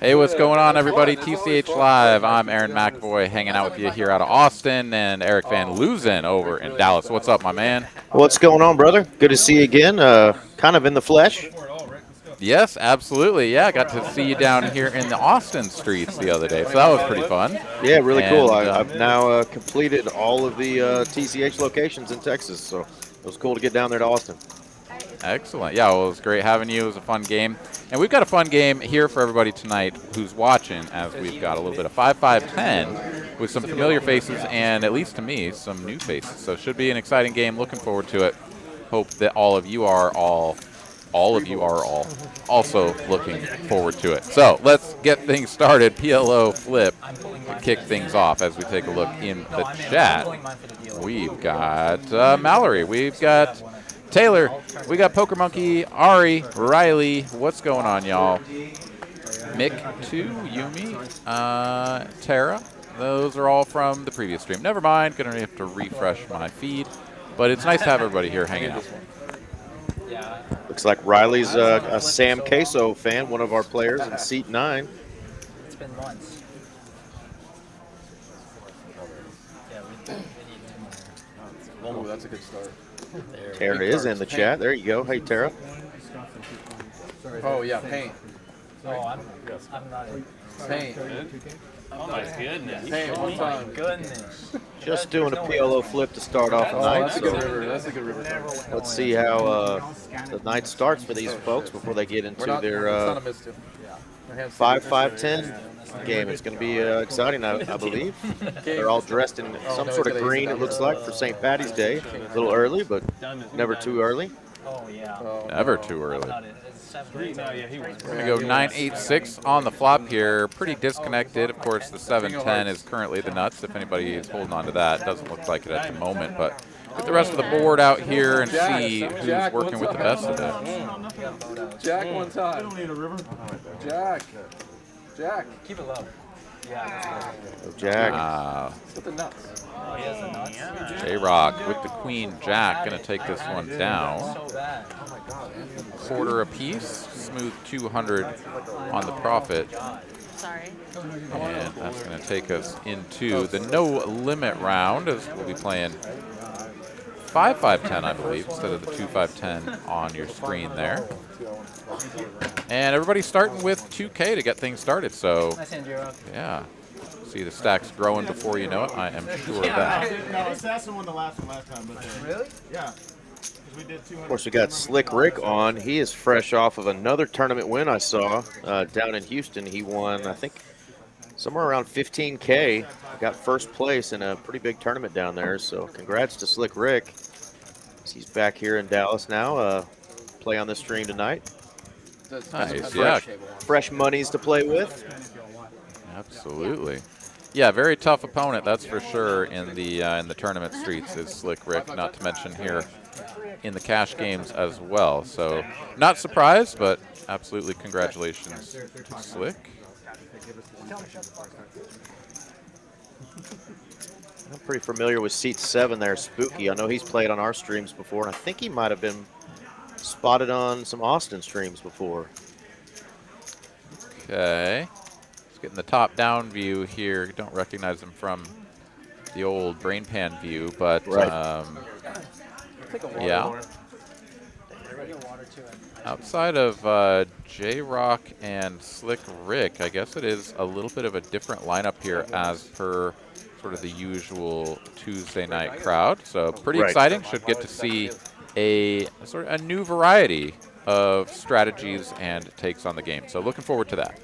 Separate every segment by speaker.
Speaker 1: Hey, what's going on, everybody? TCH Live. I'm Aaron McAvoy, hanging out with you here out of Austin, and Eric Van Loozen over in Dallas. What's up, my man?
Speaker 2: What's going on, brother? Good to see you again. Kind of in the flesh.
Speaker 1: Yes, absolutely. Yeah, I got to see you down here in the Austin streets the other day, so that was pretty fun.
Speaker 2: Yeah, really cool.
Speaker 1: And
Speaker 2: I've now completed all of the TCH locations in Texas, so it was cool to get down there to Austin.
Speaker 1: excellent. Yeah, well, it was great having you. It was a fun game. And we've got a fun game here for everybody tonight who's watching, as we've got a little bit of 5-5-10 with some familiar faces and, at least to me, some new faces. So it should be an exciting game. Looking forward to it. Hope that all of you are also looking forward to it. So let's get things started. PLO flip to kick things off as we take a look in the chat. We've got Mallory. We've got Taylor. We got Poker Monkey, Ari, Riley. What's going on, y'all? Mick 2, Yumi, Tara. Those are all from the previous stream. Never mind. Going to have to refresh my feed. But it's nice to have everybody here hanging out.
Speaker 2: Looks like Riley's a Sam Queso fan, one of our players in seat 9.
Speaker 3: It's been months.
Speaker 4: Oh, that's a good start.
Speaker 2: Tara is in the chat. There you go. Hey, Tara.
Speaker 4: Oh, yeah, paint.
Speaker 3: No, I'm not.
Speaker 4: Paint.
Speaker 5: Oh my goodness.
Speaker 4: Paint one time.
Speaker 3: Goodness.
Speaker 2: Just doing a PLO flip to start off the
Speaker 4: Oh,
Speaker 2: night.
Speaker 4: that's a good
Speaker 2: So
Speaker 4: river. That's a good river.
Speaker 2: let's see how the night starts for these folks before they get into their
Speaker 4: it's not a misstep.
Speaker 2: 5-5-10 game. It's going to be exciting, I believe. They're all dressed in some sort of green, it looks like, for St. Patty's Day. A little early, but never too early.
Speaker 3: Oh yeah.
Speaker 1: Never too early.
Speaker 3: Not it. It's 7.
Speaker 5: No, yeah, he was.
Speaker 1: We're going to go 9-8-6 on the flop here. Pretty disconnected. Of course, the 7-10 is currently the nuts, if anybody is holding on to that. Doesn't look like it at the moment, but get the rest of the board out here and see who's working with the best of it.
Speaker 4: Jack one time. Jack. Jack.
Speaker 3: Keep it low. Yeah.
Speaker 2: So Jack.
Speaker 4: With the nuts.
Speaker 3: Oh, he has the nuts.
Speaker 1: JROCK with the queen jack. Going to take this one down.
Speaker 3: So bad.
Speaker 1: Quarter apiece. Smooth 200 on the profit.
Speaker 6: Sorry.
Speaker 1: And that's going to take us into the no limit round, as we'll be playing 5-5-10, I believe, instead of the 2-5-10 on your screen there. And everybody's starting with 2K to get things started, so
Speaker 3: Nice hand, JROCK.
Speaker 1: yeah. See the stacks growing before you know it, I am sure of that.
Speaker 7: No, Assassin won the last one last time, but
Speaker 3: Really?
Speaker 7: yeah, because we did 200.
Speaker 2: Of course, we got Slick Rick on. He is fresh off of another tournament win I saw down in Houston. He won, I think, somewhere around 15K. Got first place in a pretty big tournament down there. So congrats to Slick Rick. He's back here in Dallas now. Play on this stream tonight.
Speaker 1: Nice, yeah.
Speaker 2: Fresh monies to play with.
Speaker 1: Absolutely. Yeah, very tough opponent, that's for sure, in the tournament streets is Slick Rick, not to mention here in the cash games as well. So not surprised, but absolutely congratulations to Slick.
Speaker 2: I'm pretty familiar with seat 7 there, Spooky. I know he's played on our streams before, and I think he might have been spotted on some Austin streams before.
Speaker 1: Okay. Let's get in the top-down view here. Don't recognize him from the old brain pan view, but yeah. Outside of JROCK and Slick Rick, I guess it is a little bit of a different lineup here as per sort of the usual Tuesday night crowd. So pretty exciting. Should get to see a sort of a new variety of strategies and takes on the game. So looking forward to that.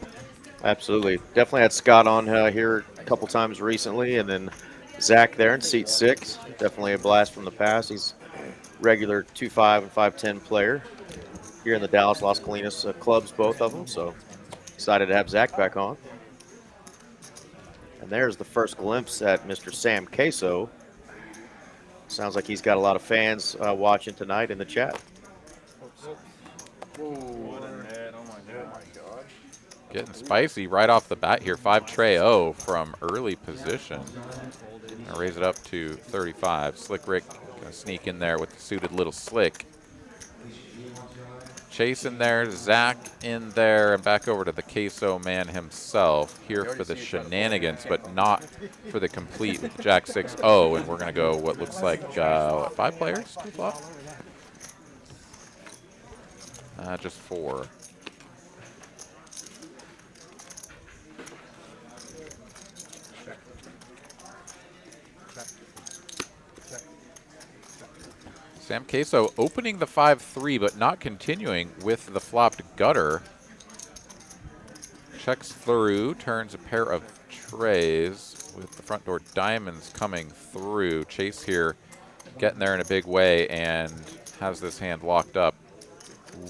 Speaker 2: Absolutely. Definitely had Scott on here a couple times recently, and then Zach there in seat 6. Definitely a blast from the past. He's regular 2-5 and 5-10 player here in the Dallas Las Colinas clubs, both of them. So excited to have Zach back on. And there's the first glimpse at Mr. Sam Queso. Sounds like he's got a lot of fans watching tonight in the chat.
Speaker 1: Getting spicy right off the bat here. 5-tray-0 from early position. Gonna raise it up to 35. Slick Rick gonna sneak in there with the suited little slick. Chase in there, Zach in there, and back over to the Queso man himself here for the shenanigans, but not for the complete with Jack 6-0, and we're going to go what looks like what, 5 players to flop? Just 4. Sam Queso opening the 5-3, but not continuing with the flopped gutter. Checks through, turns a pair of trays with the front door diamonds coming through. Chase here getting there in a big way and has this hand locked up.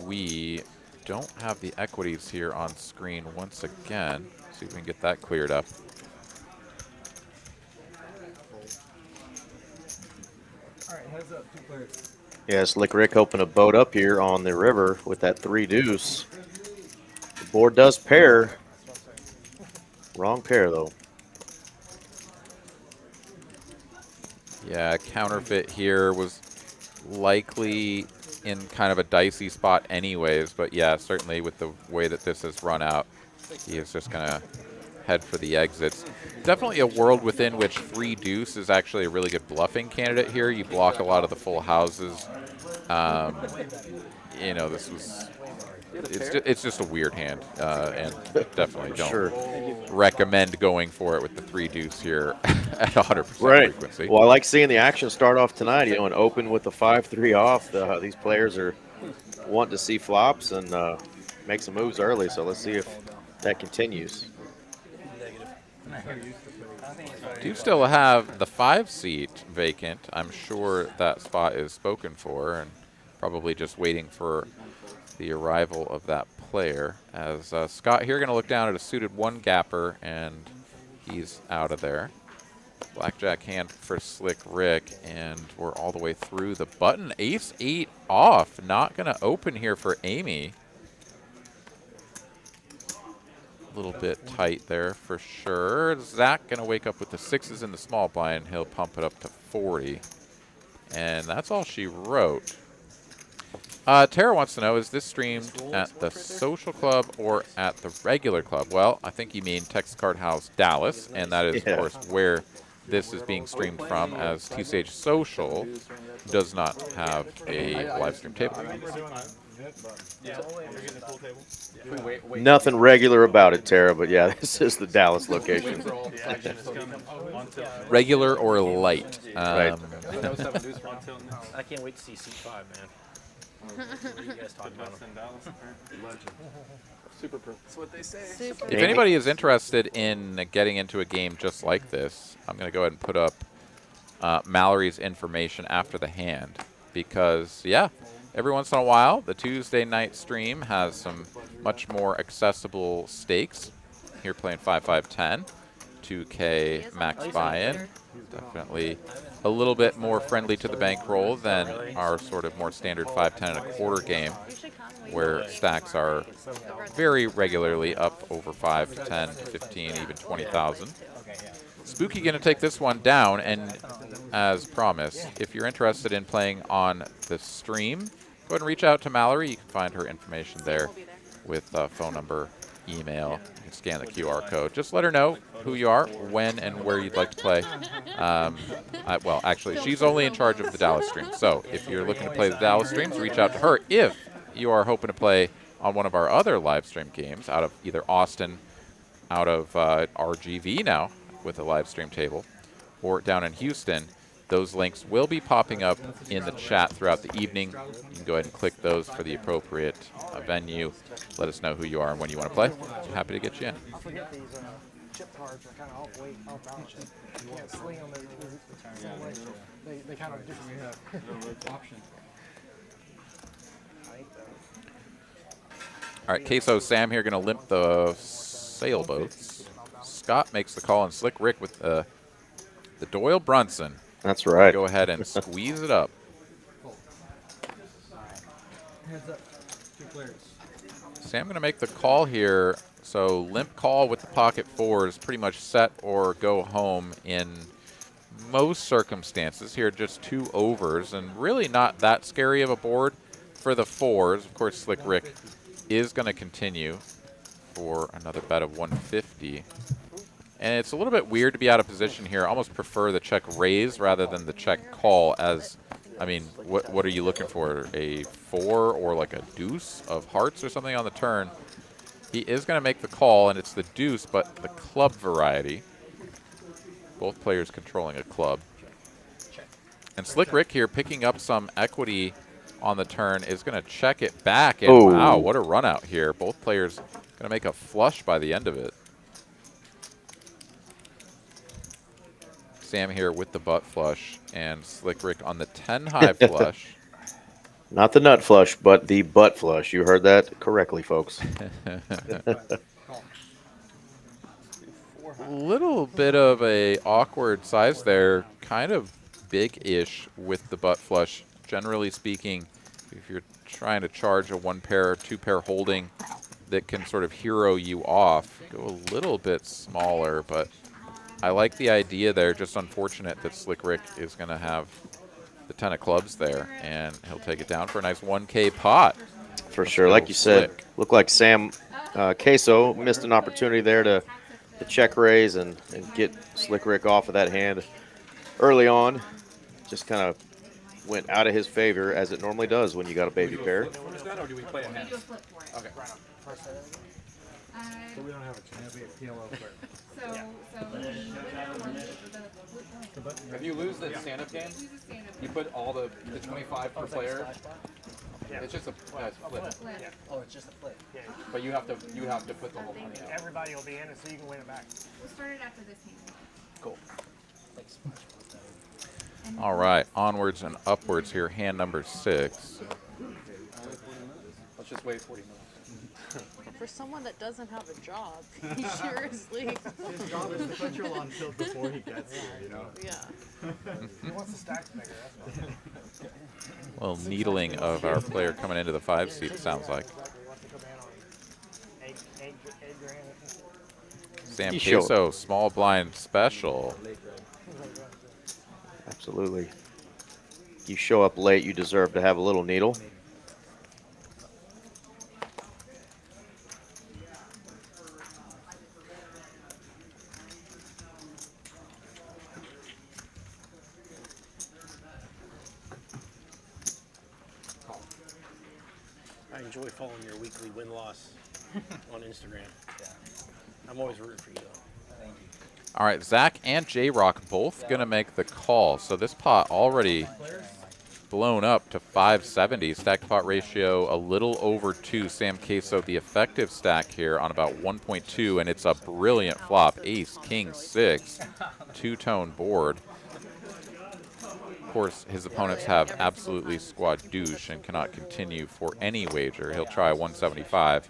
Speaker 1: We don't have the equities here on screen once again. See if we can get that cleared up.
Speaker 2: Yeah, Slick Rick hoping to boat up here on the river with that 3 deuce. The board does pair. Wrong pair, though.
Speaker 1: Yeah, counterfeit here was likely in kind of a dicey spot anyways, but yeah, certainly with the way that this has run out, he is just going to head for the exits. Definitely a world within which 3 deuce is actually a really good bluffing candidate here. You block a lot of the full houses. You know, this was, it's just a weird hand, and definitely don't recommend going for it with the 3 deuce here at 100% frequency.
Speaker 2: Well, I like seeing the action start off tonight, you know, and open with the 5-3 off. These players are wanting to see flops and make some moves early, so let's see if that continues.
Speaker 1: Do still have the 5 seat vacant. I'm sure that spot is spoken for and probably just waiting for the arrival of that player. As Scott here going to look down at a suited 1 gapper, and he's out of there. Blackjack hand for Slick Rick, and we're all the way through the button. Ace-8 off. Not going to open here for Amy. A little bit tight there for sure. Zach going to wake up with the 6s in the small blind. He'll pump it up to 40. And that's all she wrote. Tara wants to know, is this streamed at the social club or at the regular club? Well, I think you mean Texas Card House Dallas, and that is, of course, where this is being streamed from, as TCH Social does not have a live stream table.
Speaker 2: Nothing regular about it, Tara, but yeah, this is the Dallas location.
Speaker 1: Regular or light.
Speaker 2: Right.
Speaker 3: I can't wait to see C5, man. What are you guys talking about?
Speaker 4: Super pro. That's what they say.
Speaker 1: If anybody is interested in getting into a game just like this, I'm going to go ahead and put up Mallory's information after the hand, because, yeah, every once in a while, the Tuesday night stream has some much more accessible stakes. Here playing 5-5-10, 2K max buy-in. Definitely a little bit more friendly to the bankroll than our sort of more standard 5-10 and a quarter game, where stacks are very regularly up over 5, 10, 15, even 20,000. Spooky going to take this one down, and as promised, if you're interested in playing on the stream, go ahead and reach out to Mallory. You can find her information there with phone number, email. You can scan the QR code. Just let her know who you are, when and where you'd like to play. Well, actually, she's only in charge of the Dallas stream. So if you're looking to play the Dallas streams, reach out to her. If you are hoping to play on one of our other live stream games out of either Austin, out of RGV now with a live stream table, or down in Houston, those links will be popping up in the chat throughout the evening. You can go ahead and click those for the appropriate venue. Let us know who you are and when you want to play. We're happy to get you in.
Speaker 6: I forget these chip cards are kind of off weight, off balance. You can't sling them the same way. They kind of different option.
Speaker 1: All right, Queso Sam here going to limp the sailboats. Scott makes the call, and Slick Rick with the Doyle Brunson.
Speaker 2: That's right.
Speaker 1: Go ahead and squeeze it up.
Speaker 6: Heads up. 2 players.
Speaker 1: Sam going to make the call here. So limp call with the pocket 4s, pretty much set or go home in most circumstances. Here, just 2 overs, and really not that scary of a board for the fours. Of course, Slick Rick is going to continue for another bet of 150. And it's a little bit weird to be out of position here. I almost prefer the check raise rather than the check call as, I mean, what are you looking for? A 4 or like a deuce of hearts or something on the turn? He is going to make the call, and it's the deuce, but the club variety. Both players controlling a club. And Slick Rick here picking up some equity on the turn is going to check it back. And
Speaker 2: Oh.
Speaker 1: wow, what a run out here. Both players going to make a flush by the end of it. Sam here with the butt flush, and Slick Rick on the 10 high flush.
Speaker 2: Not the nut flush, but the butt flush. You heard that correctly, folks.
Speaker 1: Little bit of a awkward size there, kind of big-ish with the butt flush. Generally speaking, if you're trying to charge a 1-pair or 2-pair holding that can sort of hero you off, go a little bit smaller, but I like the idea there. Just unfortunate that Slick Rick is going to have the 10 of clubs there, and he'll take it down for a nice 1K pot.
Speaker 2: For sure. Like you said, looked like Sam Queso missed an opportunity there to check raise and get Slick Rick off of that hand early on. Just kind of went out of his favor, as it normally does when you got a baby pair.
Speaker 3: Or do we play a hand?
Speaker 6: Okay. So we don't have a chance. We have PLO flip.
Speaker 4: If you lose the stand-up game, you put all the 25 per player. It's just a flip.
Speaker 6: Oh, it's just a flip. Yeah.
Speaker 4: But you have to put the whole money out.
Speaker 6: Everybody will be in it, so you can win it back.
Speaker 8: We'll start it after this hand.
Speaker 6: Cool.
Speaker 1: All right, onwards and upwards here, hand number 6.
Speaker 4: Let's just wait 40 minutes.
Speaker 9: For someone that doesn't have a job, seriously.
Speaker 7: His job is to put your lawn tilt before he gets here, you know?
Speaker 9: Yeah.
Speaker 6: He wants the stacks bigger, that's why.
Speaker 1: A little needling of our player coming into the 5 seat, it sounds like. Sam Queso, small blind special.
Speaker 2: Absolutely. You show up late, you deserve to have a little needle.
Speaker 3: I enjoy following your weekly win-loss on Instagram. Yeah. I'm always rooting for you, though. Thank you.
Speaker 1: All right, Zach and JROCK both going to make the call. So this pot already blown up to 570. Stacked pot ratio a little over 2. Sam Queso, the effective stack here on about 1.2, and it's a brilliant flop. Ace, king, 6, 2-tone board. Of course, his opponents have absolutely squad douche and cannot continue for any wager. He'll try 175,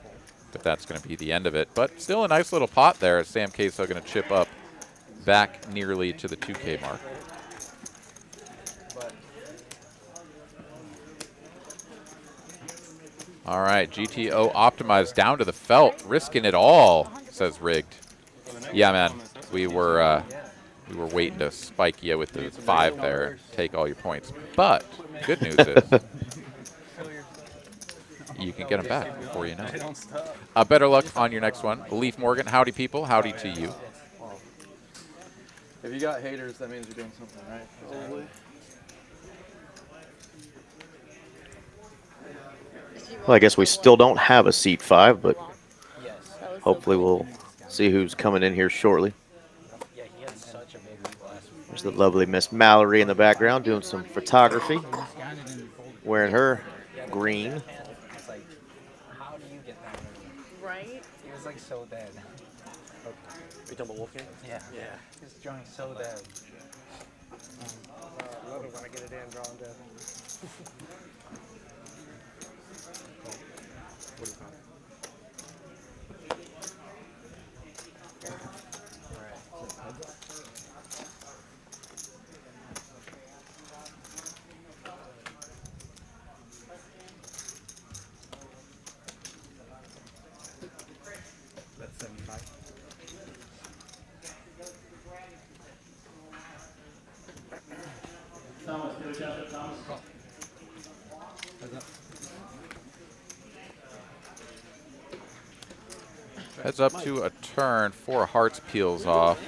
Speaker 1: but that's going to be the end of it. But still a nice little pot there. Sam Queso going to chip up back nearly to the 2K mark. All right, GTO optimized down to the felt, risking it all, says Rigged. Yeah, man, we were waiting to spike you with the 5 there and take all your points. But good news is you can get them back before you know it. Better luck on your next one. Leaf Morgan, howdy people, howdy to you.
Speaker 4: If you got haters, that means you're doing something right. Probably.
Speaker 2: Well, I guess we still don't have a seat 5, but hopefully we'll see who's coming in here shortly.
Speaker 3: Yeah, he had such a big week last week.
Speaker 2: There's the lovely Miss Mallory in the background doing some photography, wearing her green.
Speaker 3: It's like, how do you get that?
Speaker 9: Right?
Speaker 3: He was like so dead. Okay. Are you talking about Wolfgang? Yeah. Yeah. He was drawing so dead.
Speaker 6: I love it when I get it in, drawing dead.
Speaker 7: That's 75.
Speaker 6: Thomas, can we chat with Thomas?
Speaker 1: Heads up to a turn. 4 hearts peels off.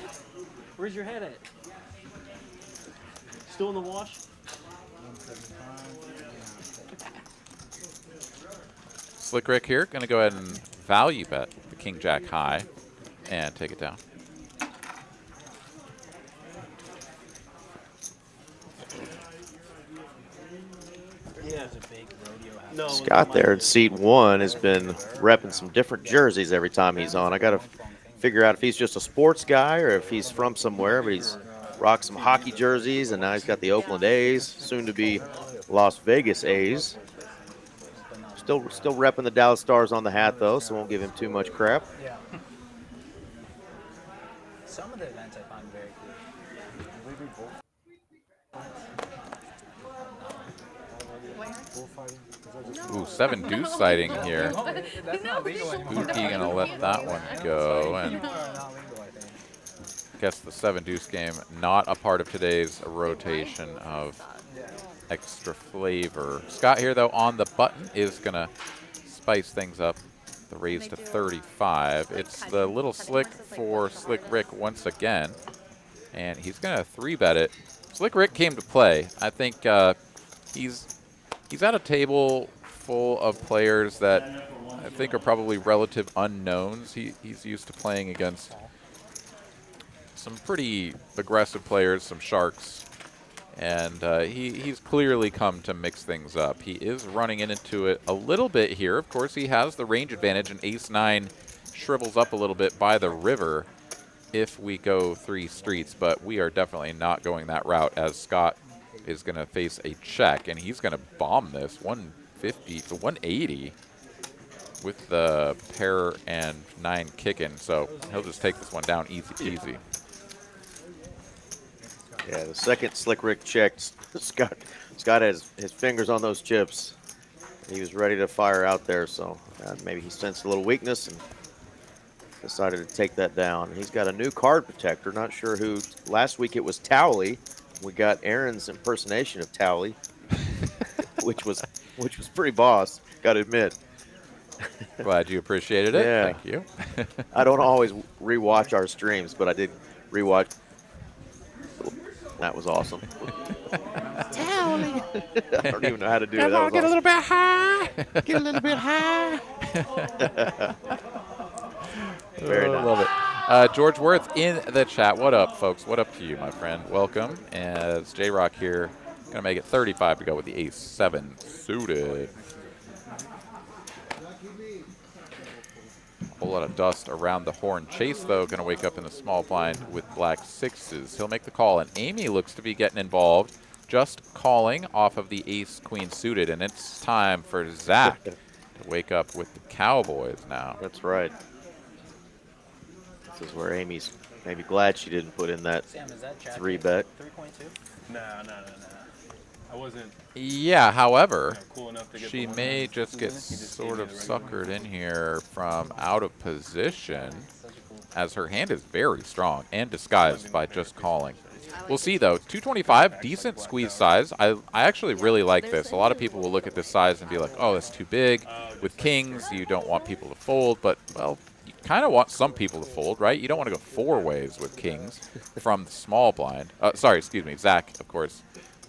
Speaker 3: Where's your head at? Still in the wash?
Speaker 1: Slick Rick here, going to go ahead and value bet the King Jack high and take it down.
Speaker 3: Yeah. No,
Speaker 2: Scott there in seat 1 has been repping some different jerseys every time he's on. I got to figure out if he's just a sports guy or if he's from somewhere, but he's rocked some hockey jerseys, and now he's got the Oakland A's, soon to be Las Vegas A's. Still repping the Dallas Stars on the hat, though, so won't give him too much crap.
Speaker 6: Yeah. Some of the events I find very cool.
Speaker 1: Ooh, 7 deuce sighting here. Spooky gonna let that one go, and guess the 7 deuce game not a part of today's rotation of extra flavor. Scott here though on the button is gonna spice things up. The raise to 35. It's the little slick for Slick Rick once again, and he's gonna 3-bet it. Slick Rick came to play. I think he's at a table full of players that I think are probably relative unknowns. He's used to playing against some pretty aggressive players, some sharks, and he's clearly come to mix things up. He is running into it a little bit here. Of course, he has the range advantage, and ace-9 shrivels up a little bit by the river if we go 3 streets, but we are definitely not going that route, as Scott is going to face a check, and he's going to bomb this 150 to 180 with the pair and 9 kicking, so he'll just take this one down easy peasy.
Speaker 2: Yeah, the second Slick Rick checked, Scott has his fingers on those chips. He was ready to fire out there, so maybe he sensed a little weakness and decided to take that down. He's got a new card protector, not sure who. Last week it was Towley. We got Aaron's impersonation of Towley, which was pretty boss, gotta admit.
Speaker 1: Glad you appreciated it.
Speaker 2: Yeah.
Speaker 1: Thank you.
Speaker 2: I don't always rewatch our streams, but I did rewatch. That was awesome. Towley. I don't even know how to do it. That was
Speaker 1: Get a little bit high.
Speaker 2: Get a little bit high. Very nice.
Speaker 1: Love it. George Worth in the chat. What up, folks? What up to you, my friend? Welcome. As JROCK here, going to make it 35 to go with the ace-7 suited. A whole lot of dust around the horn. Chase, though, going to wake up in the small blind with black 6s. He'll make the call, and Amy looks to be getting involved, just calling off of the ace-queen suited, and it's time for Zach to wake up with the Cowboys now.
Speaker 2: That's right. This is where Amy's maybe glad she didn't put in that 3-bet.
Speaker 3: 3.2?
Speaker 5: No. I wasn't
Speaker 1: Yeah, however,
Speaker 5: cool enough to get
Speaker 1: she
Speaker 5: the one.
Speaker 1: may just get sort of suckered in here from out of position, as her hand is very strong and disguised by just calling. We'll see, though. 225, decent squeeze size. I actually really like this. A lot of people will look at this size and be like, oh, that's too big. With kings, you don't want people to fold, but, well, you kind of want some people to fold, right? You don't want to go 4 ways with kings from the small blind. Sorry, excuse me, Zach, of course,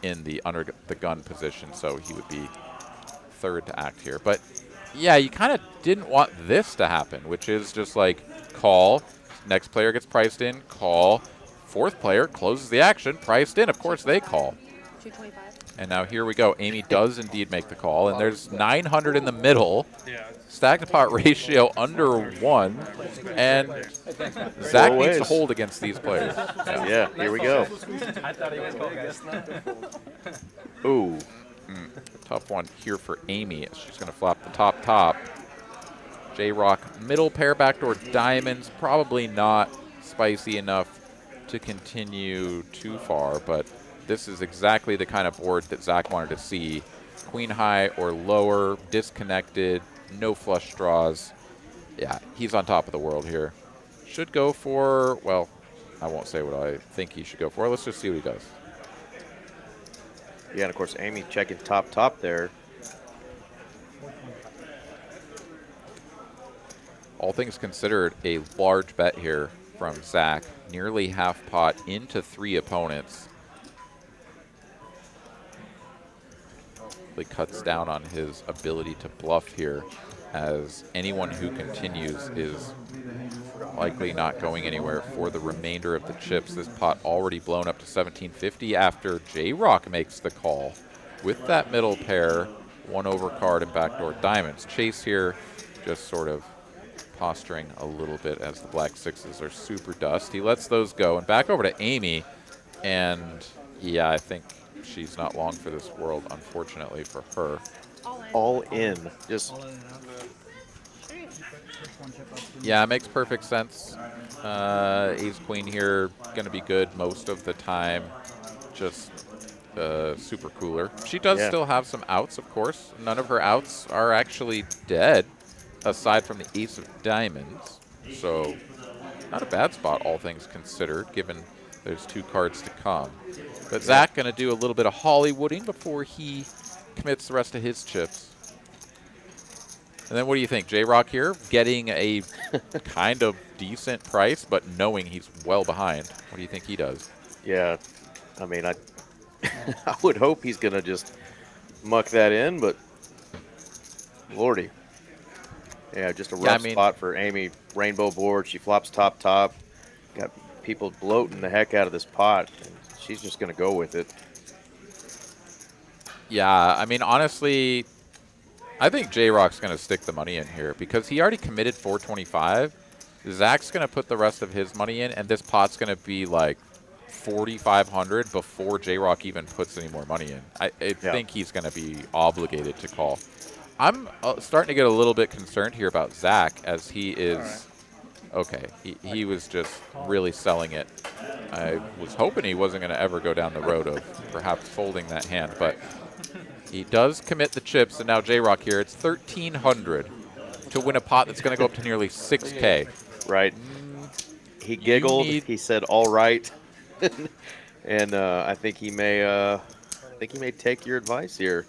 Speaker 1: in the under the gun position, so he would be 3rd to act here. But, yeah, you kind of didn't want this to happen, which is just like call, next player gets priced in, call, 4th player closes the action, priced in. Of course, they call.
Speaker 9: 225.
Speaker 1: And now here we go. Amy does indeed make the call, and there's 900 in the middle. Stack to pot ratio under 1, and Zach needs to hold against these players.
Speaker 2: Yeah, here we go.
Speaker 3: I thought he was going to
Speaker 2: Ooh.
Speaker 1: Tough one here for Amy. She's going to flop the top. JROCK middle pair backdoor diamonds. Probably not spicy enough to continue too far, but this is exactly the kind of board that Zach wanted to see. Queen high or lower, disconnected, no flush draws. Yeah, he's on top of the world here. Should go for, well, I won't say what I think he should go for. Let's just see what he does.
Speaker 2: Yeah, and of course, Amy checking top there.
Speaker 1: all things considered, a large bet here from Zach. Nearly half pot into 3 opponents. Really cuts down on his ability to bluff here, as anyone who continues is likely not going anywhere for the remainder of the chips. This pot already blown up to 1750 after JROCK makes the call with that middle pair, 1 overcard and backdoor diamonds. Chase here just sort of posturing a little bit as the black 6s are super dust. He lets those go, and back over to Amy, and yeah, I think she's not long for this world, unfortunately for her.
Speaker 2: All in. Just
Speaker 1: Yeah, it makes perfect sense. Ace queen here, gonna be good most of the time. Just super cooler. She does still have some outs, of course. None of her outs are actually dead, aside from the ace of diamonds. So not a bad spot, all things considered, given there's 2 cards to come. But Zach gonna do a little bit of Hollywooding before he commits the rest of his chips. And then what do you think? JROCK here getting a kind of decent price, but knowing he's well behind. What do you think he does?
Speaker 2: yeah. I mean, I I would hope he's gonna just muck that in, but lordy. Yeah, just a rough spot for Amy. Rainbow board. She flops top. Got people bloating the heck out of this pot. And she's just gonna go with it.
Speaker 1: Yeah, I mean, honestly, I think JROCK's going to stick the money in here because he already committed 425. Zach's going to put the rest of his money in, and this pot's going to be like 4,500 before JROCK even puts any more money in. I think he's going to be obligated to call. I'm starting to get a little bit concerned here about Zach, as he is... Okay, he was just really selling it. I was hoping he wasn't going to ever go down the road of perhaps folding that hand, but he does commit the chips, and now JROCK here, it's 1,300 to win a pot that's going to go up to nearly 6K.
Speaker 2: Right. He giggled. He said, "All right," and I think he may take your advice here,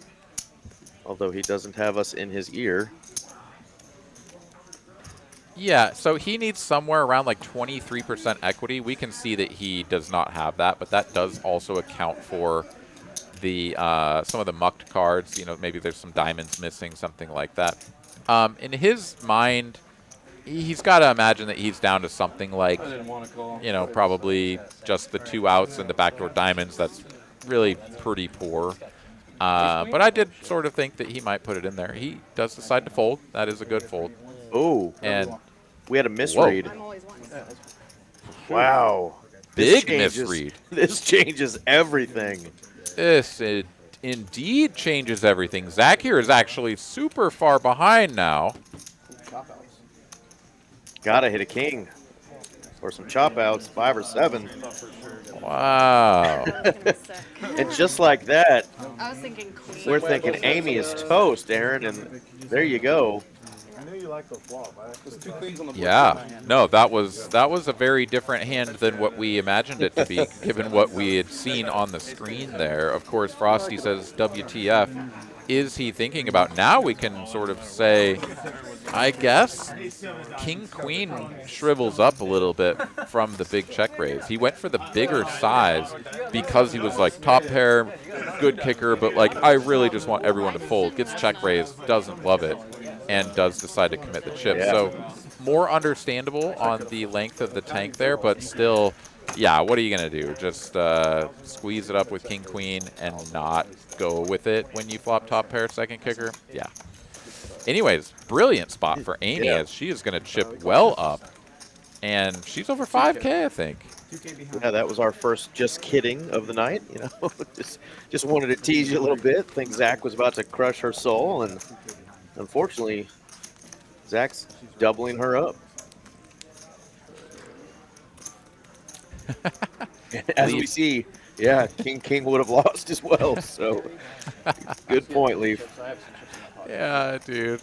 Speaker 2: although he doesn't have us in his ear.
Speaker 1: Yeah, so he needs somewhere around like 23% equity. We can see that he does not have that, but that does also account for the some of the mucked cards. You know, maybe there's some diamonds missing, something like that. In his mind, he's got to imagine that he's down to something like, you know, probably just the 2 outs and the backdoor diamonds. That's really pretty poor. But I did sort of think that he might put it in there. He does decide to fold. That is a good fold.
Speaker 2: Oh,
Speaker 1: and
Speaker 2: we had a misread.
Speaker 9: Whoa.
Speaker 2: Wow.
Speaker 1: Big misread.
Speaker 2: This changes everything.
Speaker 1: This indeed changes everything. Zach here is actually super far behind now.
Speaker 2: Gotta hit a king. Or some chop outs, 5 or 7.
Speaker 1: Wow.
Speaker 2: And just like that,
Speaker 9: I was thinking queen.
Speaker 2: we're thinking Amy is toast, Aaron, and there you go.
Speaker 6: I knew you liked the flop.
Speaker 1: Yeah. No, that was a very different hand than what we imagined it to be, given what we had seen on the screen there. Of course, Frosty says, WTF is he thinking about? Now we can sort of say, I guess King-Queen shrivels up a little bit from the big check raise. He went for the bigger size because he was like, top pair, good kicker, but like, I really just want everyone to fold. Gets check raised, doesn't love it, and does decide to commit the chip.
Speaker 2: Yeah.
Speaker 1: So more understandable on the length of the tank there, but still, yeah, what are you going to do? Just squeeze it up with King-Queen and not go with it when you flop top pair second kicker? Yeah. Anyways, brilliant spot for Amy, as she is going to chip well up. And she's over 5K, I think.
Speaker 2: Yeah, that was our first just kidding of the night. You know, just wanted to tease you a little bit. Think Zach was about to crush her soul, and unfortunately, Zach's doubling her up. As we see, yeah, King would have lost as well. So, good point, Leaf.
Speaker 1: Yeah, dude.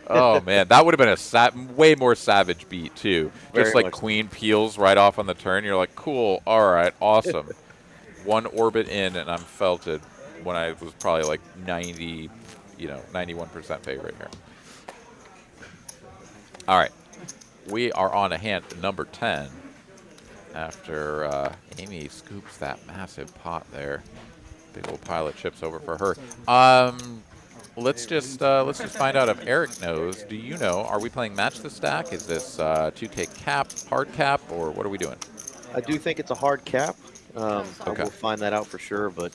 Speaker 1: Oh, man. That would have been a way more savage beat, too.
Speaker 2: Very
Speaker 1: Just like
Speaker 2: much
Speaker 1: Queen peels right off on the turn. You're like, cool. All right. Awesome. One orbit in, and I'm felted when I was probably like 91% favorite here. All right. we are on a hand number 10 after Amy scoops that massive pot there. Big old pile of chips over for her. Let's just find out if Eric knows. Do you know? Are we playing match the stack? Is this 2K cap, hard cap, or what are we doing?
Speaker 2: I do think it's a hard cap. I
Speaker 1: Okay.
Speaker 2: will find that out for sure, but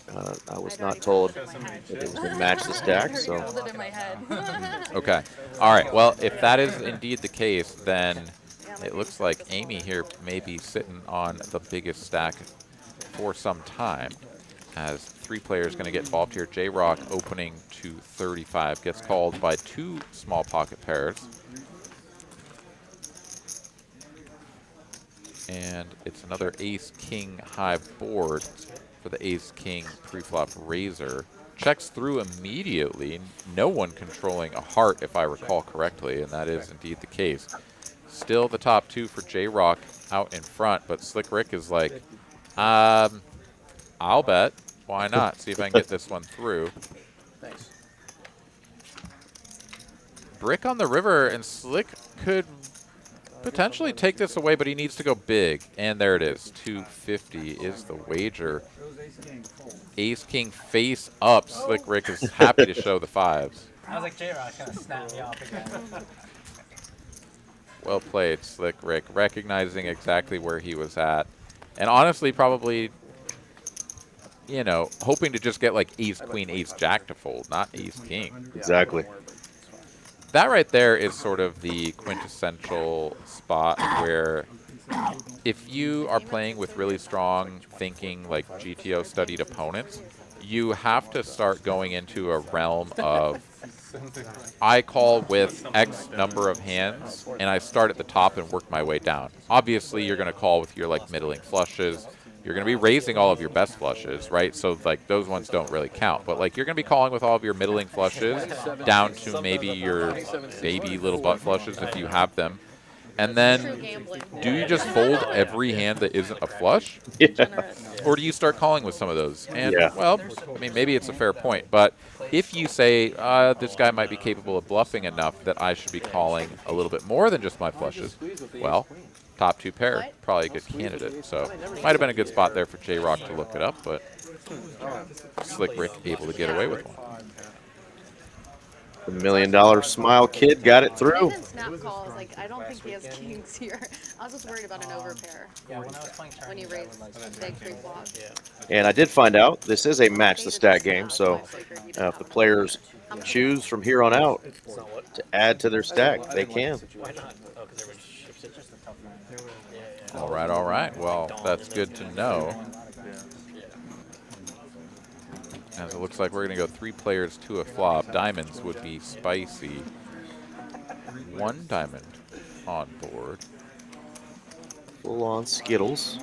Speaker 2: I was not told that it was to match the stack.
Speaker 9: I
Speaker 2: So
Speaker 9: already pulled it in my head.
Speaker 1: Okay. All right. Well, if that is indeed the case, then it looks like Amy here may be sitting on the biggest stack for some time, as 3 players going to get involved here. JROCK opening to 35 gets called by 2 small pocket pairs. And it's another ace-king high board for the ace-king preflop raiser. Checks through immediately. No one controlling a heart, if I recall correctly, and that is indeed the case. Still the top 2 for JROCK out in front, but Slick Rick is like, I'll bet. Why not? See if I can get this one through.
Speaker 3: Thanks.
Speaker 1: Brick on the river, and Slick could potentially take this away, but he needs to go big. And there it is. 250 is the wager. Ace-king face up. Slick Rick is happy to show the 5s.
Speaker 6: I was like, JROCK kind of snapped me off again.
Speaker 1: Well played, Slick Rick, recognizing exactly where he was at. And honestly, probably, you know, hoping to just get like ace-queen, ace-jack to fold, not ace-king.
Speaker 2: exactly.
Speaker 1: That right there is sort of the quintessential spot where if you are playing with really strong thinking, like GTO studied opponents, you have to start going into a realm of I call with X number of hands, and I start at the top and work my way down. Obviously, you're going to call with your like middling flushes. You're going to be raising all of your best flushes, right? So like those ones don't really count. But like you're going to be calling with all of your middling flushes down to maybe your baby little butt flushes if you have them. And
Speaker 9: True
Speaker 1: then
Speaker 9: gambling.
Speaker 1: do you just fold every hand that isn't a flush?
Speaker 9: Generous.
Speaker 1: Or do you start calling with some of those? And,
Speaker 2: Yeah.
Speaker 1: well, I mean, maybe it's a fair point. But if you say, this guy might be capable of bluffing enough that I should be calling a little bit more than just my flushes, well, top 2 pair, probably a good candidate. So might have been a good spot there for JROCK to look it up, but Slick Rick able to get away with one.
Speaker 2: The $1 Million Smile Kid got it through.
Speaker 9: Even snap call, I was like, I don't think he has kings here. I was just worried about an overpair
Speaker 6: Yeah, when I was playing
Speaker 9: when he raised big free flop.
Speaker 2: And I did find out this is a match the stack game, so if the players choose from here on out to add to their stack, they can.
Speaker 3: Why not? Oh, because everyone ships it. Just a tough one.
Speaker 1: All right, all right. Well, that's good to know. As it looks like we're going to go 3 players to a flop. Diamonds would be spicy. 1 diamond on board.
Speaker 2: Full on Skittles.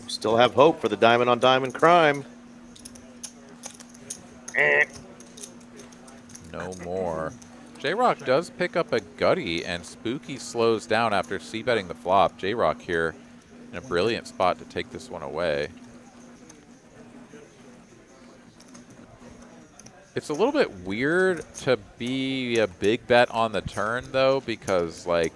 Speaker 2: Still have hope for the diamond on diamond crime.
Speaker 1: No more. JROCK does pick up a gutty, and Spooky slows down after c-betting the flop. JROCK here in a brilliant spot to take this one away. It's a little bit weird to be a big bet on the turn, though, because, like,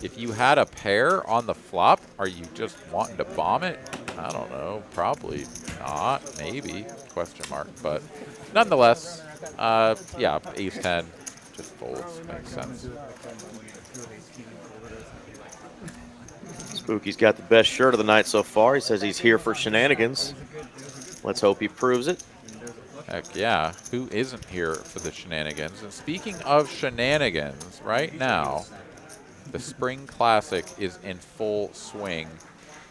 Speaker 1: if you had a pair on the flop, are you just wanting to bomb it? I don't know. Probably not. Maybe. Question mark. But nonetheless, yeah, ace-10 just folds. Makes sense.
Speaker 2: Spooky's got the best shirt of the night so far. He says he's here for shenanigans. Let's hope he proves it.
Speaker 1: Heck yeah. Who isn't here for the shenanigans? And speaking of shenanigans, right now, the Spring Classic is in full swing.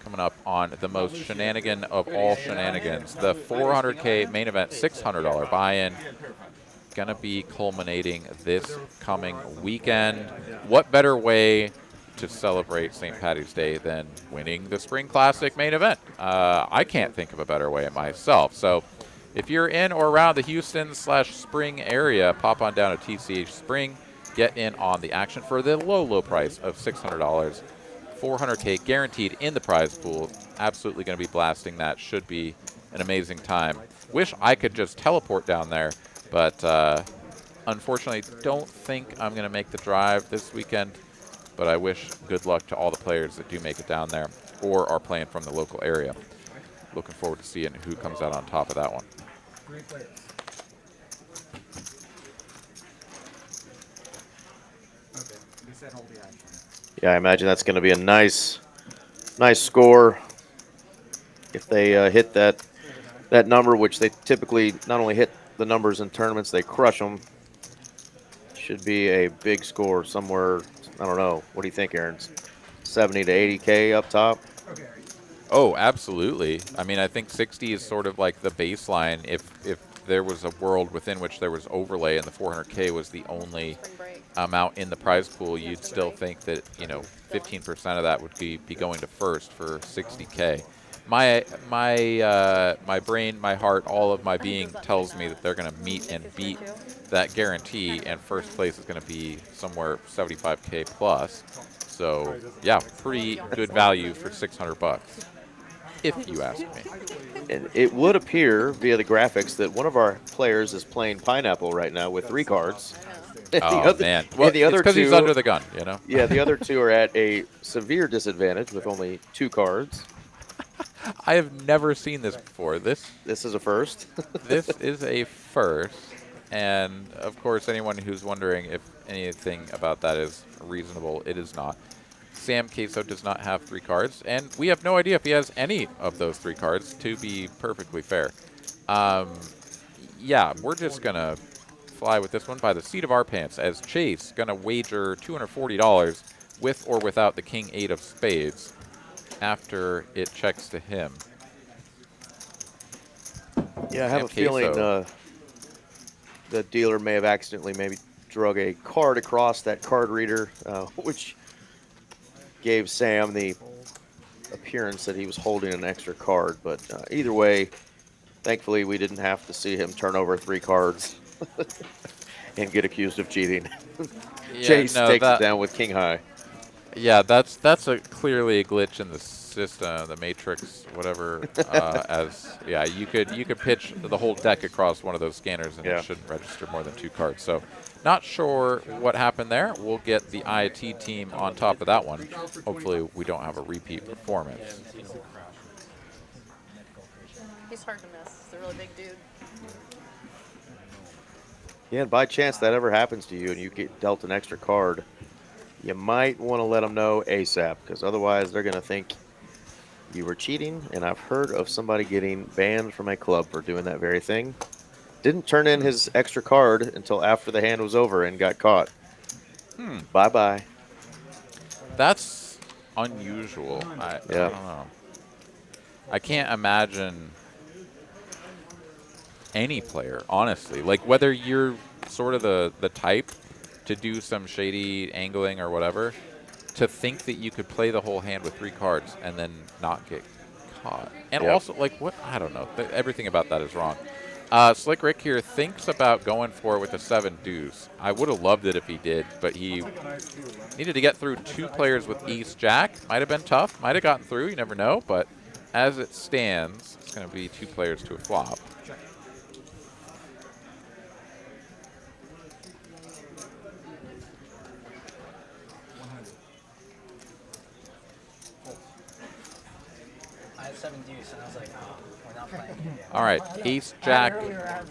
Speaker 1: Coming up on the most shenanigan of all shenanigans. The 400K main event, $600 buy-in. Gonna be culminating this coming weekend. What better way to celebrate St. Paddy's Day than winning the Spring Classic main event? I can't think of a better way myself. So if you're in or around the Houston/Spring area, pop on down to TCH Spring. Get in on the action for the low, low price of $600 400K guaranteed in the prize pool. Absolutely going to be blasting that. Should be an amazing time. Wish I could just teleport down there, but unfortunately don't think I'm going to make the drive this weekend. But I wish good luck to all the players that do make it down there or are playing from the local area. Looking forward to seeing who comes out on top of that one.
Speaker 6: Great players. Okay, we said hold the action.
Speaker 2: Yeah, I imagine that's going to be a nice score if they hit that number, which they typically not only hit the numbers in tournaments, they crush them. Should be a big score somewhere. I don't know. What do you think, Aaron? 70 to 80K up top.
Speaker 6: Okay.
Speaker 1: Oh, absolutely. I mean, I think 60 is sort of like the baseline. If there was a world within which there was overlay and the 400K was the only
Speaker 9: Spring break.
Speaker 1: amount in the prize pool, you'd still think that, you know, 15% of that would be going to first for 60K. My brain, my heart, all of my being tells me that they're going to meet and beat that guarantee, and first place is going to be somewhere 75K plus. So, yeah, pretty good value for 600 bucks, if you ask me.
Speaker 2: And it would appear via the graphics that one of our players is playing Pineapple right now with 3 cards. And
Speaker 1: Oh, man. Well,
Speaker 2: the other
Speaker 1: because he's
Speaker 2: two-
Speaker 1: under the gun, you know?
Speaker 2: Yeah, the other 2 are at a severe disadvantage with only 2 cards.
Speaker 1: I have never seen this before. This
Speaker 2: This is a first.
Speaker 1: this is a first, and of course, anyone who's wondering if anything about that is reasonable, it is not. Sam Queso does not have 3 cards, and we have no idea if he has any of those 3 cards, to be perfectly fair. Yeah, we're just going to fly with this one by the seat of our pants, as Chase going to wager $240 with or without the King 8 of spades after it checks to him.
Speaker 2: Yeah, I have
Speaker 1: Sam
Speaker 2: a feeling
Speaker 1: Queso.
Speaker 2: the dealer may have accidentally maybe drug a card across that card reader, which gave Sam the appearance that he was holding an extra card. But either way, thankfully we didn't have to see him turn over 3 cards and get accused of cheating.
Speaker 1: Yeah,
Speaker 2: Chase
Speaker 1: no,
Speaker 2: takes
Speaker 1: that-
Speaker 2: it down with King High.
Speaker 1: Yeah, that's clearly a glitch in the system, the matrix, whatever. Yeah, you could pitch the whole deck across one of those scanners and
Speaker 2: Yeah.
Speaker 1: it shouldn't register more than 2 cards. So, not sure what happened there. We'll get the IT team on top of that one. Hopefully, we don't have a repeat performance.
Speaker 9: He's hard to miss. He's a really big dude.
Speaker 2: Yeah, and by chance that ever happens to you and you get dealt an extra card, you might want to let them know ASAP, because otherwise they're going to think you were cheating. And I've heard of somebody getting banned from a club for doing that very thing. Didn't turn in his extra card until after the hand was over and got caught. Bye-bye.
Speaker 1: That's unusual. I
Speaker 2: Yeah.
Speaker 1: don't know. I can't imagine any player, honestly. Like, whether you're sort of the type to do some shady angling or whatever, to think that you could play the whole hand with 3 cards and then not get caught. And
Speaker 2: Yep.
Speaker 1: also, like, what? I don't know. Everything about that is wrong. Slick Rick here thinks about going for it with a 7 deuce. I would have loved it if he did, but he needed to get through 2 players with ace jack. Might have been tough. Might have gotten through. You never know. But as it stands, it's going to be 2 players to a flop.
Speaker 8: I had 7 deuce, and I was like, oh, we're not playing it yet.
Speaker 1: All right, ace jack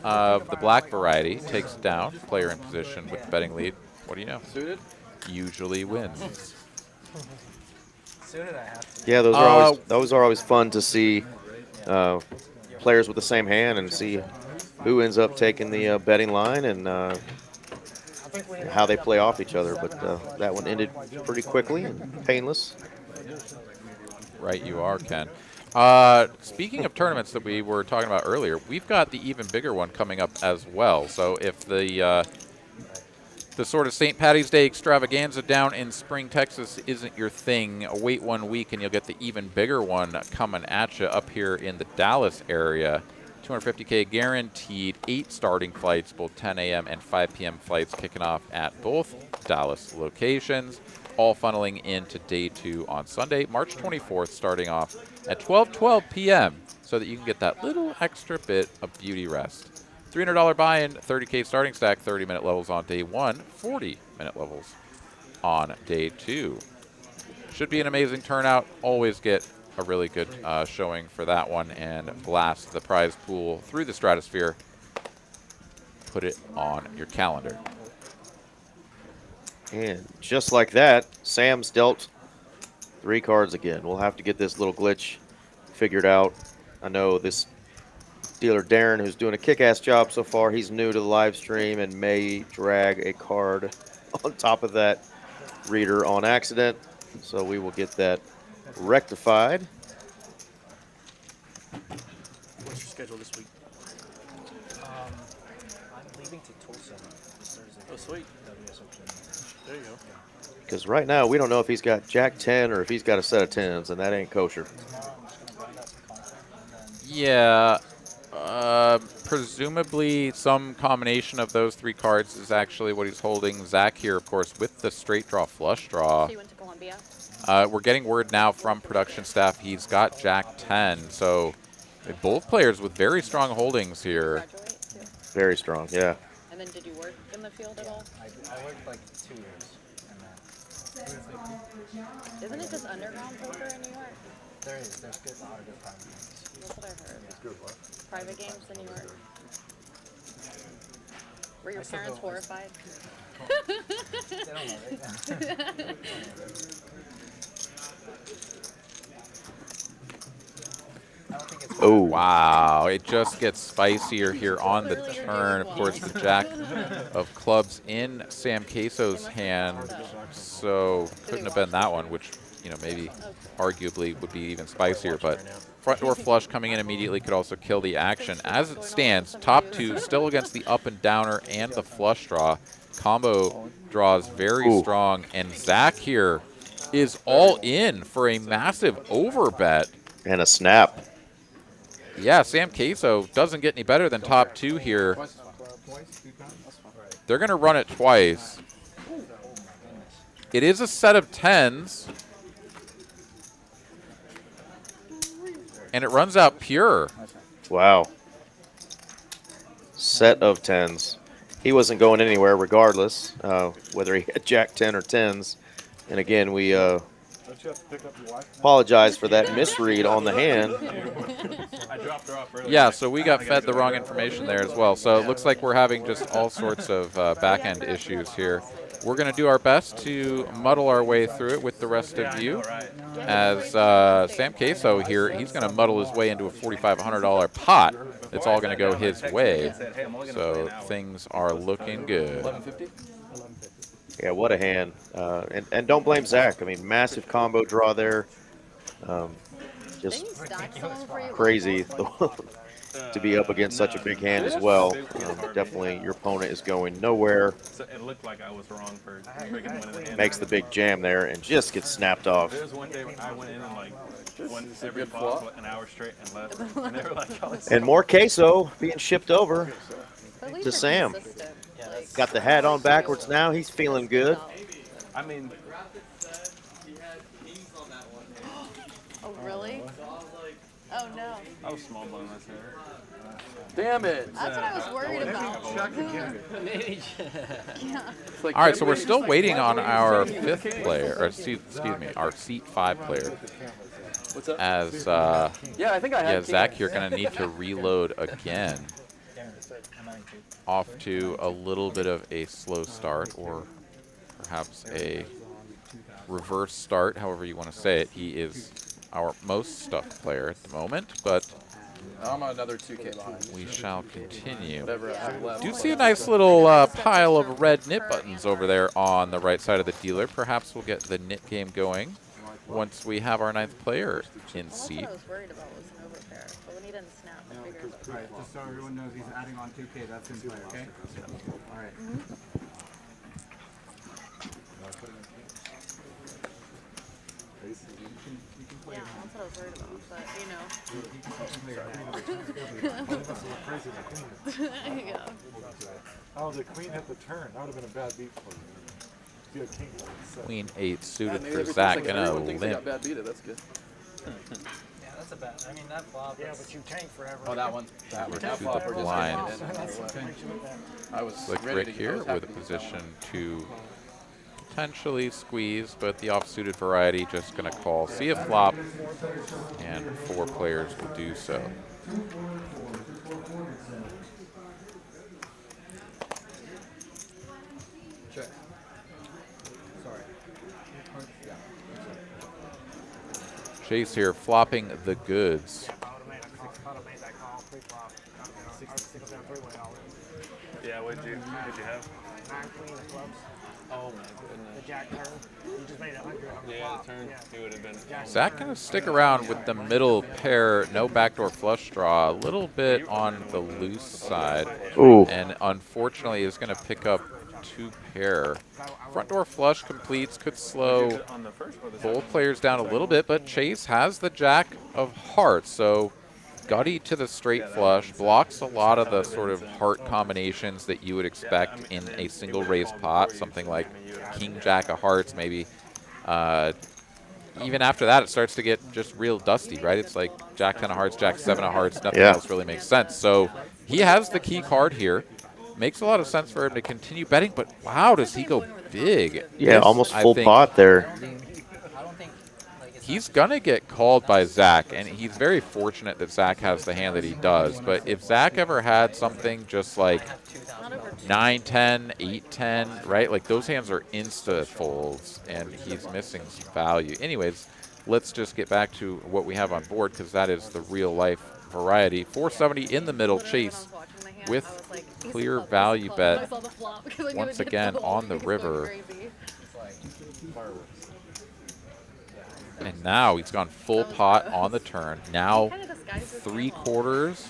Speaker 1: of the black variety takes it down. Player in position with the betting lead. What do you know?
Speaker 4: Suited?
Speaker 1: Usually wins.
Speaker 8: Soon did I have to.
Speaker 2: Yeah, those are always fun to see players with the same hand and see who ends up taking the betting line and how they play off each other. But that one ended pretty quickly and painless.
Speaker 1: Right, you are, Ken. Speaking of tournaments that we were talking about earlier, we've got the even bigger one coming up as well. So if the sort of St. Patty's Day extravaganza down in Spring, Texas isn't your thing, wait 1 week and you'll get the even bigger one coming at you up here in the Dallas area. 250K guaranteed, 8 starting flights, both 10 a.m. and 5 p.m. flights kicking off at both Dallas locations. all funneling into day 2 on Sunday, March 24th, starting off at 12:12 p.m. so that you can get that little extra bit of beauty rest. $300 buy-in, 30K starting stack, 30-minute levels on day 1, 40-minute levels on day 2. Should be an amazing turnout. Always get a really good showing for that one and blast the prize pool through the stratosphere. Put it on your calendar.
Speaker 2: And just like that, Sam's dealt 3 cards again. We'll have to get this little glitch figured out. I know this dealer Darren, who's doing a kick-ass job so far, he's new to the live stream and may drag a card on top of that reader on accident. So we will get that rectified.
Speaker 3: What's your schedule this week?
Speaker 8: I'm leaving to Tulsa this Thursday.
Speaker 3: Oh, sweet. There you go.
Speaker 2: Because right now we don't know if he's got Jack 10 or if he's got a set of 10s, and that ain't kosher.
Speaker 8: Tomorrow I'm just going to grind out some content and then
Speaker 1: Yeah. Presumably some combination of those 3 cards is actually what he's holding. Zach here, of course, with the straight draw flush draw.
Speaker 9: So you went to Columbia?
Speaker 1: We're getting word now from production staff he's got Jack 10. So both players with very strong holdings here.
Speaker 9: Graduate too.
Speaker 2: Very strong, yeah.
Speaker 9: And then did you work in the field at all?
Speaker 8: I worked like 2 years. And then
Speaker 9: Isn't it just underground poker in New York?
Speaker 8: there's good, a lot of good private games.
Speaker 9: That's what I heard. Private games in New York. Were your
Speaker 8: still
Speaker 9: parents
Speaker 8: go-
Speaker 9: horrified?
Speaker 8: They don't know, right? I don't think it's
Speaker 2: Oh,
Speaker 1: Wow, it just gets spicier here on the
Speaker 9: Clearly you're
Speaker 1: turn. Of
Speaker 9: doing
Speaker 1: course,
Speaker 9: well.
Speaker 1: the jack of clubs in Sam Queso's hand, so couldn't have been that one, which, you know, maybe arguably would be even spicier, but front door flush coming in immediately could also kill the action. As it stands, top 2 still against the up and downer and the flush draw. Combo draws very
Speaker 2: Ooh.
Speaker 1: strong, and Zach here is all in for a massive overbet.
Speaker 2: and a snap.
Speaker 1: Yeah, Sam Queso doesn't get any better than top 2 here. They're going to run it twice. It is a set of 10s. And it runs out pure.
Speaker 2: Wow. Set of 10s. He wasn't going anywhere regardless, whether he had Jack 10 or 10s. And again, we apologize for that misread on the hand.
Speaker 5: I dropped her off earlier.
Speaker 1: Yeah, so we got fed the wrong information there as well. So it looks like we're having just all sorts of back-end issues here. We're going to do our best to muddle our way through it with the rest of you. As Sam Queso here, he's going to muddle his way into a $4,500 pot. It's all going to go his way. So things are looking good.
Speaker 4: 1150.
Speaker 2: Yeah, what a hand. And don't blame Zach. I mean, massive combo draw there.
Speaker 9: Didn't you
Speaker 2: Just
Speaker 9: stack someone for you?
Speaker 2: crazy to be up against such a big hand as well. Definitely your opponent is going nowhere.
Speaker 5: So it looked like I was wrong for tricking one of the hands.
Speaker 2: Makes the big jam there and just gets snapped off.
Speaker 5: There was one day when I went in and like won every
Speaker 4: good
Speaker 5: flop
Speaker 4: flop.
Speaker 5: for an hour straight and left. And they were like, oh, it's
Speaker 2: And more Queso being shipped over.
Speaker 9: But at least
Speaker 2: to
Speaker 9: you're
Speaker 2: Sam.
Speaker 9: consistent. Like,
Speaker 2: Got the hat on backwards now. He's feeling good.
Speaker 5: I mean,
Speaker 9: Oh, really? Oh, no.
Speaker 5: I was small blowing myself.
Speaker 4: Damn it.
Speaker 9: That's what I was worried about.
Speaker 4: It's like,
Speaker 1: All right, so we're still waiting on our 5th player, or excuse me, our seat 5 player.
Speaker 4: What's up?
Speaker 1: As
Speaker 4: Yeah, I think I had
Speaker 1: yeah,
Speaker 4: king.
Speaker 1: Zach here going to need to reload again.
Speaker 8: I'm having 2.
Speaker 1: Off to a little bit of a slow start, or perhaps a reverse start, however you want to say it. He is our most stuffed player at the moment, but
Speaker 4: I'm another 2K behind.
Speaker 1: we shall continue.
Speaker 4: Whatever I have left.
Speaker 1: Do see a nice little pile of red knit buttons over there on the right side of the dealer. Perhaps we'll get the knit game going once we have our 9th player in
Speaker 9: That's
Speaker 1: seat.
Speaker 9: what I was worried about was an overpair. But when he didn't snap, I figured.
Speaker 7: Alright, just so everyone knows he's adding on 2K, that's in play, okay? Alright.
Speaker 9: Yeah, that's what I was worried about. But, you know.
Speaker 6: Oh, the queen hit the turn. That would have been a bad beat for you.
Speaker 1: Queen 8 suited
Speaker 4: Maybe
Speaker 1: for
Speaker 4: every
Speaker 1: Zach
Speaker 4: person
Speaker 1: and a
Speaker 4: everyone thinks they got
Speaker 1: limp.
Speaker 4: bad beat it. That's good.
Speaker 8: Yeah, that's a bad. I mean, that flop.
Speaker 6: Yeah, but you tank forever.
Speaker 4: Oh, that one's that one.
Speaker 1: To
Speaker 4: That
Speaker 1: the
Speaker 4: flop just
Speaker 1: blind.
Speaker 4: ran it in. I was
Speaker 1: Slick
Speaker 4: ready
Speaker 1: Rick
Speaker 4: to get
Speaker 1: here
Speaker 4: I was happy
Speaker 1: with a
Speaker 4: to get that
Speaker 1: position
Speaker 4: one.
Speaker 1: to potentially squeeze, but the offsuited variety just going to call, see a flop, and 4 players will do so.
Speaker 7: Check. Sorry. Yeah.
Speaker 1: Chase here flopping the goods.
Speaker 6: I would have made a call. I would have made that call pre-flop. I was sticking down 3-way all in.
Speaker 5: Yeah, what'd you have?
Speaker 6: 9 queen of clubs.
Speaker 5: Oh my
Speaker 6: The
Speaker 5: goodness.
Speaker 6: jack turn. You just made 100 on the
Speaker 5: Yeah,
Speaker 6: flop.
Speaker 5: the turn.
Speaker 6: Yeah.
Speaker 5: He would have been.
Speaker 6: Jack
Speaker 1: Zach going to stick around with the middle pair, no backdoor flush draw, a little bit on the loose side,
Speaker 2: Ooh.
Speaker 1: and unfortunately is going to pick up 2 pair. Front door flush completes, could slow
Speaker 5: On the first or the
Speaker 1: both players down a little bit, but Chase has the jack of hearts, so gutty to the straight flush, blocks a lot of the sort of heart combinations that you would expect in a single raise pot, something like king jack of hearts, maybe. Even after that, it starts to get just real dusty, right? It's like jack 10 of hearts, jack 7 of hearts, nothing
Speaker 2: Yeah.
Speaker 1: else really makes sense. So he has the key card here. Makes a lot of sense for him to continue betting, but wow, does he go big?
Speaker 2: Yeah,
Speaker 1: This,
Speaker 2: almost
Speaker 1: I
Speaker 2: full
Speaker 1: think,
Speaker 2: pot there.
Speaker 8: I don't think like it's
Speaker 1: he's going to get called by Zach, and he's very fortunate that Zach has the hand that he does. But if Zach ever had something just like 9-10, 8-10, right? Like those hands are insta folds, and he's missing some value. Anyways, let's just get back to what we have on board, because that is the real life variety. 470 in the middle, Chase with clear value bet once again on the river. And now he's gone full pot on the turn. Now 3/4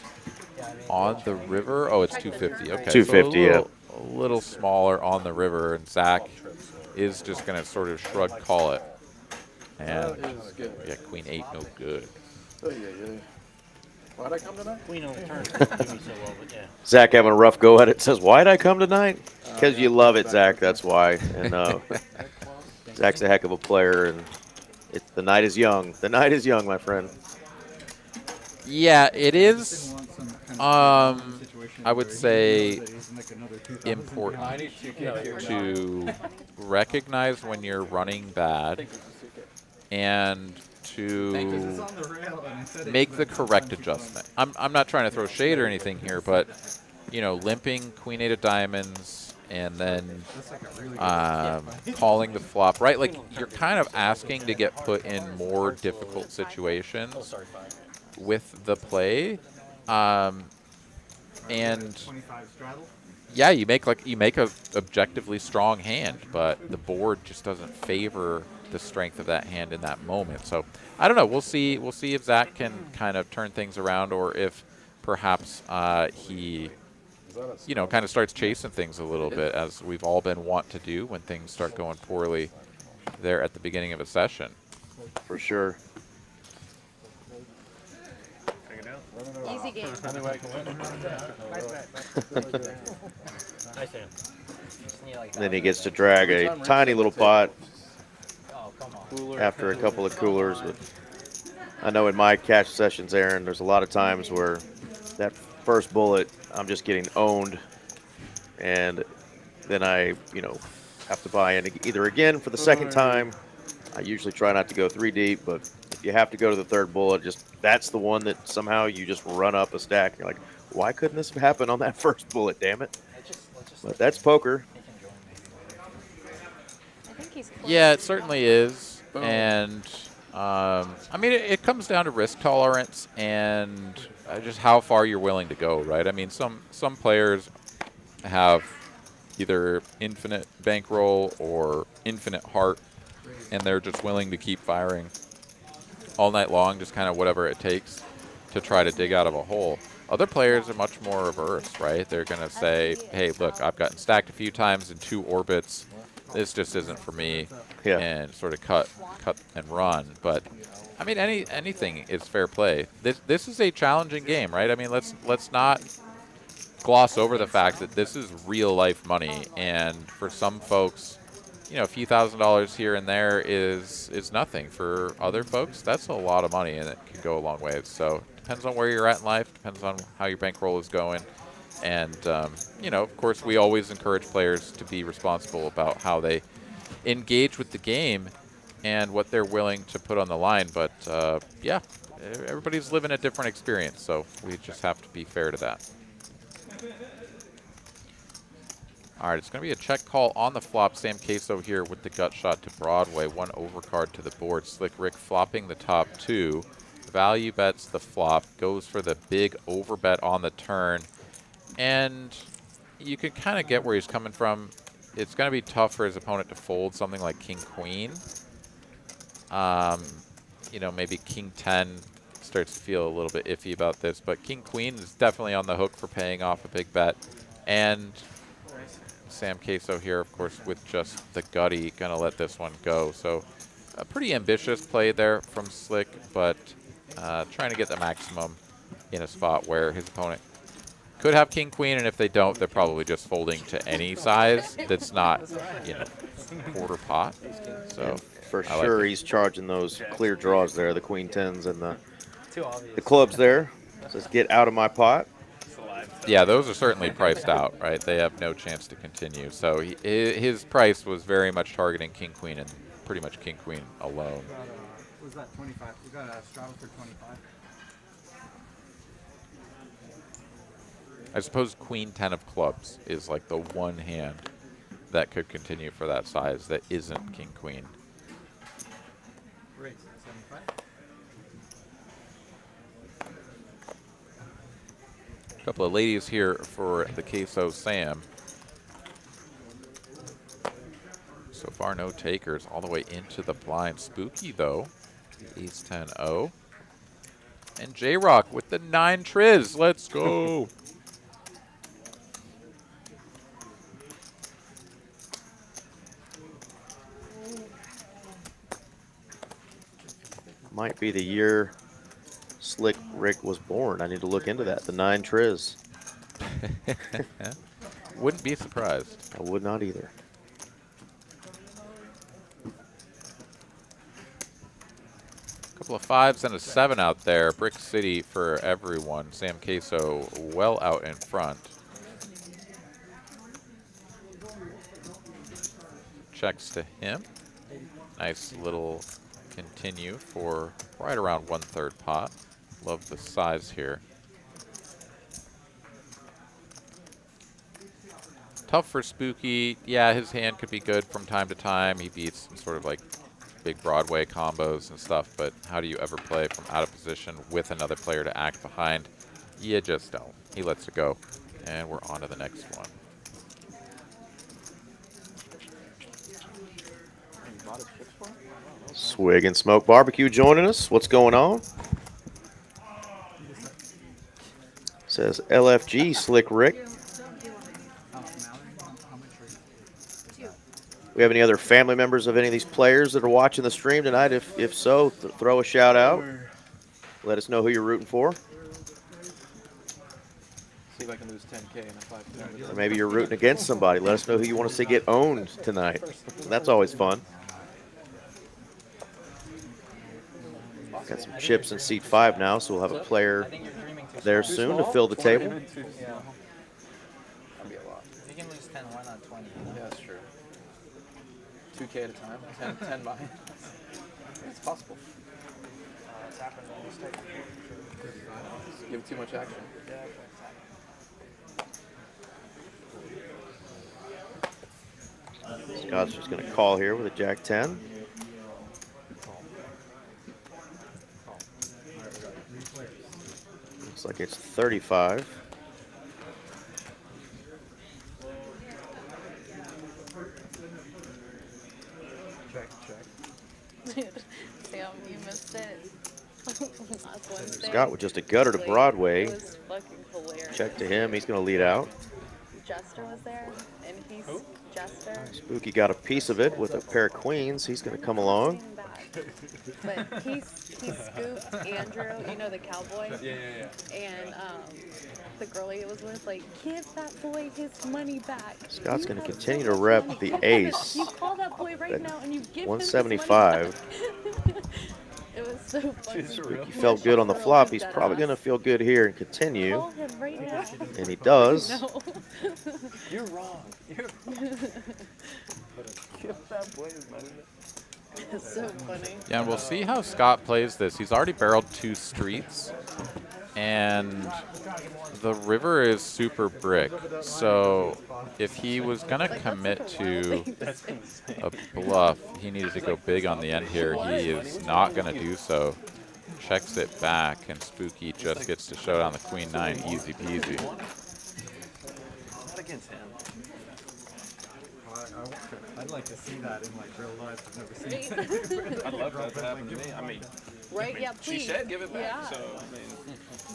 Speaker 1: on the river. Oh, it's 250. Okay,
Speaker 2: 250, yeah.
Speaker 1: So a little smaller on the river, and Zach is just going to sort of shrug, call it. And
Speaker 4: That is good.
Speaker 1: yeah, queen 8, no good.
Speaker 4: Oh, yeah, yeah. Why'd I come tonight?
Speaker 3: Queen on the turn doesn't do me so well, but yeah.
Speaker 2: Zach having a rough go at it. Says, why'd I come tonight? Because you love it, Zach. That's why. And Zach's a heck of a player, and the night is young. The night is young, my friend.
Speaker 1: Yeah, it is. I would say important to recognize when you're running bad and to make the correct adjustment. I'm not trying to throw shade or anything here, but you know, limping queen 8 of diamonds and then calling the flop, right? Like you're kind of asking to get put in more difficult situations with the play. And yeah, you make a objectively strong hand, but the board just doesn't favor the strength of that hand in that moment. So I don't know. We'll see. We'll see if Zach can kind of turn things around, or if perhaps he, you know, kind of starts chasing things a little bit, as we've all been wont to do when things start going poorly there at the beginning of a session.
Speaker 2: For sure.
Speaker 9: Easy game.
Speaker 3: Nice hand.
Speaker 2: And then he gets to drag a tiny little pot
Speaker 8: Oh, come on.
Speaker 2: after a couple of coolers. But I know in my cash sessions, Aaron, there's a lot of times where that first bullet, I'm just getting owned. And then I, you know, have to buy in either again for the second time. I usually try not to go 3 deep, but if you have to go to the third bullet, that's the one that somehow you just run up a stack. You're like, why couldn't this have happened on that first bullet, damn it? But that's poker.
Speaker 9: I think he's close.
Speaker 1: Yeah, it certainly is. And I mean, it comes down to risk tolerance and just how far you're willing to go, right? I mean, some players have either infinite bankroll or infinite heart, and they're just willing to keep firing all night long, just kind of whatever it takes to try to dig out of a hole. Other players are much more reverse, right? They're going to say, hey, look, I've gotten stacked a few times in 2 orbits. This just isn't for me,
Speaker 2: Yeah.
Speaker 1: and sort of cut and run. But I mean, anything is fair play. This is a challenging game, right? I mean, let's not gloss over the fact that this is real life money, and for some folks, you know, a few $1,000s here and there is nothing. For other folks, that's a lot of money, and it can go a long way. So depends on where you're at in life, depends on how your bankroll is going. And, you know, of course, we always encourage players to be responsible about how they engage with the game and what they're willing to put on the line. But, yeah, everybody's living a different experience, so we just have to be fair to that. All right, it's going to be a check call on the flop. Sam Queso here with the gut shot to Broadway. 1 overcard to the board. Slick Rick flopping the top 2. Value bets the flop. Goes for the big overbet on the turn. And you can kind of get where he's coming from. It's going to be tough for his opponent to fold something like King-Queen. You know, maybe King-10 starts to feel a little bit iffy about this. But King-Queen is definitely on the hook for paying off a big bet. And Sam Queso here, of course, with just the gutty, gonna let this one go. So a pretty ambitious play there from Slick, but trying to get the maximum in a spot where his opponent could have King-Queen, and if they don't, they're probably just folding to any size that's not, you know, quarter pot. So
Speaker 2: For
Speaker 1: I like
Speaker 2: sure,
Speaker 1: it.
Speaker 2: he's charging those clear draws there, the queen tens and
Speaker 8: Too obvious.
Speaker 2: the clubs there. Says, get out of my pot.
Speaker 1: Yeah, those are certainly priced out, right? They have no chance to continue. So his price was very much targeting King-Queen and pretty much King-Queen alone.
Speaker 7: What was that, 25? We got a Strava for 25.
Speaker 1: I suppose Queen-10 of clubs is like the one hand that could continue for that size that isn't King-Queen.
Speaker 7: Raise 75.
Speaker 1: A couple of ladies here for the Queso Sam. So far, no takers all the way into the blind. Spooky, though, the Ace-10-0. And JROCK with the 9 triz. Let's go.
Speaker 2: Might be the year Slick Rick was born. I need to look into that. The 9 triz.
Speaker 1: Wouldn't be surprised.
Speaker 2: I would not either.
Speaker 1: Couple of 5s and a 7 out there. Brick City for everyone. Sam Queso well out in front. Checks to him. Nice little continue for right around 1/3 pot. Love the size here. Tough for Spooky. Yeah, his hand could be good from time to time. He beats some sort of like big Broadway combos and stuff, but how do you ever play from out of position with another player to act behind? You just don't. He lets it go. And we're on to the next one.
Speaker 2: Swig and Smoke Barbecue joining us. What's going on? Says LFG Slick Rick. We have any other family members of any of these players that are watching the stream tonight? If so, throw a shout out. Let us know who you're rooting for.
Speaker 4: See if I can lose 10K in a 5.
Speaker 2: Or maybe you're rooting against somebody. Let us know who you want to see get owned tonight. That's always fun. Got some chips in seat 5 now, so we'll have a player there soon to fill the table.
Speaker 8: Yeah. If you can lose 10, why not 20?
Speaker 4: Yeah, that's true. 2K at a time, 10 behind. It's possible.
Speaker 6: It's happened on this table.
Speaker 4: Give too much action.
Speaker 2: Scott's just going to call here with a Jack-10. Looks like it's 35.
Speaker 9: Dude, Sam, you missed it. Last Wednesday.
Speaker 2: Scott with just a gutter to Broadway.
Speaker 9: It was fucking hilarious.
Speaker 2: Check to him. He's going to lead out.
Speaker 9: Jester was there, and he's Jester.
Speaker 2: Spooky got a piece of it with a pair of queens. He's going to come along.
Speaker 9: Bad. But he scooped Andrew, you know, the cowboy.
Speaker 4: Yeah.
Speaker 9: And the girl he was with, like, give that boy his money back.
Speaker 2: Scott's
Speaker 9: You
Speaker 2: going to
Speaker 9: have
Speaker 2: continue
Speaker 9: so
Speaker 2: to
Speaker 9: much
Speaker 2: rep
Speaker 9: money.
Speaker 2: the ace.
Speaker 9: You call that boy right now and you give him his
Speaker 2: 175.
Speaker 9: money back. It was so funny.
Speaker 2: He felt good on the flop. He's probably going to feel good here and continue.
Speaker 9: Call him right now.
Speaker 2: And he does.
Speaker 9: No.
Speaker 3: You're wrong. Give that boy his money.
Speaker 9: It's so funny.
Speaker 1: Yeah, and we'll see how Scott plays this. He's already barreled 2 streets, and the river is super brick. So if he was going to commit to a bluff, he needed to go big on the end here. He is not going to do so. Checks it back, and Spooky just gets to show down the queen 9, easy peasy.
Speaker 3: Not against him.
Speaker 7: I'd like to see that in like real life. I've never seen it.
Speaker 3: I'd love that to happen to me. I mean,
Speaker 9: Right? Yeah,
Speaker 3: she
Speaker 9: please.
Speaker 3: said give it back.
Speaker 9: Yeah.
Speaker 3: So, I mean,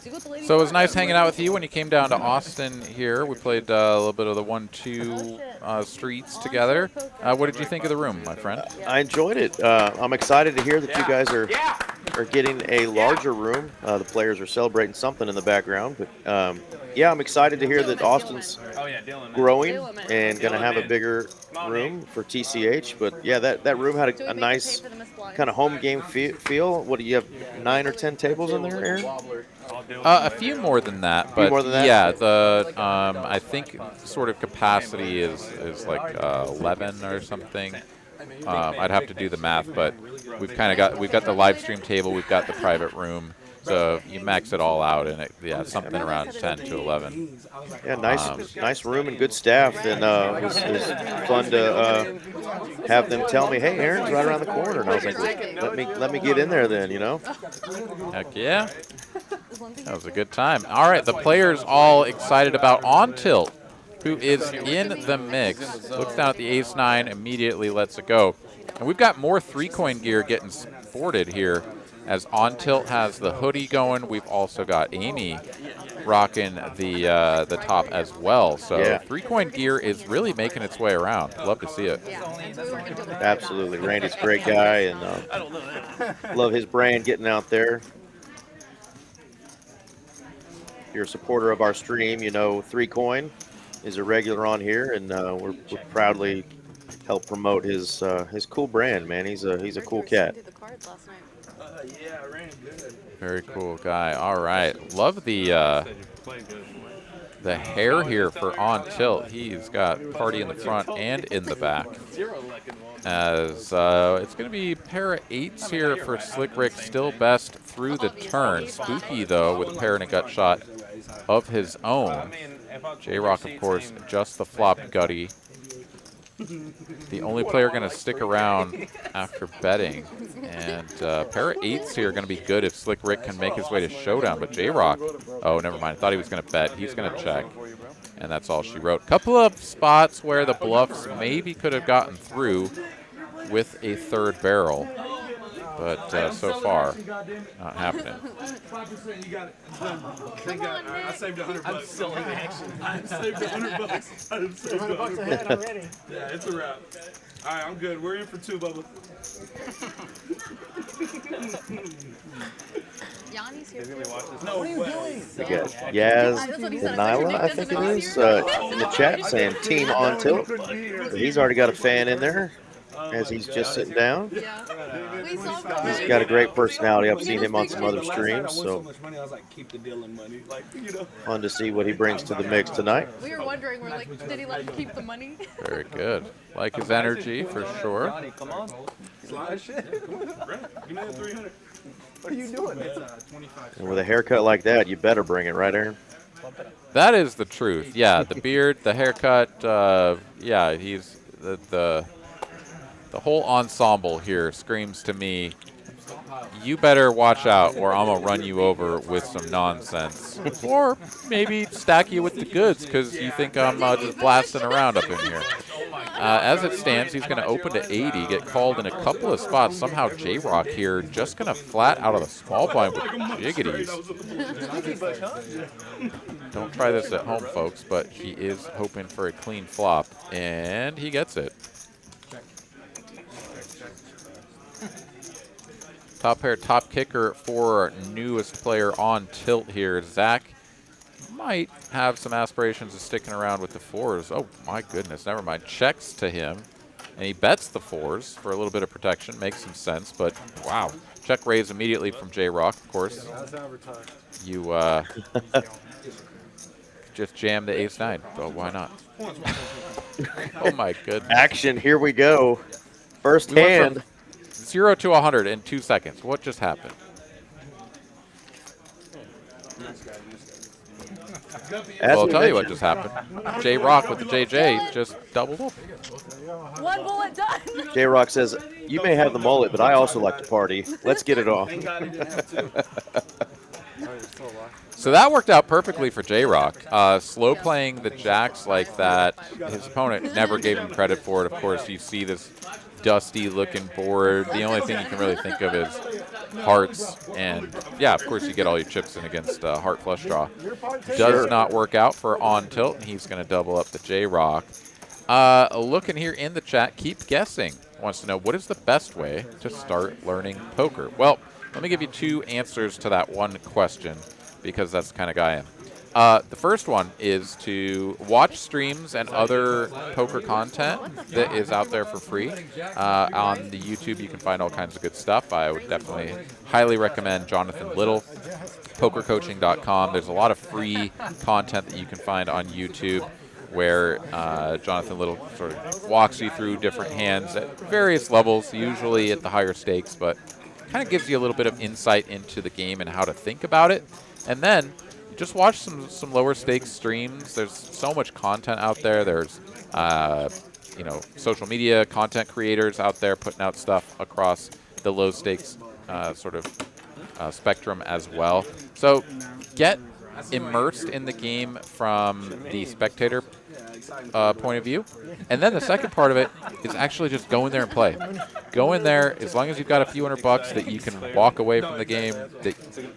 Speaker 9: Do what the lady
Speaker 1: So it was
Speaker 9: wants.
Speaker 1: nice hanging out with you when you came down to Austin here. We played a little bit of the 1-2 streets together. What did you think of the room, my friend?
Speaker 2: I enjoyed it. I'm excited to hear that you guys are getting a larger room. The players are celebrating something in the background. But yeah, I'm excited to hear that Austin's growing and going to have a bigger room for TCH. But yeah, that room had a nice kind of home game feel. What do you have, 9 or 10 tables in there, Aaron?
Speaker 1: A few more than that, but
Speaker 2: more than that?
Speaker 1: yeah, the I think sort of capacity is like 11 or something. I'd have to do the math, but we've got the live stream table, we've got the private room, so you max it all out, and something around 10 to 11.
Speaker 2: Yeah, nice room and good staff, and it was fun to have them tell me, "Hey, Aaron's right around the corner," and I was like, "Let me get in there, then," you know.
Speaker 1: Heck yeah, that was a good time. All right, the players all excited about On Tilt, who is in the mix. Looks down at the ace-9, immediately lets it go, and we've got more 3-coin gear getting sported here. As On Tilt has the hoodie going, we've also got Amy rocking the top as well. So 3-coin gear is really making its way around. Love to see it.
Speaker 2: Absolutely. Randy's a great guy, and love his brand getting out there. If you're a supporter of our stream, you know 3-coin is a regular on here, and we're proudly help promote his cool brand, man. He's a cool cat.
Speaker 3: yeah, Randy, good.
Speaker 1: Very cool guy. All right. Love the hair here for On Tilt. He's got party in the front and in the back. As it's going to be pair of 8s here for Slick Rick, still best through the turn. Spooky, though, with a pair and a gut shot of his own. JROCK, of course, just the flop gutty. The only player going to stick around after betting. And pair of 8s here are going to be good if Slick Rick can make his way to showdown. But JROCK, oh, never mind. I thought he was going to bet. He's going to check. And that's all she wrote. Couple of spots where the bluffs maybe could have gotten through with a 3rd barrel. But so far, not happening.
Speaker 5: 5% you got it. I saved $100.
Speaker 3: I'm still in action.
Speaker 5: I saved $100. I saved $100
Speaker 6: ahead already.
Speaker 5: Yeah, it's a wrap. All right, I'm good. We're in for 2, Bubba.
Speaker 9: Yanni's here.
Speaker 5: No way.
Speaker 2: We got Yaz and Nyla, I think it is, in the chat saying Team On Tilt. So he's already got a fan in there as he's just sitting down.
Speaker 9: Yeah. We saw
Speaker 2: He's got a great personality. I've seen him on some other streams, so
Speaker 5: I was like, keep the deal in money. Like, you know.
Speaker 2: fun to see what he brings to the mix tonight.
Speaker 9: We were wondering, we're like, did he let him keep the money?
Speaker 1: Very good. Like his energy, for sure.
Speaker 3: Come on.
Speaker 5: Slide shit. Come on, Brett. Give me that 300.
Speaker 6: What are you doing?
Speaker 2: And with a haircut like that, you better bring it, right, Aaron?
Speaker 1: That is the truth. Yeah, the beard, the haircut. Yeah, he's the whole ensemble here screams to me, you better watch out or I'm going to run you over with some nonsense. Or maybe stack you with the goods because you think I'm just blasting around up in here. As it stands, he's going to open to 80, get called in a couple of spots. Somehow JROCK here just going to flat out of the small blind with jiggities. Don't try this at home, folks, but he is hoping for a clean flop, and he gets it. Top pair, top kicker for our newest player on tilt here. Zach might have some aspirations of sticking around with the 4s. Oh, my goodness. Never mind. Checks to him. And he bets the 4s for a little bit of protection. Makes some sense. But, wow. Check raise immediately from JROCK, of course. You just jam the ace-9. Oh, why not? Oh, my goodness.
Speaker 2: Action, here we go. First hand.
Speaker 1: 0 to 100 in 2 seconds. What just happened? Well, I'll tell you what just happened. JROCK with the JJ just doubled up.
Speaker 9: One bullet done.
Speaker 2: JROCK says, you may have the mullet, but I also like to party. Let's get it on.
Speaker 1: So that worked out perfectly for JROCK. Slow playing the jacks like that, his opponent never gave him credit for it. Of course, you see this dusty looking board. The only thing you can really think of is hearts, and yeah, of course you get all your chips in against heart flush draw. Does not work out for on tilt, and he's going to double up the JROCK. Looking here in the chat, keep guessing. Wants to know, what is the best way to start learning poker? Well, let me give you 2 answers to that one question, because that's the kind of guy I am. The first one is to watch streams and other poker content that is out there for free. On the YouTube, you can find all kinds of good stuff. I would definitely highly recommend Jonathan Little, pokercoaching.com. There's a lot of free content that you can find on YouTube where Jonathan Little sort of walks you through different hands at various levels, usually at the higher stakes, but kind of gives you a little bit of insight into the game and how to think about it. And then just watch some lower stakes streams. There's so much content out there. There's you know, social media content creators out there putting out stuff across the low stakes sort of spectrum as well. So get immersed in the game from the spectator point of view. And then the second part of it is actually just go in there and play. Go in there, as long as you've got a few $100 that you can walk away from the game, that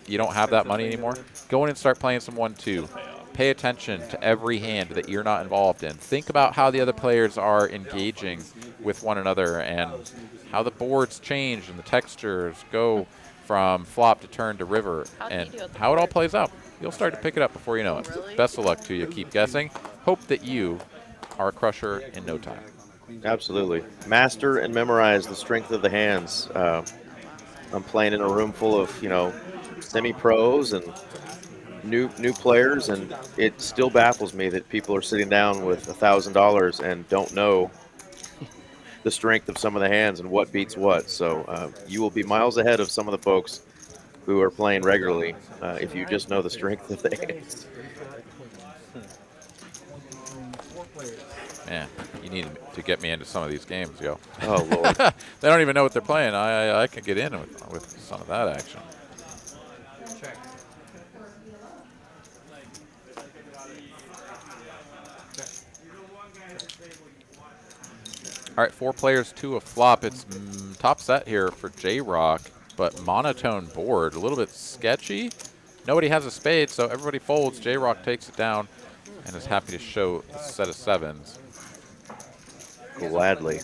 Speaker 1: you don't have that money anymore, go in and start playing some 1-2. Pay attention to every hand that you're not involved in. Think about how the other players are engaging with one another and how the boards change and the textures go from flop to turn to river and how it all plays out. You'll start to pick it up before you know it.
Speaker 9: Really?
Speaker 1: Best of luck to you. Keep guessing. Hope that you are a crusher in no time.
Speaker 2: Absolutely. Master and memorize the strength of the hands. I'm playing in a room full of, you know, semi-pros and new players, and it still baffles me that people are sitting down with $1,000 and don't know the strength of some of the hands and what beats what. So you will be miles ahead of some of the folks who are playing regularly if you just know the strength of the hands.
Speaker 1: Man, you need to get me into some of these games, yo.
Speaker 2: Oh, Lord.
Speaker 1: They don't even know what they're playing. I can get in with some of that action. All right, 4 players to a flop. It's top set here for JROCK, but monotone board, a little bit sketchy. Nobody has a spade, so everybody folds. JROCK takes it down and is happy to show a set of 7s.
Speaker 2: Gladly.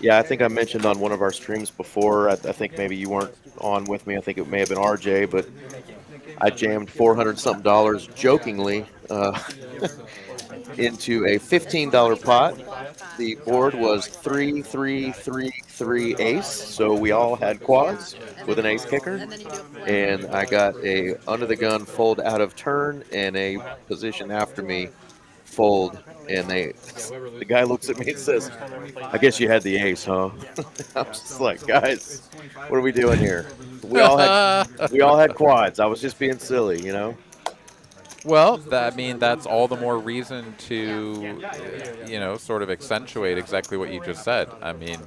Speaker 2: Yeah, I think I mentioned on one of our streams before, I think maybe you weren't on with me. I think it may have been RJ, but I jammed $400-something jokingly into a $15 pot. The board was 3, 3, 3, 3 ace, so we all had quads with an ace kicker, and I got a under the gun fold out of turn and a position after me fold, and the guy looks at me and says, I guess you had the ace, huh? I'm just like, guys, what are we doing here? We all had quads. I was just being silly, you know?
Speaker 1: Well, I mean, that's all the more reason to, you know, sort of accentuate exactly what you just said. I mean,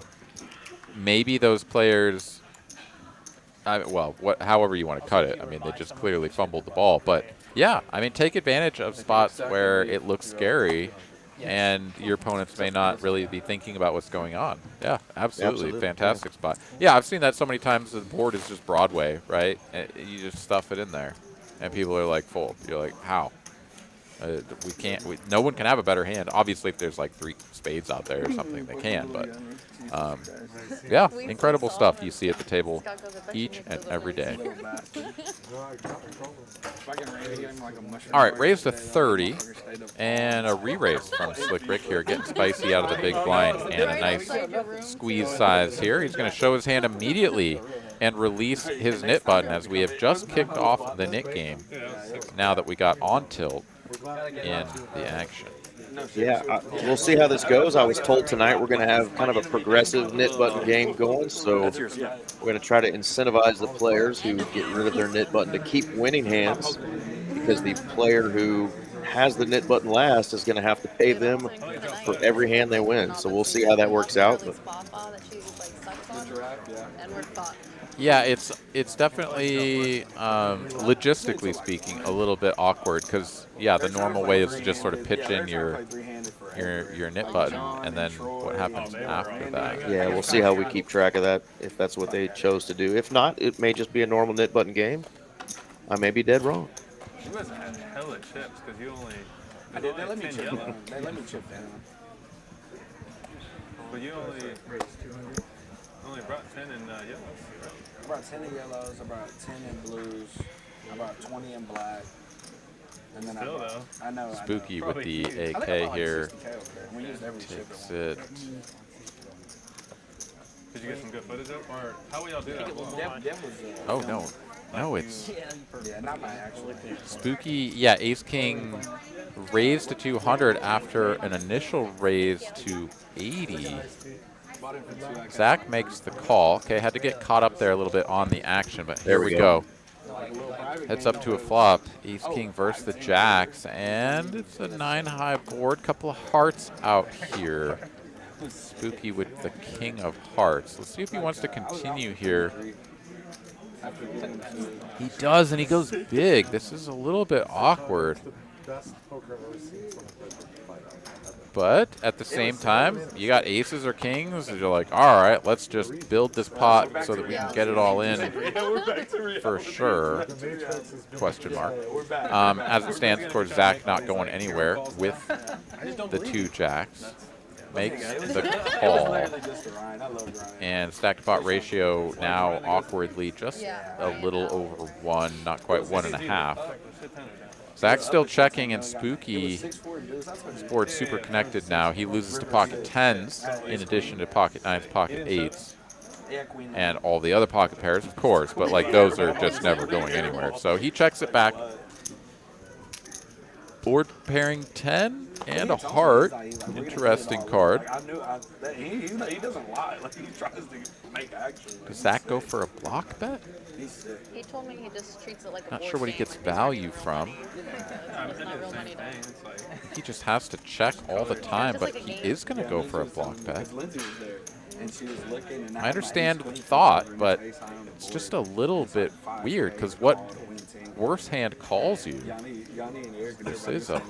Speaker 1: maybe those players, however you want to cut it. I mean, they just clearly fumbled the ball. But, yeah, I mean, take advantage of spots where it looks scary and your opponents may not really be thinking about what's going on. Yeah, absolutely. Fantastic spot. Yeah, I've seen that so many times. The board is just Broadway, right? And you just stuff it in there. And people are like, fold. You're like, how? No one can have a better hand. Obviously, if there's like 3 spades out there or something, they can. But Yeah,
Speaker 9: We
Speaker 1: incredible
Speaker 9: saw
Speaker 1: stuff
Speaker 9: him.
Speaker 1: you see at the table
Speaker 9: Scott goes, "I bet
Speaker 1: each
Speaker 9: you
Speaker 1: and
Speaker 9: make those
Speaker 1: every day.
Speaker 7: Little bastard. If I can raise him like a mushroom
Speaker 1: All right,
Speaker 7: burger
Speaker 1: raised to
Speaker 7: today, that
Speaker 1: 30
Speaker 7: motherfucker stayed up
Speaker 1: and a re-raise from Slick Rick here, getting spicy out of the big blind and a
Speaker 9: Right
Speaker 1: nice
Speaker 9: outside your room,
Speaker 1: squeeze
Speaker 9: too.
Speaker 1: size here. He's going to show his hand immediately and release his knit button as we have just kicked off the knit game now that we got on tilt in the action.
Speaker 2: Yeah, we'll see how this goes. I was told tonight we're going to have kind of a progressive knit button game going, so we're going to try to incentivize the players who get rid of their knit button to keep winning hands, because the player who has the knit button last is going to have to pay them for every hand they win. So we'll see how that works out. But
Speaker 1: Yeah, it's definitely logistically speaking a little bit awkward because the normal way is to just sort of pitch in your knit button, and then what happens after that?
Speaker 2: yeah, we'll see how we keep track of that, if that's what they chose to do. If not, it may just be a normal knit button game. I may be dead wrong.
Speaker 5: You must have had hella chips because you only.
Speaker 7: I did. They let me chip down. They let me chip down.
Speaker 5: But you only brought 10 in yellows.
Speaker 7: I brought 10 in yellows. I brought 10 in blues. I brought 20 in black. And then
Speaker 5: Still though.
Speaker 7: I know.
Speaker 1: Spooky with the
Speaker 7: I think I
Speaker 1: AK
Speaker 7: brought like
Speaker 1: here
Speaker 7: 60K over there. We used every chip.
Speaker 1: takes
Speaker 7: at
Speaker 1: it.
Speaker 5: Did you get some good footage up, or how will y'all do that?
Speaker 7: one. Them was.
Speaker 1: Oh no, it's
Speaker 7: Yeah, not my actual.
Speaker 1: Spooky. Yeah, Ace King raised to 200 after an initial raise to 80.
Speaker 7: Bought it for 2X.
Speaker 1: Zach makes the call. Okay, had to get caught up there a little bit on the action, but here
Speaker 2: There
Speaker 1: we
Speaker 2: we
Speaker 1: go.
Speaker 7: Like a little private
Speaker 1: Heads
Speaker 7: game
Speaker 1: up to a
Speaker 7: though.
Speaker 1: flop. Ace King versus the Jacks, and it's a 9-high board. Couple of hearts out here. Spooky with the King of Hearts. Let's see if he wants to continue here.
Speaker 7: After getting to
Speaker 1: He does, and he goes big. This is a little bit awkward.
Speaker 6: Best poker I've ever seen. It's when I played the fight.
Speaker 1: But at the same time, you got aces or kings, and you're like, all right, let's just build this pot so that we can get it all in for sure. Question mark. As it stands, of course, Zach not going anywhere with the 2 jacks. Makes the call.
Speaker 7: just the Ryan. I love Ryan.
Speaker 1: And stack to pot ratio now awkwardly just a little over 1, not quite 1.5. Zach's still checking, and Spooky, this board's super connected now. He loses to pocket 10s in addition to pocket 9s, pocket 8s, and all the other pocket pairs, of course, but like those are just never going anywhere. So he checks it back. Board pairing 10 and a heart. Interesting card.
Speaker 7: I knew he doesn't lie. Like he tries to make action.
Speaker 1: Does Zach go for a block bet?
Speaker 7: He's sick.
Speaker 9: He told me he just treats it like a
Speaker 1: Not
Speaker 9: board
Speaker 1: sure what he
Speaker 9: game,
Speaker 1: gets
Speaker 9: like he's
Speaker 1: value
Speaker 9: earning real
Speaker 1: from.
Speaker 9: money. It's not real money to him.
Speaker 5: It's like,
Speaker 1: He just has to check all the time,
Speaker 9: Just
Speaker 1: but
Speaker 9: like a
Speaker 1: he
Speaker 9: game.
Speaker 1: is going to go for a block bet.
Speaker 7: Because Lindsay was there, and she was looking, and
Speaker 1: I understand the thought, but it's just a little bit weird because what worse hand calls you? This is a.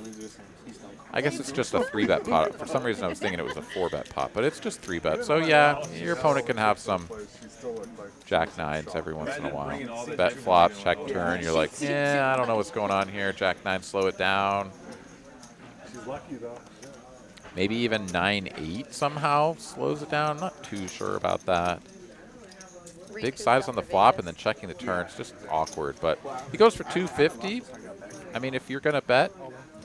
Speaker 1: I guess it's just a 3-bet pot. For some reason, I was thinking it was a 4-bet pot, but it's just 3-bet. So yeah, your opponent can have some Jack 9s every once in a while. Bet flop, check turn. You're like, yeah, I don't know what's going on here. Jack 9, slow it down.
Speaker 6: She's lucky though.
Speaker 1: Maybe even 9-8 somehow slows it down. Not too sure about that. Big size on the flop and then checking the turn. It's just awkward. But he goes for 250. I mean, if you're going to bet,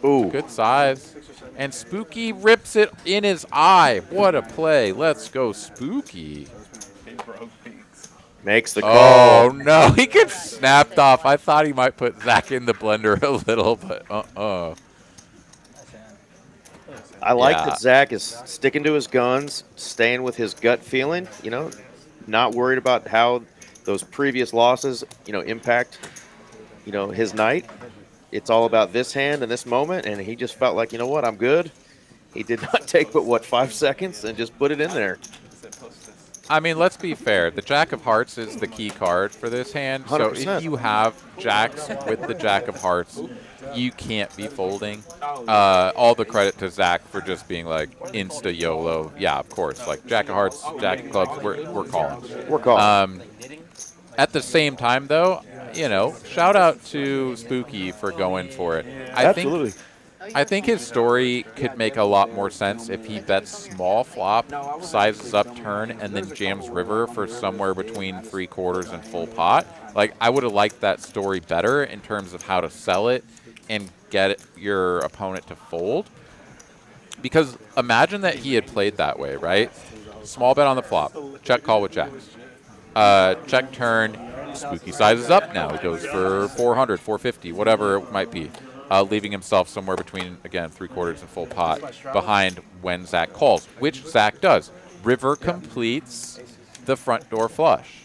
Speaker 2: Ooh,
Speaker 1: good size. And Spooky rips it in his eye. What a play. Let's go, Spooky.
Speaker 2: makes the call.
Speaker 1: Oh, no. He gets snapped off. I thought he might put Zach in the blender a little, but
Speaker 2: I like
Speaker 1: Yeah.
Speaker 2: that Zach is sticking to his guns, staying with his gut feeling, not worried about how those previous losses, impact, his night. It's all about this hand and this moment, and he just felt like, you know what, I'm good. He did not take but, 5 seconds and just put it in there.
Speaker 1: I mean, let's be fair. The Jack of Hearts is the key card for this hand. So
Speaker 2: 100%.
Speaker 1: if you have Jacks with the Jack of Hearts, you can't be folding. All the credit to Zach for just being like insta YOLO. Yeah, of course. Like Jack of Hearts, Jack of Clubs, we're calling.
Speaker 2: We're calling.
Speaker 1: At the same time, though, shout out to Spooky for going for it. I
Speaker 2: Absolutely.
Speaker 1: think I think his story could make a lot more sense if he bets small flop, sizes up turn, and then jams river for somewhere between 3/4 and full pot. Like, I would have liked that story better in terms of how to sell it and get your opponent to fold. Because imagine that he had played that way, right? Small bet on the flop, check call with jacks. Check turn, Spooky sizes up now. He goes for 400, 450, whatever it might be. Leaving himself somewhere between, again, 3/4 and full pot behind when Zach calls, which Zach does. River completes the front door flush,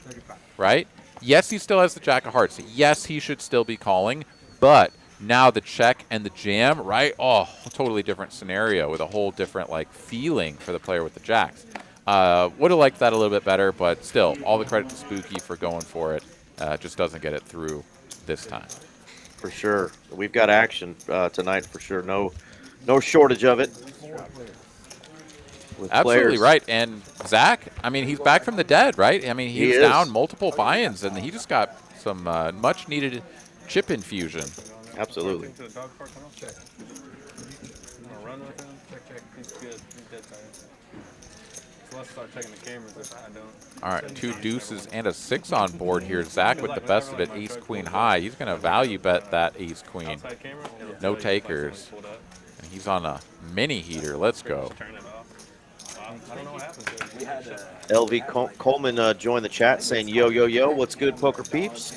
Speaker 1: right? Yes, he still has the jack of hearts. Yes, he should still be calling, but now the check and the jam, right? Oh, totally different scenario with a whole different like feeling for the player with the jacks. Would have liked that a little bit better, but still, all the credit to Spooky for going for it. Just doesn't get it through this time.
Speaker 2: For sure. We've got action tonight for sure. No shortage of it.
Speaker 1: Absolutely right. And Zach, I mean, he's back from the dead, right? I mean, he was down multiple buy-ins, and he just got some much-needed chip infusion.
Speaker 2: Absolutely.
Speaker 5: Let's start checking the cameras if I don't.
Speaker 1: All right, 2 deuces and a 6 on board here. Zach with the best of it, ace queen high. He's going to value bet that ace queen. No takers. And he's on a mini heater. Let's go.
Speaker 2: LV Coleman joined the chat saying, yo, yo, yo, what's good, poker peeps?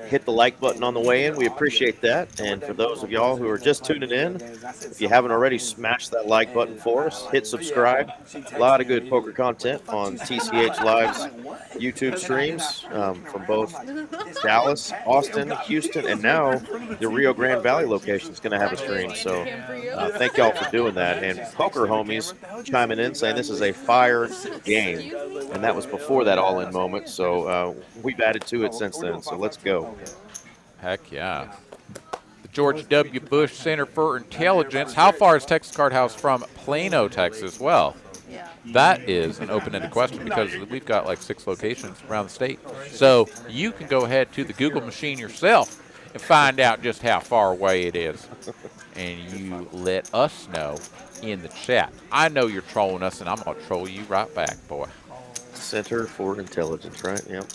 Speaker 2: Hit the like button on the way in. We appreciate that. And for those of y'all who are just tuning in, if you haven't already, smash that like button for us. Hit subscribe. A lot of good poker content on TCH Live's YouTube streams from both Dallas, Austin, Houston, and now the Rio Grande Valley location is going to have a stream. So thank y'all for doing that. And Poker Homies chiming in saying this is a fire game. And that was before that all-in moment. So we've added to it since then. So let's go.
Speaker 1: Heck yeah. The George W. Bush Center for Intelligence. How far is Texas Card House from Plano, Texas? Well, that is an open-ended question because we've got like 6 locations around the state. So you can go ahead to the Google machine yourself and find out just how far away it is. And you let us know in the chat. I know you're trolling us, and I'm going to troll you right back, boy.
Speaker 2: Center for Intelligence, right? Yep.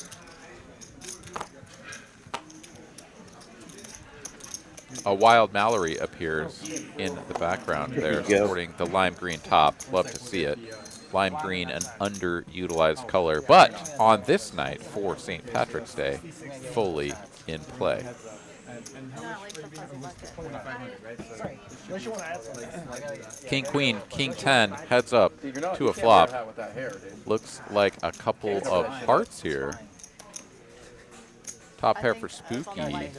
Speaker 1: A Wild Mallory appears in the background there, sporting the lime green top. Love to see it. Lime green, an underutilized color, but on this night for St. Patrick's Day, fully in play. King, queen, king 10, heads up to a flop. Looks like a couple of hearts here. Top pair for Spooky.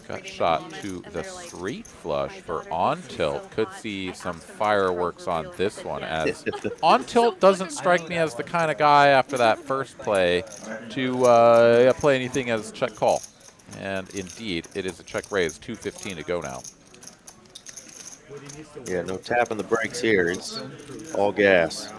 Speaker 1: Got shot to the straight flush for on tilt. Could see some fireworks on this one, as on tilt doesn't strike me as the kind of guy after that first play to play anything as check call. And indeed, it is a check raise. 2:15 to go now.
Speaker 2: Yeah, no tapping the brakes here. It's all gas.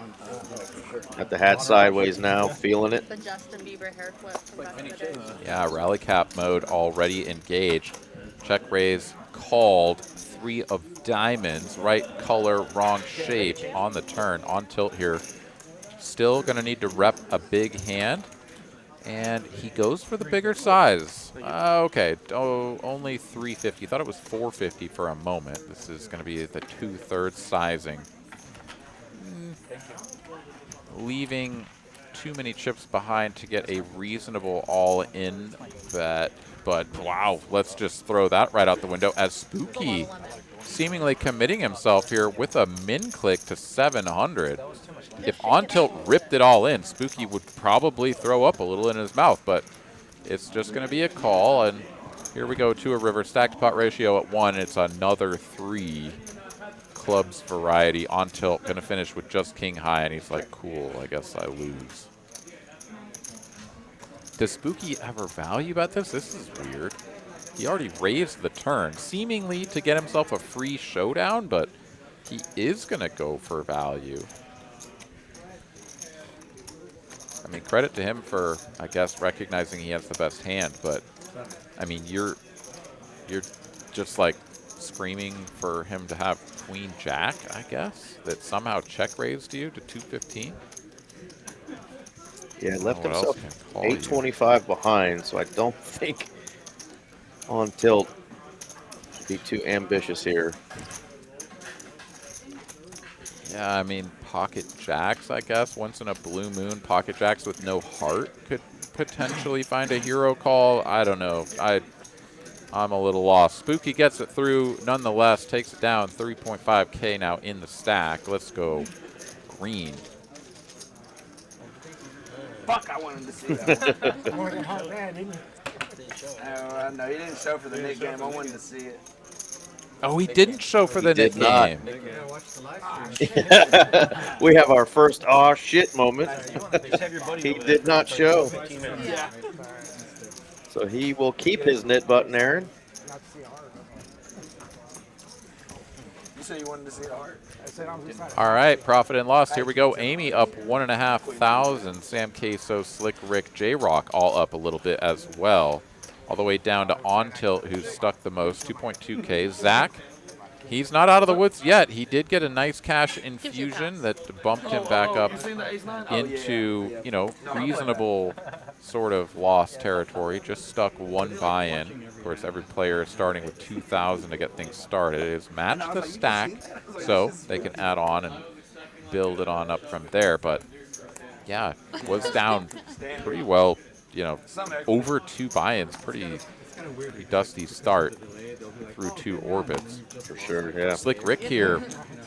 Speaker 2: Got the hat sideways now, feeling it.
Speaker 9: The Justin Bieber hair flip from back in the day.
Speaker 1: Yeah, rally cap mode already engaged. Check raise called. 3 of diamonds. Right color, wrong shape on the turn. On tilt here. Still going to need to rep a big hand. And he goes for the bigger size. Okay, only 350. Thought it was 450 for a moment. This is going to be the 2/3 sizing. Leaving too many chips behind to get a reasonable all-in bet. But wow, let's just throw that right out the window as Spooky seemingly committing himself here with a min click to 700. If on tilt ripped it all in, Spooky would probably throw up a little in his mouth, but it's just going to be a call. And here we go to a river. Stacked pot ratio at 1. It's another 3 clubs variety. On tilt, going to finish with just king high, and he's like, cool, I guess I lose. Does Spooky ever value bet this? This is weird. He already raised the turn, seemingly to get himself a free showdown, but he is going to go for value. I mean, credit to him for, I guess, recognizing he has the best hand, but I mean, you're just like screaming for him to have queen jack, I guess, that somehow check raised you to 215.
Speaker 2: Yeah, left
Speaker 1: What else
Speaker 2: himself
Speaker 1: can call you?
Speaker 2: 825 behind, so I don't think on tilt be too ambitious here.
Speaker 1: Yeah, I mean, pocket jacks, I guess. Once in a blue moon, pocket jacks with no heart could potentially find a hero call. I don't know. I'm a little lost. Spooky gets it through nonetheless, takes it down. 3.5K now in the stack. Let's go green.
Speaker 7: Fuck, I wanted to see that.
Speaker 6: I want to get hot man, didn't you?
Speaker 7: I know he didn't show for the Nick game. I wanted to see it.
Speaker 1: Oh, he didn't show for the
Speaker 2: did
Speaker 1: Nick
Speaker 2: not.
Speaker 1: game.
Speaker 2: We have our first aw shit moment. He did not show.
Speaker 9: Yeah.
Speaker 2: So he will keep his knit button, Aaron.
Speaker 6: Not to see art.
Speaker 7: You said you wanted to see the art.
Speaker 6: I said I'm excited.
Speaker 1: All right, profit and loss. Here we go. Amy up 1,500. Sam Queso, Slick Rick, JROCK all up a little bit as well. All the way down to On Tilt, who's stuck the most, 2.2K. Zach, he's not out of the woods yet. He did get a nice cash infusion that bumped him back up into, you know, reasonable sort of loss territory. Just stuck one buy-in. Of course, every player is starting with 2,000 to get things started. It is match the stack, so they can add on and build it on up from there. But yeah, was down pretty well. You know, over 2 buy-ins, pretty dusty start through 2 orbits.
Speaker 2: For sure, yeah.
Speaker 1: Slick Rick here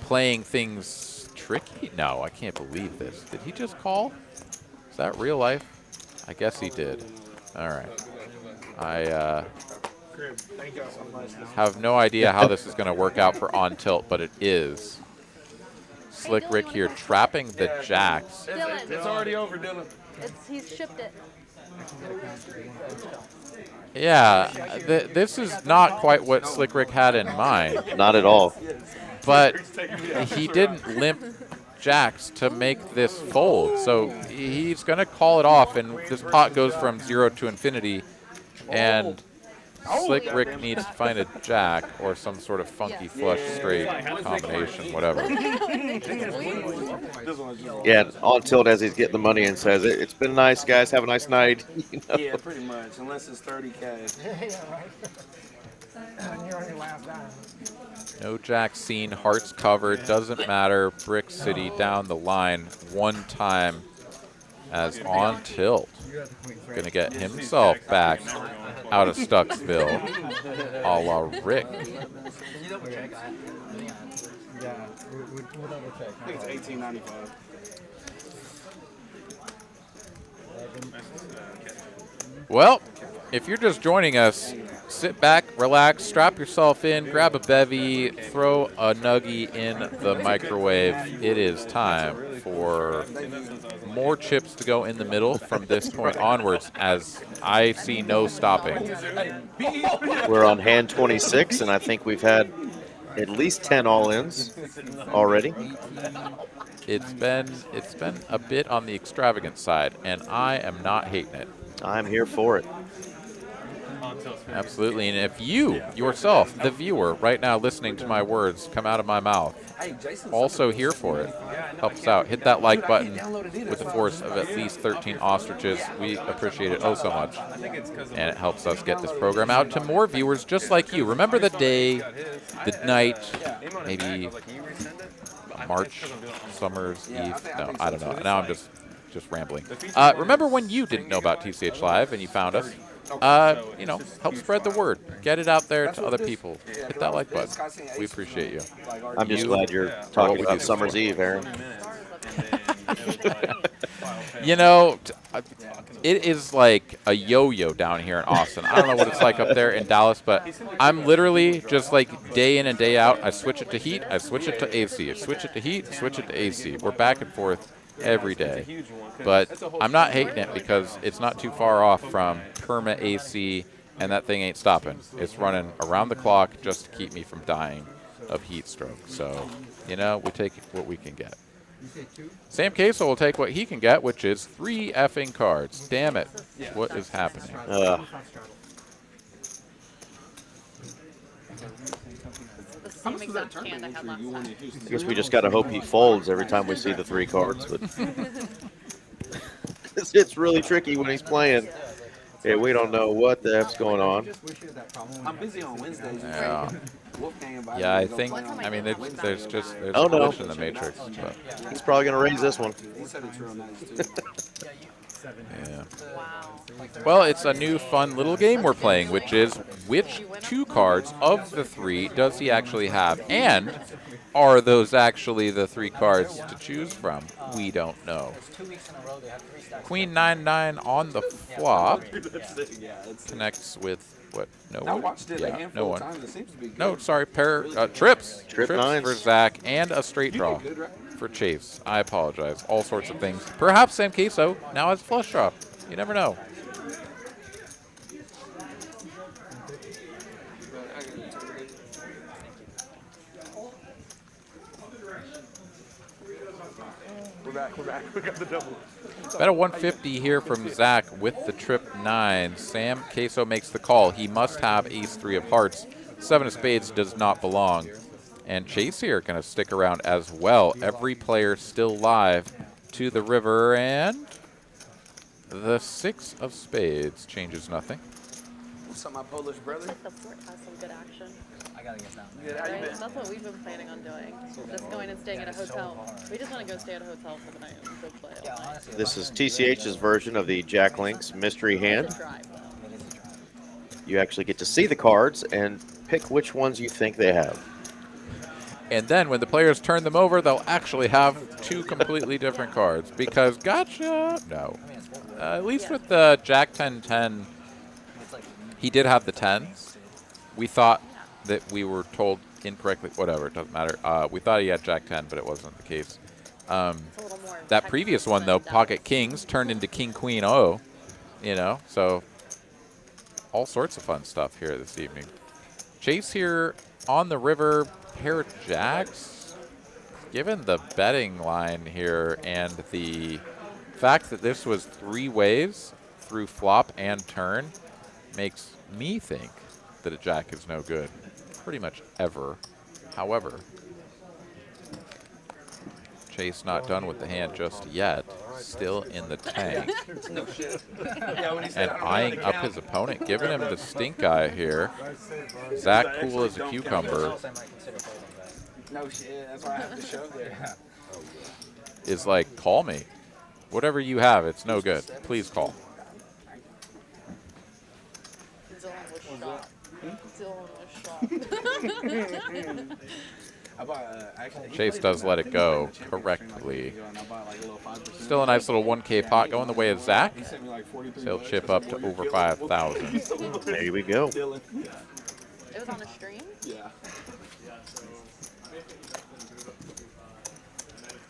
Speaker 1: playing things tricky. No, I can't believe this. Did he just call? Is that real life? I guess he did. All right. I have no idea how this is going to work out for On Tilt, but it is. Slick Rick here trapping the jacks.
Speaker 9: Dylan,
Speaker 7: It's already over, Dylan.
Speaker 9: he's shipped it.
Speaker 1: Yeah, this is not quite what Slick Rick had in mind,
Speaker 2: Not at all.
Speaker 1: but he didn't limp jacks to make this fold. So he's going to call it off, and this pot goes from 0 to infinity, and Slick Rick needs to find a jack or some sort of funky flush straight combination, whatever.
Speaker 2: Yeah, on tilt as he's getting the money and says, it's been nice, guys. Have a nice night. You know?
Speaker 7: Yeah, pretty much. Unless it's 30K.
Speaker 6: Yeah, right. And you're on your last dime.
Speaker 1: No jack seen, hearts covered, doesn't matter. Brick City down the line one time as On Tilt. Gonna get himself back out of Stucksville, a la Rick.
Speaker 8: Can you double check that?
Speaker 5: Yeah, we'll double check.
Speaker 7: I think it's 1895.
Speaker 1: Well, if you're just joining us, sit back, relax, strap yourself in, grab a bevy, throw a nuggie in the microwave. It is time for more chips to go in the middle from this point onwards, as I see no stopping.
Speaker 2: We're on hand 26, and I think we've had at least 10 all-ins already.
Speaker 1: It's been a bit on the extravagant side, and I am not hating it.
Speaker 2: I'm here for it.
Speaker 1: Absolutely, and if you yourself, the viewer, right now listening to my words come out of my mouth, also here for it, helps out. Hit that like button with the force of at least 13 ostriches. We appreciate it oh so much, and it helps us get this program out to more viewers just like you. Remember the day, the night, maybe March, Summer's Eve? No, I don't know. Now I'm just rambling. Remember when you didn't know about TCH Live and you found us? You know, help spread the word. Get it out there to other people. Hit that like button. We appreciate you.
Speaker 2: I'm just glad you're talking about Summer's Eve, Aaron.
Speaker 1: You know, it is like a yo-yo down here in Austin. I don't know what it's like up there in Dallas, but I'm literally just like day in and day out. I switch it to heat, I switch it to AC, I switch it to heat, switch it to AC. We're back and forth every day. But I'm not hating it because it's not too far off from perma AC, and that thing ain't stopping. It's running around the clock just to keep me from dying of heat stroke. So, you know, we take what we can get. Sam Queso will take what he can get, which is 3 effing cards. Damn it. What is happening?
Speaker 9: The same exact hand I had last time.
Speaker 2: I guess we just got to hope he folds every time we see the 3 cards. But it's really tricky when he's playing. Yeah, we don't know what the F's going on.
Speaker 7: I'm busy on Wednesdays.
Speaker 1: Yeah.
Speaker 7: Wolfgang invited
Speaker 1: Yeah,
Speaker 7: me
Speaker 1: I
Speaker 7: to go
Speaker 1: think,
Speaker 7: play on
Speaker 1: I mean,
Speaker 7: Wednesday.
Speaker 1: there's a
Speaker 2: Oh, no.
Speaker 1: glitch in the Matrix. But,
Speaker 2: He's probably going to raise this one.
Speaker 7: He said it's real nice too.
Speaker 1: yeah.
Speaker 9: Wow.
Speaker 1: Well, it's a new fun little game we're playing, which is which 2 cards of the 3 does he actually have? And are those actually the 3 cards to choose from? We don't know.
Speaker 8: 2 weeks in a row they have 3 stacks.
Speaker 1: Queen 9-9 on the flop
Speaker 7: Yeah, it's.
Speaker 1: connects with what? No
Speaker 7: I
Speaker 1: one.
Speaker 7: watched it a
Speaker 1: Yeah,
Speaker 7: handful
Speaker 1: no
Speaker 7: of
Speaker 1: one.
Speaker 7: times. It seems to be good.
Speaker 1: No, sorry, trips.
Speaker 2: Trip
Speaker 1: Trips
Speaker 2: nines.
Speaker 1: for Zach and a straight
Speaker 7: You
Speaker 1: draw
Speaker 7: did good, right?
Speaker 1: for Chase. I apologize. All sorts of things. Perhaps Sam Queso now has a flush draw. You never know.
Speaker 5: We're back. We got the double.
Speaker 1: Bet a 150 here from Zach with the trip 9. Sam Queso makes the call. He must have ace 3 of hearts. 7 of spades does not belong. And Chase here going to stick around as well. Every player still live to the river, and the 6 of spades changes nothing.
Speaker 7: What's up, my Polish brother?
Speaker 9: Looks like the fort has some good action.
Speaker 8: I gotta get down
Speaker 5: Yeah,
Speaker 8: there.
Speaker 5: how you
Speaker 9: Right?
Speaker 5: been?
Speaker 9: That's what we've been planning on doing. Just going and staying at a hotel. We just want to go stay at a hotel for the night and go play all
Speaker 8: Yeah,
Speaker 9: night.
Speaker 8: honestly.
Speaker 2: This is TCH's version of the Jack Links mystery hand.
Speaker 9: It's a drive, though.
Speaker 8: It is a drive.
Speaker 2: You actually get to see the cards and pick which ones you think they have.
Speaker 1: And then when the players turn them over, they'll actually have 2 completely different cards. Because, gotcha! No.
Speaker 8: I mean, it's what
Speaker 1: At least with the Jack 10-10,
Speaker 8: it's like.
Speaker 1: he did have the 10s. We thought that we were told incorrectly. Whatever, it doesn't matter. We thought he had Jack 10, but it wasn't the case.
Speaker 9: It's a little more
Speaker 1: That previous one, though, Pocket Kings, turned into King Queen O. You know, so all sorts of fun stuff here this evening. Chase here on the river, pair of jacks. Given the betting line here and the fact that this was 3 ways through flop and turn, makes me think that a jack is no good pretty much ever. However, Chase not done with the hand just yet. Still in the tank.
Speaker 5: No shit. Yeah, when he said,
Speaker 1: And
Speaker 5: I don't know how
Speaker 1: eyeing
Speaker 5: to
Speaker 1: up
Speaker 5: count.
Speaker 1: his opponent, giving him the stink eye here. Zach cool as a cucumber
Speaker 8: Else I might consider folding that.
Speaker 7: No shit. That's why I have to show there.
Speaker 1: is like, call me. Whatever you have, it's no good. Please call.
Speaker 9: Dylan was shocked.
Speaker 7: I bought, actually, he
Speaker 1: Chase
Speaker 7: played
Speaker 1: does
Speaker 7: in
Speaker 1: let
Speaker 7: that-
Speaker 1: it go
Speaker 7: in the championship like a
Speaker 1: correctly.
Speaker 7: week ago, and I bought like a little 5%.
Speaker 1: Still a nice little 1K pot going the way of Zach.
Speaker 7: He sent me like 43
Speaker 1: So he'll
Speaker 7: bucks.
Speaker 1: chip up to over 5,000.
Speaker 2: There we go.
Speaker 7: Dylan.
Speaker 9: It was on a stream?
Speaker 7: Yeah.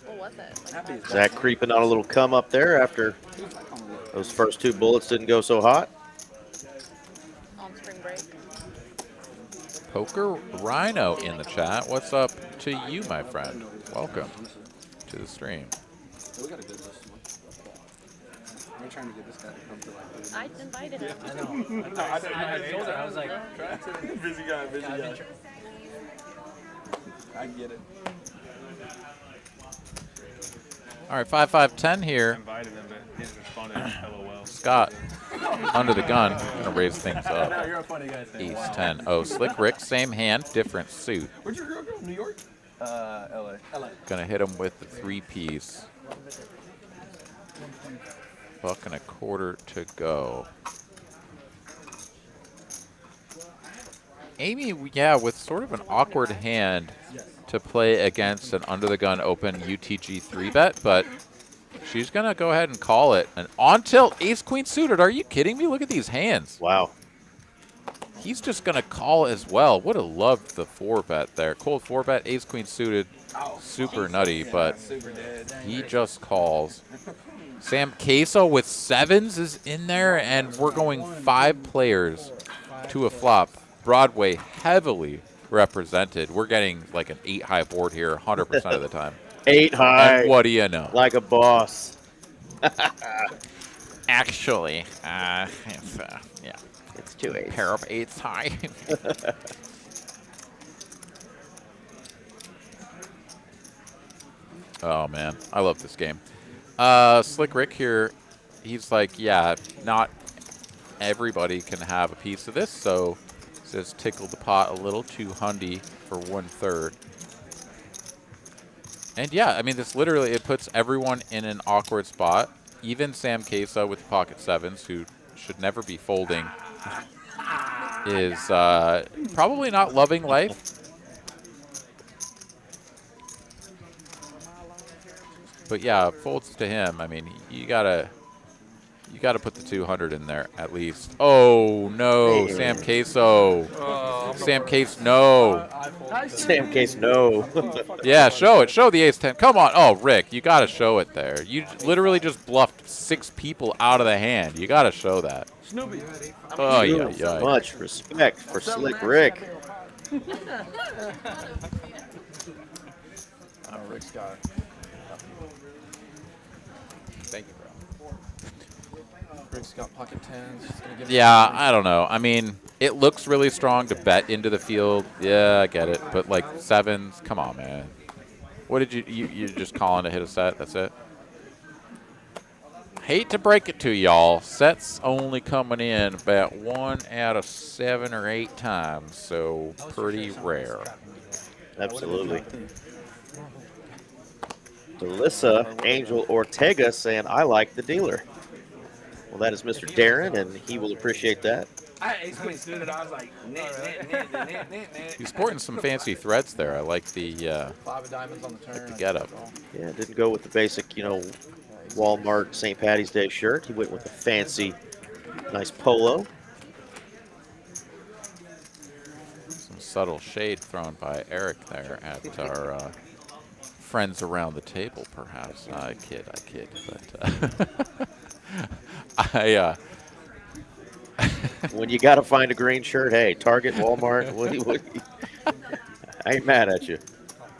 Speaker 9: What was it? Like
Speaker 7: Happy as
Speaker 9: five-
Speaker 2: Zach creeping on a little come up there after
Speaker 7: He was like on the look.
Speaker 2: those first 2 bullets didn't go so hot.
Speaker 9: on spring break.
Speaker 1: Poker Rhino in the chat. What's up to you, my friend? Welcome to the stream.
Speaker 7: We got a good list. We're trying to get this guy to come to like.
Speaker 9: I invited him.
Speaker 8: I know. I told her, I was like,
Speaker 5: Busy guy, busy
Speaker 8: I've been
Speaker 5: guy.
Speaker 7: I get it.
Speaker 1: All right, 5-5-10 here.
Speaker 5: Invited him, but he hasn't responded. LOL.
Speaker 1: Scott under the gun. Gonna raise things
Speaker 5: No,
Speaker 1: up.
Speaker 5: you're a funny guy.
Speaker 1: Ace 10. Oh, Slick Rick, same hand, different suit.
Speaker 7: Where'd your girl go? New York?
Speaker 5: LA.
Speaker 7: LA.
Speaker 1: Gonna hit him with the 3-piece. $1.25 to go. Amy, yeah, with sort of an awkward hand to play against an under-the-gun open UTG 3-bet, but she's going to go ahead and call it. An on-tilt ace-queen suited. Are you kidding me? Look at these hands.
Speaker 2: Wow.
Speaker 1: He's just going to call as well. Would have loved the 4-bet there. Cold 4-bet, ace-queen suited. Super nutty, but
Speaker 7: Super dead.
Speaker 1: he just calls. Sam Queso with 7s is in there, and we're going 5 players to a flop. Broadway heavily represented. We're getting like an 8-high board here 100% of the time.
Speaker 2: 8 high.
Speaker 1: And what do you know?
Speaker 2: Like a boss.
Speaker 1: Actually, it's, yeah,
Speaker 2: It's 2 8.
Speaker 1: pair of 8s high. Oh, man. I love this game. Slick Rick here, he's like, yeah, not everybody can have a piece of this, so says tickle the pot a little, 200 for 1/3. And yeah, I mean, this literally, it puts everyone in an awkward spot. Even Sam Queso with the pocket sevens, who should never be folding, is probably not loving life. But yeah, folds to him. I mean, you gotta put the 200 in there at least. Oh no, Sam Queso. Sam Case, no.
Speaker 2: Sam Case, no.
Speaker 1: Yeah, show it. Show the ace-10. Come on. Oh, Rick, you got to show it there. You literally just bluffed 6 people out of the hand. You got to show that.
Speaker 5: Snoopy.
Speaker 1: Oh, yeah.
Speaker 2: Much respect for Slick Rick.
Speaker 7: Rick's got it.
Speaker 1: Thank you, bro.
Speaker 7: Rick's got pocket tens. He's gonna give
Speaker 1: Yeah, I don't know. I mean, it looks really strong to bet into the field. Yeah, I get it. But, like, sevens, come on, man. What did you're just calling to hit a set? That's it? Hate to break it to y'all. Sets only coming in about 1 out of 7 or 8 times, so pretty rare.
Speaker 2: Absolutely. Delissa Angel Ortega saying, I like the dealer. Well, that is Mr. Darren, and he will appreciate that.
Speaker 5: I ace queen suited. I was like, net.
Speaker 1: He's sporting some fancy threads there. I like the
Speaker 7: 5 of diamonds on the turn.
Speaker 1: the getup.
Speaker 2: Yeah, didn't go with the basic, Walmart St. Patty's Day shirt. He went with a fancy, nice polo.
Speaker 1: Some subtle shade thrown by Eric there at our friends around the table, perhaps. I kid, but
Speaker 2: When you got to find a green shirt, hey, Target, Walmart, I ain't mad at you.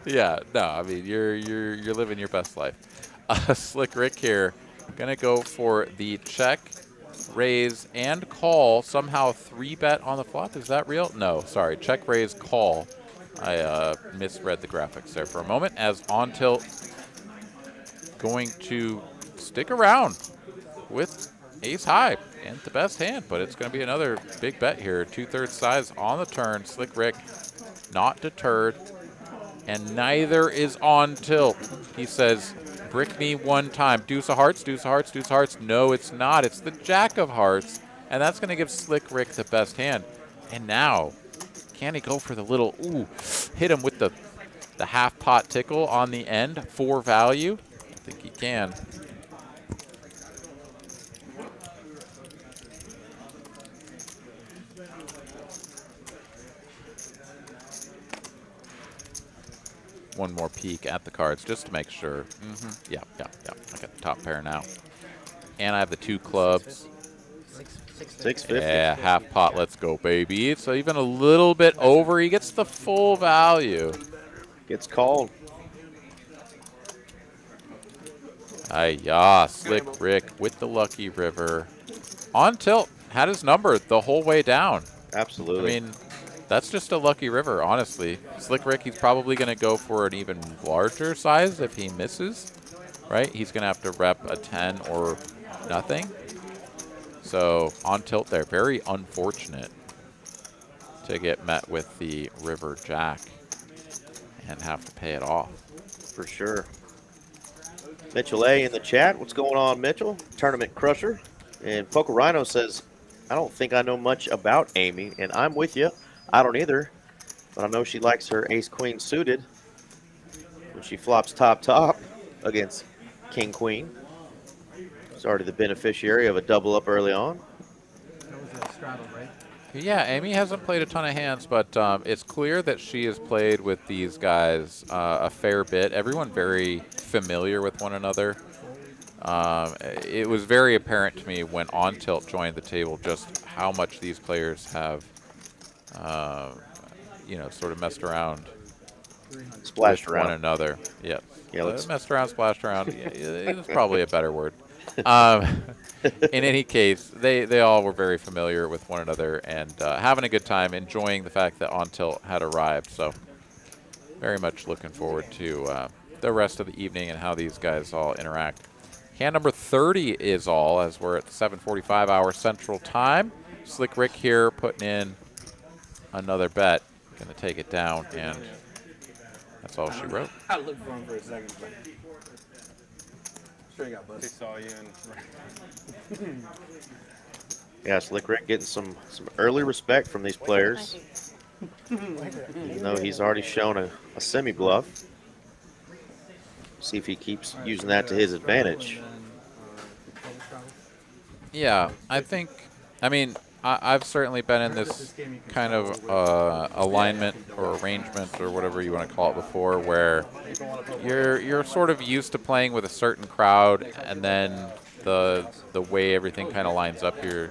Speaker 1: Yeah, no, I mean you're living your best life. Slick Rick here, gonna go for the check, raise, and call. Somehow 3-bet on the flop. Is that real? No, sorry. Check, raise, call. I misread the graphics there for a moment. As on tilt, going to stick around with ace high and the best hand, but it's going to be another big bet here. 2/3 size on the turn. Slick Rick not deterred, and neither is on tilt. He says, brick me one time. Deuce of hearts, deuce of hearts, deuce of hearts. No, it's not. It's the jack of hearts, and that's going to give Slick Rick the best hand. And now, can he go for the little, hit him with the half pot tickle on the end for value? I think he can. One more peek at the cards just to make sure. Yeah. I got the top pair now. And I have the 2 clubs.
Speaker 2: 650.
Speaker 1: Yeah, half pot. Let's go, baby. So even a little bit over. He gets the full value.
Speaker 2: Gets called.
Speaker 1: Slick Rick with the lucky river. On tilt. Had his number the whole way down.
Speaker 2: Absolutely.
Speaker 1: I mean, that's just a lucky river, honestly. Slick Rick, he's probably going to go for an even larger size if he misses, right? He's going to have to rep a 10 or nothing. So on tilt there, very unfortunate to get met with the river jack and have to pay it off.
Speaker 2: For sure. Mitchell A in the chat. What's going on, Mitchell? Tournament crusher. And Poker Rhino says, I don't think I know much about Amy, and I'm with you. I don't either, but I know she likes her ace-queen suited when she flops top against king-queen. She's already the beneficiary of a double up early on.
Speaker 5: That was a straddle, right?
Speaker 1: Yeah, Amy hasn't played a ton of hands, but it's clear that she has played with these guys a fair bit. Everyone very familiar with one another. It was very apparent to me when On Tilt joined the table just how much these players have, sort of messed around,
Speaker 2: Splashed
Speaker 1: with
Speaker 2: around.
Speaker 1: one another. Yeah,
Speaker 2: let's
Speaker 1: messed around, splashed around. It's probably a better word. In any case, they all were very familiar with one another and having a good time, enjoying the fact that On Tilt had arrived. So very much looking forward to the rest of the evening and how these guys all interact. Hand number 30 is all, as we're at the 7:45 hour Central Time. Slick Rick here putting in another bet. Going to take it down, and that's all she wrote.
Speaker 7: I looked for him for a second, but sure he got busted.
Speaker 5: They saw you and
Speaker 2: Yeah, Slick Rick getting some early respect from these players. Even though he's already shown a semi-bluff. See if he keeps using that to his advantage.
Speaker 1: Yeah, I mean, I've certainly been in this kind of alignment or arrangement or whatever you want to call it before, where you're sort of used to playing with a certain crowd, and then the way everything kind of lines up, you're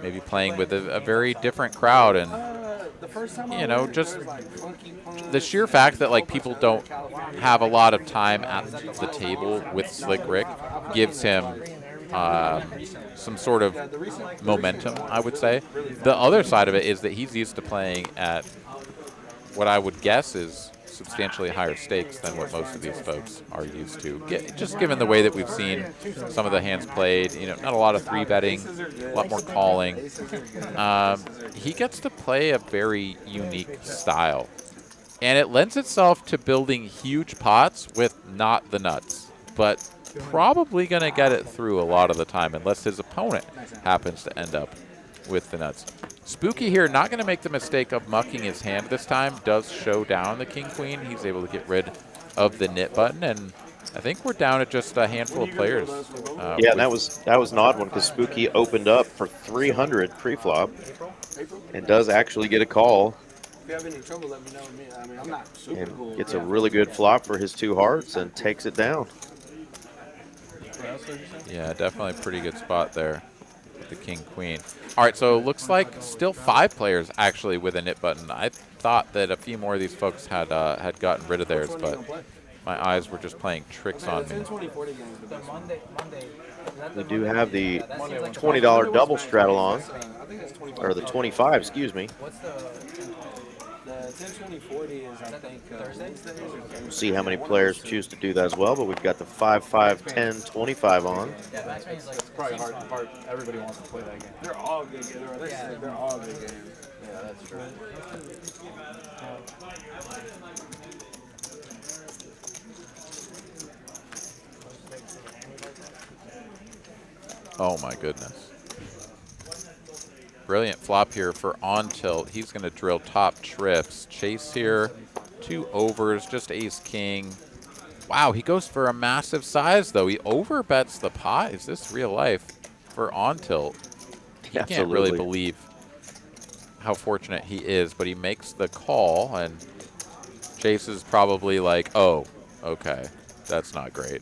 Speaker 1: maybe playing with a very different crowd, and you know, just the sheer fact that like people don't have a lot of time at the table with Slick Rick gives him some sort of momentum, I would say. The other side of it is that he's used to playing at what I would guess is substantially higher stakes than what most of these folks are used to. Just given the way that we've seen some of the hands played, you know, not a lot of 3-betting, a lot more calling. He gets to play a very unique style, and it lends itself to building huge pots with not the nuts, but probably going to get it through a lot of the time unless his opponent happens to end up with the nuts. Spooky here, not going to make the mistake of mucking his hand this time, does show down the king-queen. He's able to get rid of the nit button, and I think we're down at just a handful of players.
Speaker 2: Yeah, that was an odd one because Spooky opened up for 300 pre-flop and does actually get a call.
Speaker 7: If you have any trouble, let me know. I mean, I'm not super cool.
Speaker 2: And gets a really good flop for his 2 hearts and takes it down.
Speaker 1: Yeah, definitely a pretty good spot there with the king-queen. All right, so it looks like still 5 players actually with a nit button. I thought that a few more of these folks had gotten rid of theirs, but my eyes were just playing tricks on me.
Speaker 2: We do have the $20 double straddle on, or the 25, excuse me.
Speaker 7: The 10-20-40 is, I think,
Speaker 2: We'll see how many players choose to do that as well, but we've got the 5-5-10-25 on.
Speaker 4: It's probably hard. Everybody wants to play that game.
Speaker 7: they're all good games. They're all good games.
Speaker 4: Yeah, that's true.
Speaker 1: Oh my goodness. Brilliant flop here for on tilt. He's going to drill top trips. Chase here, 2 overs, just ace king. Wow, he goes for a massive size though. He overbets the pot. Is this real life for on tilt? He can't really believe how fortunate he is, but he makes the call, and Chase is probably like, oh, okay, that's not great.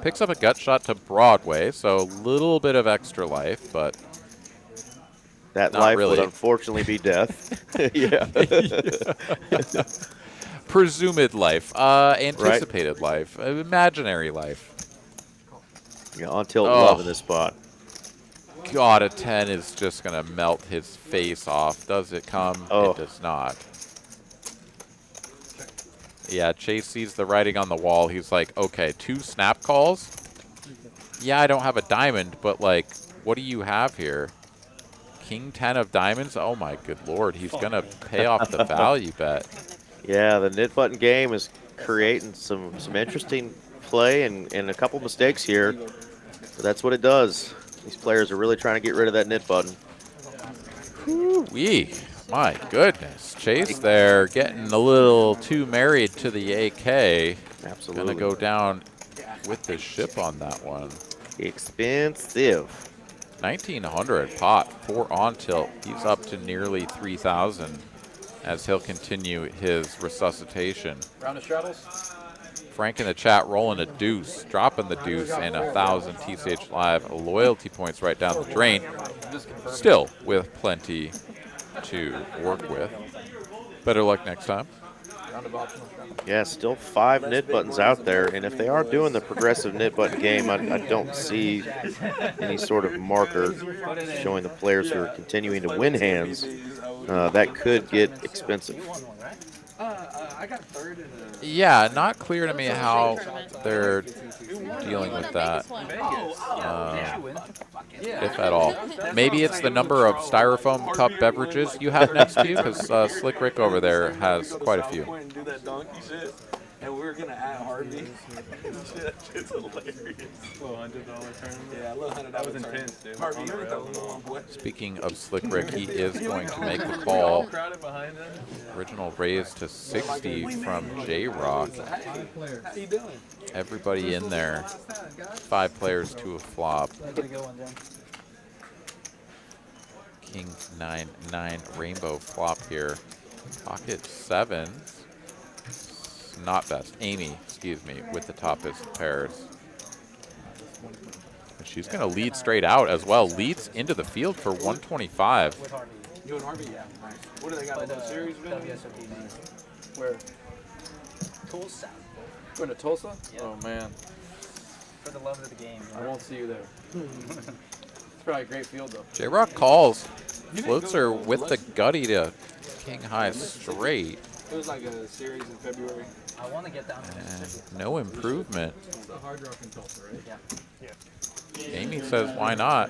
Speaker 1: Picks up a gut shot to Broadway, so a little bit of extra life, but
Speaker 2: that
Speaker 1: not
Speaker 2: life
Speaker 1: really.
Speaker 2: would unfortunately be death. Yeah.
Speaker 1: Presumed life, anticipated life, imaginary life.
Speaker 2: Yeah, on tilt love in this spot.
Speaker 1: God, a 10 is just going to melt his face off. Does it come? It does not. Yeah, Chase sees the writing on the wall. He's like, okay, 2 snap calls? Yeah, I don't have a diamond, but like, what do you have here? King 10 of diamonds? Oh my good lord, he's going to pay off the value bet.
Speaker 2: Yeah, the nit button game is creating some interesting play and a couple mistakes here. But that's what it does. These players are really trying to get rid of that nit button.
Speaker 1: Whee, my goodness. Chase there getting a little too married to the AK.
Speaker 2: Absolutely.
Speaker 1: Gonna go down with the ship on that one.
Speaker 2: Expensive.
Speaker 1: 1900 pot for on tilt. He's up to nearly 3,000 as he'll continue his resuscitation.
Speaker 4: Round of straddles.
Speaker 1: Frank in the chat rolling a deuce, dropping the deuce, and 1,000 TCH Live loyalty points right down the drain. Still with plenty to work with. Better luck next time.
Speaker 2: Yeah, still 5 nit buttons out there, and if they are doing the progressive nit button game, I don't see any sort of marker showing the players who are continuing to win hands. That could get expensive.
Speaker 7: I I got third in the.
Speaker 1: Yeah, not clear to me
Speaker 9: It was a
Speaker 1: how
Speaker 9: state tournament.
Speaker 1: they're
Speaker 9: You
Speaker 1: dealing
Speaker 9: won
Speaker 1: with
Speaker 9: at
Speaker 1: that,
Speaker 9: Vegas one.
Speaker 1: if at all. Maybe it's the number of styrofoam cup beverages you have next to you, because Slick Rick over there has quite a few.
Speaker 7: And do that donkey shit, and we were gonna add Harvey. That shit's hilarious.
Speaker 5: Little $100 tournament.
Speaker 7: Yeah, a little $100.
Speaker 5: That was intense, dude.
Speaker 7: Harvey, you heard that little boy.
Speaker 1: Speaking of Slick Rick, he is going to make the call.
Speaker 5: Crowded behind him.
Speaker 1: Original raise to 60 from JROCK.
Speaker 7: How you doing?
Speaker 1: Everybody in there. 5 players to a flop.
Speaker 8: That's a good one, Jen.
Speaker 1: King 9-9 rainbow flop here. Pocket 7. Not best. Amy, excuse me, with the toppest pairs. And she's going to lead straight out as well. Leads into the field for 125.
Speaker 8: With Harvey.
Speaker 7: You and Harvey, yeah. Nice. What do they got?
Speaker 8: But,
Speaker 7: A little series, man?
Speaker 8: WSOP name.
Speaker 4: Where?
Speaker 8: Tulsa.
Speaker 4: Going to Tulsa?
Speaker 8: Yeah.
Speaker 4: Oh man,
Speaker 8: For the love of the game.
Speaker 4: I won't see you there. It's probably a great field though.
Speaker 1: JROCK calls. Floats her with the gutty to king high straight.
Speaker 7: It was like a series in February.
Speaker 8: I want to get down to
Speaker 1: And
Speaker 8: Mississippi.
Speaker 1: no improvement.
Speaker 5: The Hard Rock in Tulsa, right?
Speaker 8: Yeah.
Speaker 1: Amy says, why not?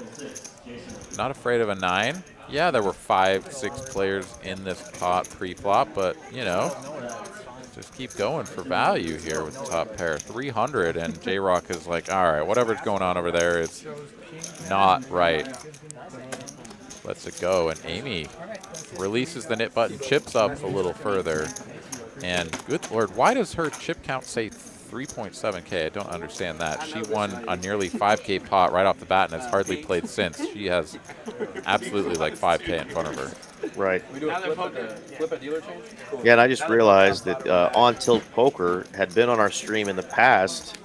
Speaker 1: Not afraid of a 9. Yeah, there were 5, 6 players in this pot pre-flop, but, you know, just keep going for value here with the top pair. 300, and JROCK is like, all right, whatever's going on over there is not right. Lets it go, and Amy releases the knit button, chips up a little further. And good Lord, why does her chip count say 3.7K? I don't understand that. She won a nearly 5K pot right off the bat and has hardly played since. She has absolutely like 5K in front of her.
Speaker 2: Right.
Speaker 4: We do a flip at dealer change?
Speaker 2: Yeah, and I just realized that On Tilt Poker had been on our stream in the past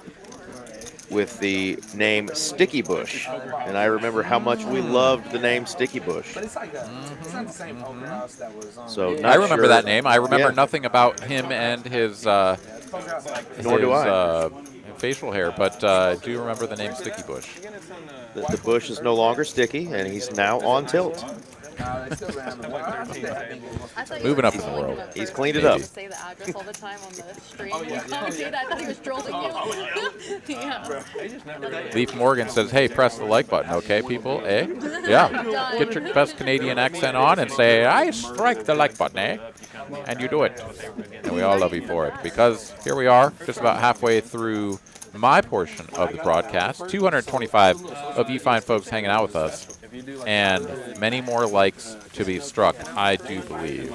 Speaker 2: with the name Sticky Bush. And I remember how much we loved the name Sticky Bush.
Speaker 7: But it's like a, it's not the same poker house that was on.
Speaker 2: So
Speaker 1: I
Speaker 2: not
Speaker 1: remember
Speaker 2: sure.
Speaker 1: that name. I remember
Speaker 2: Yeah.
Speaker 1: nothing about him and his
Speaker 7: Poker house like
Speaker 2: Nor do I.
Speaker 1: facial hair, but I do remember the name Sticky Bush.
Speaker 2: The bush is no longer sticky, and he's now on tilt.
Speaker 7: they still ran the one.
Speaker 9: I thought you
Speaker 1: Moving
Speaker 9: were
Speaker 1: up in the
Speaker 9: trolling
Speaker 1: world.
Speaker 9: him.
Speaker 2: He's cleaned it
Speaker 1: Maybe.
Speaker 2: up.
Speaker 9: Say the address all the time on the stream.
Speaker 7: Oh, yeah,
Speaker 9: You commentate. I thought he was trolling you. Yeah.
Speaker 1: Leaf Morgan says, hey, press the like button, okay, people? Eh? Yeah. Get your best Canadian accent on and say, I strike the like button, eh? And you do it. And we all love you for it. Because here we are, just about halfway through my portion of the broadcast. 225 of you fine folks hanging out with us. And many more likes to be struck, I do believe,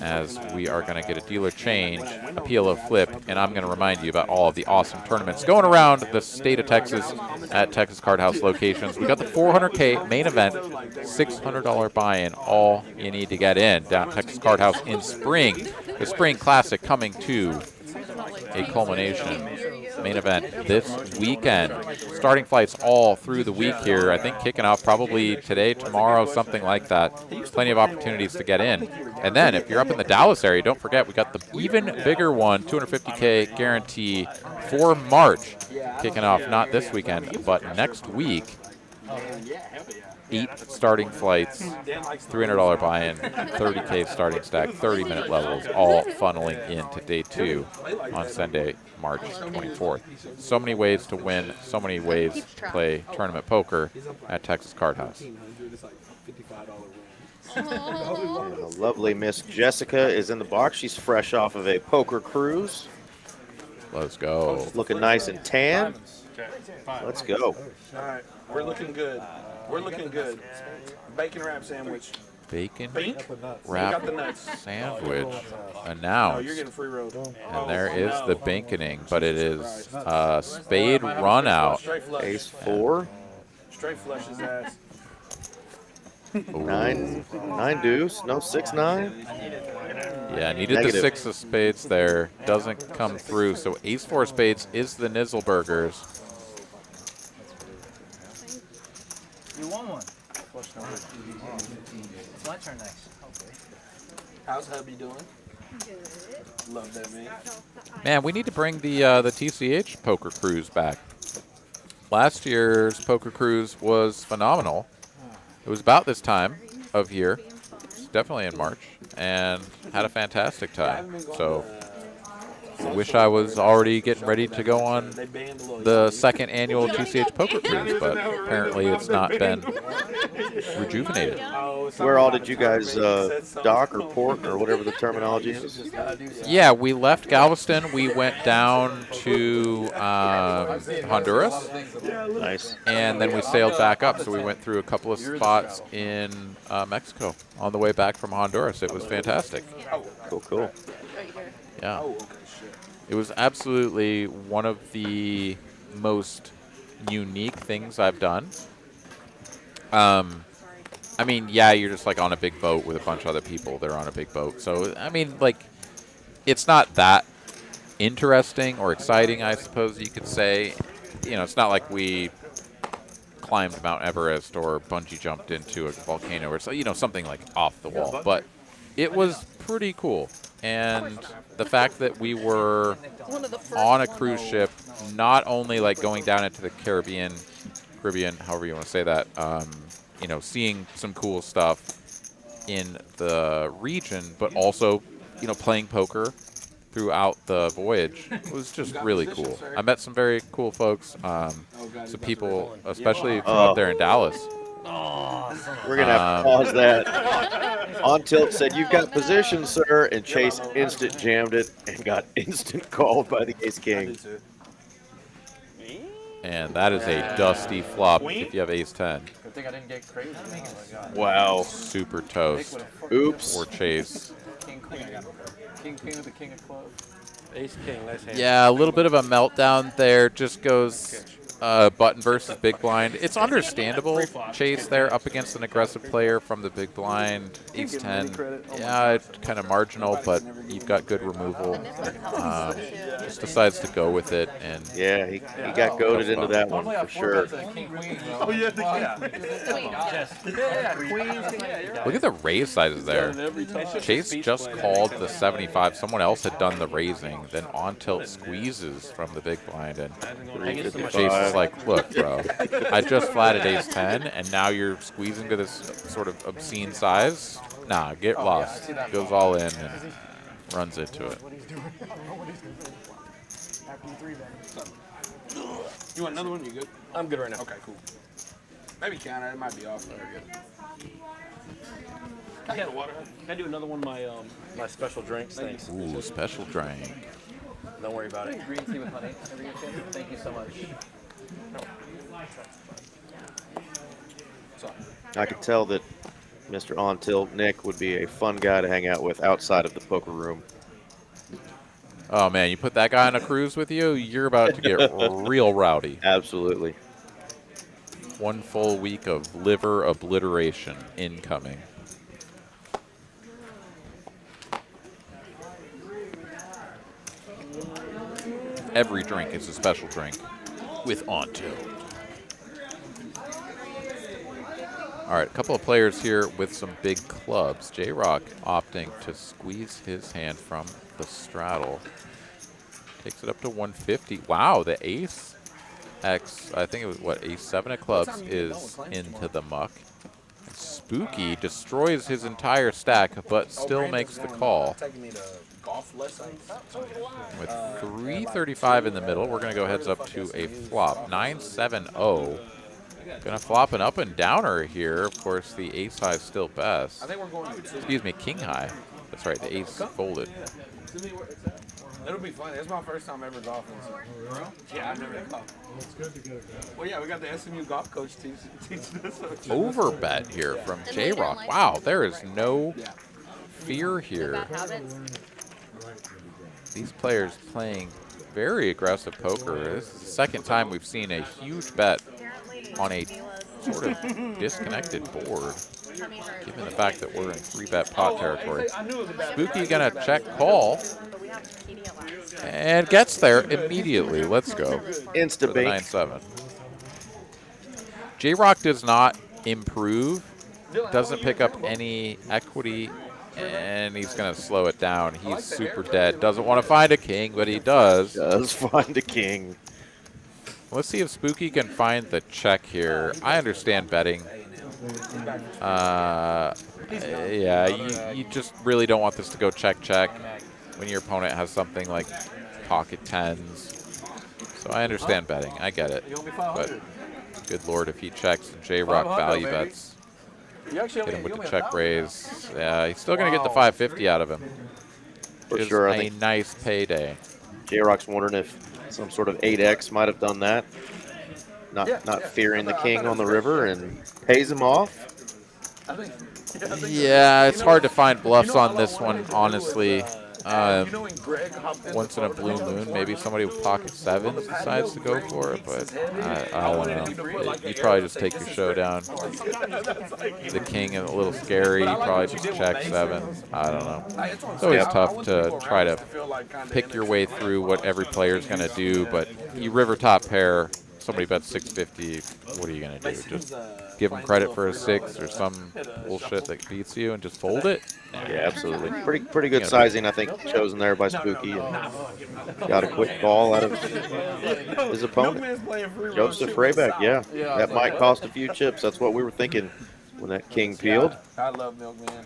Speaker 1: as we are going to get a dealer change, a PLO flip, and I'm going to remind you about all of the awesome tournaments going around the state of Texas at Texas Card House locations. We got the 400K main event, $600 buy-in, all you need to get in down at Texas Card House in spring. The Spring Classic coming to a culmination. Main event this weekend. Starting flights all through the week here. I think kicking off probably today, tomorrow, something like that. Plenty of opportunities to get in. And then if you're up in the Dallas area, don't forget we got the even bigger one, 250K guarantee for March. Kicking off not this weekend, but next week. 8 starting flights, $300 buy-in, 30K starting stack, 30-minute levels, all funneling into day 2 on Sunday, March 24th. So many ways to win, so many ways to play tournament poker at Texas Card House.
Speaker 2: And the lovely Miss Jessica is in the box. She's fresh off of a poker cruise.
Speaker 1: Let's go.
Speaker 2: Looking nice and tan. Let's go.
Speaker 7: All right, we're looking good. We're looking good. Bacon wrap sandwich.
Speaker 1: Bacon
Speaker 7: Bink?
Speaker 1: wrap
Speaker 7: Got the nuts.
Speaker 1: sandwich
Speaker 7: Oh, you're
Speaker 1: announced.
Speaker 7: getting free road.
Speaker 1: And there is the bankening, but it is a spade run out.
Speaker 7: Straight flush.
Speaker 2: Ace 4.
Speaker 7: Straight flush his ass.
Speaker 2: 9 deuce. No 6-9.
Speaker 1: Yeah, needed the
Speaker 2: Negative.
Speaker 1: 6 of spades there. Doesn't come through. So ace 4 spades is the Nizzleburgers.
Speaker 8: You won one. It's my turn next. Hopefully.
Speaker 7: How's hubby doing? Love that man.
Speaker 1: Man, we need to bring the TCH poker cruise back. Last year's poker cruise was phenomenal. It was about this time of year. definitely in March, and had a fantastic time. So I wish I was already getting ready to go on the second annual TCH Poker Cruise, but apparently it's not been rejuvenated.
Speaker 2: Where all did you guys dock or port or whatever the terminology is?
Speaker 1: Yeah, we left Galveston. We went down to Honduras.
Speaker 2: Nice.
Speaker 1: And then we sailed back up. So we went through a couple of spots in Mexico on the way back from Honduras. It was fantastic.
Speaker 2: Cool, cool.
Speaker 1: Yeah. It was absolutely one of the most unique things I've done. I mean, yeah, you're just like on a big boat with a bunch of other people. They're on a big boat. So, I mean, like, it's not that interesting or exciting, I suppose you could say. You know, it's not like we climbed Mount Everest or bungee jumped into a volcano or so, you know, something like off the wall. But it was pretty cool. And the fact that we were on a cruise ship, not only like going down into the Caribbean, however you want to say that, you know, seeing some cool stuff in the region, but also, you know, playing poker throughout the voyage was just really cool. I met some very cool folks, some people, especially from up there in Dallas.
Speaker 2: We're going to have to pause that. On Tilt said, "You've got position, sir," and Chase instant jammed it and got instant called by the ace king.
Speaker 1: And that is a dusty flop if you have ace 10.
Speaker 4: Good thing I didn't get crazy. Oh my God.
Speaker 2: Wow.
Speaker 1: Super toast.
Speaker 2: Oops.
Speaker 1: Or Chase.
Speaker 4: King, queen. King, queen with the king of clubs.
Speaker 3: Ace king, nice hand.
Speaker 1: Yeah, a little bit of a meltdown there. Just goes button versus big blind. It's understandable, Chase there up against an aggressive player from the big blind, ace 10. Yeah, it's kind of marginal, but you've got good removal. Just decides to go with it. And
Speaker 2: yeah, he got goaded into that one for sure.
Speaker 5: Oh, yeah,
Speaker 1: Look at the raise sizes there. Chase just called the 75. Someone else had done the raising. Then on tilt squeezes from the big blind. And Chase is like, look, bro, I just flatted ace 10, and now you're squeezing to this sort of obscene size? Nah, get lost. Goes all in and runs into it.
Speaker 7: You want another one? You good?
Speaker 3: I'm good right now.
Speaker 7: Okay, cool. Maybe counter. It might be off. But
Speaker 3: I got water. Can I do another one of my my special drinks? Thanks.
Speaker 1: Ooh, special drink.
Speaker 3: Don't worry about it.
Speaker 4: Green tea with honey. Thank you so much.
Speaker 2: I could tell that Mr. On Tilt Nick would be a fun guy to hang out with outside of the poker room.
Speaker 1: Oh, man, you put that guy on a cruise with you, you're about to get real rowdy.
Speaker 2: Absolutely.
Speaker 1: One full week of liver obliteration incoming. Every drink is a special drink with On Tilt. All right, a couple of players here with some big clubs. JROCK opting to squeeze his hand from the straddle. Takes it up to 150. Wow, the ace X, I think it was, what, ace 7 of clubs is into the muck. Spooky destroys his entire stack, but still makes the call. With 335 in the middle, we're going to go heads up to a flop. 9-7-0. Going to flop an up and downer here. Of course, the ace high is still best.
Speaker 7: I think we're going.
Speaker 1: Excuse me, king high. That's right, the ace folded.
Speaker 7: It'll be funny. It's my first time ever golfing. So. Yeah, I've never golfed.
Speaker 5: It's good to get it done.
Speaker 7: Well, yeah, we got the SMU golf coach teaching us.
Speaker 1: Overbet here from JROCK. Wow, there is no fear here. These players playing very aggressive poker. This is the second time we've seen a huge bet on a sort of disconnected board, given the fact that we're in 3-bet pot territory. Spooky gonna check call and gets there immediately. Let's go.
Speaker 2: Insta bait.
Speaker 1: 9-7. JROCK does not improve, doesn't pick up any equity, and he's going to slow it down. He's super dead. Doesn't want to find a king, but he does.
Speaker 2: Does find a king.
Speaker 1: Let's see if Spooky can find the check here. I understand betting Yeah, you just really don't want this to go check when your opponent has something like pocket tens. So I understand betting. I get it. But good lord, if he checks JROCK value bets, hit him with the check raise. Yeah, he's still going to get the 550 out of him.
Speaker 2: For
Speaker 1: Which
Speaker 2: sure.
Speaker 1: is
Speaker 2: I
Speaker 1: a
Speaker 2: think
Speaker 1: nice payday.
Speaker 2: JROCK's wondering if some sort of 8X might have done that. Not fearing the king on the river and pays him off.
Speaker 1: Yeah, it's hard to find bluffs on this one, honestly. Once in a blue moon, maybe somebody with pocket sevens decides to go for it, but I don't know. You probably just take your showdown. The king is a little scary. You probably just check sevens. I don't know. It's always tough to try to pick your way through what every player is going to do, but you river top pair. Somebody bets 650. What are you gonna do? Just give them credit for a 6 or some bullshit that beats you and just fold it?
Speaker 2: Yeah, absolutely. Pretty good sizing, I think, chosen there by Spooky. And got a quick call out of his opponent, Joseph Raybeck. Yeah, that might cost a few chips. That's what we were thinking when that king peeled.
Speaker 7: I love Milkman.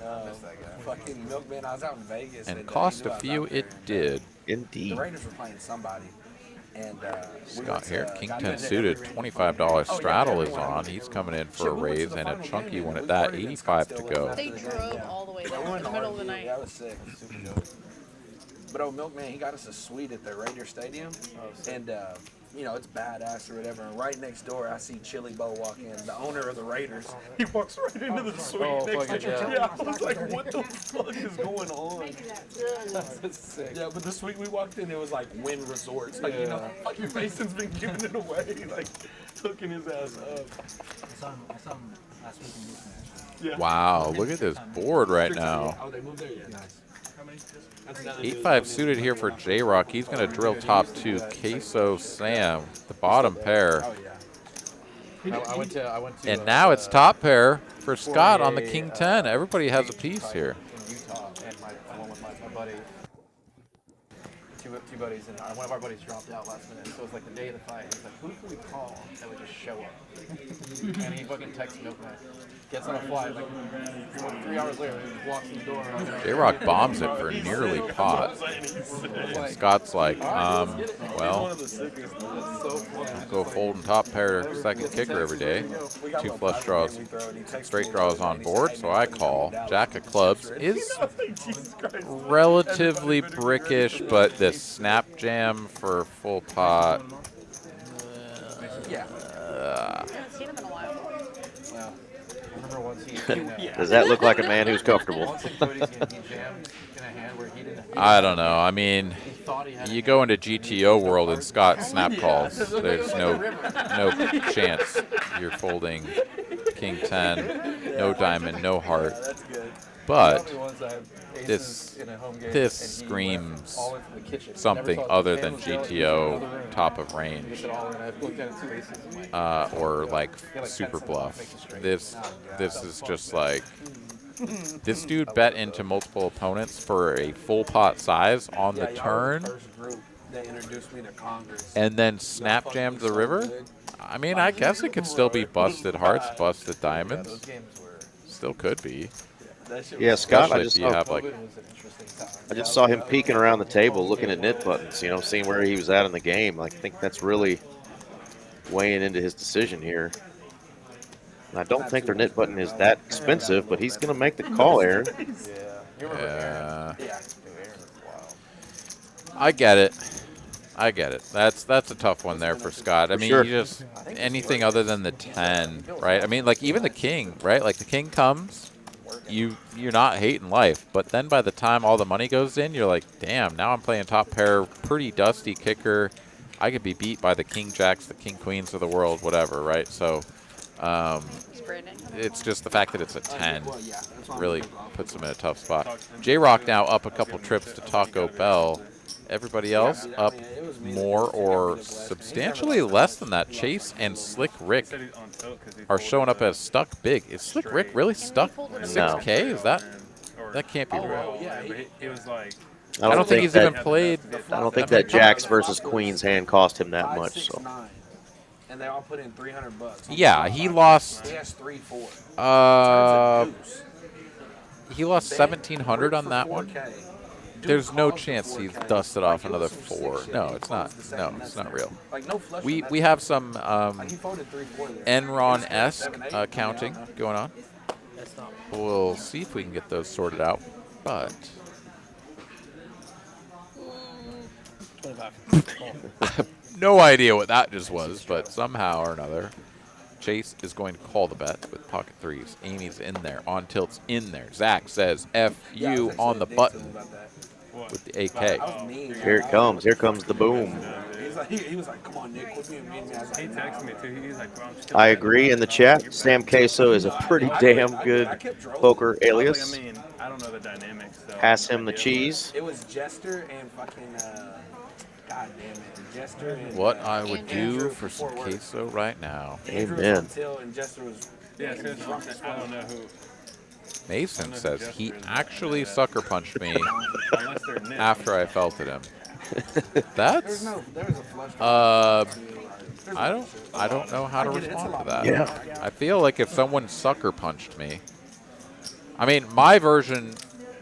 Speaker 7: Fucking Milkman. I was out in Vegas.
Speaker 1: And cost a few it did.
Speaker 2: Indeed.
Speaker 7: The Raiders were playing somebody. And
Speaker 1: Scott here, King 10 suited, $25 straddle is on. He's coming in for a raise and a chunky one at that, 85 to go.
Speaker 9: They drove all the way down in the middle of the night.
Speaker 7: That was sick. Super dope. But old Milkman, he got us a suite at the Raider Stadium, and you know, it's badass or whatever. And right next door, I see Chili Bo walk in, the owner of the Raiders. He walks right into the suite next to me. Yeah, I was like, what the fuck is going on? That's sick. Yeah, but the suite we walked in, it was like Wynn Resorts. Like, you know, fucking Mason's been giving it away, like hooking his ass up.
Speaker 8: I saw him last week in Houston, actually.
Speaker 7: Yeah.
Speaker 1: Wow, look at this board right now.
Speaker 7: Oh, they moved there yet? Nice.
Speaker 1: 8-5 suited here for JROCK. He's going to drill top 2. Queso Sam, the bottom pair.
Speaker 7: Oh, yeah.
Speaker 4: I went to
Speaker 1: And now it's top pair for Scott on the King 10. Everybody has a piece here.
Speaker 4: in Utah, and I went with my buddy, two buddies, and one of our buddies dropped out last minute. So it was like the day of the fight. He's like, who can we call that would just show up? And he fucking texts Milkman. Gets on a flight, like 3 hours later, he walks in the door.
Speaker 1: JROCK bombs it for nearly pot. Scott's like, well, I'll go fold and top pair second kicker every day. 2 flush draws, straight draws on board, so I call. Jack of clubs is relatively brickish, but this snap jam for full pot.
Speaker 9: I haven't seen him in a while.
Speaker 4: Well, I remember once he
Speaker 2: Does that look like a man who's comfortable?
Speaker 4: once he jammed in a hand where he didn't.
Speaker 1: I don't know. I mean,
Speaker 4: He thought he had
Speaker 1: you go into GTO world and Scott snap calls. There's no chance you're folding King 10, no diamond, no heart. But this screams something other than GTO top of range or like super bluff. This is just like, this dude bet into multiple opponents for a full pot size on the turn and then snap jammed the river. I mean, I guess it could still be busted hearts, busted diamonds. Still could be.
Speaker 2: Yeah, Scott, I
Speaker 1: Especially if you have like,
Speaker 2: I just saw him peeking around the table looking at knit buttons, you know, seeing where he was at in the game. I think that's really weighing into his decision here. And I don't think their knit button is that expensive, but he's going to make the call, Aaron.
Speaker 1: yeah. I get it. I get it. That's a tough one there for Scott. I mean,
Speaker 2: Sure.
Speaker 1: you just, anything other than the 10, right? I mean, like even the king, right? Like the king comes, you're not hating life, but then by the time all the money goes in, you're like, damn, now I'm playing top pair, pretty dusty kicker. I could be beat by the king jacks, the king queens of the world, whatever, right? So it's just the fact that it's a 10 really puts him in a tough spot. JROCK now up a couple trips to Taco Bell. Everybody else up more or substantially less than that. Chase and Slick Rick are showing up as stuck big. Is Slick Rick really stuck 6K? Is that can't be real. I don't think he's even played.
Speaker 2: I don't think that jacks versus queens hand cost him that much. So
Speaker 7: and they all put in $300.
Speaker 1: Yeah, he lost.
Speaker 7: He has 3-4.
Speaker 1: He lost 1,700 on that one. There's no chance he's dusted off another 4. No, it's not. No, it's not real. We have some Enron-esque counting going on. We'll see if we can get those sorted out, but
Speaker 3: 25.
Speaker 1: no idea what that just was, but somehow or another, Chase is going to call the bet with pocket 3s. Amy's in there, on tilt's in there. Zach says F you on the button with the AK.
Speaker 2: Here it comes. Here comes the boom.
Speaker 7: He was like, come on, Nick, quit being mean.
Speaker 5: He texted me too. He's like, bro, I'm still.
Speaker 2: I agree in the chat. Sam Queso is a pretty damn good poker alias.
Speaker 5: I mean, I don't know the dynamics. So
Speaker 2: Pass him the cheese.
Speaker 7: It was Jester and fucking, God damn it. Jester and,
Speaker 1: What I would do for some queso right now.
Speaker 2: Amen.
Speaker 7: And Jester was
Speaker 5: Yeah, it's I don't know who.
Speaker 1: Mason says he actually sucker punched me
Speaker 5: Unless they're Nick.
Speaker 1: after I felted him. That's
Speaker 7: there's a flush.
Speaker 1: I don't know how to respond to that.
Speaker 2: Yeah.
Speaker 1: I feel like if someone sucker punched me, I mean, my version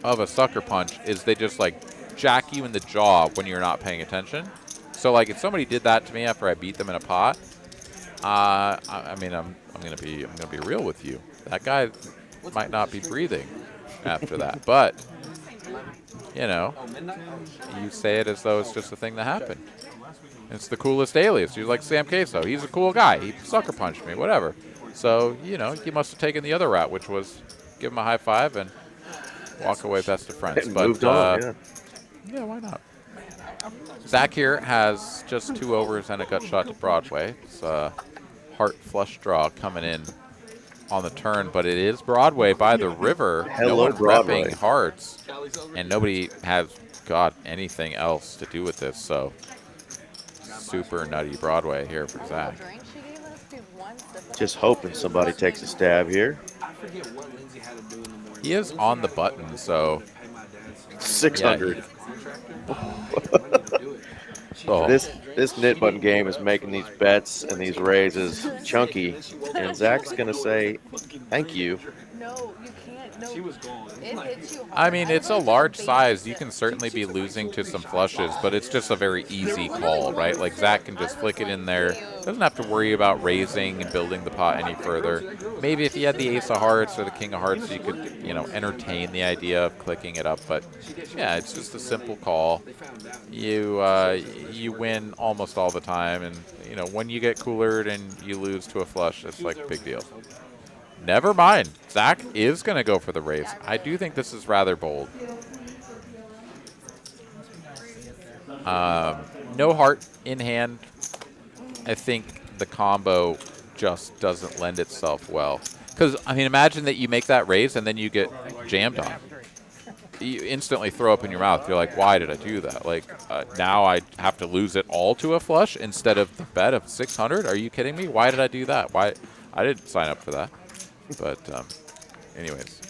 Speaker 1: of a sucker punch is they just like jack you in the jaw when you're not paying attention. So like if somebody did that to me after I beat them in a pot, I mean I'm gonna be real with you. That guy might not be breathing after that, but you know, you say it as though it's just a thing that happened. It's the coolest alias. You're like Sam Queso. He's a cool guy. He sucker punched me, whatever. So, you know, he must have taken the other route, which was give him a high five and walk away best of friends. But
Speaker 2: moved on,
Speaker 1: yeah, why not? Zach here has just 2 overs and a gut shot to Broadway. It's a heart flush draw coming in on the turn, but it is Broadway by the river.
Speaker 2: Hello,
Speaker 1: no one
Speaker 2: Broadway.
Speaker 1: prepping hearts, and nobody has got anything else to do with this. So super nutty Broadway here for Zach.
Speaker 2: Just hoping somebody takes a stab here.
Speaker 7: I forget what Lindsay had to do in the morning.
Speaker 1: He is on the button, so
Speaker 2: 600.
Speaker 1: oh,
Speaker 2: This knit button game is making these bets and these raises chunky, and Zach's gonna say thank you.
Speaker 9: No, you can't. No.
Speaker 3: She was gone.
Speaker 9: It hits you hard.
Speaker 1: I mean, it's a large size. You can certainly be losing to some flushes, but it's just a very easy call, right? Like Zach can just flick it in there. Doesn't have to worry about raising and building the pot any further. Maybe if you had the ace of hearts or the king of hearts, you could, you know, entertain the idea of clicking it up. But yeah, it's just a simple call. You win almost all the time, and you know when you get coolered and you lose to a flush, it's like a big deal. Never mind. Zach is going to go for the raise. I do think this is rather bold. No heart in hand. I think the combo just doesn't lend itself well. Because, I mean, imagine that you make that raise and then you get jammed on. You instantly throw up in your mouth. You're like, why did I do that? Like, now I have to lose it all to a flush instead of the bet of 600? Are you kidding me? Why did I do that? Why? I didn't sign up for that. But anyways,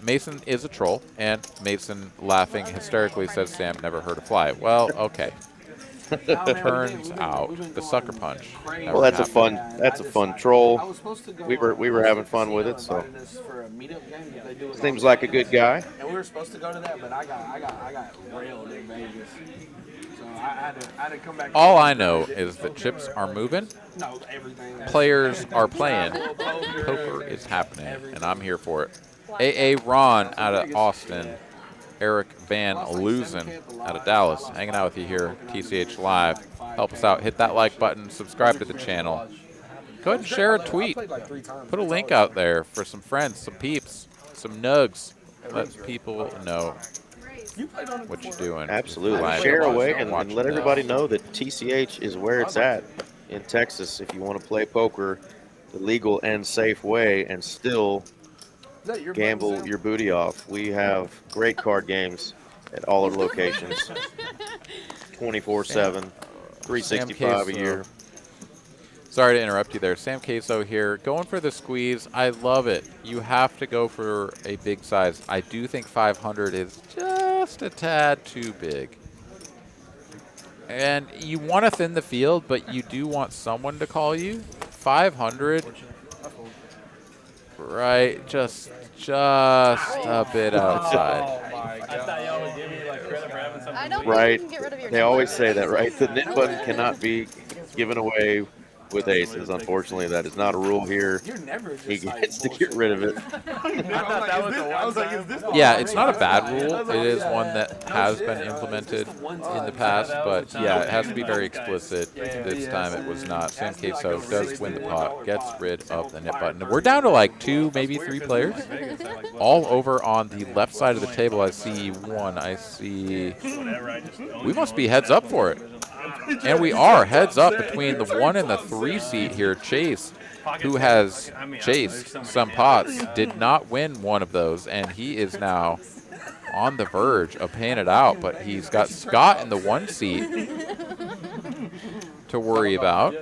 Speaker 1: Mason is a troll, and Mason laughing hysterically says Sam never heard a fly. Well, okay. Turns out the sucker punch.
Speaker 2: Well, that's a fun troll. We were having fun with it, so seems like a good guy.
Speaker 7: And we were supposed to go to that, but I got railed in Vegas. So I had to come back.
Speaker 1: All I know is that chips are moving,
Speaker 7: No, everything.
Speaker 1: players are playing, poker is happening, and I'm here for it. AA Ron out of Austin, Eric Van Loosen out of Dallas, hanging out with you here, TCH Live. Help us out. Hit that like button. Subscribe to the channel. Go ahead and share a tweet. Put a link out there for some friends, some peeps, some nugs. Let people know what you're doing.
Speaker 2: Absolutely.
Speaker 1: Live
Speaker 2: Share
Speaker 1: watching
Speaker 2: away
Speaker 1: and
Speaker 2: and let everybody know that TCH is where it's at in Texas if you want to play poker the legal and safe way and still gamble your booty off. We have great card games at all our locations. 24/7, 365 a year.
Speaker 1: Sorry to interrupt you there. Sam Queso here. Going for the squeeze. I love it. You have to go for a big size. I do think 500 is just a tad too big. And you want to thin the field, but you do want someone to call you. 500. Right, just a bit outside.
Speaker 3: I thought y'all would give me like credit for having something.
Speaker 9: I don't think
Speaker 2: Right.
Speaker 9: you can get rid of your
Speaker 2: They always
Speaker 9: number.
Speaker 2: say that, right? The knit button cannot be given away with aces. Unfortunately, that is not a rule here.
Speaker 7: You're never just
Speaker 2: He
Speaker 7: like
Speaker 2: gets to get rid of it.
Speaker 3: I thought that was the one time.
Speaker 1: Yeah, it's not a bad rule. It is one that has been implemented in the past, but yeah, it has to be very explicit. This time it was not. Sam Queso does win the pot, gets rid of the knit button. We're down to like 2, maybe 3 players. All over on the left side of the table, I see one. I see. We must be heads up for it. And we are heads up between the 1 and the 3 seat here. Chase, who has chased some pots, did not win one of those, and he is now on the verge of paying it out. But he's got Scott in the 1 seat to worry about.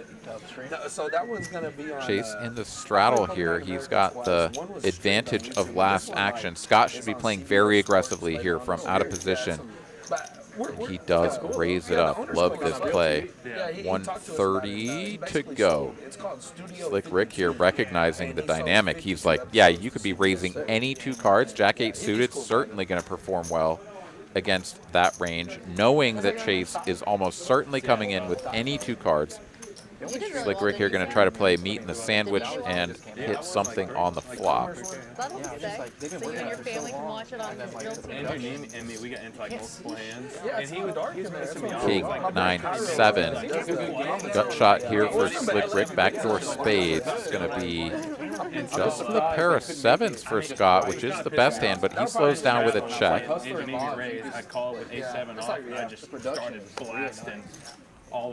Speaker 7: So that one's gonna be on,
Speaker 1: Chase in the straddle here. He's got the advantage of last action. Scott should be playing very aggressively here from out of position. He does raise it up. Love this play. 130 to go. Slick Rick here recognizing the dynamic. He's like, yeah, you could be raising any 2 cards. Jack 8 suited, certainly going to perform well against that range, knowing that Chase is almost certainly coming in with any 2 cards. Slick Rick here going to try to play meat in the sandwich and hit something on the flop.
Speaker 9: That'll stick. So you and your family can watch it on real TV.
Speaker 5: Andrew and me, we got into like multiple hands, and he would
Speaker 1: King 9-7. Gut shot here for Slick Rick. Backdoor spades. It's going to be just the pair of 7s for Scott, which is the best hand, but he slows down with a check.
Speaker 5: I called with A7 off, and I just started blasting.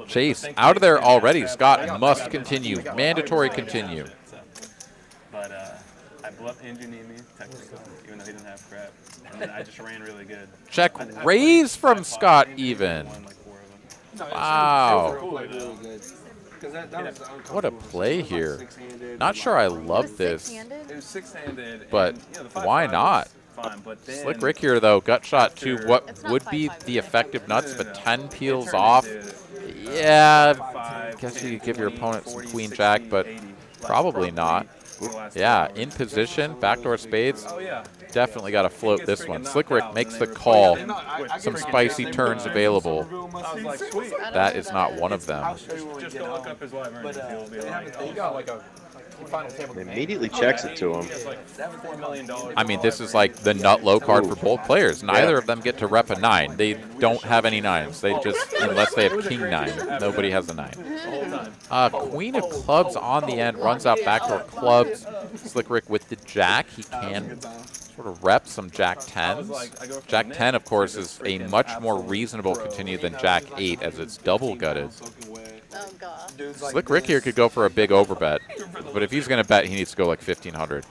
Speaker 1: Chase out of there already. Scott must continue. Mandatory continue.
Speaker 5: But I bluffed Andrew me, technically, even though he didn't have crap. And then I just ran really good.
Speaker 1: Check raise from Scott even. Wow. What a play here. Not sure I love this,
Speaker 5: It was 6-handed.
Speaker 1: but why not? Slick Rick here, though. Gut shot to what would be the effective nuts, but 10 peels off. Yeah, guess you could give your opponent some queen jack, but probably not. Yeah, in position, backdoor spades. Definitely got to float this one. Slick Rick makes the call. Some spicy turns available. That is not one of them.
Speaker 5: Just go look up his live
Speaker 2: Immediately checks it to him.
Speaker 1: I mean, this is like the nut low card for both players. Neither of them get to rep a 9. They don't have any 9s. They just, unless they have king 9, nobody has a 9. Queen of clubs on the end, runs out backdoor clubs. Slick Rick with the jack. He can sort of rep some jack 10s. Jack 10, of course, is a much more reasonable continue than jack 8, as it's double gutted.
Speaker 9: Oh, God.
Speaker 1: Slick Rick here could go for a big overbet, but if he's going to bet, he needs to go like 1,500.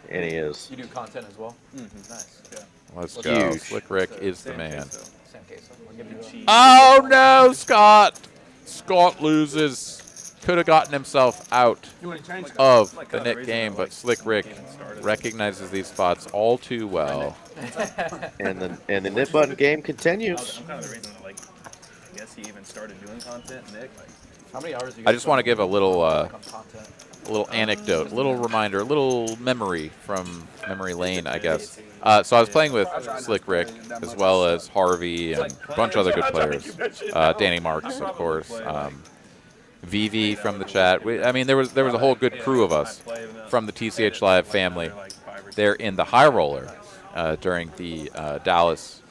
Speaker 2: And he is.
Speaker 4: You do content as well? Nice.
Speaker 1: Let's go.
Speaker 2: Huge.
Speaker 1: Slick Rick is the man.
Speaker 4: Sam Queso. I'll give you
Speaker 1: Oh, no, Scott. Scott loses. Could have gotten himself out of the knit game, but Slick Rick recognizes these spots all too well.
Speaker 2: And the knit button game continues.
Speaker 5: Kind of the reason that, like, I guess he even started doing content, Nick. Like,
Speaker 4: How many hours do you
Speaker 1: I just want to give a little
Speaker 4: content?
Speaker 1: anecdote, a little reminder, a little memory from memory lane, I guess. So I was playing with Slick Rick as well as Harvey and a bunch of other good players. Danny Marks, of course. Vivi from the chat. I mean, there was a whole good crew of us from the TCH Live family there in the High Roller during the Dallas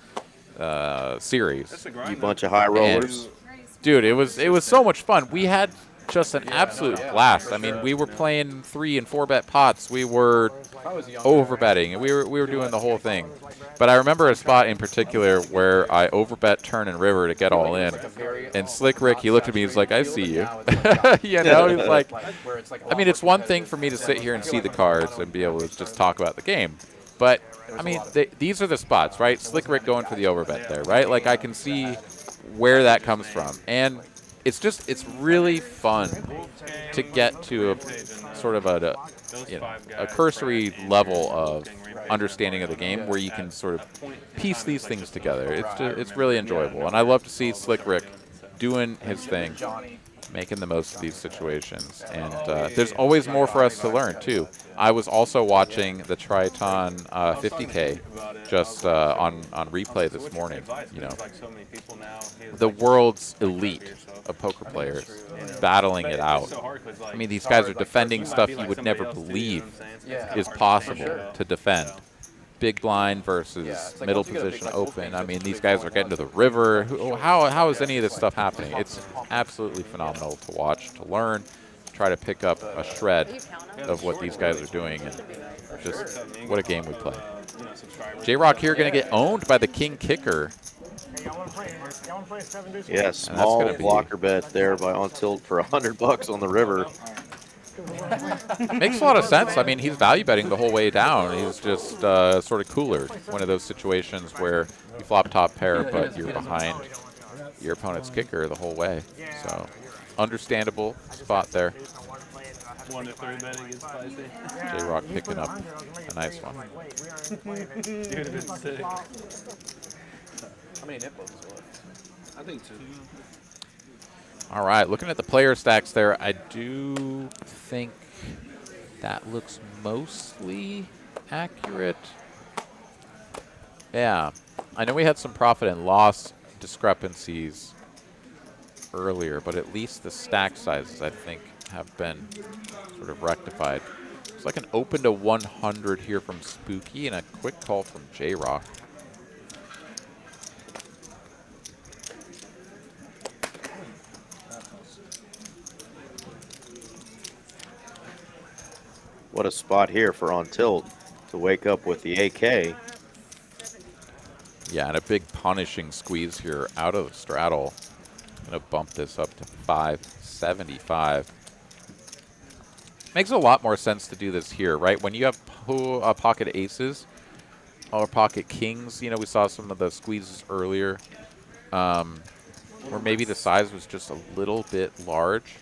Speaker 1: series.
Speaker 2: You bunch of high rollers.
Speaker 1: And, dude, it was so much fun. We had just an absolute blast. I mean, we were playing 3 and 4 bet pots. We were overbetting, and we were doing the whole thing. But I remember a spot in particular where I overbet turn and river to get all in. And Slick Rick, he looked at me, he's like, I see you. You know, he's like, I mean, it's one thing for me to sit here and see the cards and be able to just talk about the game. But, I mean, these are the spots, right? Slick Rick going for the overbet there, right? Like, I can see where that comes from. And it's really fun to get to a sort of a cursory level of understanding of the game where you can sort of piece these things together. It's really enjoyable, and I love to see Slick Rick doing his thing, making the most of these situations. And there's always more for us to learn too. I was also watching the Triton 50K just on replay this morning. You know, the world's elite of poker players battling it out. I mean, these guys are defending stuff you would never believe is possible to defend. Big blind versus middle position open. I mean, these guys are getting to the river. How is any of this stuff happening? It's absolutely phenomenal to watch, to learn, try to pick up a shred of what these guys are doing, and just what a game we play. JROCK here going to get owned by the king kicker.
Speaker 2: Yeah, small blocker bet there by On Tilt for $100 on the river.
Speaker 1: Makes a lot of sense. I mean, he's value betting the whole way down. He's just sort of cooler. One of those situations where you flop top pair, but you're behind your opponent's kicker the whole way. So, understandable spot there.
Speaker 5: 1 to 3 betting is spicy.
Speaker 1: JROCK picking up a nice one.
Speaker 5: Dude, have been sick.
Speaker 4: How many nipples is it?
Speaker 7: I think 2.
Speaker 1: All right, looking at the player stacks there, I do think that looks mostly accurate. Yeah, I know we had some profit and loss discrepancies earlier, but at least the stack sizes, I think, have been sort of rectified. It's like an open to 100 here from Spooky and a quick call from JROCK.
Speaker 2: What a spot here for On Tilt to wake up with the AK.
Speaker 1: Yeah, and a big punishing squeeze here out of the straddle. Gonna bump this up to 575. Makes a lot more sense to do this here, right? When you have pocket aces or pocket kings, you know, we saw some of the squeezes earlier, where maybe the size was just a little bit large.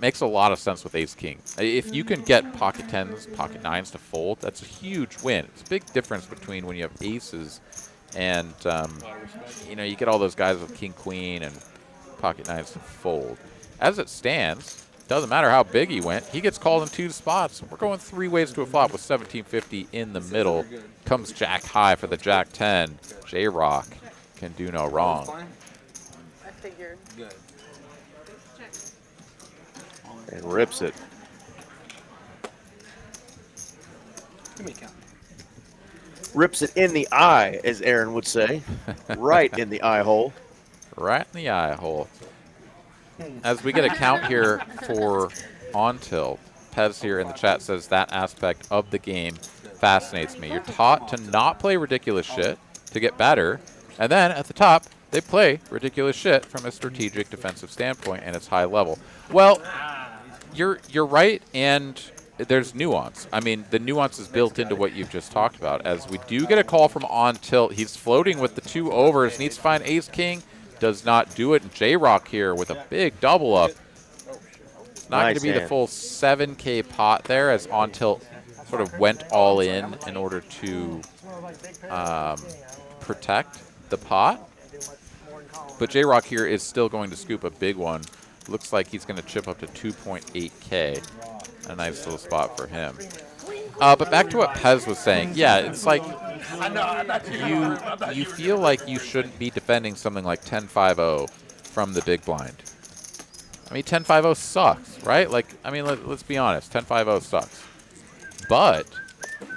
Speaker 1: Makes a lot of sense with ace-king. If you can get pocket 10s, pocket 9s to fold, that's a huge win. It's a big difference between when you have aces and, you know, you get all those guys with king-queen and pocket 9s to fold. As it stands, doesn't matter how big he went, he gets called in 2 spots. We're going 3 ways to a flop with 1750 in the middle. Comes jack high for the jack 10. JROCK can do no wrong.
Speaker 9: I figured.
Speaker 7: Good.
Speaker 2: And rips it.
Speaker 7: Give me a count.
Speaker 2: Rips it in the eye, as Aaron would say. Right in the eye hole.
Speaker 1: Right in the eye hole. As we get a count here for On Tilt, Pez here in the chat says that aspect of the game fascinates me. You're taught to not play ridiculous shit to get better, and then at the top, they play ridiculous shit from a strategic defensive standpoint, and it's high level. Well, you're right, and there's nuance. I mean, the nuance is built into what you've just talked about. As we do get a call from On Tilt, he's floating with the 2 overs, needs to find ace-king, does not do it. And JROCK here with a big double up. It's not going to be the full 7K pot there, as On Tilt sort of went all in order to protect the pot. But JROCK here is still going to scoop a big one. Looks like he's going to chip up to 2.8K. A nice little spot for him. But back to what Pez was saying. Yeah, it's like you feel like you shouldn't be defending something like 10-5-0 from the big blind. I mean, 10-5-0 sucks, right? Like, I mean, let's be honest. 10-5-0 sucks. But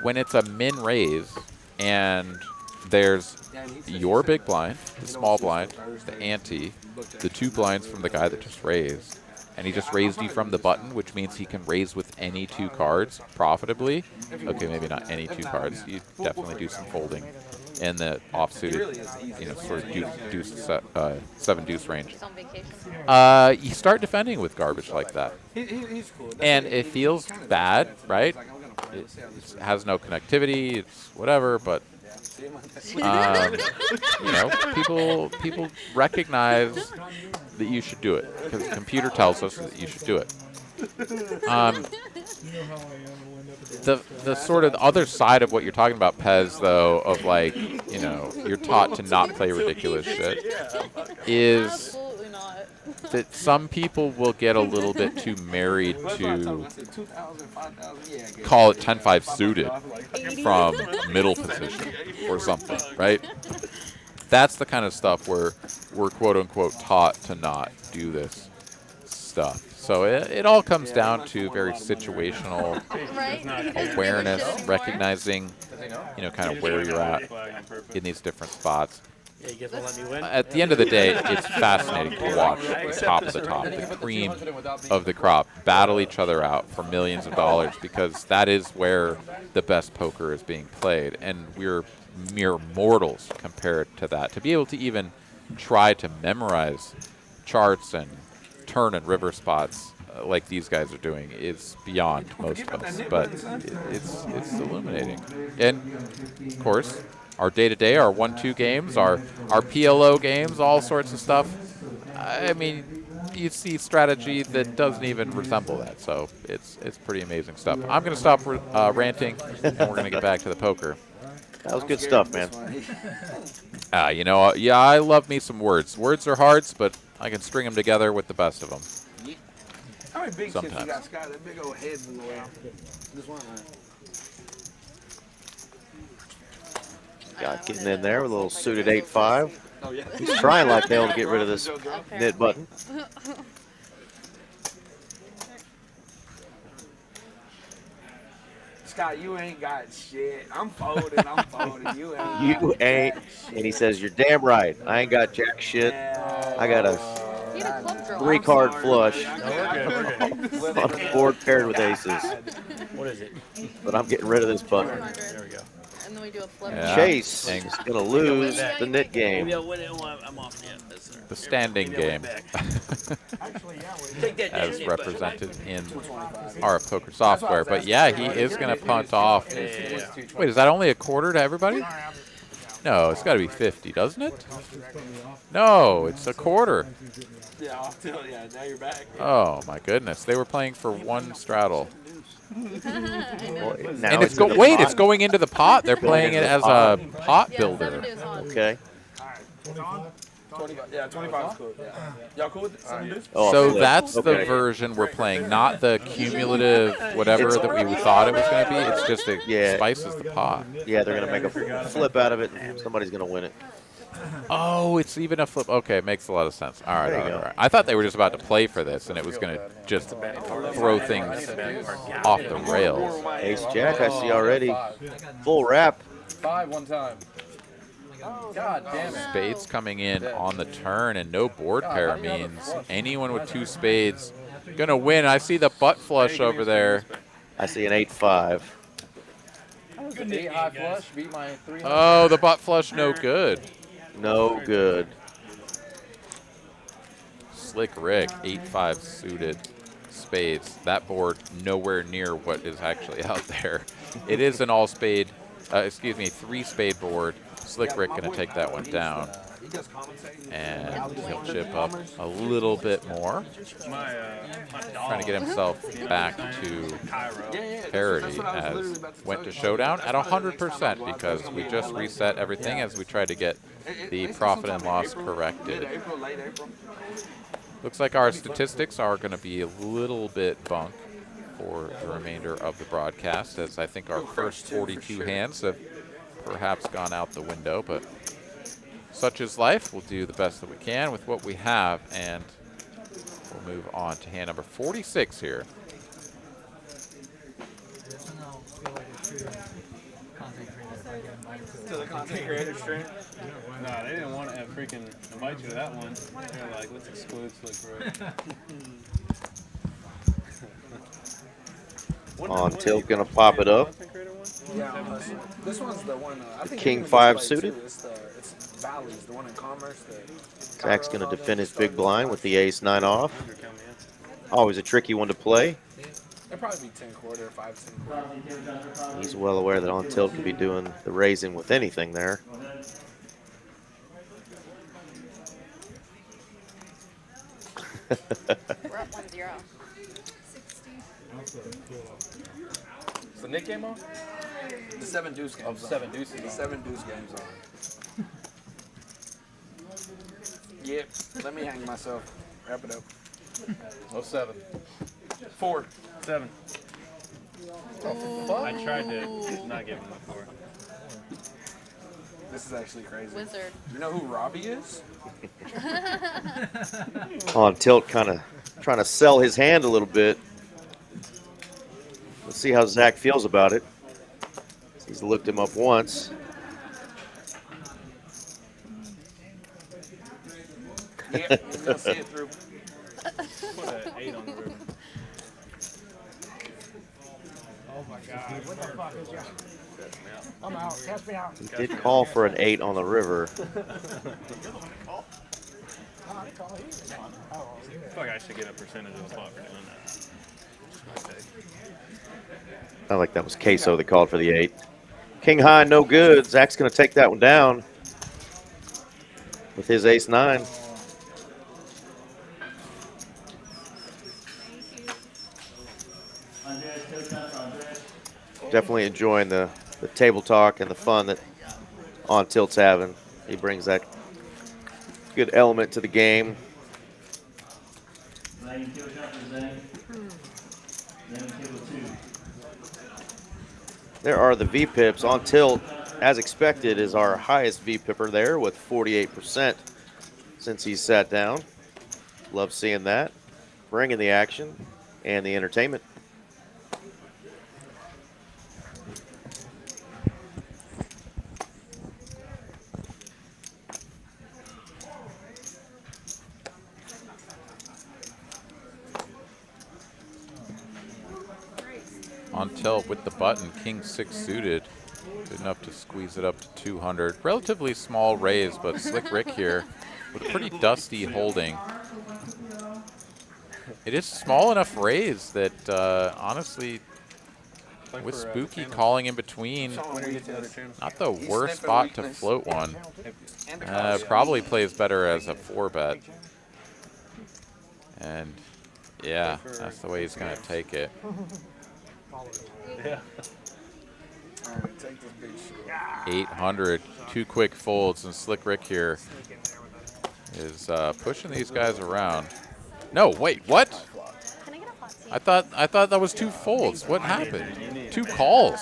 Speaker 1: when it's a min raise and there's your big blind, the small blind, the ante, the 2 blinds from the guy that just raised, and he just raised you from the button, which means he can raise with any 2 cards profitably. Okay, maybe not any 2 cards. You definitely do some folding in the offsuited, you know, sort of deuce 7 deuce range. You start defending with garbage like that, and it feels bad, right? It has no connectivity. It's whatever, but you know, people recognize that you should do it because the computer tells us that you should do it. the sort of other side of what you're talking about, Pez, though, of like, you know, you're taught to not play ridiculous shit, is
Speaker 9: Absolutely not.
Speaker 1: that some people will get a little bit too married to call it 10-5 suited from middle position or something, right? That's the kind of stuff where we're quote-unquote taught to not do this stuff. So it all comes down to very situational
Speaker 9: Right?
Speaker 1: awareness, recognizing, you know, kind of where you're at in these different spots.
Speaker 3: Yeah, you guys want to let me win?
Speaker 1: At the end of the day, it's fascinating to watch the top of the top, the cream of the crop, battle each other out for millions of dollars, because that is where the best poker is being played. And we're mere mortals compared to that. To be able to even try to memorize charts and turn and river spots like these guys are doing is beyond most of us, but it's illuminating. And of course, our day-to-day, our 1-2 games, our PLO games, all sorts of stuff. I mean, you see strategy that doesn't even resemble that, so it's pretty amazing stuff. I'm going to stop ranting, and we're going to get back to the poker.
Speaker 2: That was good stuff, man.
Speaker 1: You know, yeah, I love me some words. Words are hard, but I can string them together with the best of them.
Speaker 7: How many big chips you
Speaker 1: Sometimes.
Speaker 7: got, Scott? That big old head blew away. This one,
Speaker 2: Got getting in there with a little suited 8-5.
Speaker 7: Oh, yeah.
Speaker 2: He's trying like hell to get rid of this knit button.
Speaker 7: Scott, you ain't got shit. I'm folding. I'm folding. You ain't.
Speaker 2: You ain't. And he says, you're damn right. I ain't got jack shit. I got a
Speaker 9: You had a club draw.
Speaker 2: 3-card flush
Speaker 3: No, we're good. We're good.
Speaker 2: on a board paired with aces.
Speaker 3: What is it?
Speaker 2: But I'm getting rid of this button.
Speaker 9: 400.
Speaker 3: There we go.
Speaker 9: And then we do a flip.
Speaker 1: Yeah.
Speaker 2: Chase is going to lose the knit game.
Speaker 3: Maybe I'll win it. I'm off. Yeah, that's
Speaker 1: The standing game,
Speaker 3: Take that
Speaker 1: as
Speaker 3: damn
Speaker 1: represented in our poker software. But yeah, he is going to punt off. Wait, is that only a quarter to everybody? No, it's got to be 50, doesn't it? No, it's a quarter.
Speaker 7: Yeah, I'll tell you. Now you're back.
Speaker 1: Oh my goodness, they were playing for one straddle.
Speaker 2: Well, now
Speaker 1: And it's
Speaker 2: in the
Speaker 1: wait,
Speaker 2: pot.
Speaker 1: it's going into the pot. They're playing it as a pot
Speaker 9: Yeah,
Speaker 1: builder.
Speaker 9: 70 is on.
Speaker 2: Okay.
Speaker 7: 25. Yeah, 25 is cool. Yeah. Y'all cool with it? 70
Speaker 2: Oh,
Speaker 1: So
Speaker 2: flip.
Speaker 1: that's the
Speaker 2: Okay.
Speaker 1: version we're playing, not the cumulative whatever that we thought it was going to be. It's just it
Speaker 2: Yeah.
Speaker 1: spices the pot.
Speaker 2: Yeah, they're going to make a flip out of it, and somebody's going to win it.
Speaker 1: Oh, it's even a flip. Okay, makes a lot of sense. All right,
Speaker 2: There
Speaker 1: all
Speaker 2: you
Speaker 1: right,
Speaker 2: go.
Speaker 1: all right. I thought they were just about to play for this, and it was going to just throw things off the rails.
Speaker 2: Ace Jack, I see already. Full wrap.
Speaker 4: 5 one time. God damn it.
Speaker 1: Spades coming in on the turn, and no board pair means anyone with 2 spades going to win. I see the butt flush over there.
Speaker 2: I see an 8-5.
Speaker 4: Good 8 high flush beat my 300.
Speaker 1: Oh, the butt flush, no good.
Speaker 2: No good.
Speaker 1: Slick Rick, 8-5 suited spades. That board nowhere near what is actually out there. It is an all spade, 3-spade board. Slick Rick going to take that one down. And he'll chip up a little bit more. Trying to get himself back to parity as went to showdown at 100% because we just reset everything as we try to get the profit and loss corrected. Looks like our statistics are going to be a little bit bunk for the remainder of the broadcast, as I think our first 42 hands have perhaps gone out the window, but such is life. We'll do the best that we can with what we have, and we'll move on to hand number 46 here.
Speaker 5: To the content creator stream? No, they didn't want to freaking invite you to that one. They're like, let's exclude Slick Rick.
Speaker 2: On tilt, going to pop it up.
Speaker 7: Yeah, this one's the one. I think
Speaker 2: King
Speaker 7: you can
Speaker 2: 5
Speaker 7: play
Speaker 2: suited.
Speaker 7: too. It's Valley's, the one in Commerce.
Speaker 2: Zach's going to defend his big blind with the ace-9 off. Always a tricky one to play.
Speaker 7: It'll probably be 10 quarter, 5, 10 quarter.
Speaker 2: He's well aware that on tilt could be doing the raising with anything there.
Speaker 9: We're up 1-0.
Speaker 4: Is the Nick game on?
Speaker 7: The 7 deuce games.
Speaker 4: Oh, 7 deuces.
Speaker 7: The 7 deuce games on. Yep. Let me hang myself. Wrap it up.
Speaker 4: Oh, 7.
Speaker 7: 4.
Speaker 5: 7.
Speaker 9: Ooh.
Speaker 5: I tried to not give him the 4.
Speaker 7: This is actually crazy.
Speaker 9: Wizard.
Speaker 7: You know who Robbie is?
Speaker 2: On tilt, kind of trying to sell his hand a little bit. Let's see how Zach feels about it. He's looked him up once.
Speaker 7: Yeah, he's gonna see it through.
Speaker 5: Put an 8 on the river.
Speaker 6: Oh my god. What the fuck is y'all? I'm out. Catch me out.
Speaker 2: He did call for an 8 on the river.
Speaker 6: Oh, I call you. Oh,
Speaker 5: I feel like I should get a percentage of the pot for doing that. Just my take.
Speaker 2: I like that was Queso that called for the 8. King high, no good. Zach's going to take that one down with his ace-9. Definitely enjoying the table talk and the fun that On Tilt's having. He brings that good element to the game. There are the V-pips. On Tilt, as expected, is our highest V-pipper there with 48% since he's sat down. Love seeing that. Bringing the action and the entertainment.
Speaker 1: On tilt with the button, king 6 suited. Good enough to squeeze it up to 200. Relatively small raise, but Slick Rick here with a pretty dusty holding. It is small enough raise that honestly, with Spooky calling in between, not the worst spot to float one. Probably plays better as a 4-bet. And yeah, that's the way he's going to take it.
Speaker 5: Yeah.
Speaker 7: All right, take this big shit.
Speaker 1: 800, 2 quick folds, and Slick Rick here is pushing these guys around. No, wait, what?
Speaker 9: Can I get a hot tea?
Speaker 1: I thought that was 2 folds. What happened? 2 calls.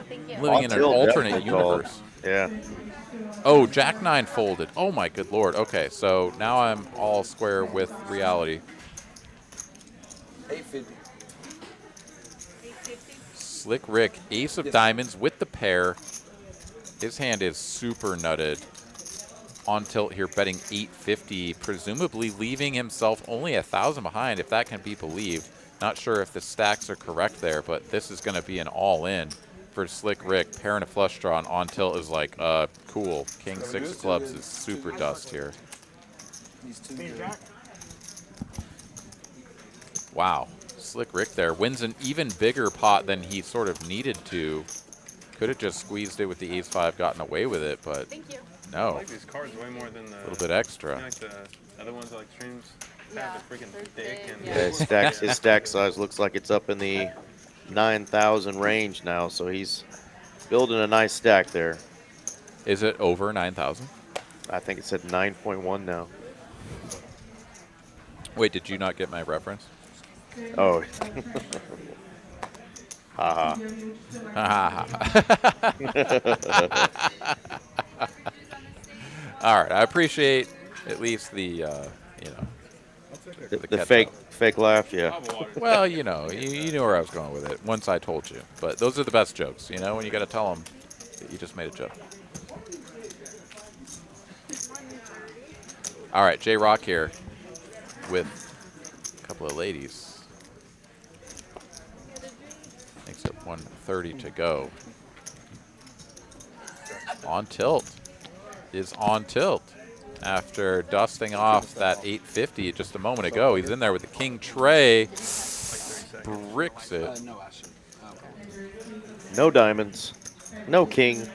Speaker 9: Thank you.
Speaker 1: Living in an
Speaker 2: Tilt
Speaker 1: alternate
Speaker 2: definitely called.
Speaker 1: universe.
Speaker 2: Yeah.
Speaker 1: Oh, Jack 9 folded. Oh my good lord. Okay, so now I'm all square with reality.
Speaker 7: 850.
Speaker 1: Slick Rick, ace of diamonds with the pair. His hand is super nutted. On tilt here, betting 850, presumably leaving himself only 1,000 behind, if that can be believed. Not sure if the stacks are correct there, but this is going to be an all-in for Slick Rick. Pair and a flush draw, and on tilt is like, cool. King 6 clubs is super dust here.
Speaker 7: These two
Speaker 6: Hey,
Speaker 7: good.
Speaker 6: Jack.
Speaker 1: Wow. Slick Rick there wins an even bigger pot than he sort of needed to. Could have just squeezed it with the ace-5, gotten away with it, but
Speaker 9: Thank you.
Speaker 5: I
Speaker 1: no.
Speaker 5: like these cards way more than the.
Speaker 1: A little bit extra.
Speaker 5: Like the other ones like streams
Speaker 9: Yeah,
Speaker 5: have the freaking
Speaker 9: they're
Speaker 5: thick
Speaker 9: big,
Speaker 5: and.
Speaker 9: yeah.
Speaker 2: His stack size looks like it's up in the 9,000 range now, so he's building a nice stack there.
Speaker 1: Is it over 9,000?
Speaker 2: I think it's at 9.1 now.
Speaker 1: Wait, did you not get my reference?
Speaker 2: Oh. Haha.
Speaker 1: All right, I appreciate at least the, you know.
Speaker 2: The
Speaker 1: catch
Speaker 2: fake laugh, yeah.
Speaker 1: Well, you know, you knew where I was going with it once I told you. But those are the best jokes, you know, when you got to tell them that you just made a joke. All right, JROCK here with a couple of ladies. Makes it 130 to go. On tilt is on tilt. After dusting off that 850 just a moment ago, he's in there with the king tray. Bricks it.
Speaker 7: No, I should. Okay.
Speaker 2: No diamonds. No king.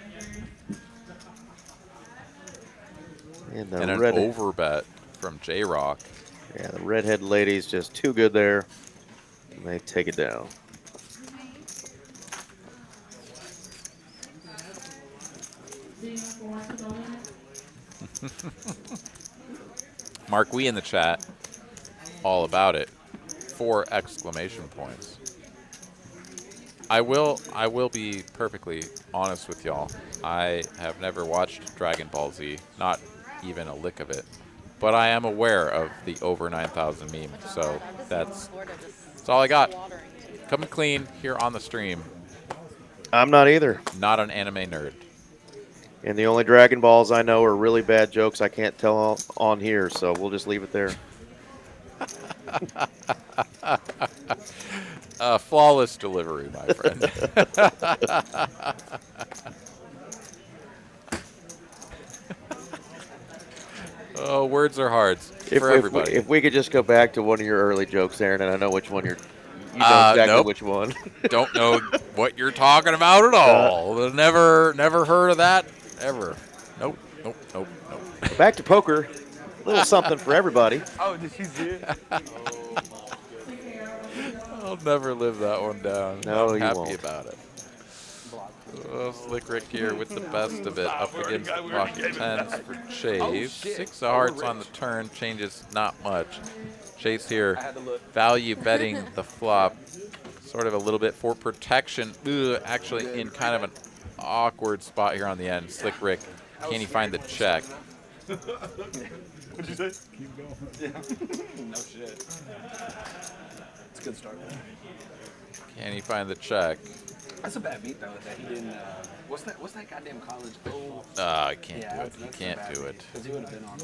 Speaker 2: And the
Speaker 1: And an
Speaker 2: red,
Speaker 1: overbet from JROCK.
Speaker 2: yeah, the redhead lady's just too good there. And they take it down.
Speaker 1: Mark Wee in the chat, all about it. 4 exclamation points. I will be perfectly honest with y'all. I have never watched Dragon Ball Z, not even a lick of it. But I am aware of the over 9,000 meme, so that's all I got. Coming clean here on the stream.
Speaker 2: I'm not either.
Speaker 1: Not an anime nerd.
Speaker 2: And the only Dragon Balls I know are really bad jokes I can't tell on here, so we'll just leave it there.
Speaker 1: Flawless delivery, my friend. Oh, words are hard for everybody.
Speaker 2: If we could just go back to one of your early jokes, Aaron, and I know which one you know exactly
Speaker 1: nope.
Speaker 2: which one.
Speaker 1: Don't know what you're talking about at all. Never heard of that ever. Nope.
Speaker 2: Back to poker. A little something for everybody.
Speaker 7: Oh, did you see it?
Speaker 1: I'll never live that one down.
Speaker 2: No,
Speaker 1: I'm
Speaker 2: you
Speaker 1: happy
Speaker 2: won't.
Speaker 1: about it. Oh, Slick Rick here with the best of it. Up against the pocket tens for Chase. 6 of hearts on the turn. Changes not much. Chase here, value betting the flop. Sort of a little bit for protection. Actually in kind of an awkward spot here on the end. Slick Rick, can he find the check?
Speaker 5: What'd you say? Keep going. Yeah. No shit. It's a good start.
Speaker 1: Can he find the check?
Speaker 7: That's a bad beat though. That he didn't. What's that goddamn college?
Speaker 1: I can't do it. He can't do it.
Speaker 7: Because he would have been on.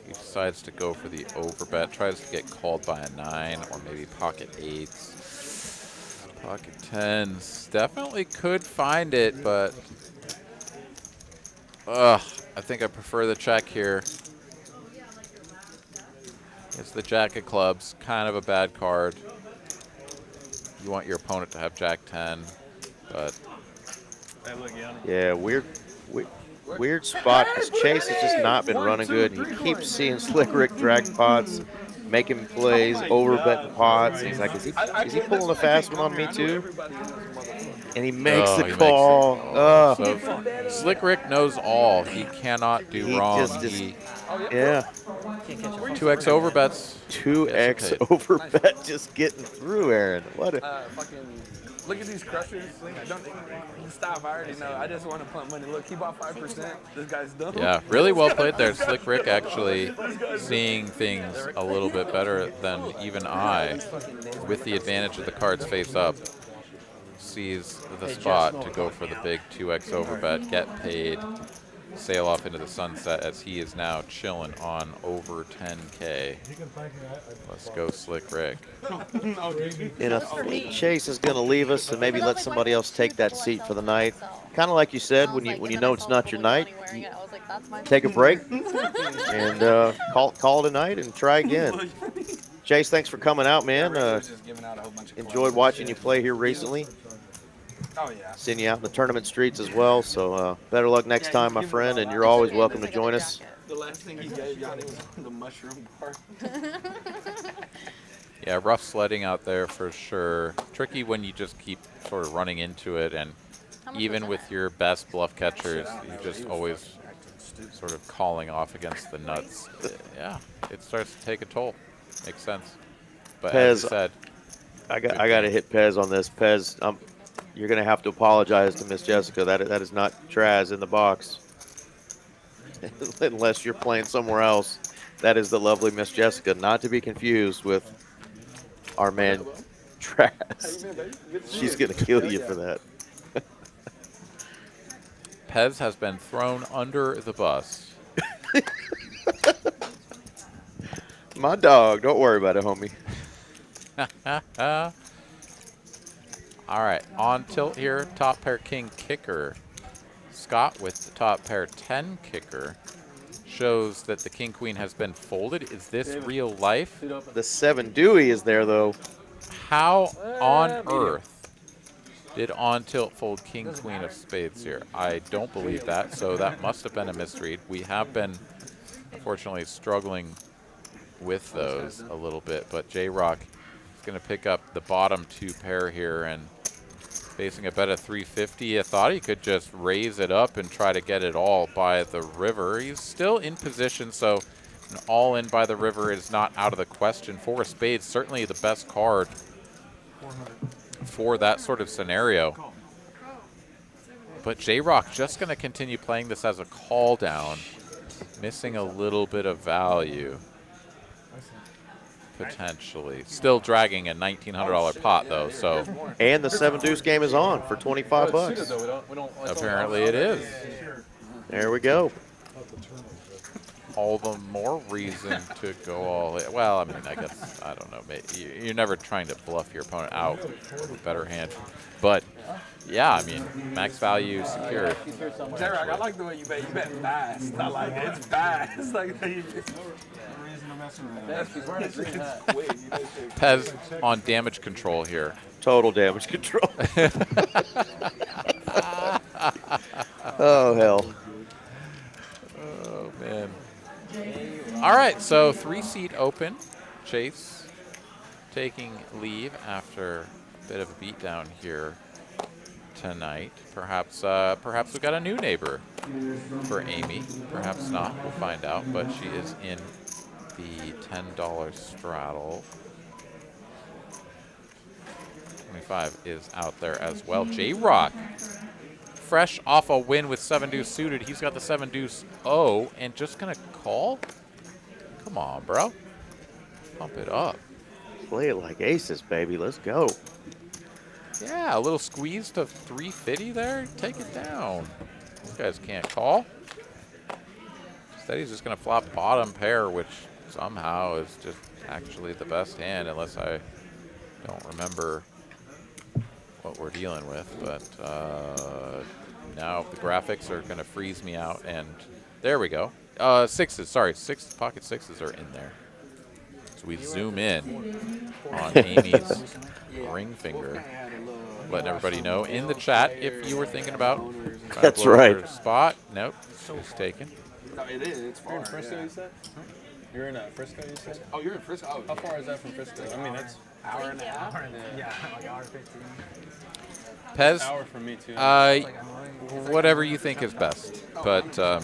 Speaker 1: He decides to go for the overbet. Tries to get called by a 9 or maybe pocket 8s. Pocket 10s. Definitely could find it, but I think I prefer the check here. It's the Jack of Clubs. Kind of a bad card. You want your opponent to have Jack 10, but
Speaker 2: yeah, weird spot because Chase has just not been running good. He keeps seeing Slick Rick drag pots, making plays, overbetting pots. He's like, is he pulling a fast one on me too? And he makes the call.
Speaker 1: So Slick Rick knows all. He cannot do wrong.
Speaker 2: Yeah.
Speaker 1: 2x overbets.
Speaker 2: 2x overbet just getting through, Aaron. What a
Speaker 7: Look at these crushers. Don't stop. I already know. I just want to punt money. Look, he bought 5%. This guy's dumb.
Speaker 1: Yeah, really well played there. Slick Rick actually seeing things a little bit better than even I, with the advantage of the cards face up, sees the spot to go for the big 2x overbet, get paid, sail off into the sunset as he is now chilling on over 10K. Let's go, Slick Rick.
Speaker 2: And I think Chase is going to leave us and maybe let somebody else take that seat for the night. Kind of like you said, when you know it's not your night, you take a break and call it a night and try again. Chase, thanks for coming out, man. Enjoyed watching you play here recently.
Speaker 7: Oh, yeah.
Speaker 2: Seeing you out in the tournament streets as well. So better luck next time, my friend, and you're always welcome to join us.
Speaker 7: The last thing he gave Yanni was the mushroom bar.
Speaker 1: Yeah, rough sledding out there for sure. Tricky when you just keep sort of running into it, and even with your best bluff catchers, you just always sort of calling off against the nuts. Yeah, it starts to take a toll. Makes sense. But
Speaker 2: Pez,
Speaker 1: as you said,
Speaker 2: I got to hit Pez on this. Pez, you're going to have to apologize to Miss Jessica. That is not Traz in the box. Unless you're playing somewhere else. That is the lovely Miss Jessica, not to be confused with our man Traz. She's going to kill you for that.
Speaker 1: Pez has been thrown under the bus.
Speaker 2: My dog. Don't worry about it, homie.
Speaker 1: All right, on tilt here, top pair king kicker. Scott with the top pair 10 kicker shows that the king queen has been folded. Is this real life?
Speaker 2: The 7 Dewey is there, though.
Speaker 1: How on earth did on tilt fold king queen of spades here? I don't believe that, so that must have been a misread. We have been, unfortunately, struggling with those a little bit, but JROCK is going to pick up the bottom 2 pair here and Facing a bet of 350. I thought he could just raise it up and try to get it all by the river. He's still in position, so an all-in by the river is not out of the question. 4 of spades, certainly the best card for that sort of scenario. But JROCK just going to continue playing this as a call down, missing a little bit of value. Potentially. Still dragging a $1,900 pot, though, so.
Speaker 2: And the 7 deuce game is on for 25 bucks.
Speaker 1: Apparently it is.
Speaker 2: There we go.
Speaker 1: All the more reason to go all in. Well, I mean, I guess, I don't know. You're never trying to bluff your opponent out with a better hand. But, yeah, I mean, max value secured.
Speaker 7: JROCK, I like the way you bet. You bet fast. I like it. It's fast. Like,
Speaker 1: Pez on damage control here.
Speaker 2: Total damage control. Oh, hell.
Speaker 1: Oh, man. All right, so 3-seat open. Chase taking leave after a bit of a beatdown here tonight. Perhaps we got a new neighbor for Amy. Perhaps not. We'll find out. But she is in the $10 straddle. 25 is out there as well. JROCK, fresh off a win with 7 deuce suited. He's got the 7 deuce O and just gonna call. Come on, bro. Pump it up.
Speaker 2: Play it like aces, baby. Let's go.
Speaker 1: Yeah, a little squeeze to 350 there. Take it down. These guys can't call. Instead, he's just going to flop bottom pair, which somehow is just actually the best hand, unless I don't remember what we're dealing with. But now the graphics are going to freeze me out, and there we go. Sixes, sorry, pocket sixes are in there. So we zoom in on Amy's ring finger, letting everybody know in the chat if you were thinking about
Speaker 2: That's right.
Speaker 1: spot. Nope, it's taken.
Speaker 7: No, it is. It's far.
Speaker 5: You're in Frisco, you said? You're in Frisco, you said?
Speaker 7: Oh, you're in Frisco. Oh,
Speaker 5: How far is that from Frisco? I mean, that's
Speaker 7: hour and a half.
Speaker 8: Yeah, like hour 15.
Speaker 1: Pez,
Speaker 5: an hour from me, too.
Speaker 1: whatever you think is best, but
Speaker 7: Man,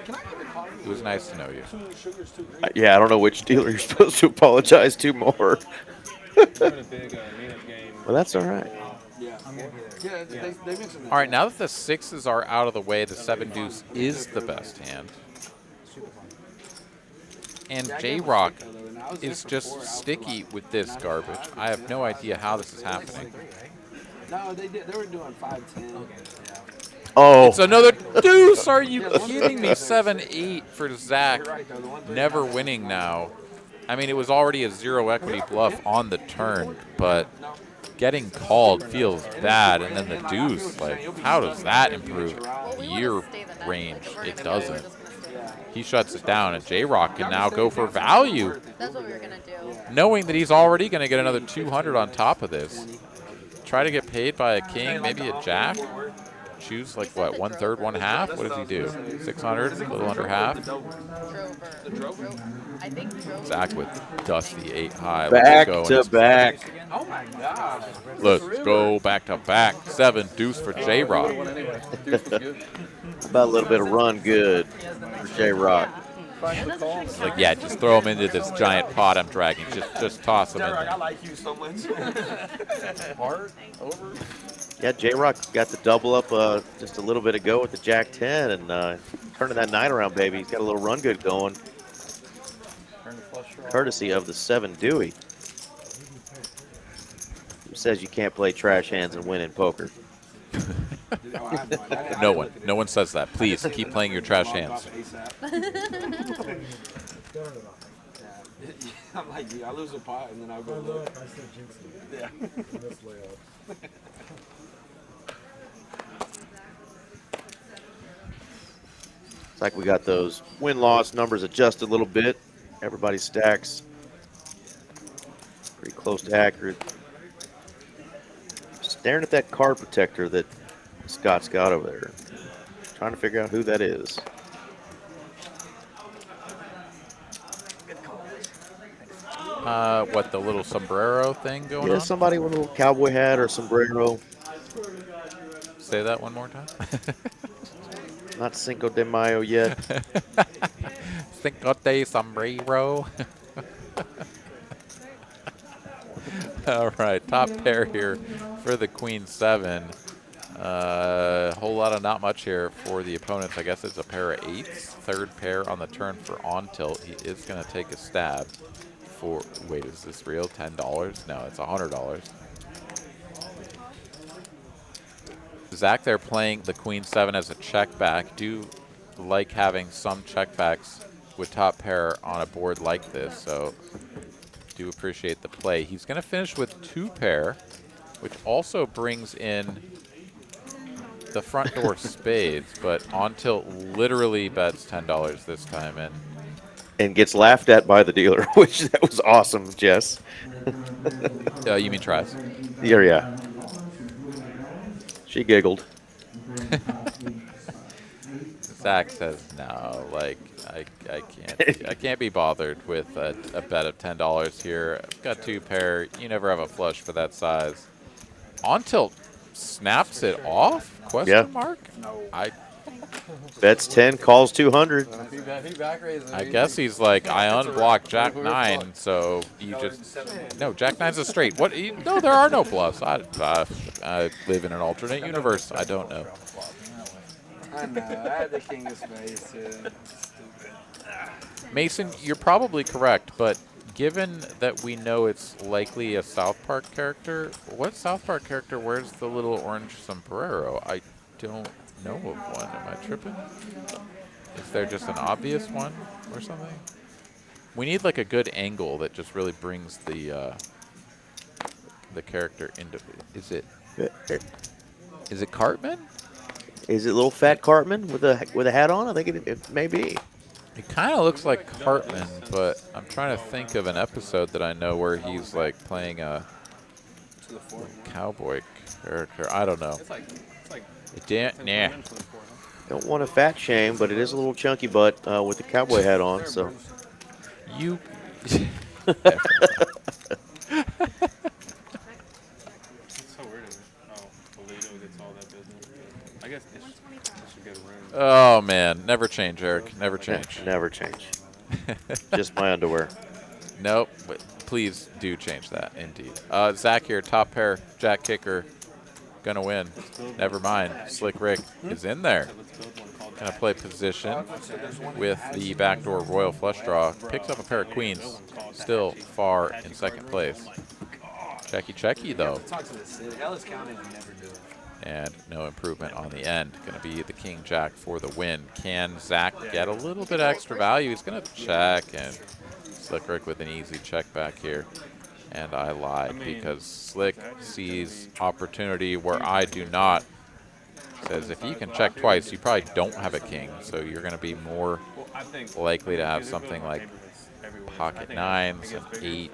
Speaker 7: can I get a call?
Speaker 1: it was nice to know you.
Speaker 7: 2 sugars, 2 green.
Speaker 2: Yeah, I don't know which dealer you're supposed to apologize to more.
Speaker 5: We're in a big meetup game.
Speaker 2: Well, that's all right.
Speaker 7: Yeah. Yeah, they mentioned that.
Speaker 1: All right, now that the sixes are out of the way, the 7 deuce is the best hand. And JROCK is just sticky with this garbage. I have no idea how this is happening.
Speaker 7: No, they did. They were doing 5-10.
Speaker 2: Oh,
Speaker 1: It's another deuce. Are you kidding me? 7-8 for Zach. Never winning now. I mean, it was already a 0 equity bluff on the turn, but getting called feels bad. And then the deuce, like, how does that improve year range? It doesn't. He shuts it down, and JROCK can now go for value,
Speaker 9: That's what we were gonna do.
Speaker 1: knowing that he's already going to get another 200 on top of this. Try to get paid by a king, maybe a jack. Choose like what, 1/3, 1/2? What does he do? 600, a little under half.
Speaker 9: I think
Speaker 1: Zach with dusty 8 high.
Speaker 2: back
Speaker 1: Let's
Speaker 2: to
Speaker 1: go.
Speaker 2: back.
Speaker 7: Oh my gosh.
Speaker 1: Let's go back to back. 7 deuce for JROCK.
Speaker 2: About a little bit of run good for JROCK.
Speaker 1: Like, yeah, just throw him into this giant pot I'm dragging. Just toss him in
Speaker 7: JROCK, I
Speaker 1: there.
Speaker 7: like you so much. Hard, over.
Speaker 2: Yeah, JROCK got the double up just a little bit ago with the Jack 10 and turning that 9 around, baby. He's got a little run good going. Courtesy of the 7 Dewey. Who says you can't play trash hands and win in poker?
Speaker 1: No one says that. Please keep playing your trash hands.
Speaker 7: I'm like, I lose a pot and then I'll go look. Yeah.
Speaker 2: It's like we got those win-loss numbers adjusted a little bit. Everybody's stacks pretty close to accurate. Staring at that card protector that Scott's got over there. Trying to figure out who that is.
Speaker 1: What, the little sombrero thing going
Speaker 2: Yeah,
Speaker 1: on?
Speaker 2: somebody with a little cowboy hat or sombrero.
Speaker 1: say that one more time?
Speaker 2: Not Cinco de Mayo yet.
Speaker 1: Cinco de sombrero. All right, top pair here for the Queen 7. Whole lot of not much here for the opponents. I guess it's a pair of 8s. Third pair on the turn for on tilt. He is going to take a stab for, wait, is this real? $10? No, it's $100. Zach, they're playing the Queen 7 as a check back. Do like having some checkbacks with top pair on a board like this, so do appreciate the play. He's going to finish with 2 pair, which also brings in the front door spades, but on tilt literally bets $10 this time
Speaker 2: and gets laughed at by the dealer, which that was awesome, Jess.
Speaker 1: You mean tries?
Speaker 2: Yeah. She giggled.
Speaker 1: Zach says no, like I can't be bothered with a bet of $10 here. I've got 2 pair. You never have a flush for that size. On tilt snaps it off? Question mark?
Speaker 7: No.
Speaker 2: Bets 10, calls 200.
Speaker 1: I guess he's like, I unblock Jack 9, so you just no. Jack 9's a straight. What? No, there are no bluffs. I live in an alternate universe. I don't know.
Speaker 7: I know. I had the king of spades too. Stupid.
Speaker 1: Mason, you're probably correct, but given that we know it's likely a South Park character, what South Park character wears the little orange sombrero? I don't know of one. Am I tripping? Is there just an obvious one or something? We need like a good angle that just really brings the character into. Is it Cartman?
Speaker 2: Is it little fat Cartman with a hat on? I think it may be.
Speaker 1: It kind of looks like Cartman, but I'm trying to think of an episode that I know where he's like playing a cowboy character. I don't know. Nah.
Speaker 2: Don't want to fat shame, but it is a little chunky butt with the cowboy hat on. So
Speaker 1: you.
Speaker 5: It's so weird. Oh, Toledo gets all that business. I guess it should get a room.
Speaker 1: Oh man, never change, Eric. Never change.
Speaker 2: Never change. Just my underwear.
Speaker 1: Nope, but please do change that, indeed. Zach here, top pair, Jack kicker, gonna win. Never mind, Slick Rick is in there. Gonna play position with the backdoor royal flush draw. Picks up a pair of queens, still far in second place. Checky though. And no improvement on the end. Going to be the king jack for the win. Can Zach get a little bit extra value? He's going to check, and Slick Rick with an easy check back here. And I lied because Slick sees opportunity where I do not. Says if you can check twice, you probably don't have a king, so you're going to be more likely to have something like pocket 9s and 8,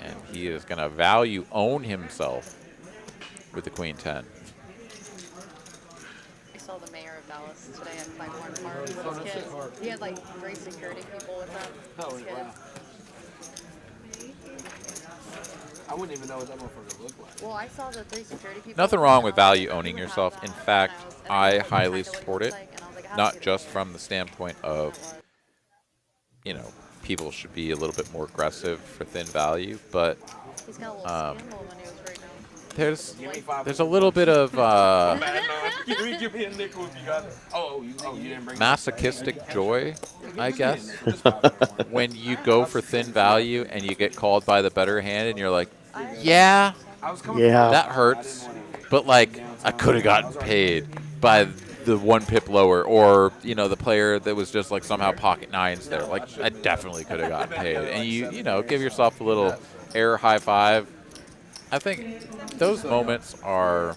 Speaker 1: and he is going to value own himself with the queen 10.
Speaker 9: I saw the mayor of Dallas today at Claiborne Park with his kids. He had like 3 security people with him.
Speaker 7: Oh,
Speaker 9: His
Speaker 7: wow.
Speaker 9: kids.
Speaker 7: I wouldn't even know what that motherfucker looked like.
Speaker 9: Well, I saw the 3 security people.
Speaker 1: Nothing wrong with value owning yourself. In fact, I highly support it, not just from the standpoint of, you know, people should be a little bit more aggressive for thin value, but
Speaker 9: He's got a little scandal when he was right now.
Speaker 1: there's a little bit of
Speaker 7: Give me a nickel if you got it. You didn't bring
Speaker 1: masochistic joy, I guess, when you go for thin value and you get called by the better hand and you're like, yeah, that hurts, but like I could have gotten paid by the 1 pip lower, or you know, the player that was just like somehow pocket 9s there, like I definitely could have gotten paid, and you know, give yourself a little air high five. I think those moments are,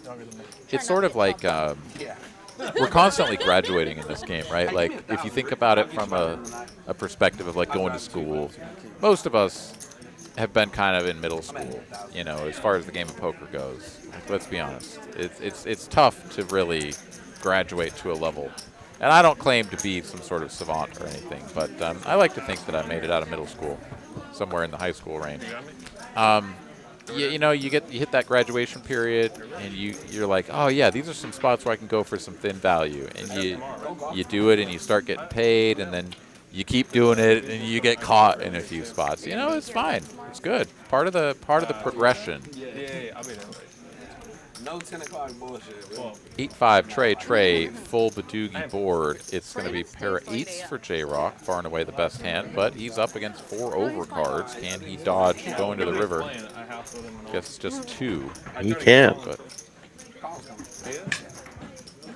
Speaker 1: it's sort of like we're constantly graduating in this game, right? Like if you think about it from a perspective of like going to school, most of us have been kind of in middle school, you know, as far as the game of poker goes. Like, let's be honest, it's tough to really graduate to a level, and I don't claim to be some sort of savant or anything, but I like to think that I made it out of middle school, somewhere in the high school range. you know, you hit that graduation period, and you're like, oh yeah, these are some spots where I can go for some thin value, and you do it, and you start getting paid, and then you keep doing it, and you get caught in a few spots. You know, it's fine. It's good. Part of the progression.
Speaker 7: Yeah, I'll be there. No 10 o'clock bullshit.
Speaker 1: 8-5 Trey, full Badoogie board. It's going to be pair of 8s for JROCK, far and away the best hand, but he's up against 4 overcards. Can he dodge going to the river? Guess it's just 2.
Speaker 2: He can.
Speaker 1: But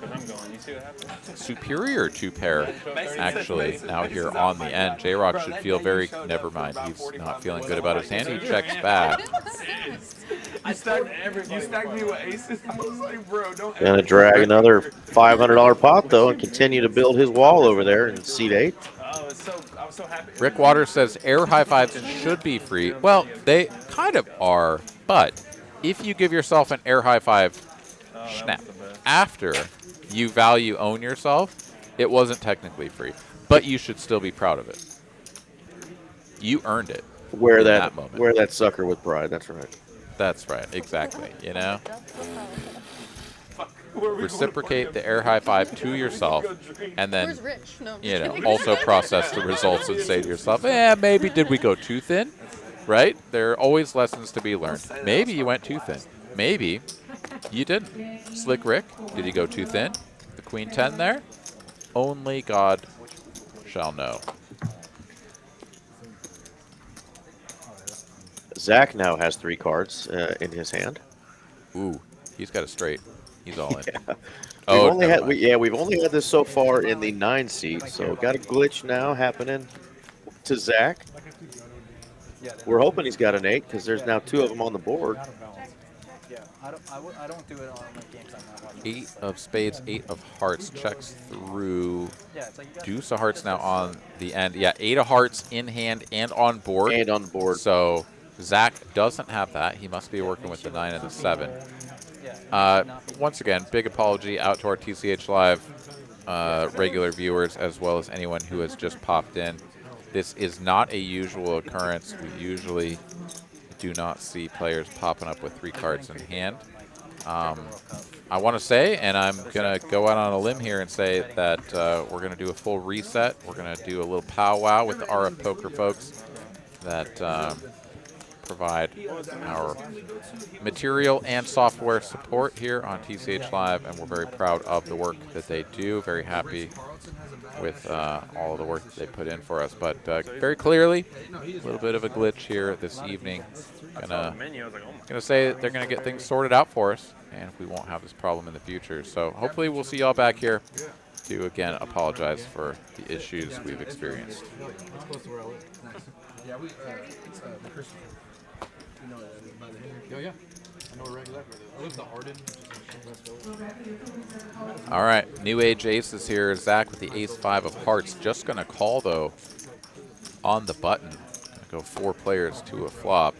Speaker 5: I'm going. You see what happens?
Speaker 1: superior 2-pair, actually, now here on the end. JROCK should feel very, never mind, he's not feeling good about his hand. He checks back.
Speaker 7: You stacked me with aces. I was like, bro, don't
Speaker 2: Gonna drag another $500 pot though, and continue to build his wall over there in seat 8.
Speaker 5: I was so happy.
Speaker 1: Rick Waters says air high fives should be free. Well, they kind of are, but if you give yourself an air high five snap after you value own yourself, it wasn't technically free, but you should still be proud of it. You earned it.
Speaker 2: Wear
Speaker 1: in
Speaker 2: that
Speaker 1: moment.
Speaker 2: wear that sucker with pride. That's right.
Speaker 1: That's right, exactly. You know, reciprocate the air high five to yourself, and then
Speaker 9: Where's Rich? No, I'm
Speaker 1: you
Speaker 9: just
Speaker 1: know
Speaker 9: kidding.
Speaker 1: also process the results and say to yourself, maybe did we go too thin? Right? There are always lessons to be learned. Maybe you went too thin. Maybe you didn't. Slick Rick, did he go too thin? The Queen 10 there? Only God shall know.
Speaker 2: Zach now has 3 cards in his hand.
Speaker 1: Ooh, he's got a straight. He's all in.
Speaker 2: Yeah.
Speaker 1: Oh,
Speaker 2: we've only
Speaker 1: never mind.
Speaker 2: we've only had this so far in the 9 seat, so got a glitch now happening to Zach. We're hoping he's got an 8 because there's now 2 of them on the board.
Speaker 8: Yeah, I don't do it on like games I'm not watching.
Speaker 1: 8 of spades, 8 of hearts checks through.
Speaker 8: Yeah, it's like you got
Speaker 1: Deuce of hearts now on the end. Yeah, 8 of hearts in hand and on board.
Speaker 2: And on board.
Speaker 1: So Zach doesn't have that. He must be working with the 9 and the 7. Once again, big apology out to our TCH Live regular viewers as well as anyone who has just popped in. This is not a usual occurrence. We usually do not see players popping up with 3 cards in hand. I want to say, and I'm going to go out on a limb here and say that we're going to do a full reset. We're going to do a little powwow with the RF Poker folks that provide our material and software support here on TCH Live, and we're very proud of the work that they do. Very happy with all of the work that they put in for us. But very clearly, a little bit of a glitch here this evening. Gonna say that they're gonna get things sorted out for us, and we won't have this problem in the future. So hopefully we'll see y'all back here to again apologize for the issues we've experienced.
Speaker 4: Yeah, it's the Christian. You know that by the Henry. Oh yeah, I know where exactly. I live in the Arden.
Speaker 1: All right, New Age Aces here. Zach with the Ace-5 of hearts. Just gonna call though on the button. Gonna go 4 players to a flop.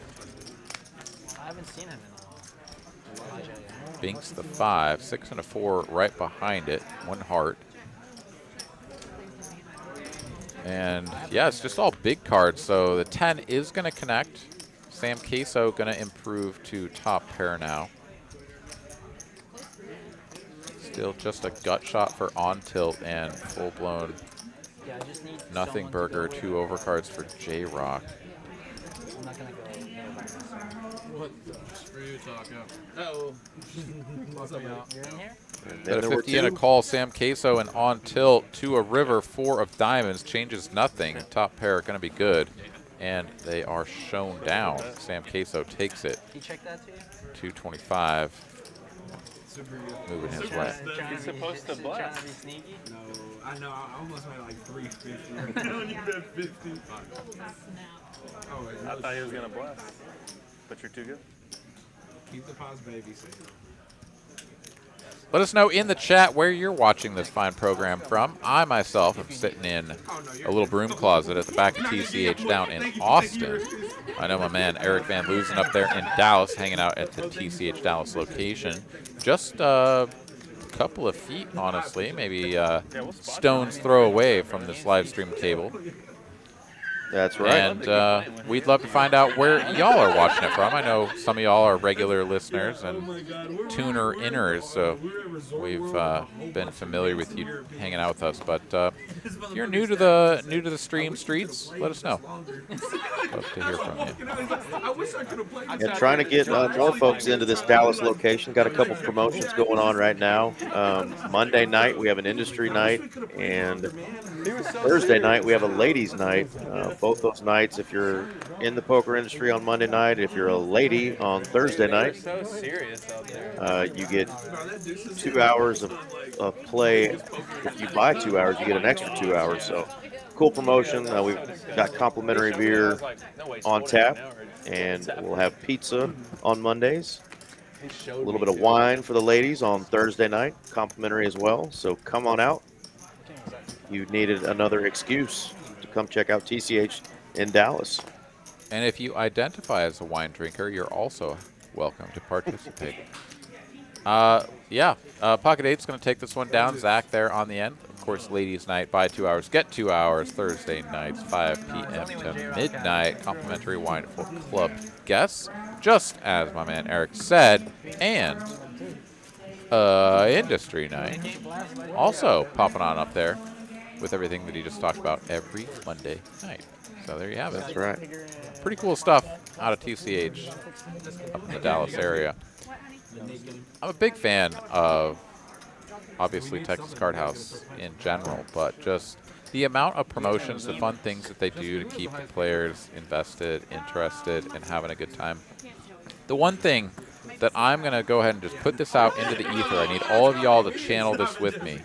Speaker 8: I haven't seen him in a while.
Speaker 1: Binks the 5, 6 and a 4 right behind it. 1 heart. And yeah, it's just all big cards. So the 10 is going to connect. Sam Queso going to improve to top pair now. Still just a gut shot for on tilt and full blown
Speaker 8: Yeah, I just need
Speaker 1: nothing
Speaker 8: someone
Speaker 1: burger.
Speaker 8: to go
Speaker 1: 2 overcards for JROCK.
Speaker 8: I'm not gonna go.
Speaker 4: What the screw talk up? Uh-oh. What's up, y'all?
Speaker 8: You're in here?
Speaker 1: Got a 50 and a call. Sam Queso and on tilt to a river. 4 of diamonds changes nothing. Top pair going to be good, and they are shown down. Sam Queso takes it.
Speaker 8: He checked that to you?
Speaker 1: 225. Moving his way.
Speaker 5: He's supposed to
Speaker 8: Trying
Speaker 5: blast.
Speaker 8: to be sneaky?
Speaker 10: No, I know. I almost made like 350. I don't even have 50. Oh, wait,
Speaker 5: I thought he was gonna blast, but you're too good.
Speaker 10: Keep the pause, baby. Safe.
Speaker 1: Let us know in the chat where you're watching this fine program from. I myself am sitting in a little broom closet at the back of TCH down in Austin. I know my man Eric Van Loosen up there in Dallas, hanging out at the TCH Dallas location. Just a couple of feet, honestly, maybe stone's throw away from this live stream table.
Speaker 2: That's right.
Speaker 1: And we'd love to find out where y'all are watching it from. I know some of y'all are regular listeners and tuner-inners, so we've been familiar with you hanging out with us. But if you're new to the stream streets, let us know. Love to hear from you.
Speaker 2: Yeah, trying to get more folks into this Dallas location. Got a couple promotions going on right now. Monday night we have an industry night, and Thursday night we have a ladies night. Both those nights, if you're in the poker industry on Monday night, if you're a lady on Thursday night,
Speaker 5: So serious out there.
Speaker 2: you get 2 hours of play. If you buy 2 hours, you get an extra 2 hours. So cool promotion. We've got complimentary beer on tap, and we'll have pizza on Mondays. A little bit of wine for the ladies on Thursday night, complimentary as well. So come on out. You needed another excuse to come check out TCH in Dallas.
Speaker 1: And if you identify as a wine drinker, you're also welcome to participate. Pocket 8's going to take this one down. Zach there on the end. Of course, ladies' night, buy 2 hours, get 2 hours. Thursday nights, 5 p.m. to midnight. Complimentary wine for club guests, just as my man Eric said. And industry night, also popping on up there with everything that he just talked about every Monday night. So there you have it.
Speaker 2: That's right.
Speaker 1: Pretty cool stuff out of TCH up in the Dallas area. I'm a big fan of, obviously, Texas Card House in general, but just the amount of promotions, the fun things that they do to keep the players invested, interested, and having a good time. The one thing that I'm going to go ahead and just put this out into the ether, I need all of y'all to channel this with me.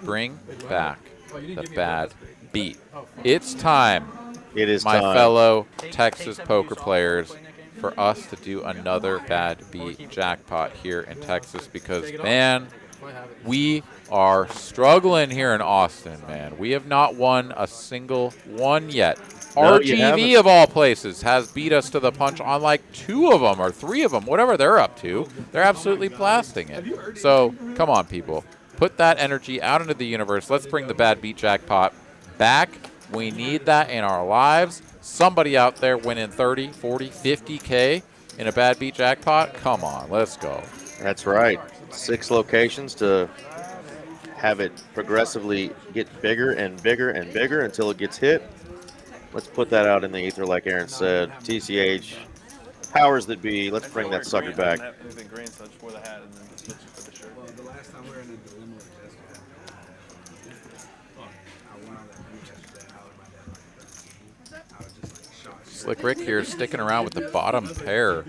Speaker 1: Bring back the bad beat. It's time.
Speaker 2: It is
Speaker 1: my
Speaker 2: time.
Speaker 1: fellow Texas poker players, for us to do another bad beat jackpot here in Texas, because, man, we are struggling here in Austin, man. We have not won a single one yet.
Speaker 2: No, you
Speaker 1: RGV,
Speaker 2: haven't.
Speaker 1: of all places, has beat us to the punch on like 2 of them or 3 of them, whatever they're up to. They're absolutely blasting it. So, come on, people. Put that energy out into the universe. Let's bring the bad beat jackpot back. We need that in our lives. Somebody out there winning 30, 40, 50K in a bad beat jackpot. Come on, let's go.
Speaker 2: That's right. 6 locations to have it progressively get bigger and bigger and bigger until it gets hit. Let's put that out in the ether, like Aaron said. TCH, powers that be. Let's bring that sucker back.
Speaker 5: Anything green, so I just wore the hat and then just switched for the shirt.
Speaker 10: The last time we were in the dilemma with Jessica, I went on that beach yesterday. I was my dad. I was just like shocked.
Speaker 1: Slick Rick here sticking around with the bottom pair.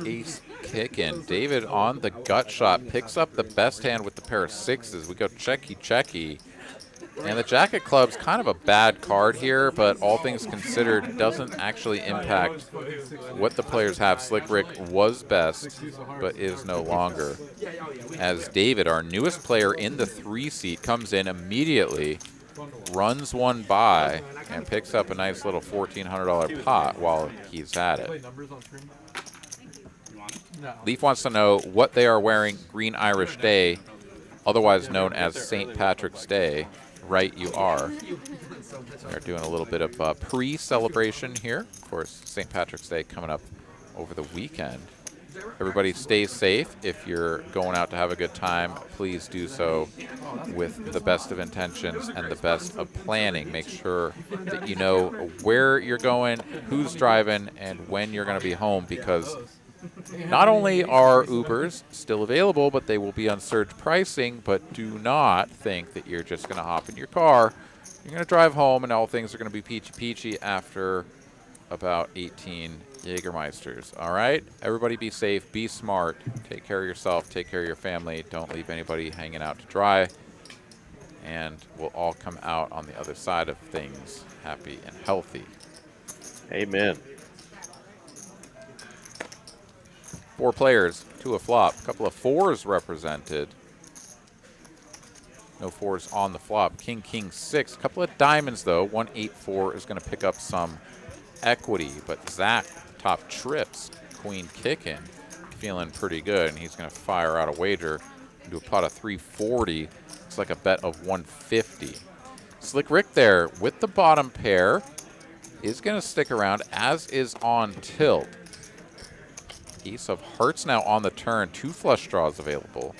Speaker 1: Ace kicking. David on the gut shot. Picks up the best hand with the pair of 6s. We go checky. And the Jacket Club's kind of a bad card here, but all things considered, doesn't actually impact what the players have. Slick Rick was best, but is no longer. As David, our newest player in the 3 seat, comes in immediately, runs one by, and picks up a nice little $1,400 pot while he's at it. Leaf wants to know what they are wearing Green Irish Day, otherwise known as St. Patrick's Day. Right, you are. They're doing a little bit of pre-celebration here. Of course, St. Patrick's Day coming up over the weekend. Everybody stay safe. If you're going out to have a good time, please do so with the best of intentions and the best of planning. Make sure that you know where you're going, who's driving, and when you're going to be home, because not only are Ubers still available, but they will be on surge pricing. But do not think that you're just going to hop in your car. You're going to drive home, and all things are going to be peachy after about 18 Jägermeisters. All right? Everybody be safe. Be smart. Take care of yourself. Take care of your family. Don't leave anybody hanging out to dry. And we'll all come out on the other side of things happy and healthy.
Speaker 2: Amen.
Speaker 1: 4 players to a flop. A couple of 4s represented. No 4s on the flop. King, 6. A couple of diamonds, though. 1-8-4 is going to pick up some equity. But Zach, top trips. Queen kicking. Feeling pretty good. And he's going to fire out a wager into a pot of 340. It's like a bet of 150. Slick Rick there with the bottom pair is going to stick around, as is on tilt. Ace of Hearts now on the turn. 2 flush draws available.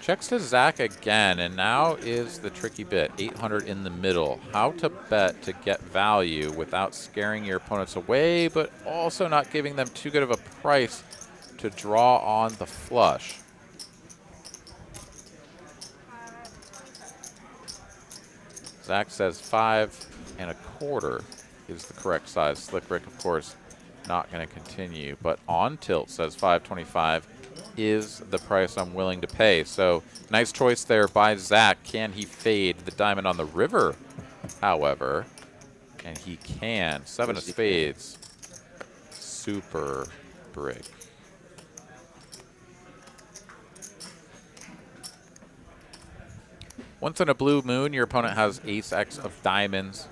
Speaker 1: Checks to Zach again, and now is the tricky bit. 800 in the middle. How to bet to get value without scaring your opponents away, but also not giving them too good of a price to draw on the flush. Zach says 5 1/4 is the correct size. Slick Rick, of course, not going to continue, but on tilt says 525 is the price I'm willing to pay. So nice choice there by Zach. Can he fade the diamond on the river, however? And he can. 7 of spades. Super brick. Once in a blue moon, your opponent has ace X of diamonds,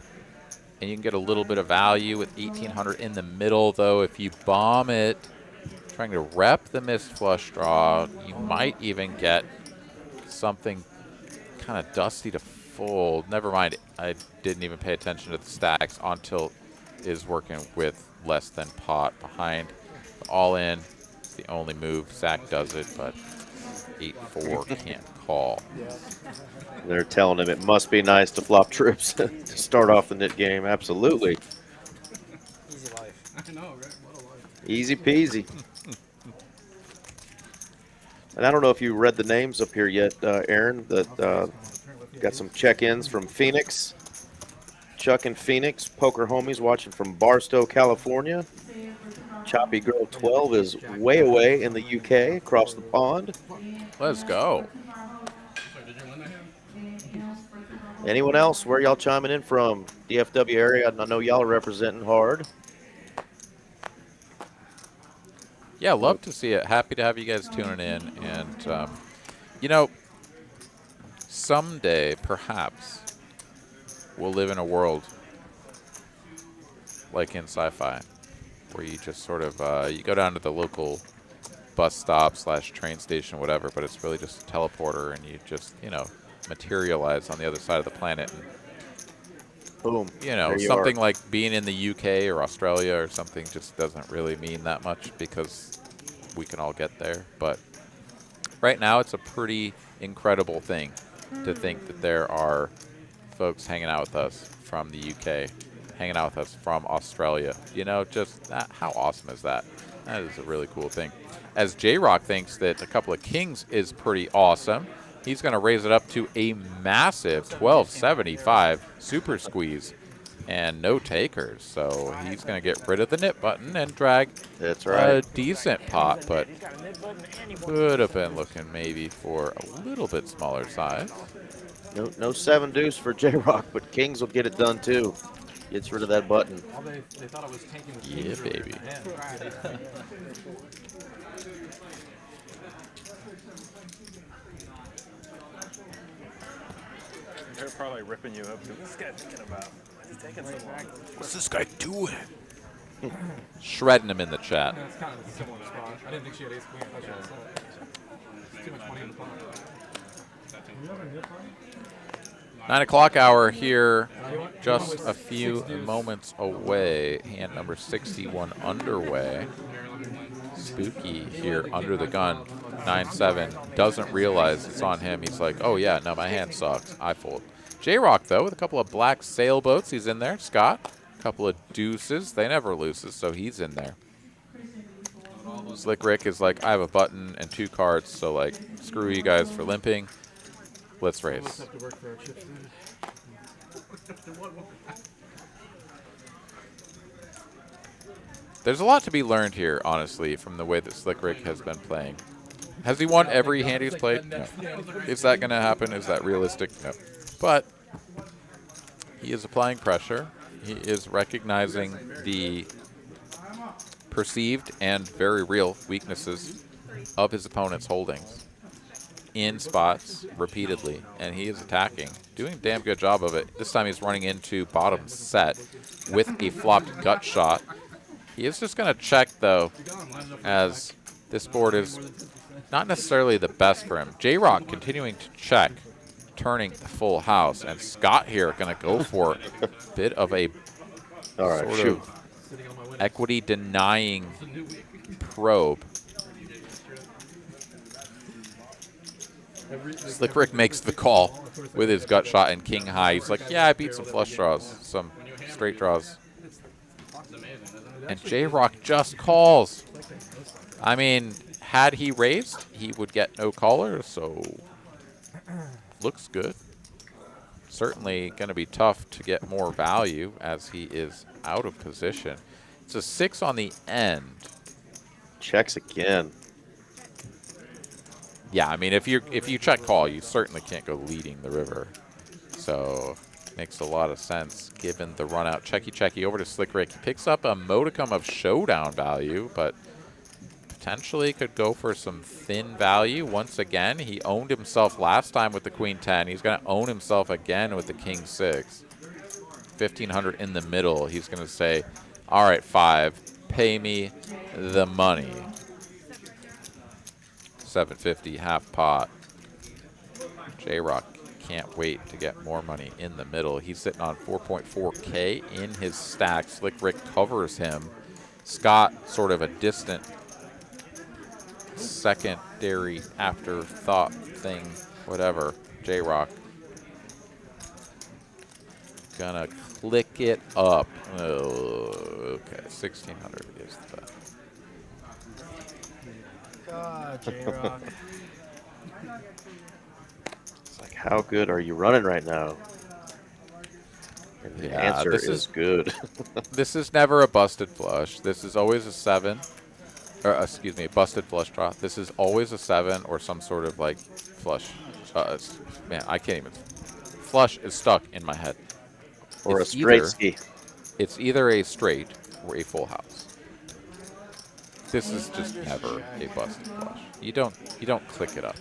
Speaker 1: and you can get a little bit of value with 1800 in the middle, though. If you bomb it, trying to rep the missed flush draw, you might even get something kind of dusty to fold. Never mind, I didn't even pay attention to the stacks. On tilt is working with less than pot behind. All in, it's the only move. Zach does it, but 8-4 can't call.
Speaker 2: They're telling him it must be nice to flop trips to start off the knit game. Absolutely.
Speaker 6: Easy life.
Speaker 10: I know, right? What a life.
Speaker 2: Easy peasy. And I don't know if you read the names up here yet, Aaron, that got some check-ins from Phoenix. Chuck and Phoenix, poker homies watching from Barstow, California. Choppy Girl 12 is way away in the UK, across the pond.
Speaker 1: Let's go.
Speaker 2: Anyone else? Where y'all chiming in from? DFW area? I know y'all are representing hard.
Speaker 1: Yeah, love to see it. Happy to have you guys tuning in. And, you know, someday, perhaps, we'll live in a world like in sci-fi, where you just sort of, you go down to the local bus stop / train station, whatever, but it's really just a teleporter, and you just, you know, materialize on the other side of the planet. And,
Speaker 2: boom.
Speaker 1: You know, something like being in the UK or Australia or something just doesn't really mean that much because we can all get there. But right now, it's a pretty incredible thing to think that there are folks hanging out with us from the UK, hanging out with us from Australia. You know, just that, how awesome is that? That is a really cool thing. As JROCK thinks that a couple of kings is pretty awesome, he's going to raise it up to a massive 1275 super squeeze and no takers. So he's going to get rid of the knit button and drag a decent pot, but could have been looking maybe for a little bit smaller size.
Speaker 2: No 7 deuce for JROCK, but kings will get it done too. Gets rid of that button.
Speaker 4: They thought it was taking the
Speaker 1: Yeah, baby.
Speaker 5: They're probably ripping you up. What's this guy thinking about? What's he taking so long?
Speaker 1: What's this guy doing? Shredding him in the chat.
Speaker 4: That's kind of a similar spot. I didn't think she had ace queen. I thought she had set. It's too much money in the pot.
Speaker 1: 9 o'clock hour here, just a few moments away. Hand number 61 underway. Spooky here under the gun. 9-7. Doesn't realize it's on him. He's like, oh yeah, no, my hand sucks. I fold. JROCK, though, with a couple of black sailboats. He's in there. Scott, a couple of deuces. They never loses, so he's in there. Slick Rick is like, I have a button and 2 cards, so like, screw you guys for limping. Let's raise. There's a lot to be learned here, honestly, from the way that Slick Rick has been playing. Has he won every hand he's played? No. Is that going to happen? Is that realistic? No. But he is applying pressure. He is recognizing the perceived and very real weaknesses of his opponent's holdings in spots repeatedly, and he is attacking, doing a damn good job of it. This time he's running into bottom set with a flopped gut shot. He is just going to check, though, as this board is not necessarily the best for him. JROCK continuing to check, turning the full house, and Scott here going to go for a bit of a
Speaker 2: All right,
Speaker 1: sort
Speaker 2: shoot.
Speaker 1: of equity denying probe. Slick Rick makes the call with his gut shot and king high. He's like, yeah, I beat some flush draws, some straight draws. And JROCK just calls. I mean, had he raised, he would get no caller, so looks good. Certainly going to be tough to get more value as he is out of position. It's a 6 on the end.
Speaker 2: Checks again.
Speaker 1: Yeah, I mean, if you check call, you certainly can't go leading the river. So makes a lot of sense given the run out. Checky over to Slick Rick. He picks up a modicum of showdown value, but potentially could go for some thin value. Once again, he owned himself last time with the Queen 10. He's going to own himself again with the King 6. 1,500 in the middle. He's going to say, all right, 5, pay me the money. 750 half pot. JROCK can't wait to get more money in the middle. He's sitting on 4.4K in his stack. Slick Rick covers him. Scott, sort of a distant secondary afterthought thing, whatever. JROCK gonna click it up. Oh, okay, 1,600 is the bet.
Speaker 6: God, JROCK.
Speaker 2: It's like, how good are you running right now? And the answer is good.
Speaker 1: This is never a busted flush. This is always a 7. Or, excuse me, busted flush draw. This is always a 7 or some sort of like flush. Man, I can't even. Flush is stuck in my head.
Speaker 2: Or it's a straight ski.
Speaker 1: It's either a straight or a full house. This is just never a busted flush. You don't click it up.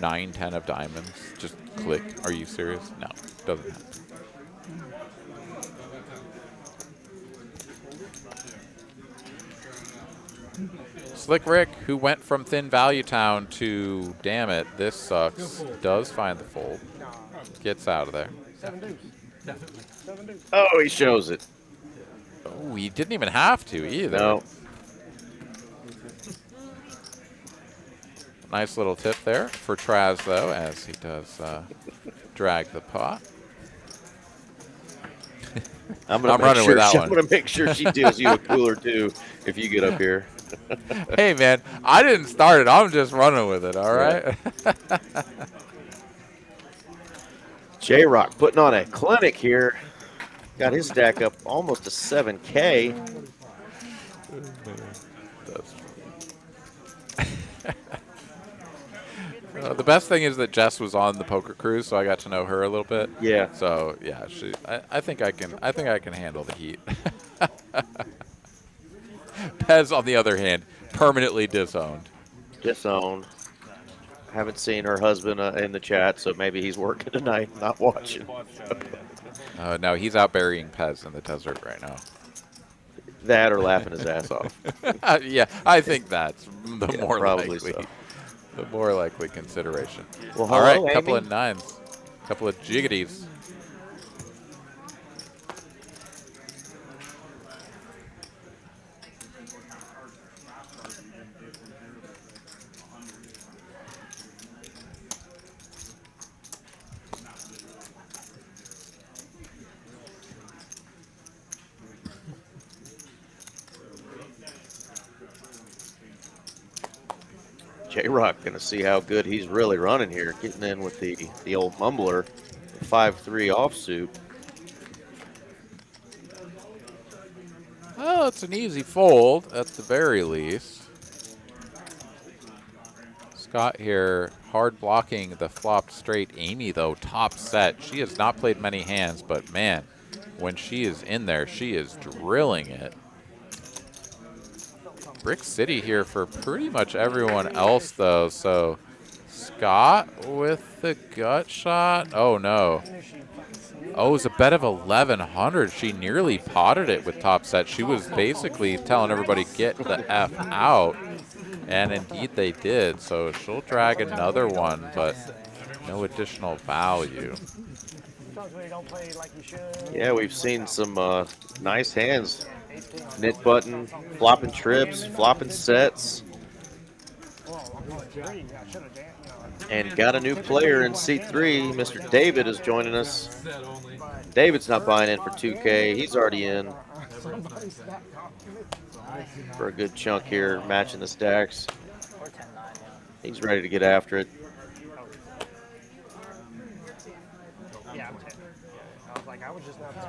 Speaker 1: 9, 10 of diamonds, just click. Are you serious? No, doesn't happen. Slick Rick, who went from thin value town to damn it, this sucks, does find the fold, gets out of there.
Speaker 6: 7 deuce. 7 deuce.
Speaker 2: Oh, he shows it.
Speaker 1: Oh, he didn't even have to either.
Speaker 2: No.
Speaker 1: Nice little tip there for Traz, though, as he does drag the pot.
Speaker 2: I'm
Speaker 1: running with that one.
Speaker 2: I'm going to make sure she deals you a cooler, too, if you get up here.
Speaker 1: Hey, man, I didn't start it. I'm just running with it, all right?
Speaker 2: JROCK putting on a clinic here. Got his stack up almost to 7K.
Speaker 1: The best thing is that Jess was on the poker cruise, so I got to know her a little bit.
Speaker 2: Yeah.
Speaker 1: So yeah, I think I can handle the heat. Pez, on the other hand, permanently disowned.
Speaker 2: Disowned. Haven't seen her husband in the chat, so maybe he's working tonight, not watching.
Speaker 1: No, he's out burying Pez in the desert right now.
Speaker 2: That or laughing his ass off.
Speaker 1: Yeah, I think that's the more
Speaker 2: probably
Speaker 1: likely.
Speaker 2: so.
Speaker 1: The more likely consideration.
Speaker 2: Well,
Speaker 1: all right,
Speaker 2: hello,
Speaker 1: couple
Speaker 2: Amy.
Speaker 1: of 9s, couple of jiggities.
Speaker 2: JROCK going to see how good he's really running here, getting in with the old mumbler, 5-3 offsuit.
Speaker 1: Oh, it's an easy fold at the very least. Scott here, hard blocking the flopped straight. Amy, though, top set. She has not played many hands, but man, when she is in there, she is drilling it. Brick City here for pretty much everyone else, though. So Scott with the gut shot. Oh, no. Oh, it was a bet of 1,100. She nearly potted it with top set. She was basically telling everybody, get the F out. And indeed they did. So she'll drag another one, but no additional value.
Speaker 2: Yeah, we've seen some nice hands. Knit button, flopping trips, flopping sets. And got a new player in seat 3. Mr. David is joining us. David's not buying in for 2K. He's already in for a good chunk here, matching the stacks. He's ready to get after it.
Speaker 6: Yeah, I'm 10. I was like, I was just not 10.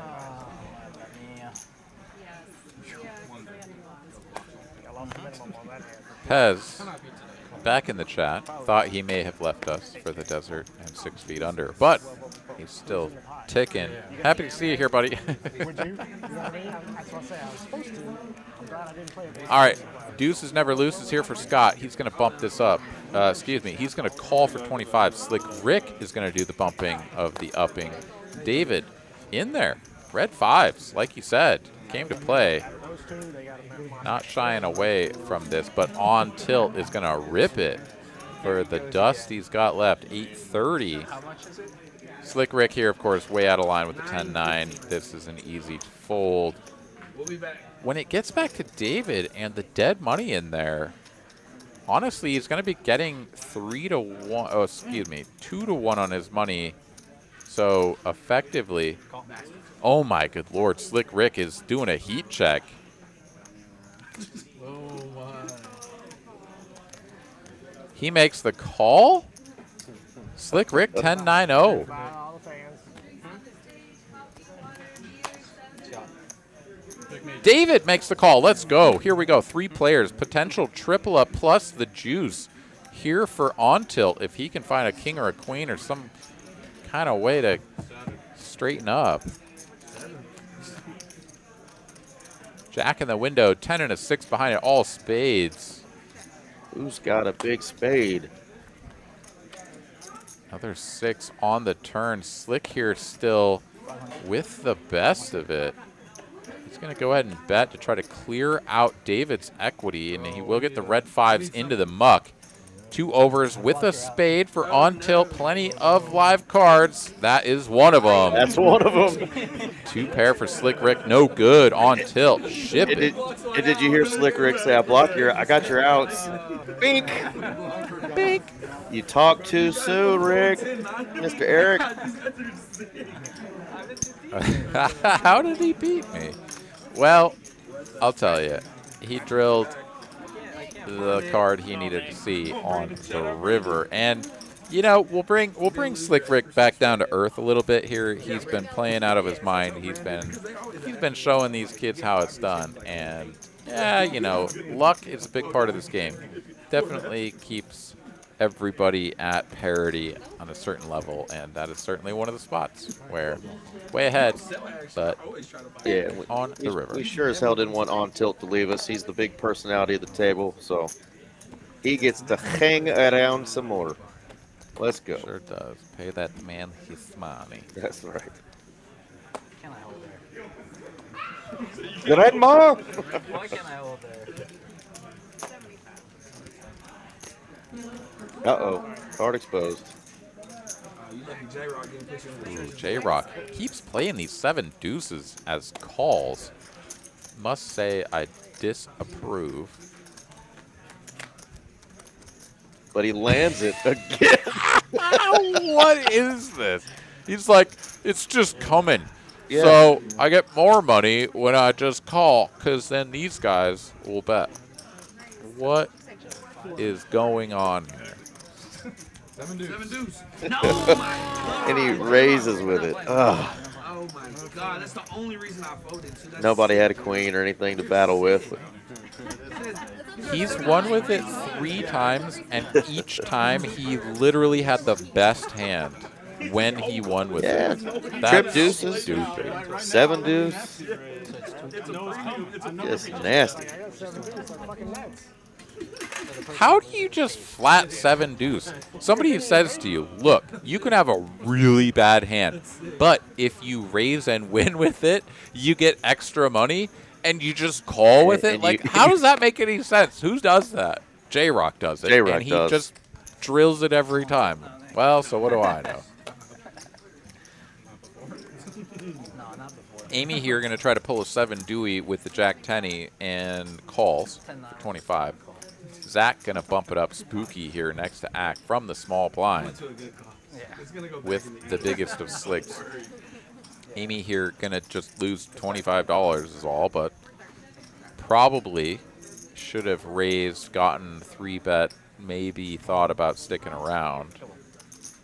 Speaker 6: I lost the minimum on that hand.
Speaker 1: Pez, back in the chat, thought he may have left us for the desert and 6 feet under, but he's still ticking. Happy to see you here, buddy.
Speaker 6: Would you? You know what I mean? That's what I say. I was supposed to. I'm glad I didn't play it.
Speaker 1: All right, Deuces Never Loose is here for Scott. He's going to bump this up. Excuse me. He's going to call for 25. Slick Rick is going to do the bumping of the upping. David in there. Red 5s, like he said, came to play. Not shying away from this, but on tilt is going to rip it for the dust he's got left. 830.
Speaker 8: How much is it?
Speaker 1: Slick Rick here, of course, way out of line with the 10-9. This is an easy fold.
Speaker 10: We'll be back.
Speaker 1: When it gets back to David and the dead money in there, honestly, he's going to be getting 3 to 1. Oh, excuse me, 2 to 1 on his money. So effectively, oh my good lord, Slick Rick is doing a heat check. He makes the call. Slick Rick 10-9-0. David makes the call. Let's go. Here we go. 3 players. Potential triple up plus the juice here for on tilt. If he can find a king or a queen or some kind of way to straighten up. Jack in the window. 10 and a 6 behind it. All spades.
Speaker 2: Who's got a big spade?
Speaker 1: Another 6 on the turn. Slick here still with the best of it. He's going to go ahead and bet to try to clear out David's equity, and he will get the red 5s into the muck. 2 overs with a spade for on tilt. Plenty of live cards. That is one of them.
Speaker 2: That's one of them.
Speaker 1: 2 pair for Slick Rick. No good on tilt. Ship it.
Speaker 2: Did you hear Slick Rick say, I got your outs. Bink.
Speaker 1: Bink.
Speaker 2: You talk too soon, Rick. Mr. Eric.
Speaker 1: How did he beat me? Well, I'll tell you. He drilled the card he needed to see on the river. And, you know, we'll bring Slick Rick back down to earth a little bit here. He's been playing out of his mind. He's been showing these kids how it's done. And, yeah, you know, luck is a big part of this game. Definitely keeps everybody at parity on a certain level, and that is certainly one of the spots where way ahead, but
Speaker 2: yeah,
Speaker 1: on the river.
Speaker 2: We sure as hell didn't want on tilt to leave us. He's the big personality of the table, so he gets to hang around some more. Let's go.
Speaker 1: Sure does. Pay that man his money.
Speaker 2: That's right.
Speaker 8: Can I hold there?
Speaker 2: Good night, Mom.
Speaker 8: Why can't I hold there?
Speaker 2: Uh-oh. Card exposed.
Speaker 1: JROCK keeps playing these 7 deuces as calls. Must say I disapprove.
Speaker 2: But he lands it again.
Speaker 1: What is this? He's like, it's just coming.
Speaker 2: Yeah.
Speaker 1: So I get more money when I just call, because then these guys will bet. What is going on here?
Speaker 10: 7 deuce.
Speaker 8: No, my God.
Speaker 2: And he raises with it. Ugh.
Speaker 10: Oh my God, that's the only reason I voted. So
Speaker 2: Nobody had a queen or anything to battle with.
Speaker 1: He's won with it 3 times, and each time he literally had the best hand when he won with it. That's
Speaker 2: Trip deuces.
Speaker 1: stupid.
Speaker 2: 7 deuce. Just nasty.
Speaker 1: How do you just flat 7 deuce? Somebody says to you, look, you can have a really bad hand, but if you raise and win with it, you get extra money, and you just call with it?
Speaker 2: And
Speaker 1: Like,
Speaker 2: you-
Speaker 1: how does that make any sense? Who does that? JROCK does it,
Speaker 2: JROCK
Speaker 1: and he
Speaker 2: does.
Speaker 1: just drills it every time. Well, so what do I know?
Speaker 8: No, not before.
Speaker 1: Amy here going to try to pull a 7 Dewey with the Jack 10 and calls
Speaker 8: 10-9.
Speaker 1: 25. Zach going to bump it up. Spooky here next to Ack from the small blind with the biggest of slicks. Amy here going to just lose $25 is all, but probably should have raised, gotten 3-bet, maybe thought about sticking around.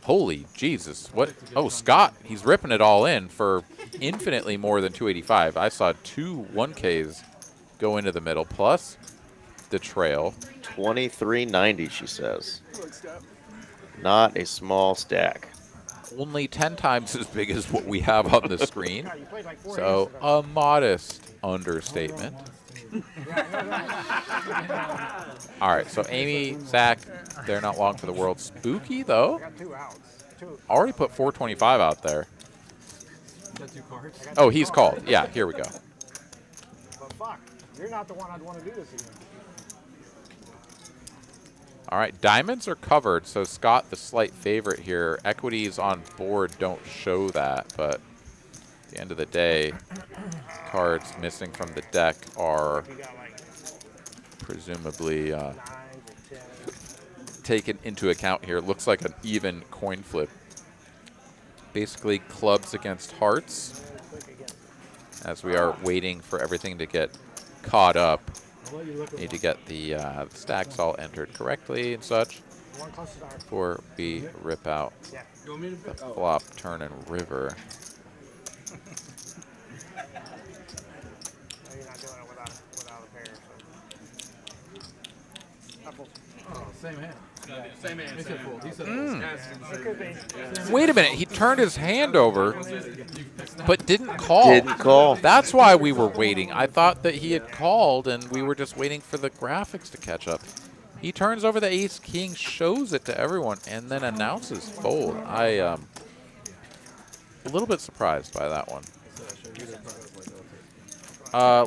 Speaker 1: Holy Jesus, what? Oh, Scott, he's ripping it all in for infinitely more than 285. I saw 2 1Ks go into the middle, plus the trail.
Speaker 2: 2390, she says. Not a small stack.
Speaker 1: Only 10 times as big as what we have on the screen. So a modest understatement. All right, so Amy, Zach, they're not long for the world. Spooky, though, already put 425 out there. Oh, he's called. Yeah, here we go.
Speaker 6: But fuck, you're not the one I'd want to do this again.
Speaker 1: All right, diamonds are covered, so Scott, the slight favorite here. Equities on board don't show that, but at the end of the day, cards missing from the deck are presumably taken into account here. Looks like an even coin flip. Basically, clubs against hearts, as we are waiting for everything to get caught up. Need to get the stacks all entered correctly and such before we rip out the flop, turn, and river.
Speaker 4: Same hand. Same hand. He said full. He said
Speaker 1: Wait a minute, he turned his hand over, but didn't call.
Speaker 2: Didn't call.
Speaker 1: That's why we were waiting. I thought that he had called, and we were just waiting for the graphics to catch up. He turns over the ace king, shows it to everyone, and then announces fold. I a little bit surprised by that one.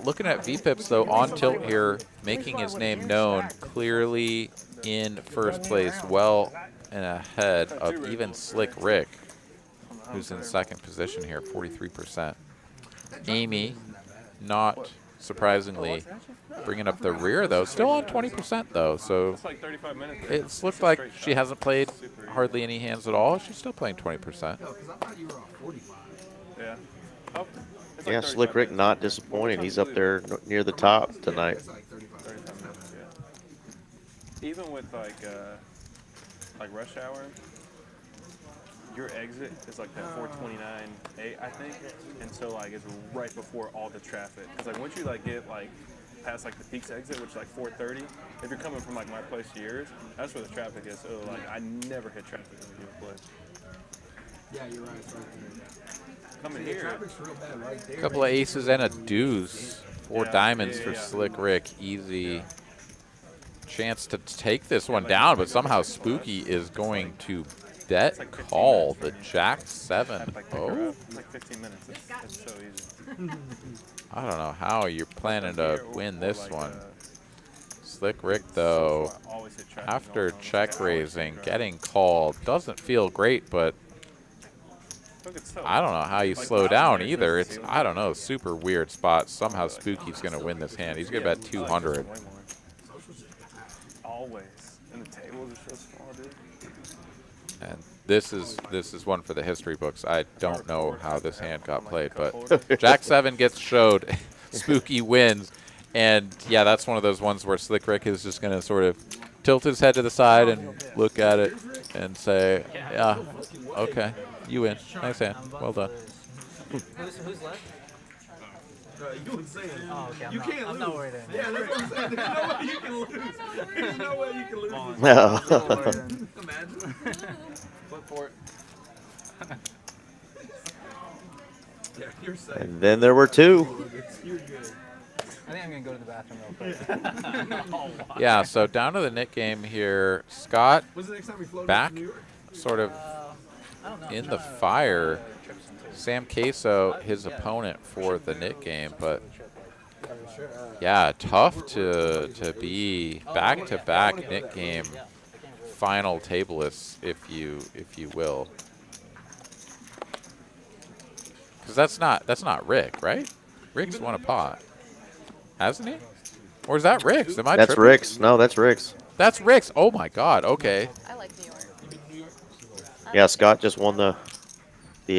Speaker 1: Looking at VPips, though, on tilt here, making his name known, clearly in first place, well and ahead of even Slick Rick, who's in second position here, 43%. Amy, not surprisingly, bringing up the rear, though, still on 20%, though, so it's looked like she hasn't played hardly any hands at all. She's still playing 20%.
Speaker 5: Yeah.
Speaker 2: Yeah, Slick Rick not disappointing. He's up there near the top tonight.
Speaker 5: 35 minutes, yeah. Even with like rush hour, your exit is like that 4:29 I think, and so like it's right before all the traffic. Cause like once you like get like past like the Peaks exit, which is like 4:30, if you're coming from like my place to yours, that's where the traffic is. So like I never hit traffic in the new place.
Speaker 10: Yeah, you're right. It's right there.
Speaker 5: Coming here.
Speaker 10: Traffic's real bad right there.
Speaker 1: Couple of aces and a deuce. 4
Speaker 5: Yeah,
Speaker 1: diamonds
Speaker 5: yeah,
Speaker 1: for
Speaker 5: yeah.
Speaker 1: Slick Rick. Easy chance to take this one down, but somehow Spooky is going to bet call the Jack 7.
Speaker 5: Like pick her
Speaker 1: Oh,
Speaker 5: up. It's like 15 minutes. It's so easy.
Speaker 1: I don't know how you're planning to
Speaker 5: Here or-
Speaker 1: win
Speaker 5: or
Speaker 1: this
Speaker 5: like,
Speaker 1: one. Slick Rick, though,
Speaker 5: I always hit traffic
Speaker 1: after
Speaker 5: going home.
Speaker 1: check raising, getting called doesn't feel great, but
Speaker 5: Look, it's so-
Speaker 1: I don't know how you slow down either. It's, I don't know, super weird spot. Somehow Spooky's going to win this hand. He's going to bet 200.
Speaker 5: Always. And the tables are so small, dude.
Speaker 1: And this is one for the history books. I don't know how this hand got played, but Jack 7 gets showed. Spooky wins. And, yeah, that's one of those ones where Slick Rick is just going to sort of tilt his head to the side and look at it and say, yeah, okay, you win. Nice hand. Well done.
Speaker 8: Who's left?
Speaker 10: You insane.
Speaker 8: Oh, okay.
Speaker 10: I'm
Speaker 8: not worried anymore.
Speaker 10: Yeah, that's what I'm saying. There's no way you can lose. There's no way you can lose.
Speaker 2: No.
Speaker 10: Imagine.
Speaker 4: flip for it.
Speaker 10: Yeah, you're safe.
Speaker 2: And then there were 2.
Speaker 10: You're good.
Speaker 8: I think I'm
Speaker 4: gonna go to the bathroom real quick.
Speaker 1: Yeah, so down to the Nick game here. Scott
Speaker 10: When's the next time we float
Speaker 1: back,
Speaker 10: to New York?
Speaker 1: sort of
Speaker 8: I don't know.
Speaker 1: in the fire. Sam Queso, his opponent for the Nick game, but yeah, tough to be back-to-back Nick game final tablelists, if you will. Because that's not Rick, right? Rick's won a pot, hasn't he? Or is that Rick's? Am I
Speaker 2: That's
Speaker 1: tripping?
Speaker 2: Rick's. No, that's Rick's.
Speaker 1: That's Rick's. Oh my God. Okay.
Speaker 9: I like New York.
Speaker 2: Yeah, Scott just won the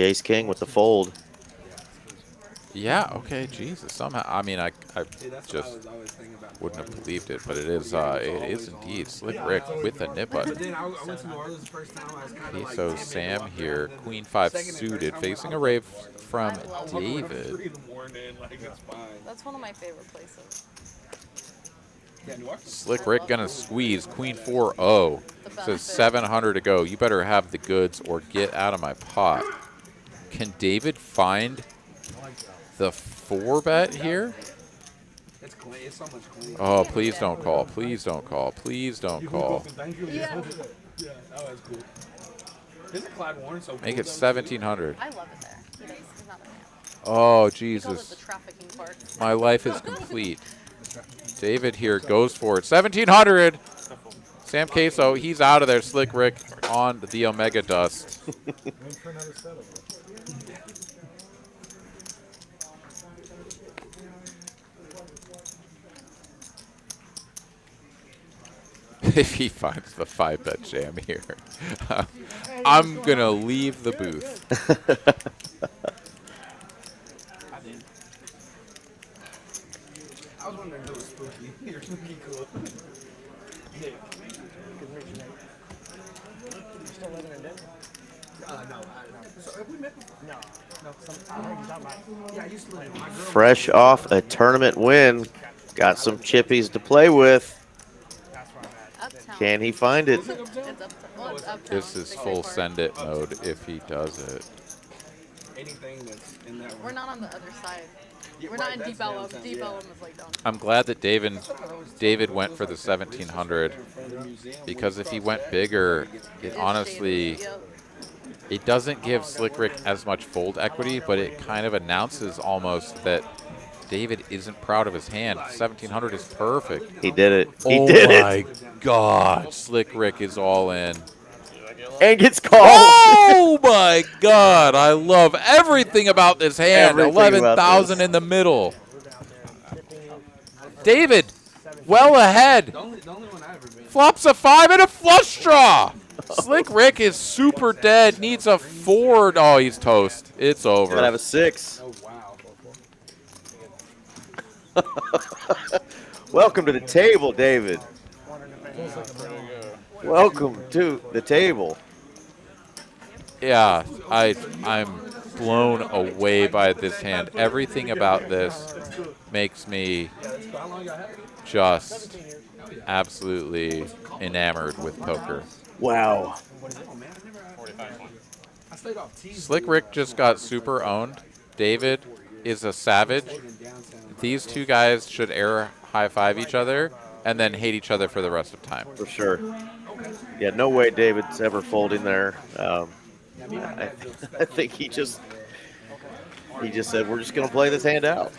Speaker 2: ace king with the fold.
Speaker 1: Yeah. Okay. Jesus. Somehow. I mean, I
Speaker 10: See, that's what I
Speaker 1: just
Speaker 10: was always thinking about.
Speaker 1: wouldn't have believed it, but it is indeed Slick Rick with a nip
Speaker 10: But
Speaker 1: button.
Speaker 10: then I went to New Orleans the first time. I was kind of like,
Speaker 1: So
Speaker 10: damn,
Speaker 1: Sam
Speaker 10: maybe
Speaker 1: here,
Speaker 10: walk
Speaker 1: Queen
Speaker 10: around.
Speaker 1: 5
Speaker 10: Second and
Speaker 1: suited,
Speaker 10: third,
Speaker 1: facing a
Speaker 10: I'm
Speaker 1: rave
Speaker 10: like,
Speaker 1: from
Speaker 9: I love
Speaker 10: I'm
Speaker 9: it.
Speaker 10: up around 3
Speaker 1: David.
Speaker 10: in the morning, like it's fine.
Speaker 9: That's one of my favorite places.
Speaker 10: Yeah, New York.
Speaker 1: Slick Rick gonna squeeze Queen 4-0. Says 700 to go. You better have the goods or get out of my pot. Can David find the 4-bet here?
Speaker 10: It's clean. It's so much clean.
Speaker 1: Oh, please don't call. Please don't call. Please don't call.
Speaker 10: Thank you.
Speaker 9: Yeah.
Speaker 10: Yeah, that was cool. Isn't Clyde Warren so cool?
Speaker 1: Make it
Speaker 10: though?
Speaker 1: 1700.
Speaker 9: I love it there. He does. He's not a man.
Speaker 1: Oh,
Speaker 9: He calls it the
Speaker 1: Jesus.
Speaker 9: trafficking part.
Speaker 1: My life is complete. David here goes for it. 1700. Sam Queso, he's out of there. Slick Rick on the Omega Dust. If he finds the 5-bet jam here, I'm going to leave the booth.
Speaker 10: I was wondering if it was spooky. You're spooky cool.
Speaker 6: Good meeting you. You still living in Denver?
Speaker 10: No. So have we met before?
Speaker 6: No. No. I heard you talking about.
Speaker 10: Yeah, I used to live with my girl.
Speaker 2: Fresh off a tournament win. Got some chippies to play with.
Speaker 6: That's where I'm at.
Speaker 9: Uptown.
Speaker 2: Can he find it?
Speaker 9: It's uptown. Well, it's uptown.
Speaker 1: This is
Speaker 9: They
Speaker 1: full
Speaker 9: say
Speaker 1: send it mode if he does it.
Speaker 10: Anything that's in that
Speaker 9: We're not on the other side.
Speaker 10: Yeah,
Speaker 9: We're
Speaker 10: right,
Speaker 9: not in
Speaker 10: that's
Speaker 9: Deep Ellum.
Speaker 10: downtown,
Speaker 9: Deep
Speaker 10: yeah.
Speaker 9: Ellum is like down.
Speaker 1: I'm glad that David went for the 1700 because if he went bigger, it
Speaker 9: It's
Speaker 1: honestly,
Speaker 9: shaded. Yep.
Speaker 1: it doesn't give Slick Rick as much fold equity, but it kind of announces almost that David isn't proud of his hand. 1700 is perfect.
Speaker 2: He did it. He
Speaker 1: Oh
Speaker 2: did
Speaker 1: my
Speaker 2: it.
Speaker 1: God, Slick Rick is all in.
Speaker 2: And gets called.
Speaker 1: Oh my God, I love everything about this hand.
Speaker 2: Everything about
Speaker 1: 11,000
Speaker 2: this.
Speaker 1: in the middle. David, well ahead.
Speaker 10: The only one I've ever been.
Speaker 1: Flops a 5 and a flush draw. Slick Rick is super dead. Needs a 4. Oh, he's toast. It's
Speaker 2: Gotta have
Speaker 1: over.
Speaker 2: a 6.
Speaker 10: Oh, wow.
Speaker 2: Welcome to the table, David. Welcome to the table.
Speaker 1: Yeah, I'm blown away by this hand. Everything about this makes me
Speaker 10: How long y'all had it?
Speaker 1: just absolutely enamored with poker.
Speaker 2: Wow.
Speaker 10: Oh, man, I never. I stayed off tees.
Speaker 1: Slick Rick just got super owned. David is a savage. These two guys should air high five each other and then hate each other for the rest of time.
Speaker 2: For sure. Yeah, no way David's ever folding there. I think he just said, we're just going to play this hand out.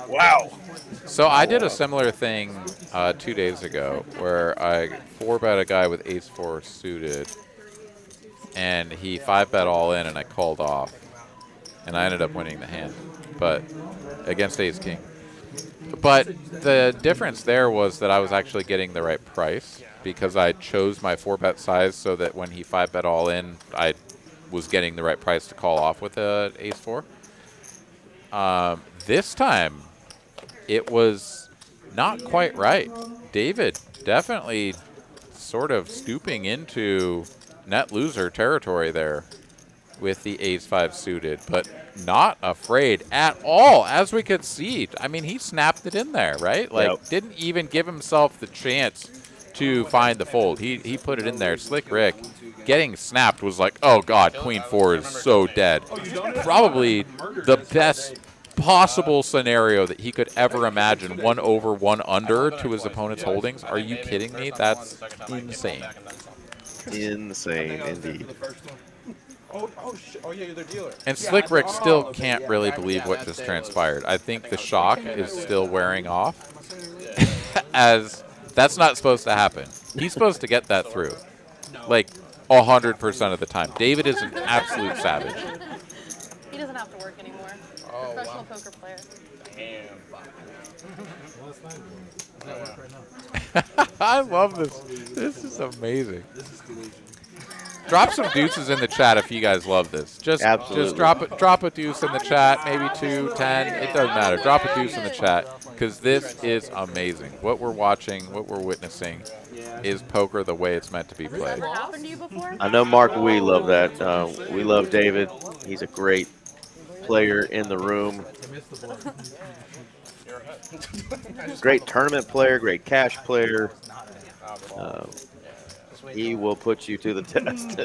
Speaker 2: Wow.
Speaker 1: So I did a similar thing 2 days ago where I 4-bet a guy with ace-4 suited, and he 5-bet all in, and I called off, and I ended up winning the hand, but against ace-king. But the difference there was that I was actually getting the right price because I chose my 4-bet size so that when he 5-bet all in, I was getting the right price to call off with a ace-4. This time, it was not quite right. David definitely sort of stooping into net loser territory there with the ace-5 suited, but not afraid at all, as we could see. I mean, he snapped it in there, right? Like,
Speaker 2: Yep.
Speaker 1: didn't even give himself the chance to find the fold. He put it in there. Slick Rick getting snapped was like, oh God, Queen 4 is so dead. Probably the best impossible scenario that he could ever imagine. 1 over, 1 under to his opponent's holdings. Are you kidding me? That's insane.
Speaker 2: Insane, indeed.
Speaker 10: Oh, yeah, they're dealer.
Speaker 1: And Slick Rick still can't really believe what just transpired. I think the shock is still wearing off, as that's not supposed to happen. He's supposed to get that through, like 100% of the time. David is an absolute savage.
Speaker 9: He doesn't have to work anymore. Professional poker player.
Speaker 1: I love this. This is amazing. Drop some deuces in the chat if you guys love this. Just drop a deuce in the chat, maybe 2, 10. It doesn't matter. Drop a deuce in the chat because this is amazing. What we're watching, what we're witnessing, is poker the way it's meant to be played.
Speaker 9: Ever happened to you before?
Speaker 2: I know, Mark, we love that. We love David. He's a great player in the room. Great tournament player, great cash player. He will put you to the test.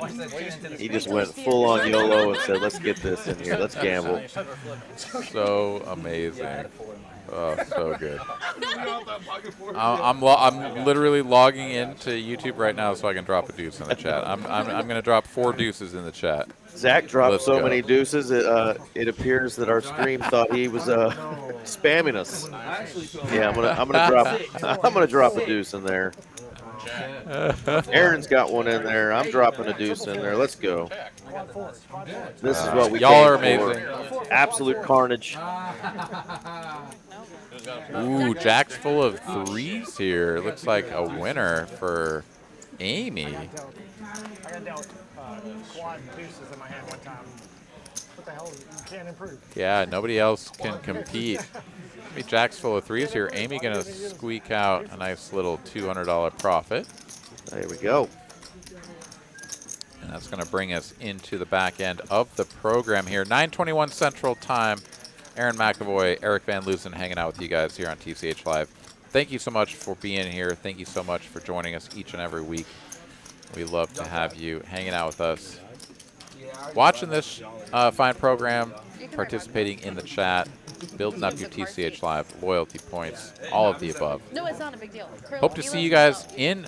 Speaker 2: He just went full on YOLO and said, let's get this in here. Let's gamble.
Speaker 1: So amazing. Oh, so good. I'm literally logging into YouTube right now so I can drop a deuce in the chat. I'm going to drop 4 deuces in the chat.
Speaker 2: Zach dropped so many deuces, it appears that our stream thought he was spamming us. Yeah, I'm gonna drop a deuce in there. Aaron's got one in there. I'm dropping a deuce in there. Let's go. This is what we
Speaker 1: y'all are
Speaker 2: came
Speaker 1: amazing.
Speaker 2: For. Absolute carnage.
Speaker 1: Ooh, Jack's full of 3s here. Looks like a winner for Amy.
Speaker 6: I got dealt quad deuces in my hand one time. What the hell? You can't improve.
Speaker 1: Yeah, nobody else can compete. Maybe Jack's full of 3s here. Amy gonna squeak out a nice little $200 profit.
Speaker 2: There we go.
Speaker 1: And that's gonna bring us into the back end of the program here. 9:21 Central Time. Aaron McAvoy, Eric Van Loosen hanging out with you guys here on TCH Live. Thank you so much for being here. Thank you so much for joining us each and every week. We love to have you hanging out with us, watching this fine program, participating in the chat, building up your TCH Live loyalty points, all of the above.
Speaker 9: No, it's not a big deal.
Speaker 1: Hope to see you guys in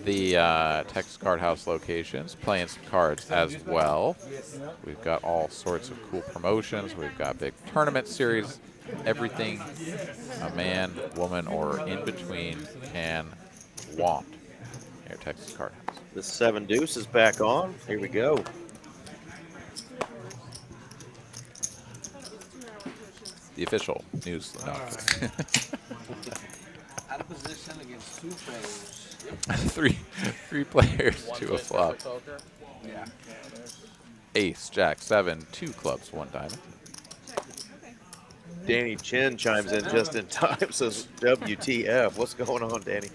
Speaker 1: the Texas Card House locations, playing some cards as well. We've got all sorts of cool promotions. We've got big tournament series, everything a man, woman, or in between can want here at Texas Card House.
Speaker 2: The 7 deuce is back on. Here we go.
Speaker 1: The official news. No, I'm kidding.
Speaker 7: Out of position against 2 players.
Speaker 1: three players to a flop.
Speaker 7: Yeah.
Speaker 2: Ace, Jack, 7, 2 clubs, 1 diamond. Danny Chin chimes in just in time, says WTF. What's going on, Danny?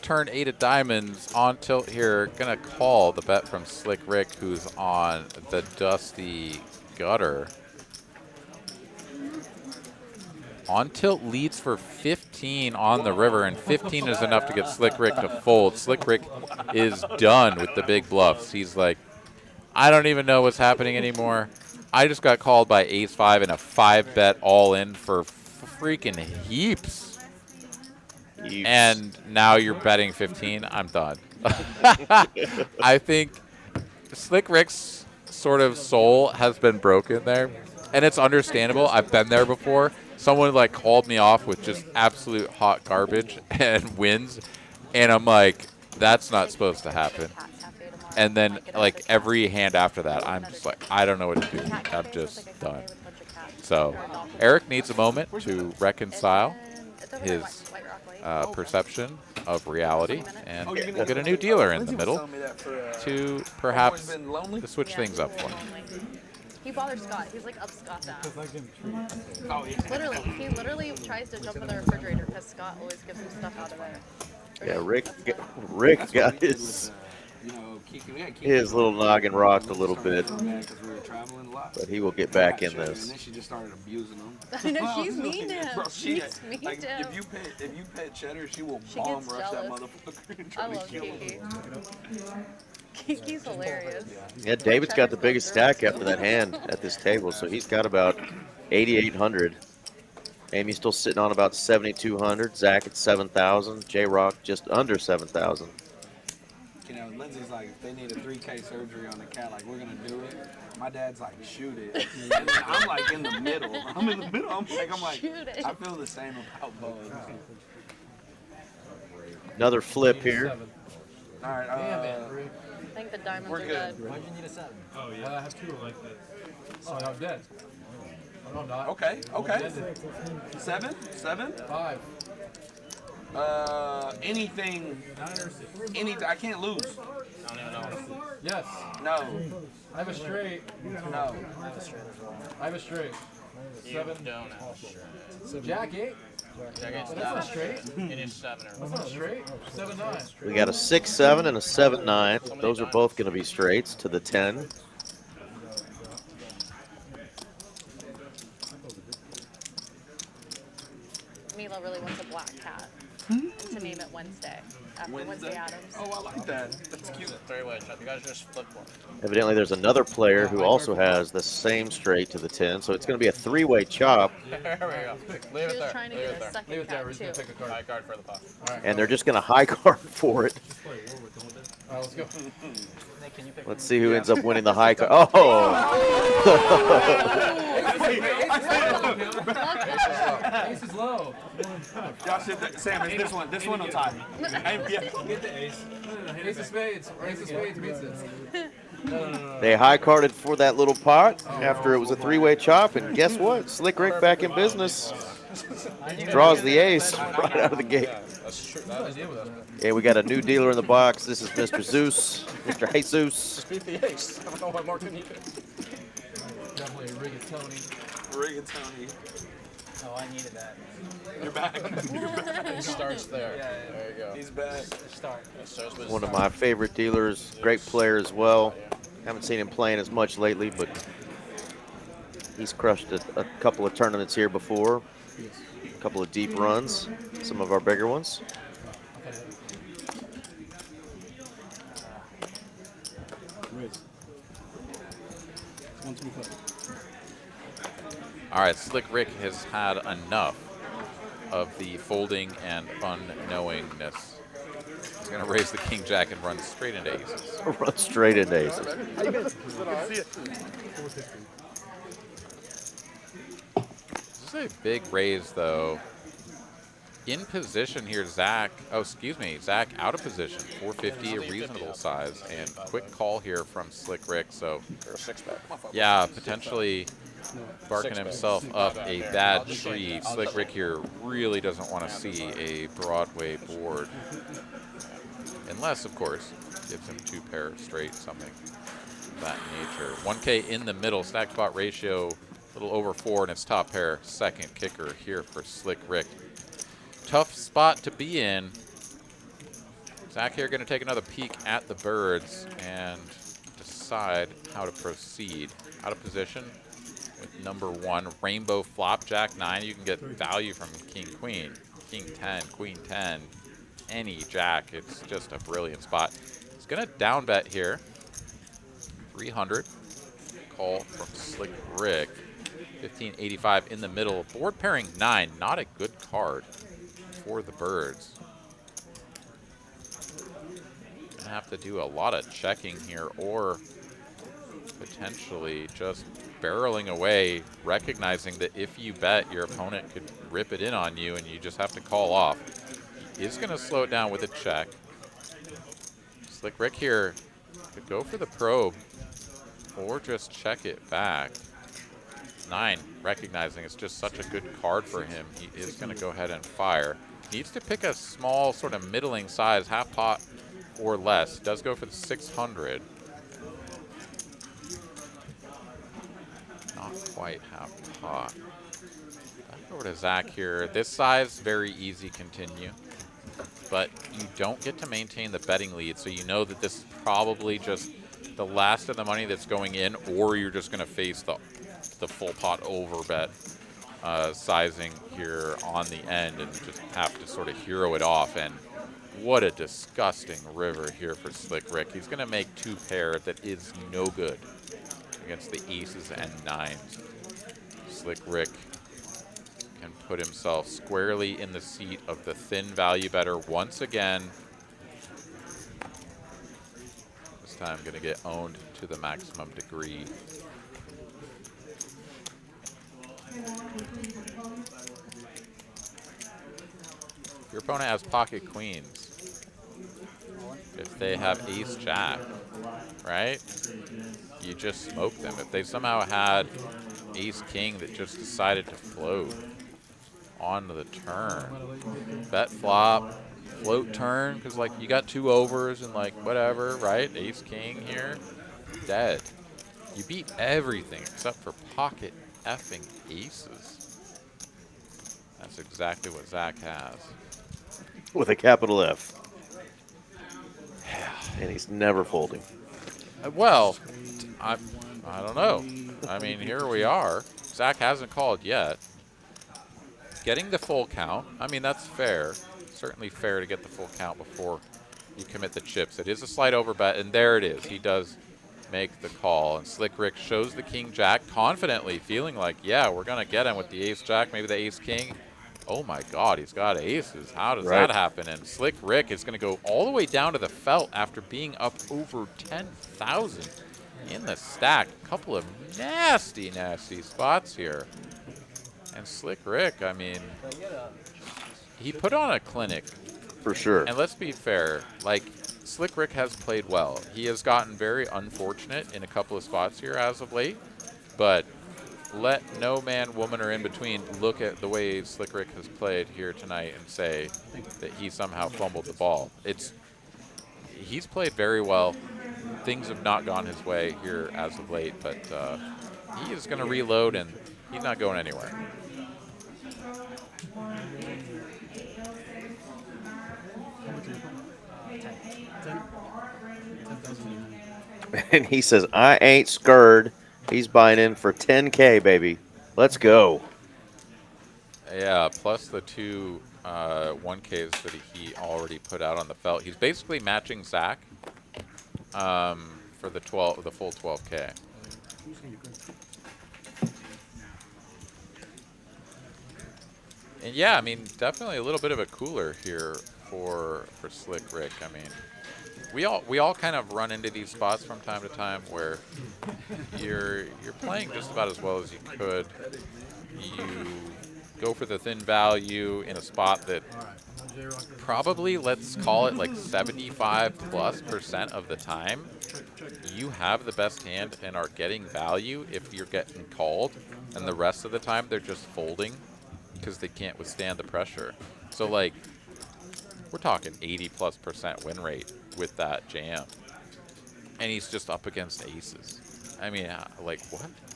Speaker 1: Turn 8 of diamonds on tilt here. Gonna call the bet from Slick Rick, who's on the dusty gutter. On tilt leads for 15 on the river, and 15 is enough to get Slick Rick to fold. Slick Rick is done with the big bluffs. He's like, I don't even know what's happening anymore. I just got called by ace-5 and a 5-bet all-in for freaking heaps. And now you're betting 15. I'm done. I think Slick Rick's sort of soul has been broken there, and it's understandable. I've been there before. Someone like called me off with just absolute hot garbage and wins, and I'm like, that's not supposed to happen. And then like every hand after that, I'm just like, I don't know what to do. I'm just done. So Eric needs a moment to reconcile his perception of reality, and we'll get a new dealer in the middle to perhaps switch things up for him.
Speaker 9: He bothers Scott. He's like up Scott down. He literally tries to jump in the refrigerator because Scott always gives him stuff out of there.
Speaker 2: Yeah, Rick got his
Speaker 7: You know, Kiki, we had Kiki
Speaker 2: His little noggin rocked a little bit,
Speaker 7: because we were traveling a lot.
Speaker 2: but he will get back in
Speaker 7: And then
Speaker 2: this.
Speaker 7: she just started abusing him.
Speaker 9: I know, she's mean to him.
Speaker 7: Bro,
Speaker 9: She's mean
Speaker 7: like,
Speaker 9: to him.
Speaker 7: if you pet Cheddar, she will
Speaker 9: She
Speaker 7: bomb
Speaker 9: gets
Speaker 7: rush that
Speaker 9: jealous.
Speaker 7: motherfucker and
Speaker 9: I
Speaker 7: try to
Speaker 9: love
Speaker 7: kill
Speaker 9: Kiki.
Speaker 7: him.
Speaker 9: Kiki's hilarious.
Speaker 2: Yeah, David's got the biggest stack after that hand at this table, so he's got about 8,800. Amy's still sitting on about 7,200. Zach at 7,000. JROCK just under 7,000.
Speaker 7: You know, Lindsay's like, if they need a 3K surgery on the cat, like, we're going to do it. My dad's like, shoot it. And then I'm like in the middle. I'm like,
Speaker 9: Shoot it.
Speaker 7: I feel the same about both.
Speaker 2: Another flip here.
Speaker 7: All right,
Speaker 4: Damn it, Rick.
Speaker 9: I think the diamonds
Speaker 7: We're
Speaker 9: are
Speaker 7: good.
Speaker 9: good.
Speaker 8: Why'd you need a 7?
Speaker 10: Oh yeah.
Speaker 4: I have 2 like that. Oh, I'm dead. Oh, no, I'm not.
Speaker 7: Okay, okay.
Speaker 4: I'm dead.
Speaker 7: 7?
Speaker 4: 5.
Speaker 7: Anything, I can't lose.
Speaker 3: I don't even know.
Speaker 4: Yes.
Speaker 7: No,
Speaker 4: I have a straight.
Speaker 7: no.
Speaker 8: I have a straight as well.
Speaker 4: I have a straight.
Speaker 3: You
Speaker 4: 7.
Speaker 3: don't have straight.
Speaker 4: Jack 8.
Speaker 3: Jack eight's
Speaker 4: But that's not
Speaker 3: not
Speaker 4: straight.
Speaker 3: It is 7 or
Speaker 4: That's not straight. 7, 9.
Speaker 2: We got a 6-7 and a 7-9. Those are both going to be straights to the 10.
Speaker 9: Milo really wants a black cat to name it Wednesday after Wednesday Adams.
Speaker 7: Oh, I like that. That's cute.
Speaker 3: It's a 3-way shot. You guys just flip one.
Speaker 2: Evidently, there's another player who also has the same straight to the 10, so it's going to be a 3-way chop,
Speaker 3: There we go.
Speaker 9: She
Speaker 3: Leave it
Speaker 9: was
Speaker 3: there.
Speaker 9: trying to
Speaker 3: Leave
Speaker 9: get
Speaker 3: it
Speaker 9: a
Speaker 3: there.
Speaker 9: second
Speaker 4: Leave it there.
Speaker 9: cat
Speaker 4: We're just going to
Speaker 9: too.
Speaker 4: pick a card.
Speaker 3: High card for the pot.
Speaker 2: and they're just going to high card for it.
Speaker 4: All right, let's go.
Speaker 8: Nick, can you pick
Speaker 2: Let's see who ends up winning the high card. Oh!
Speaker 4: Ace is low.
Speaker 7: Y'all should, Sam, it's this one. This one will tie.
Speaker 4: Get the ace. Ace of spades. Ace of spades beats it.
Speaker 2: They high carded for that little pot after it was a 3-way chop, and guess what? Slick Rick back in business. Draws the ace right out of the gate.
Speaker 3: That's true. That is
Speaker 2: Yeah, we got a new dealer in the box. This is Mr. Zeus, Mr. Jesus.
Speaker 3: beat the ace. I don't know what more can you do.
Speaker 4: Definitely rigatoni.
Speaker 7: Rigatoni.
Speaker 8: Oh, I needed that.
Speaker 7: You're back.
Speaker 3: It starts there. There you go.
Speaker 7: He's back.
Speaker 8: Start.
Speaker 3: It starts with
Speaker 2: One of my favorite dealers, great player as well. Haven't seen him playing as much lately, but he's crushed a couple of tournaments here before. A couple of deep runs, some of our bigger ones.
Speaker 1: All right, Slick Rick has had enough of the folding and unknowingness. He's going to raise the king jack and run straight into aces.
Speaker 2: Run straight into aces.
Speaker 1: This is a big raise, though. In position here, Zach. Oh, excuse me, Zach out of position. 450, a reasonable size, and quick call here from Slick Rick. So,
Speaker 3: You're a 6-bet.
Speaker 1: yeah, potentially barking
Speaker 3: 6-bet.
Speaker 1: himself up
Speaker 3: Not
Speaker 1: a
Speaker 3: bad.
Speaker 1: bad
Speaker 3: I'll just
Speaker 1: tree.
Speaker 3: take it. I'll
Speaker 1: Slick
Speaker 3: just
Speaker 1: Rick
Speaker 3: take
Speaker 1: here really doesn't want to see a Broadway board, unless, of course, gives him 2 pair straight, something of that nature. 1K in the middle, stack spot ratio a little over 4, and it's top pair. Second kicker here for Slick Rick. Tough spot to be in. Zach here going to take another peek at the birds and decide how to proceed. Out of position with number 1, rainbow flop, jack 9. You can get value from king queen, king 10, queen 10, any jack. It's just a brilliant spot. He's going to down bet here. 300. Call from Slick Rick. 1585 in the middle. Board pairing 9. Not a good card for the birds. Gonna have to do a lot of checking here, or potentially just barreling away, recognizing that if you bet, your opponent could rip it in on you and you just have to call off. He is gonna slow it down with a check. Slick Rick here could go for the probe or just check it back. 9, recognizing it's just such a good card for him, he is going to go ahead and fire. Needs to pick a small, sort of middling size, half pot or less. Does go for the 600. Not quite half pot. Back over to Zach here. This size, very easy, continue. but you don't get to maintain the betting lead, so you know that this is probably just the last of the money that's going in, or you're just going to face the full pot over bet sizing here on the end and just have to sort of hero it off. And what a disgusting river here for Slick Rick. He's going to make 2 pair that is no good against the aces and 9s. Slick Rick can put himself squarely in the seat of the thin value better once again. This time going to get owned to the maximum degree. Your opponent has pocket queens. If they have ace jack, right? You just smoke them. If they somehow had ace king that just decided to float on the turn, bet flop, float turn, because like you got 2 overs and like whatever, right? Ace king here, dead. You beat everything except for pocket effing aces. That's exactly what Zach has.
Speaker 2: With a capital F. And he's never folding.
Speaker 1: Well, I don't know. I mean, here we are. Zach hasn't called yet. Getting the full count. I mean, that's fair. Certainly fair to get the full count before you commit the chips. It is a slight over bet, and there it is. He does make the call, and Slick Rick shows the king jack confidently, feeling like, yeah, we're going to get him with the ace jack, maybe the ace king. Oh my God, he's got aces. How does that happen? And Slick Rick is going to go all the way down to the felt after being up over 10,000 in the stack. A couple of nasty, nasty spots here. And Slick Rick, I mean, he put on a clinic.
Speaker 2: For sure.
Speaker 1: And let's be fair, like, Slick Rick has played well. He has gotten very unfortunate in a couple of spots here as of late, but let no man, woman, or in between look at the way Slick Rick has played here tonight and say that he somehow fumbled the ball. He's played very well. Things have not gone his way here as of late, but he is going to reload, and he's not going anywhere.
Speaker 2: And he says, I ain't scared. He's buying in for 10K, baby. Let's go.
Speaker 1: Yeah, plus the 2 1Ks that he already put out on the felt. He's basically matching Zach for the full 12K. And yeah, I mean, definitely a little bit of a cooler here for Slick Rick. I mean, we all kind of run into these spots from time to time where you're playing just about as well as you could. You go for the thin value in a spot that probably, let's call it like 75+% of the time, you have the best hand and are getting value if you're getting called, and the rest of the time they're just folding because they can't withstand the pressure. So like, we're talking 80+% win rate with that jam, and he's just up against aces. I mean, like,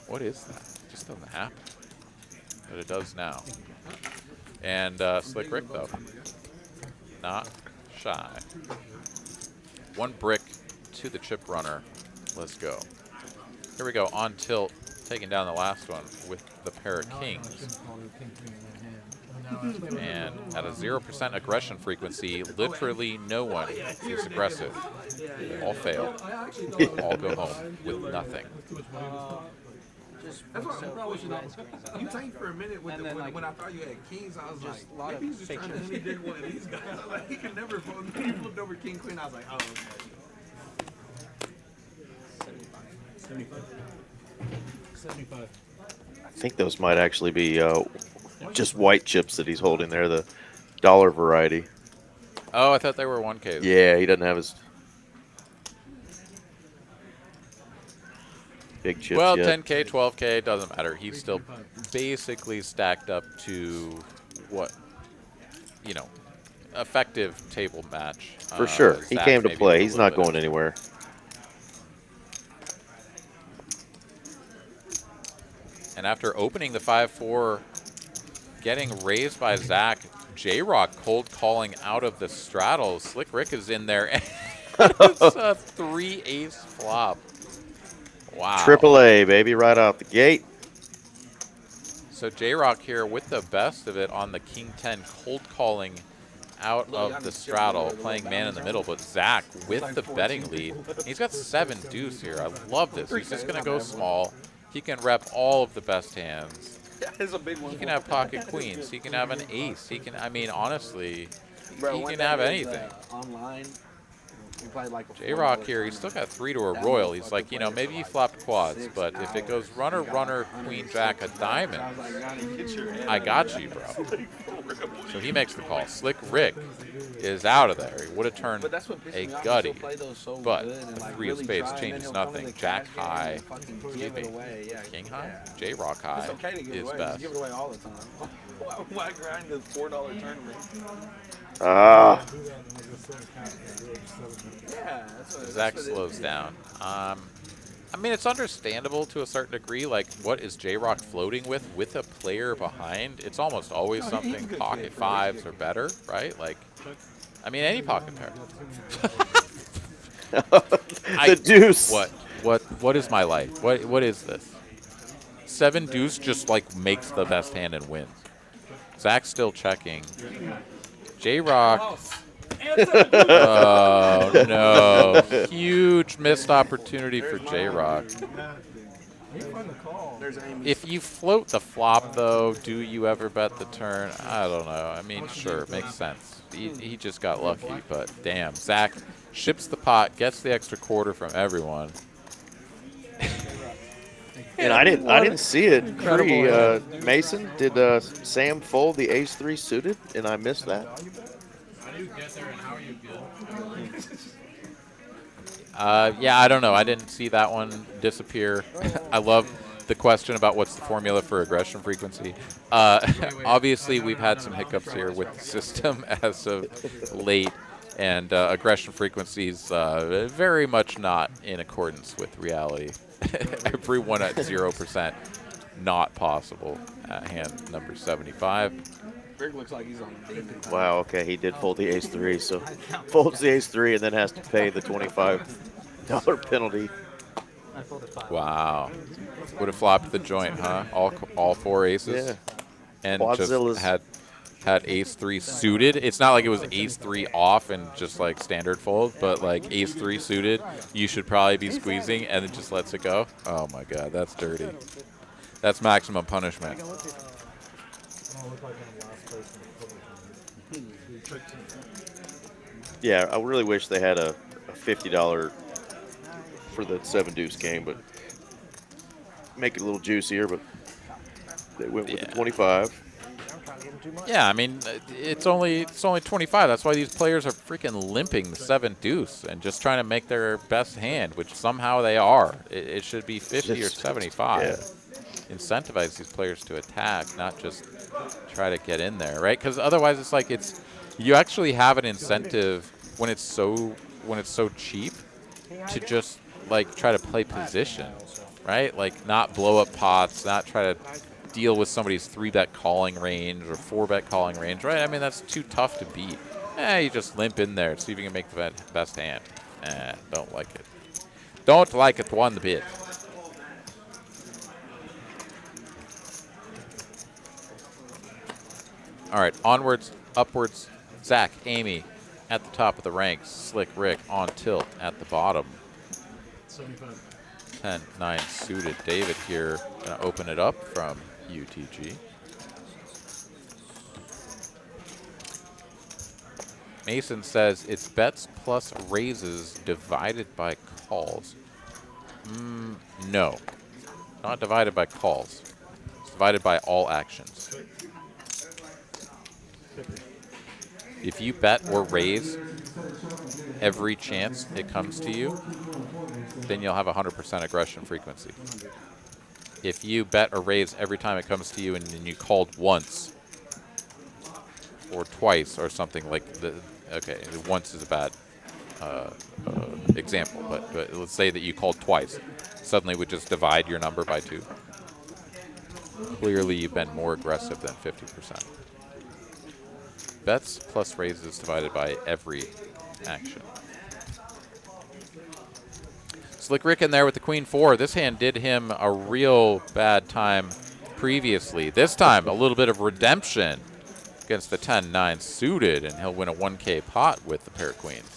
Speaker 1: what is that? It just doesn't happen, but it does now. And Slick Rick, though, not shy. 1 brick to the chip runner. Let's go. Here we go, on tilt, taking down the last one with the pair of kings. And at a 0% aggression frequency, literally no one is aggressive. All fail. All go home with nothing.
Speaker 10: That's what I thought was you tanked for a minute when I thought you had kings. I was like, maybe he's just trying to honey dick one of these guys. Like, he could never fold. He flipped over king queen. I was like, oh, okay.
Speaker 6: 75.
Speaker 2: I think those might actually be just white chips that he's holding there, the dollar variety.
Speaker 1: Oh, I thought they were 1Ks.
Speaker 2: Yeah, he doesn't have his big chips
Speaker 1: well,
Speaker 2: yet.
Speaker 1: 10K, 12K, doesn't matter. He's still basically stacked up to what, you know, effective table match.
Speaker 2: For sure. He
Speaker 1: Zach
Speaker 2: came to
Speaker 1: maybe
Speaker 2: play.
Speaker 1: a
Speaker 2: He's
Speaker 1: little
Speaker 2: not
Speaker 1: bit
Speaker 2: going anywhere.
Speaker 1: And after opening the 5-4, getting raised by Zach JROCK cold calling out of the straddle. Slick Rick is in there. It's a 3-ace flop. Wow.
Speaker 2: Triple A, baby, right out the gate.
Speaker 1: So JROCK here with the best of it on the King 10 cold calling out of the straddle, playing man in the middle, but Zach with the betting lead. He's got 7 deuce here. I love this. He's just going to go small. He can rep all of the best hands.
Speaker 7: It's a big one.
Speaker 1: He can have pocket queens. He can have an ace. He can, I mean, honestly,
Speaker 7: Bro,
Speaker 1: he
Speaker 7: when
Speaker 1: can
Speaker 7: that
Speaker 1: have
Speaker 7: was,
Speaker 1: anything.
Speaker 7: Online, we played like a
Speaker 1: JROCK here, he's still got 3 to a royal. He's like, you know, maybe you flopped quads, but if it goes runner, runner, queen, jack, a diamond, I got you, bro. So he makes the call. Slick Rick is out of there. He would have turned
Speaker 7: But that's what pisses
Speaker 1: a
Speaker 7: me off.
Speaker 1: gutty,
Speaker 7: He'll play those so
Speaker 1: but
Speaker 7: good and,
Speaker 1: the
Speaker 7: like,
Speaker 1: 3 of
Speaker 7: really
Speaker 1: spades
Speaker 7: try, and
Speaker 1: changes
Speaker 7: then he'll come
Speaker 1: nothing.
Speaker 7: to the
Speaker 1: Jack
Speaker 7: cash game
Speaker 1: high,
Speaker 7: and fucking
Speaker 1: excuse
Speaker 7: give
Speaker 1: me,
Speaker 7: it away. Yeah,
Speaker 1: king high,
Speaker 7: yeah.
Speaker 1: JROCK high
Speaker 7: It's okay to give it
Speaker 1: is
Speaker 7: away.
Speaker 1: best.
Speaker 7: You give it away all the time. Why grind the $4 tournament?
Speaker 2: Ah.
Speaker 7: Yeah, that's what,
Speaker 1: Zach
Speaker 7: that's what
Speaker 1: slows down. I mean, it's understandable to a certain degree. Like, what is JROCK floating with a player behind? It's almost always something pocket fives or better, right? Like, I mean, any pocket pair.
Speaker 2: The deuce.
Speaker 1: What is my life? What is this? 7 deuce just like makes the best hand and wins. Zach's still checking. JROCK. Oh no! Huge missed opportunity for JROCK. If you float the flop, though, do you ever bet the turn? I don't know. I mean, sure, makes sense. He just got lucky, but damn, Zach ships the pot, gets the extra quarter from everyone.
Speaker 2: And I didn't see it. Pre Mason, did Sam fold the ace-3 suited, and I missed that.
Speaker 1: Yeah, I don't know. I didn't see that one disappear. I love the question about what's the formula for aggression frequency. Obviously, we've had some hiccups here with the system as of late, and aggression frequencies very much not in accordance with reality. Everyone at 0%, not possible at hand number 75.
Speaker 7: Rick looks like he's on Deepening.
Speaker 2: Wow, okay, he did fold the ace-3, so folds the ace-3 and then has to pay the $25 penalty.
Speaker 1: Wow. Would have flopped the joint, huh? All 4 aces?
Speaker 2: Yeah.
Speaker 1: And
Speaker 2: Quadzillas.
Speaker 1: just had ace-3 suited. It's not like it was ace-3 off and just like standard fold, but like ace-3 suited, you should probably be squeezing, and it just lets it go. Oh my god, that's dirty. That's maximum punishment.
Speaker 2: Yeah, I really wish they had a $50 for the 7 deuce game, but make it a little juicier, but they went with the 25.
Speaker 1: Yeah, I mean, it's only 25. That's why these players are freaking limping the 7 deuce and just trying to make their best hand, which somehow they are. It should be 50 or 75.
Speaker 2: Yeah.
Speaker 1: Incentivize these players to attack, not just try to get in there, right? Because otherwise, it's like you actually have an incentive when it's so cheap to just like try to play position, right? Like not blow up pots, not try to deal with somebody's 3-bet calling range or 4-bet calling range, right? I mean, that's too tough to beat. You just limp in there, see if you can make the best hand. Don't like it. Don't like it one bit. All right, onwards, upwards. Zach, Amy at the top of the ranks. Slick Rick on tilt at the bottom. 10-9 suited. David here going to open it up from UTG. Mason says it's bets plus raises divided by calls. No, not divided by calls. It's divided by all actions. If you bet or raise every chance it comes to you, then you'll have 100% aggression frequency. If you bet or raise every time it comes to you and then you called once or twice or something like okay, once is a bad example, but let's say that you called twice, suddenly would just divide your number by 2. Clearly you've been more aggressive than 50%. bets plus raises divided by every action. Slick Rick in there with the queen 4. This hand did him a real bad time previously. This time, a little bit of redemption against the 10-9 suited, and he'll win a 1K pot with the pair of queens.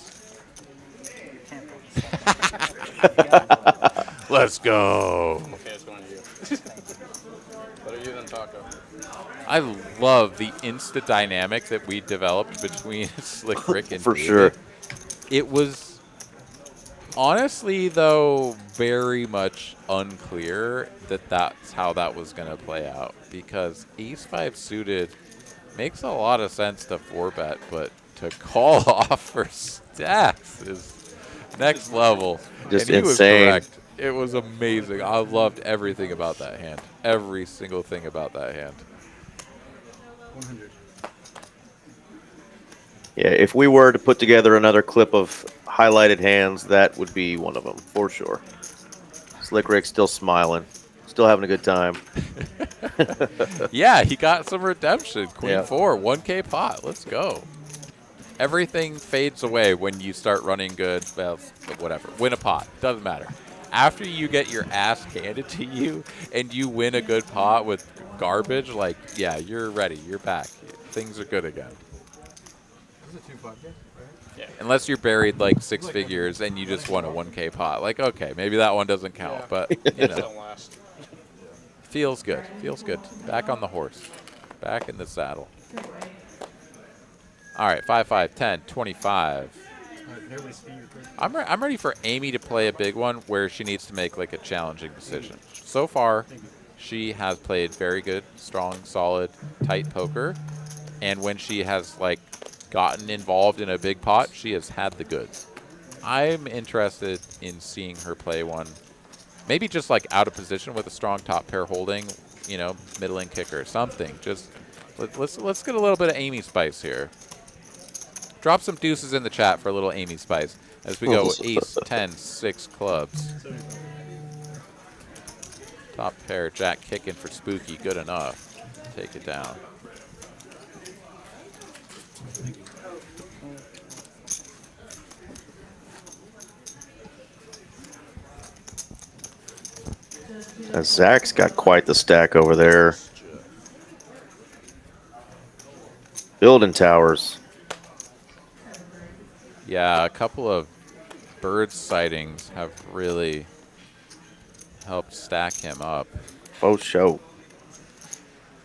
Speaker 1: Let's go.
Speaker 4: Okay, it's going to you. Better you than Taco.
Speaker 1: I love the insta dynamic that we developed between Slick Rick and
Speaker 2: For
Speaker 1: David.
Speaker 2: sure.
Speaker 1: It was honestly, though, very much unclear that that's how that was going to play out, because ace-5 suited makes a lot of sense to 4-bet, but to call off for stacks is next level.
Speaker 2: Just
Speaker 1: and he
Speaker 2: insane.
Speaker 1: was correct. It was amazing. I loved everything about that hand. Every single thing about that hand.
Speaker 10: 100.
Speaker 2: Yeah, if we were to put together another clip of highlighted hands, that would be one of them, for sure. Slick Rick's still smiling, still having a good time.
Speaker 1: Yeah, he got some redemption. Queen
Speaker 2: Yeah.
Speaker 1: 4, 1K pot. Let's go. Everything fades away when you start running good. Well, whatever. Win a pot. Doesn't matter. After you get your ass handed to you and you win a good pot with garbage, like, yeah, you're ready. You're back. Things are good again.
Speaker 4: This is a 2-5 game, right?
Speaker 1: Yeah. Unless you're buried like 6 figures and you just won a 1K pot. Like, okay, maybe that one doesn't count, but, you know.
Speaker 4: Don't last.
Speaker 1: Feels good. Feels good. Back on the horse. Back in the saddle. All right, 5, 5, 10, 25. I'm ready for Amy to play a big one where she needs to make like a challenging decision. So far, she has played very good, strong, solid, tight poker. And when she has like gotten involved in a big pot, she has had the goods. I'm interested in seeing her play one. Maybe just like out of position with a strong top pair holding, you know, middling kicker, something. Just let's get a little bit of Amy spice here. Drop some deuces in the chat for a little Amy spice as we go ace, 10, 6 clubs. Top pair, jack kicking for Spooky, good enough. Take it down.
Speaker 2: Zach's got quite the stack over there. Building towers.
Speaker 1: Yeah, a couple of bird sightings have really helped stack him up.
Speaker 2: Oh, show.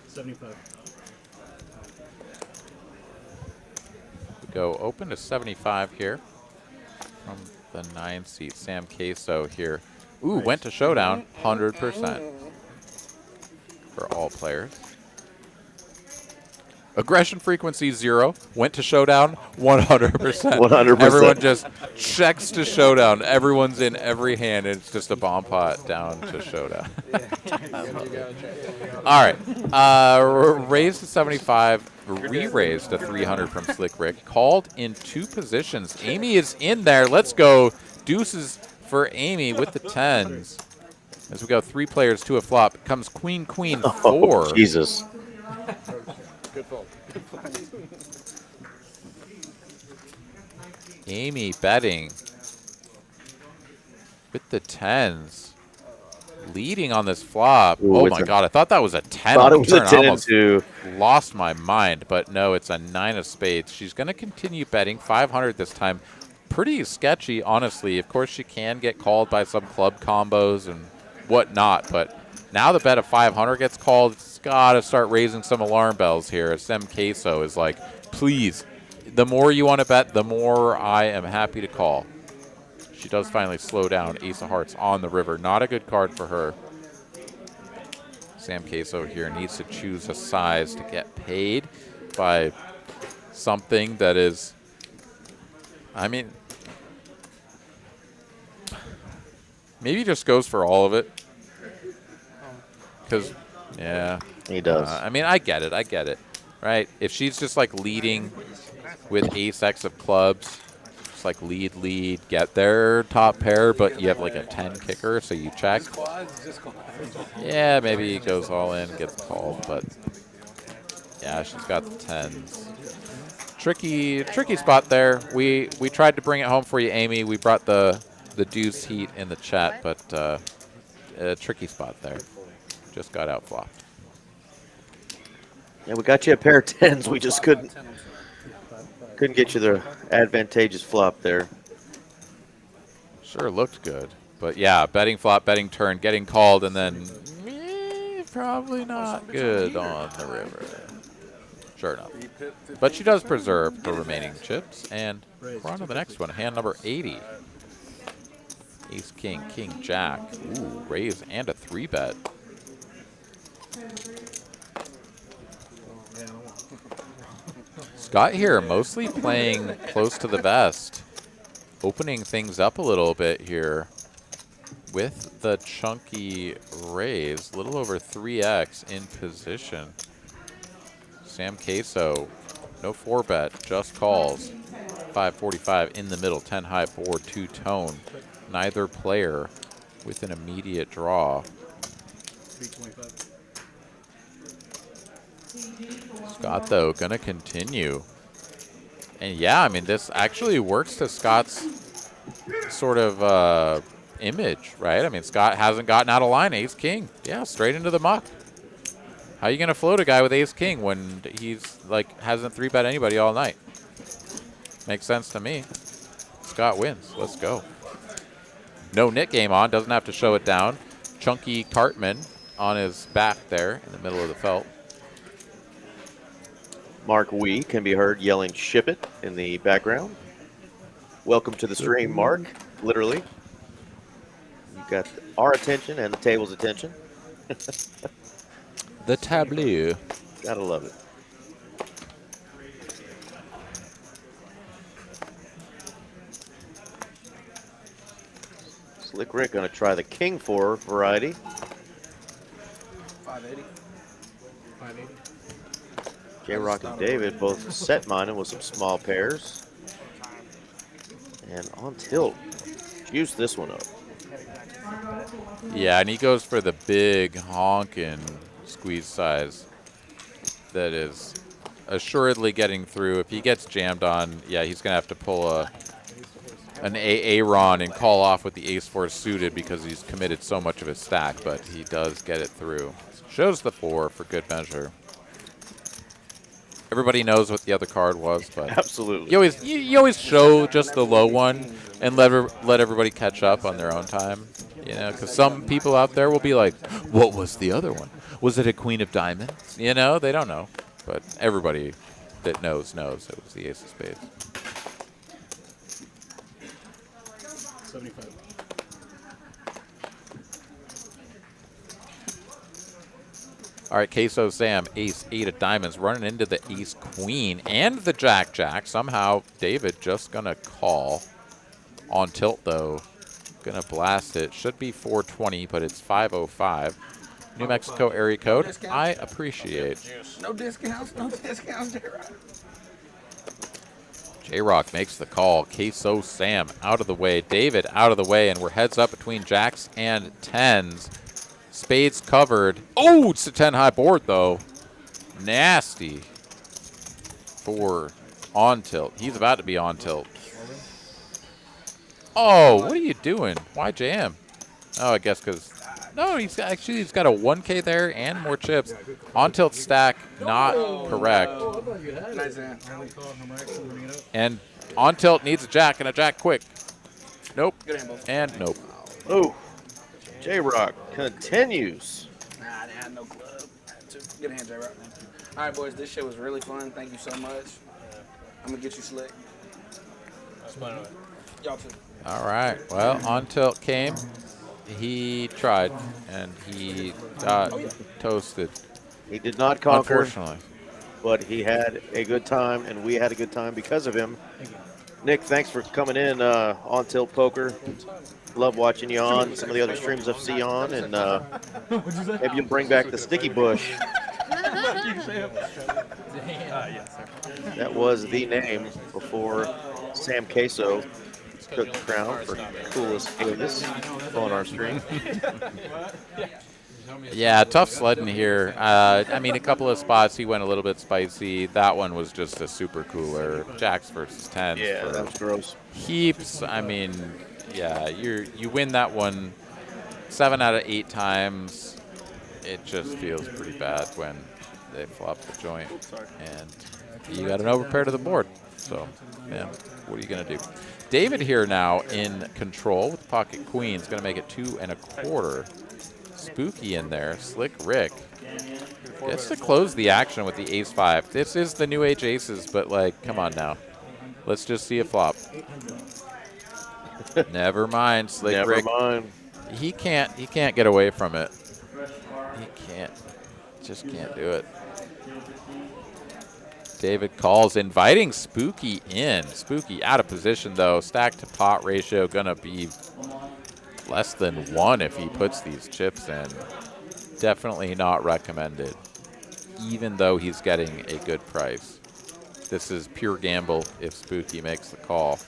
Speaker 10: 75.
Speaker 1: We go open to 75 here from the 9 seat. Sam Queso here. Ooh, went to showdown, 100% for all players. Aggression frequency 0, went to showdown, 100%.
Speaker 2: 100%.
Speaker 1: Everyone just checks to showdown. Everyone's in every hand, and it's just a bomb pot down to showdown. All right, raised to 75, re-raised to 300 from Slick Rick. Called in 2 positions. Amy is in there. Let's go. Deuces for Amy with the 10s. As we go 3 players to a flop, comes queen, queen, 4.
Speaker 2: Oh, Jesus.
Speaker 4: Good fold.
Speaker 1: Amy betting with the 10s. Leading on this flop.
Speaker 2: Ooh,
Speaker 1: oh my God, I thought that was a 10
Speaker 2: Thought
Speaker 1: on
Speaker 2: it was a
Speaker 1: turn.
Speaker 2: 10
Speaker 1: I
Speaker 2: and
Speaker 1: almost
Speaker 2: 2.
Speaker 1: lost my mind, but no, it's a 9 of spades. She's going to continue betting 500 this time. Pretty sketchy, honestly. Of course, she can get called by some club combos and whatnot, but now the bet of 500 gets called. It's got to start raising some alarm bells here. Sam Queso is like, please, the more you want to bet, the more I am happy to call. She does finally slow down. Ace of Hearts on the river. Not a good card for her. Sam Queso here needs to choose a size to get paid by something that is, I mean, maybe just goes for all of it. Because, yeah.
Speaker 2: He does.
Speaker 1: I mean, I get it, right? If she's just like leading with ace-X of clubs, just like lead, get their top pair, but you have like a 10 kicker, so you check. Yeah, maybe he goes all in, gets called, but yeah, she's got the 10s. tricky spot there. We tried to bring it home for you, Amy. We brought the deuce heat in the chat, but a tricky spot there. Just got out flopped.
Speaker 2: Yeah, we got you a pair of tens. We just couldn't get you the advantageous flop there.
Speaker 1: Sure looked good, but yeah, betting flop, betting turn, getting called, and then probably not good on the river. Sure enough. But she does preserve her remaining chips, and we're on to the next one. Hand number 80. Ace, king, king, jack. Ooh, raise and a 3-bet. Scott here mostly playing close to the vest. Opening things up a little bit here with the chunky raise. A little over 3x in position. Sam Queso, no 4-bet, just calls. 545 in the middle, 10 high board, 2 tone. Neither player with an immediate draw. Scott, though, gonna continue. And yeah, I mean, this actually works to Scott's sort of image, right? I mean, Scott hasn't gotten out of line. Ace king, yeah, straight into the muck. How are you gonna float a guy with ace king when he's like hasn't 3-bet anybody all night? Makes sense to me. Scott wins. Let's go. No Nick game on. Doesn't have to show it down. Chunky Cartman on his back there in the middle of the felt.
Speaker 2: Mark Wee can be heard yelling "ship it" in the background. Welcome to the stream, Mark. Literally. You've got our attention and the table's attention.
Speaker 1: The tableau.
Speaker 2: Gotta love it. Slick Rick gonna try the King 4 variety.
Speaker 7: 580. 580.
Speaker 2: JROCK and David both set mining with some small pairs. And on tilt, juice this one up.
Speaker 1: Yeah, and he goes for the big honkin' squeeze size that is assuredly getting through. If he gets jammed on, yeah, he's gonna have to pull an Aaron and call off with the ace-4 suited because he's committed so much of his stack, but he does get it through. Shows the 4 for good measure. Everybody knows what the other card was, but
Speaker 2: absolutely,
Speaker 1: you always show just the low one and let everybody catch up on their own time. You know, because some people out there will be like, "What was the other one? Was it a queen of diamonds?" You know, they don't know, but everybody that knows it was the ace of spades.
Speaker 6: 75.
Speaker 1: All right, Queso Sam, ace 8 of diamonds, running into the ace queen and the jack. Somehow David just gonna call on tilt though. Gonna blast it. Should be 420, but it's 505. New Mexico area code. I appreciate.
Speaker 7: No discounts, no discounts, JROCK.
Speaker 1: JROCK makes the call. Queso Sam out of the way. David out of the way, and we're heads up between jacks and tens. Spades covered. Oh, it's a 10 high board though. Nasty. 4 on tilt. He's about to be on tilt. Oh, what are you doing? Why jam? Oh, I guess because no, he's got a 1K there and more chips. On tilt stack, not correct. And on tilt needs a jack and a jack quick. Nope. And nope.
Speaker 2: Oh, JROCK continues.
Speaker 7: Nah, I had no club. Good hand, JROCK. All right, boys, this shit was really fun. Thank you so much. I'm gonna get you slick.
Speaker 3: That's fine.
Speaker 7: Y'all too.
Speaker 1: All right. Well, on tilt came. He tried, and he got toasted.
Speaker 2: He did not conquer,
Speaker 1: unfortunately,
Speaker 2: but he had a good time, and we had a good time because of him. Nick, thanks for coming in on Tilt Poker. Love watching you on some of the other streams I've seen on, and maybe you'll bring back the Sticky Bush. That was the name before Sam Queso took the crown for coolest Davis on our stream.
Speaker 1: Yeah, tough sledding here. I mean, a couple of spots he went a little bit spicy. That one was just a super cooler. Jacks versus tens.
Speaker 2: Yeah, that was gross.
Speaker 1: Heaps. I mean, yeah, you win that one 7 out of 8 times. It just feels pretty bad when they flop the joint, and you got an overpair to the board. So, yeah, what are you gonna do? David here now in control with pocket queens, gonna make it 2 1/4. Spooky in there. Slick Rick gets to close the action with the ace-5. This is the new age aces, but like, come on now. Let's just see a flop. Never mind, Slick Rick.
Speaker 2: Never mind.
Speaker 1: He can't get away from it. He can't. Just can't do it. David calls, inviting Spooky in. Spooky out of position though. Stack to pot ratio gonna be less than 1 if he puts these chips in. Definitely not recommended, even though he's getting a good price. This is pure gamble if Spooky makes the call.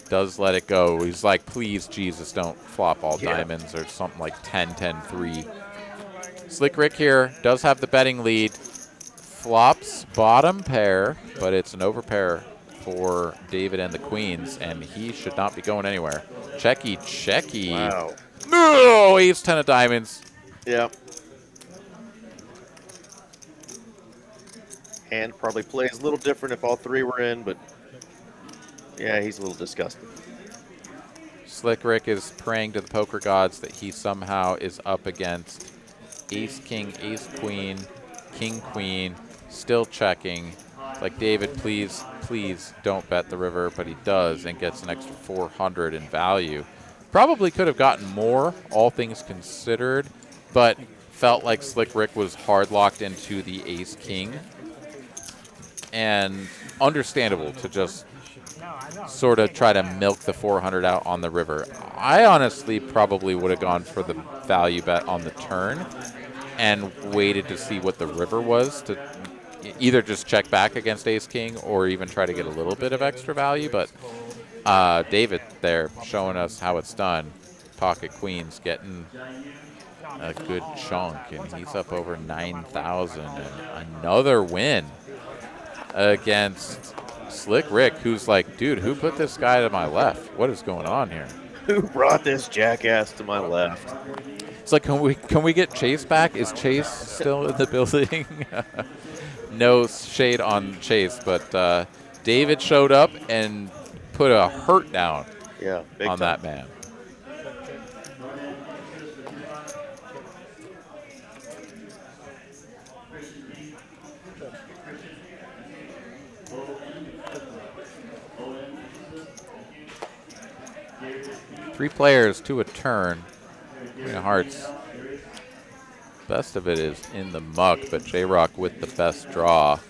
Speaker 1: Does let it go. He's like, please, Jesus, don't flop all diamonds or something like 10-10-3. Slick Rick here does have the betting lead. Flops bottom pair, but it's an overpair for David and the queens, and he should not be going anywhere. Checky, checky.
Speaker 2: Wow.
Speaker 1: No, ace 10 of diamonds.
Speaker 2: Yeah. Hand probably plays a little different if all 3 were in, but yeah, he's a little disgusted.
Speaker 1: Slick Rick is praying to the poker gods that he somehow is up against ace king, ace queen, king queen, still checking. Like, David, please, please don't bet the river, but he does and gets an extra 400 in value. Probably could have gotten more, all things considered, but felt like Slick Rick was hard locked into the ace king. And understandable to just sort of try to milk the 400 out on the river. I honestly probably would have gone for the value bet on the turn and waited to see what the river was to either just check back against ace king or even try to get a little bit of extra value. But David there showing us how it's done. Pocket queens getting a good chunk, and he's up over 9,000, and another win against Slick Rick, who's like, dude, who put this guy to my left? What is going on here?
Speaker 2: Who brought this jackass to my left?
Speaker 1: It's like, can we get Chase back? Is Chase still in the building? No shade on Chase, but David showed up and put a hurt down on that man. Three players to a turn. Queen of Hearts. Best of it is in the muck, but JROCK with the best draw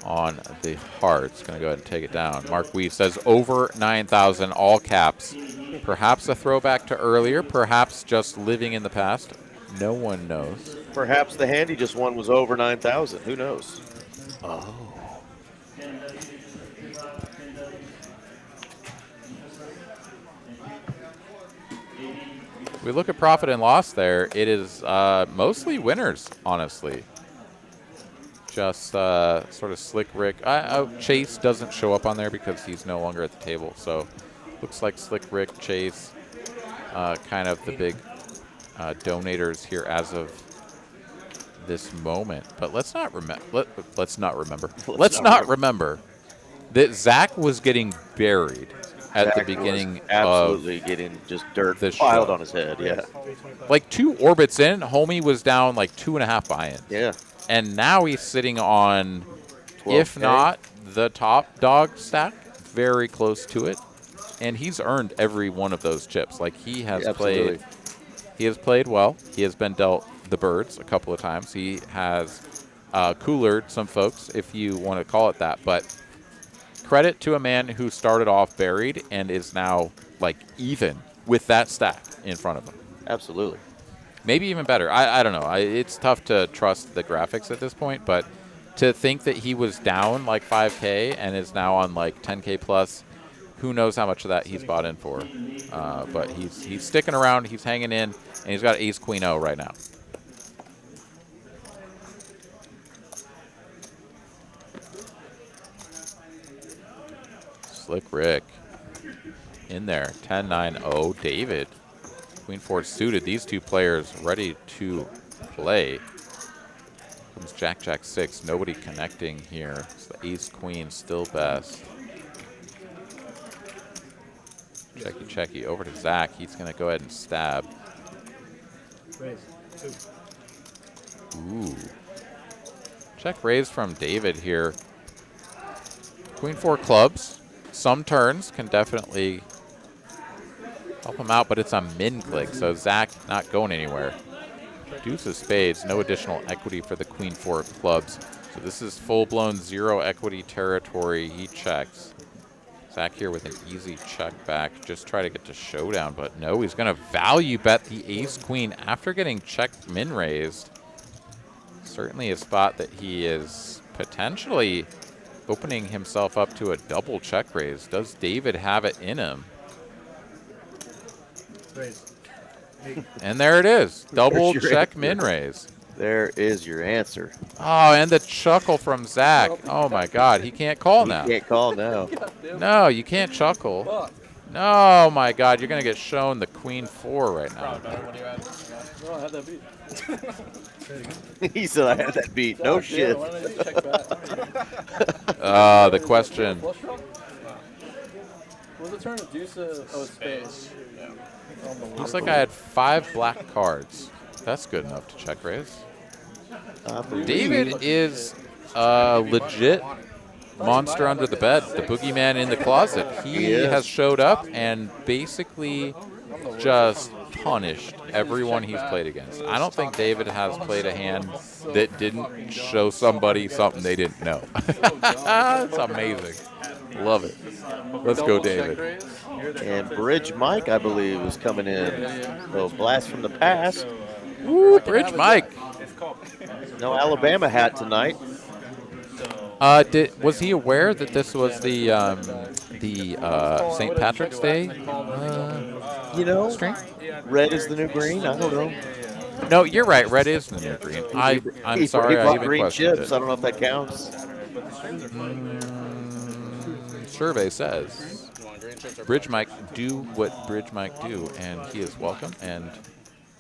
Speaker 1: on the hearts. Going to go ahead and take it down. Mark Wee says over 9,000, all caps. Perhaps a throwback to earlier, perhaps just living in the past. No one knows.
Speaker 2: Perhaps the hand he just won was over 9,000. Who knows?
Speaker 1: Oh. We look at profit and loss there. It is mostly winners, honestly. Just sort of Slick Rick. Chase doesn't show up on there because he's no longer at the table. So looks like Slick Rick, Chase, kind of the big donators here as of this moment. But let's not remember. Let's not remember that Zach was getting buried at the beginning
Speaker 2: absolutely getting just dirt piled on his head. Yeah.
Speaker 1: Like 2 orbits in, homie was down like 2.5 buy-ins.
Speaker 2: Yeah.
Speaker 1: And now he's sitting on,
Speaker 2: 12K.
Speaker 1: if not the top dog stack, very close to it. And he's earned every one of those chips. Like, he has played. He has played well. He has been dealt the birds a couple of times. He has coolered some folks, if you want to call it that. But credit to a man who started off buried and is now like even with that stack in front of him.
Speaker 2: Absolutely.
Speaker 1: Maybe even better. I don't know. It's tough to trust the graphics at this point, but to think that he was down like 5K and is now on like 10K plus, who knows how much of that he's bought in for. But he's sticking around, he's hanging in, and he's got ace queen O right now. Slick Rick in there. 10-9-0. David. Queen 4 suited. These two players ready to play. Comes Jack, Jack 6. Nobody connecting here. So the ace, queen still best. Checky, checky. Over to Zach. He's going to go ahead and stab. Ooh. Check raise from David here. Queen 4 clubs. Some turns can definitely help him out, but it's a min click, so Zach not going anywhere. Deuce of spades, no additional equity for the Queen 4 clubs. So this is full-blown 0 equity territory. He checks. Zach here with an easy check back. Just try to get to showdown, but no, he's going to value bet the ace queen after getting check min raised. Certainly a spot that he is potentially opening himself up to a double check raise. Does David have it in him? And there it is. Double check min raise.
Speaker 2: There is your answer.
Speaker 1: Oh, and the chuckle from Zach. Oh my God, he can't call now.
Speaker 2: You can't call now.
Speaker 1: No, you can't chuckle. No, my God, you're gonna get shown the Queen 4 right now.
Speaker 4: No, I had that beat.
Speaker 2: He said I had that beat. No shit.
Speaker 1: The question.
Speaker 4: Was the turn of deuce of spades?
Speaker 1: Looks like I had 5 black cards. That's good enough to check raise. David is a legit monster under the bed. The boogeyman in the closet. He has showed up and basically just punished everyone he's played against. I don't think David has played a hand that didn't show somebody something they didn't know. It's amazing. Love it. Let's go, David.
Speaker 2: And Bridge Mike, I believe, is coming in. So blast from the past.
Speaker 1: Woo, Bridge Mike.
Speaker 2: No Alabama hat tonight.
Speaker 1: Was he aware that this was the St. Patrick's Day stream?
Speaker 2: Red is the new green. I don't know.
Speaker 1: No, you're right. Red is the new green. I'm sorry.
Speaker 2: He
Speaker 1: I
Speaker 2: bought
Speaker 1: even
Speaker 2: green
Speaker 1: questioned
Speaker 2: chips.
Speaker 1: it.
Speaker 2: I don't know if that counts.
Speaker 1: Survey says Bridge Mike do what Bridge Mike do, and he is welcome and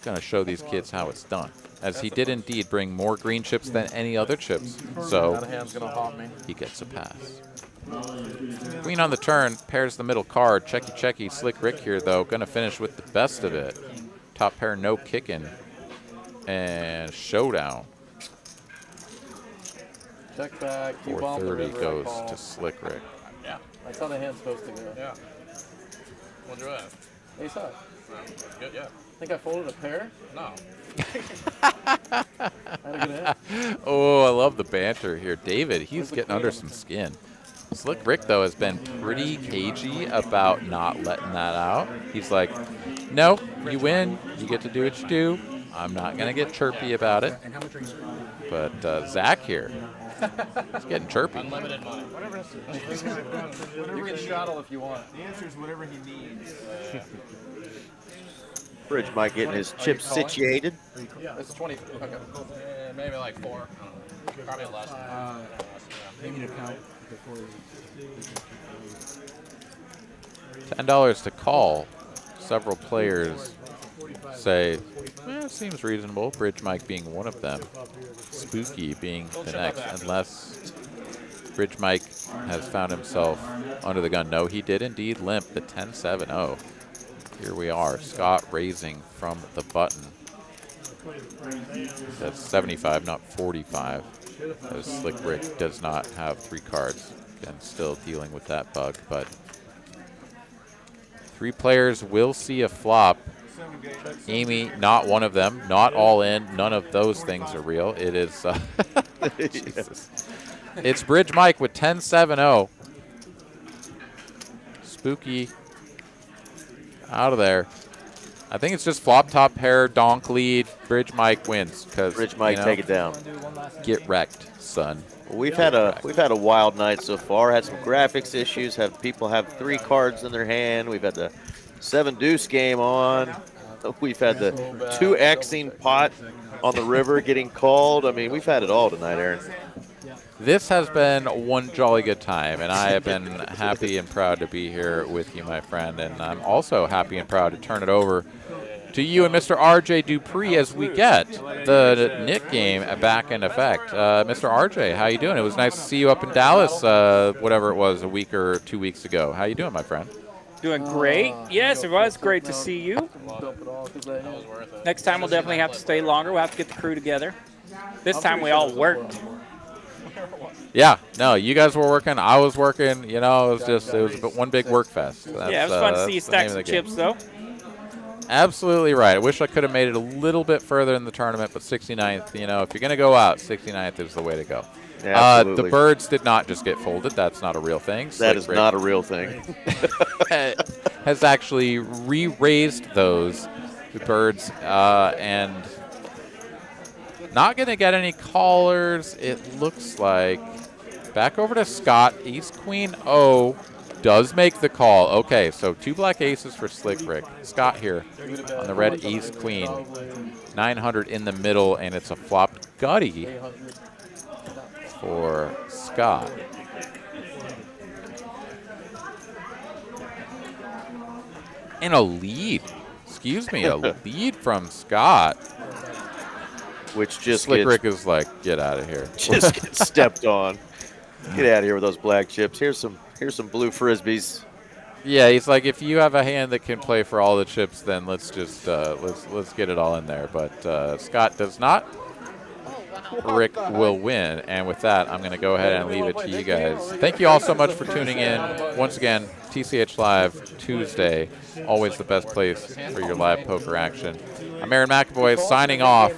Speaker 1: going to show these kids how it's done. As he did indeed bring more green chips than any other chips, so he gets a pass. Queen on the turn, pairs the middle card. Checky, checky. Slick Rick here, though, going to finish with the best of it. Top pair, no kicking. And showdown.
Speaker 4: Check back.
Speaker 1: 430 goes to Slick Rick.
Speaker 4: Yeah. That's how the hand's supposed to go.
Speaker 11: Yeah. What'd you have?
Speaker 4: Ace high.
Speaker 11: Good, yeah.
Speaker 4: Think I folded a pair?
Speaker 11: No.
Speaker 1: Oh, I love the banter here. David, he's getting under some skin. Slick Rick, though, has been pretty cagey about not letting that out. He's like, no, you win. You get to do what you do. I'm not going to get chirpy about it. But Zach here, he's getting chirpy.
Speaker 11: Unlimited money.
Speaker 4: You can straddle if you want.
Speaker 10: The answer is whatever he needs.
Speaker 2: Bridge Mike getting his chips situated.
Speaker 4: Yeah, it's 20. Okay.
Speaker 11: Maybe like 4. Probably less.
Speaker 10: Maybe to count before.
Speaker 1: $10 to call. Several players say, it seems reasonable. Bridge Mike being one of them. Spooky being the next, unless Bridge Mike has found himself under the gun. No, he did indeed limp the 10-7-0. Here we are, Scott raising from the button. That's 75, not 45. As Slick Rick does not have 3 cards. Again, still dealing with that bug, but 3 players will see a flop. Amy, not one of them. Not all in. None of those things are real. It is. Jesus. It's Bridge Mike with 10-7-0. Spooky out of there. I think it's just flop top pair, donk lead. Bridge Mike wins because
Speaker 2: Bridge Mike, take it down.
Speaker 1: Get wrecked, son.
Speaker 2: Well, we've had a wild night so far. Had some graphics issues. Have people have 3 cards in their hand. We've had the 7 deuce game on. We've had the 2Xing pot on the river getting called. I mean, we've had it all tonight, Aaron.
Speaker 1: This has been one jolly good time, and I have been happy and proud to be here with you, my friend. And I'm also happy and proud to turn it over to you and Mr. R.J. Dupree as we get the Nick game back in effect. Mr. R.J., how you doing? It was nice to see you up in Dallas, whatever it was, a week or 2 weeks ago. How you doing, my friend?
Speaker 12: Doing great. Yes, it was great to see you. Next time we'll definitely have to stay longer. We'll have to get the crew together. This time we all worked.
Speaker 1: Yeah, no, you guys were working. I was working. You know, it was one big work fest.
Speaker 12: Yeah, it was fun to see you stack some chips, though.
Speaker 1: Absolutely right. I wish I could have made it a little bit further in the tournament, but 69th, you know, if you're going to go out, 69th is the way to go.
Speaker 2: Absolutely.
Speaker 1: The birds did not just get folded. That's not a real thing.
Speaker 2: That is not a real thing.
Speaker 1: Has actually re-raised those birds and not going to get any callers, it looks like. Back over to Scott. Ace Queen O does make the call. Okay, so 2 black aces for Slick Rick. Scott here on the red Ace Queen. 900 in the middle, and it's a flopped gutty for Scott. And a lead. Excuse me, a lead from Scott.
Speaker 2: Which just
Speaker 1: Slick Rick is like, get out of here.
Speaker 2: Just gets stepped on. Get out of here with those black chips. Here's some blue frisbees.
Speaker 1: Yeah, he's like, if you have a hand that can play for all the chips, then let's just let's get it all in there. But Scott does not. Rick will win, and with that, I'm going to go ahead and leave it to you guys. Thank you all so much for tuning in. Once again, TCH Live Tuesday, always the best place for your live poker action. I'm Aaron McAvoy signing off.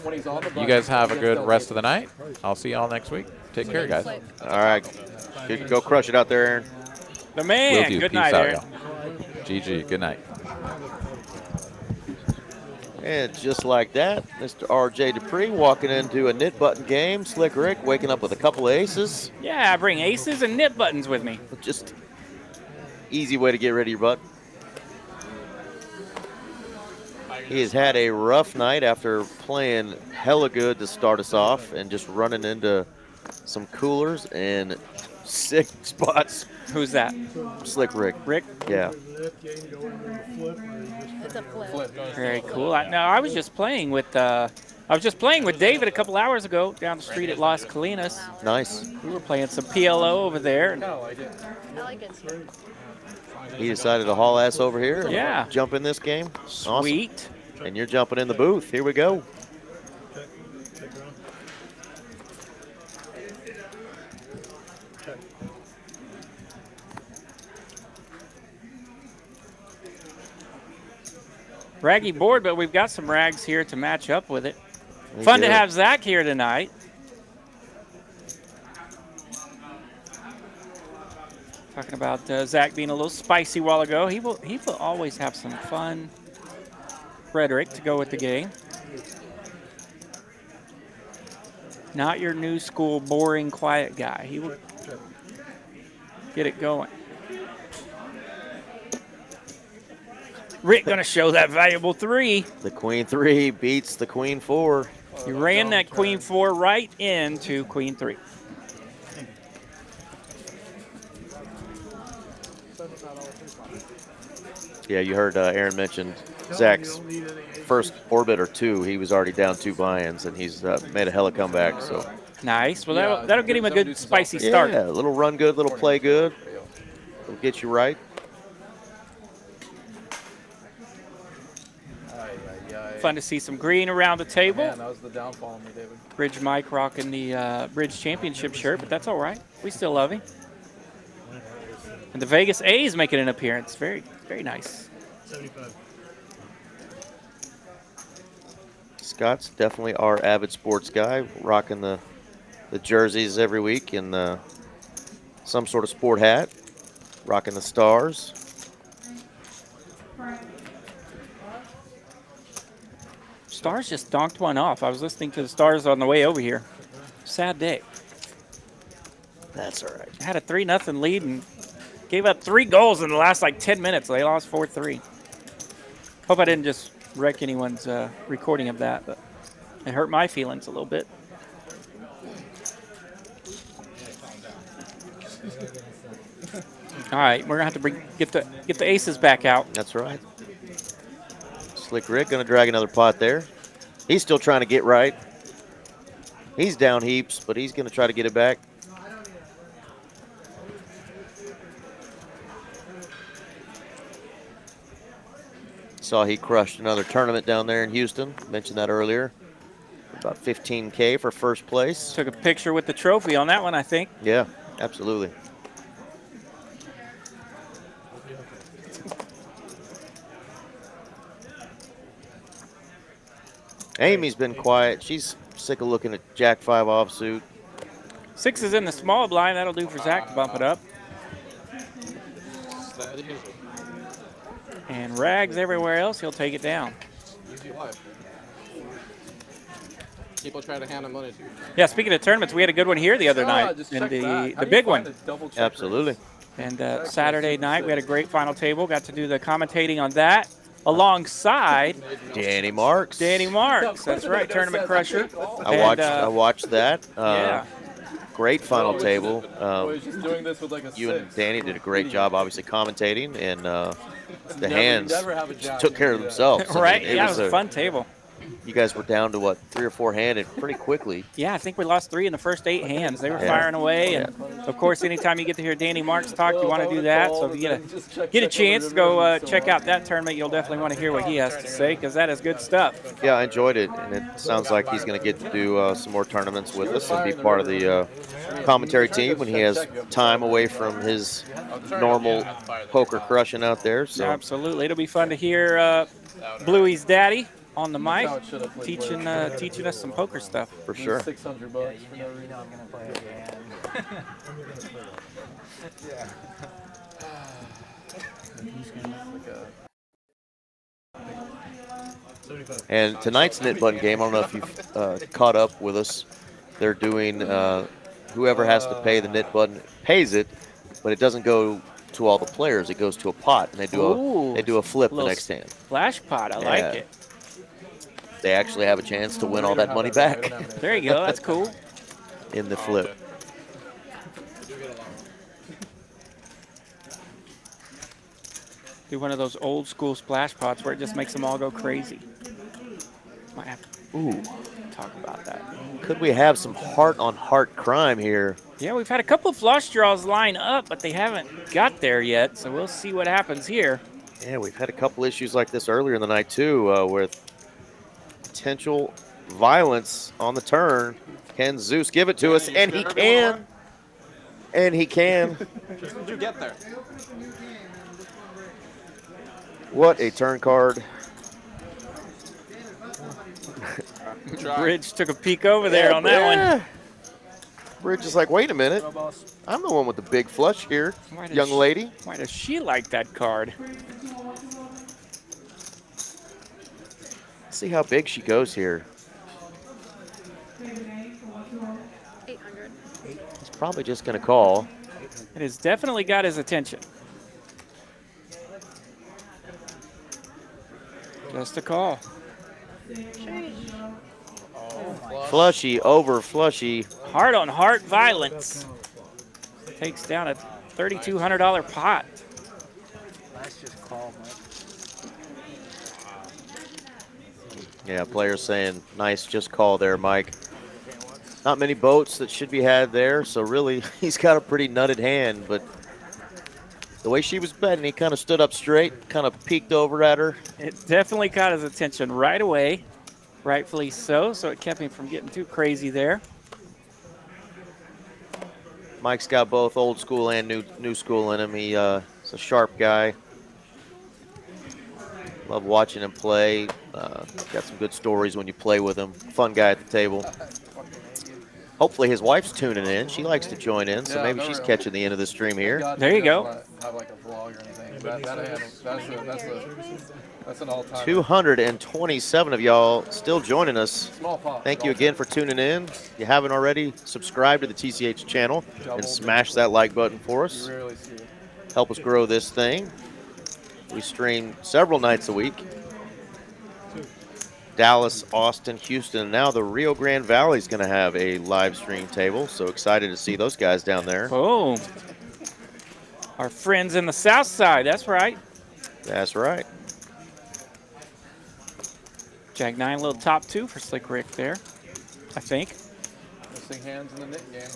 Speaker 1: You guys have a good rest of the night. I'll see you all next week. Take care, guys.
Speaker 2: All right. You can go crush it out there, Aaron.
Speaker 12: The man.
Speaker 1: Will do.
Speaker 12: Good
Speaker 1: Peace
Speaker 12: night,
Speaker 1: out,
Speaker 12: Aaron.
Speaker 1: y'all. GG. Good night.
Speaker 2: And just like that, Mr. R.J. Dupree walking into a knit button game. Slick Rick waking up with a couple of aces.
Speaker 12: Yeah, I bring aces and nip buttons with me.
Speaker 2: Just easy way to get rid of your butt. He has had a rough night after playing hella good to start us off and just running into some coolers and sick spots.
Speaker 12: Who's that?
Speaker 2: Slick Rick.
Speaker 12: Rick?
Speaker 2: Yeah.
Speaker 9: It's a flip.
Speaker 12: Very cool. I was just playing with David a couple hours ago down the street at Las Colinas.
Speaker 2: Nice.
Speaker 12: We were playing some PLO over there.
Speaker 9: I like it too.
Speaker 2: He decided to haul ass over here and
Speaker 12: Yeah.
Speaker 2: jump in this game.
Speaker 12: Sweet.
Speaker 2: Awesome. And you're jumping in the booth. Here we go.
Speaker 12: Raggy board, but we've got some rags here to match up with it. Fun to have Zach here tonight. Talking about Zach being a little spicy a while ago. He will always have some fun rhetoric to go with the game. Not your new school, boring, quiet guy. He will get it going. Rick gonna show that valuable 3.
Speaker 2: The queen 3 beats the queen 4.
Speaker 12: He ran that queen 4 right into queen 3.
Speaker 2: Yeah, you heard Aaron mention Zach's first orbit or 2. He was already down 2 buy-ins, and he's made a hella comeback. So
Speaker 12: nice. Well, that'll get him a good spicy start.
Speaker 2: Yeah, a little run good, little play good. It'll get you right.
Speaker 12: Fun to see some green around the table.
Speaker 4: Man, that was the downfall of me, David.
Speaker 12: Bridge Mike rocking the Bridge Championship shirt, but that's all right. We still love him. And the Vegas A's making an appearance. Very, very nice.
Speaker 6: 75.
Speaker 2: Scott's definitely our avid sports guy, rocking the jerseys every week and some sort of sport hat, rocking the stars.
Speaker 12: Stars just donked one off. I was listening to the Stars on the way over here. Sad day.
Speaker 2: That's all right.
Speaker 12: Had a 3-0 lead and gave up 3 goals in the last 10 minutes. They lost 4-3. Hope I didn't just wreck anyone's recording of that, but it hurt my feelings a little bit. All right, we're gonna have to get the aces back out.
Speaker 2: That's right. Slick Rick gonna drag another pot there. He's still trying to get right. He's down heaps, but he's gonna try to get it back. Saw he crushed another tournament down there in Houston. Mentioned that earlier. About 15K for first place.
Speaker 12: Took a picture with the trophy on that one, I think.
Speaker 2: Yeah, absolutely. Amy's been quiet. She's sick of looking at Jack 5 offsuit.
Speaker 12: 6 is in the small blind. That'll do for Zach to bump it up. And rags everywhere else. He'll take it down.
Speaker 11: Easy life. People try to hand him money too.
Speaker 12: Yeah, speaking of tournaments, we had a good one here the other night. And the big one.
Speaker 2: Absolutely.
Speaker 12: And Saturday night, we had a great final table. Got to do the commentating on that alongside
Speaker 2: Danny Marks.
Speaker 12: Danny Marks. That's right, Tournament Crusher.
Speaker 2: I watched that.
Speaker 12: Yeah.
Speaker 2: Great final table.
Speaker 11: Just doing this with like a
Speaker 2: You and
Speaker 11: 6.
Speaker 2: Danny did a great job, obviously, commentating, and the
Speaker 11: Never-
Speaker 2: hands
Speaker 11: never have a
Speaker 2: just
Speaker 11: job
Speaker 2: took
Speaker 11: to
Speaker 2: care
Speaker 11: do
Speaker 2: of
Speaker 11: that.
Speaker 2: themselves. I
Speaker 12: Right?
Speaker 2: mean,
Speaker 12: Yeah, it was a fun table.
Speaker 2: You guys were down to, what, 3 or 4 handed pretty quickly.
Speaker 12: Yeah, I think we lost 3 in the first 8 hands. They were
Speaker 2: Yeah.
Speaker 12: firing away, and of course, anytime you get to hear Danny Marks talk, you want to do that. So if you get a chance to go check out that tournament, you'll definitely want to hear what he has to say because that is good stuff.
Speaker 2: Yeah, I enjoyed it, and it sounds like he's going to get to do some more tournaments with us and be part of the commentary team when he has time away from his normal poker crushing out there. So
Speaker 12: Absolutely, it'll be fun to hear Bluey's daddy on the mic teaching us some poker stuff.
Speaker 2: For sure.
Speaker 11: $600 for no reason.
Speaker 8: You know I'm gonna play again.
Speaker 2: And tonight's Knit Button game, I don't know if you've caught up with us. They're doing whoever has to pay the Knit Button pays it, but it doesn't go to all the players. It goes to a pot, and they do a flip the
Speaker 12: little
Speaker 2: next hand.
Speaker 12: Flash pot, I like it.
Speaker 2: They actually have a chance to win all that money back
Speaker 12: There you go, that's cool.
Speaker 2: in the flip.
Speaker 12: Do one of those old school splash pots where it just makes them all go crazy. Might have to talk about that.
Speaker 2: Could we have some heart-on-heart crime here?
Speaker 12: Yeah, we've had a couple of flush draws line up, but they haven't got there yet, so we'll see what happens here.
Speaker 2: Yeah, we've had a couple issues like this earlier in the night, too, with potential violence on the turn. Can Zeus give it to us? And he can. And he can.
Speaker 11: Just did you get there?
Speaker 2: What a turn card.
Speaker 12: Bridge took a peek over there on that one.
Speaker 2: Bridge is like, wait a minute. I'm the one with the big flush here, young lady.
Speaker 12: Why does she like that card?
Speaker 2: See how big she goes here.
Speaker 9: 800.
Speaker 2: He's probably just going to call.
Speaker 12: It has definitely got his attention. Just a call.
Speaker 2: Flushy over flushy.
Speaker 12: Heart on heart violence. Takes down a $3,200 pot.
Speaker 8: Let's just call, Mike.
Speaker 2: Yeah, players saying, nice, just call there, Mike. Not many boats that should be had there, so really, he's got a pretty nutted hand, but the way she was betting, he kind of stood up straight, kind of peeked over at her.
Speaker 12: It definitely caught his attention right away. Rightfully so it kept him from getting too crazy there.
Speaker 2: Mike's got both old school and new school in him. He's a sharp guy. Love watching him play. Got some good stories when you play with him. Fun guy at the table. Hopefully his wife's tuning in. She likes to join in, so maybe she's catching the end of the stream here.
Speaker 12: There you go.
Speaker 11: Have like a vlog or anything. That's an all-time.
Speaker 2: 227 of y'all still joining us.
Speaker 11: Small pop.
Speaker 2: Thank you again for tuning in. If you haven't already, subscribe to the TCH channel and smash that like button for us. Help us grow this thing. We stream several nights a week. Dallas, Austin, Houston. Now the Rio Grande Valley is going to have a live stream table. So excited to see those guys down there.
Speaker 12: Boom. Our friends in the south side, that's right.
Speaker 2: That's right.
Speaker 12: Jack 9, little top 2 for Slick Rick there, I think.
Speaker 11: Missing hands in the knit game.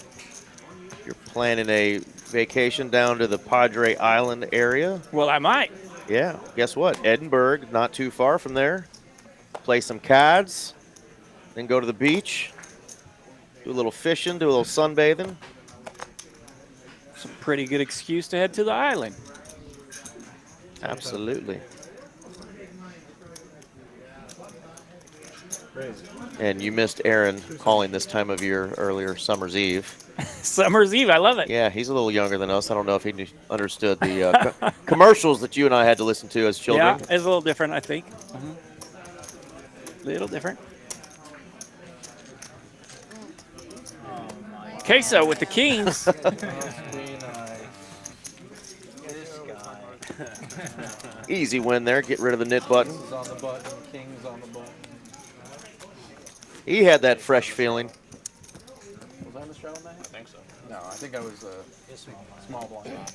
Speaker 2: You're planning a vacation down to the Padre Island area?
Speaker 12: Well, I might.
Speaker 2: Yeah. Guess what? Edinburgh, not too far from there. Play some cards, then go to the beach, do a little fishing, do a little sunbathing.
Speaker 12: It's a pretty good excuse to head to the island.
Speaker 2: Absolutely. And you missed Aaron calling this time of year earlier, Summer's Eve.
Speaker 12: Summer's Eve, I love it.
Speaker 2: Yeah, he's a little younger than us. I don't know if he understood the commercials that you and I had to listen to as children.
Speaker 12: Yeah, it's a little different, I think. Little different. Queso with the kings.
Speaker 2: Easy win there. Get rid of the knit button.
Speaker 11: Aces on the button, kings on the button.
Speaker 2: He had that fresh feeling.
Speaker 11: Was I in the straddle man?
Speaker 3: I think so.
Speaker 11: No, I think I was small blind.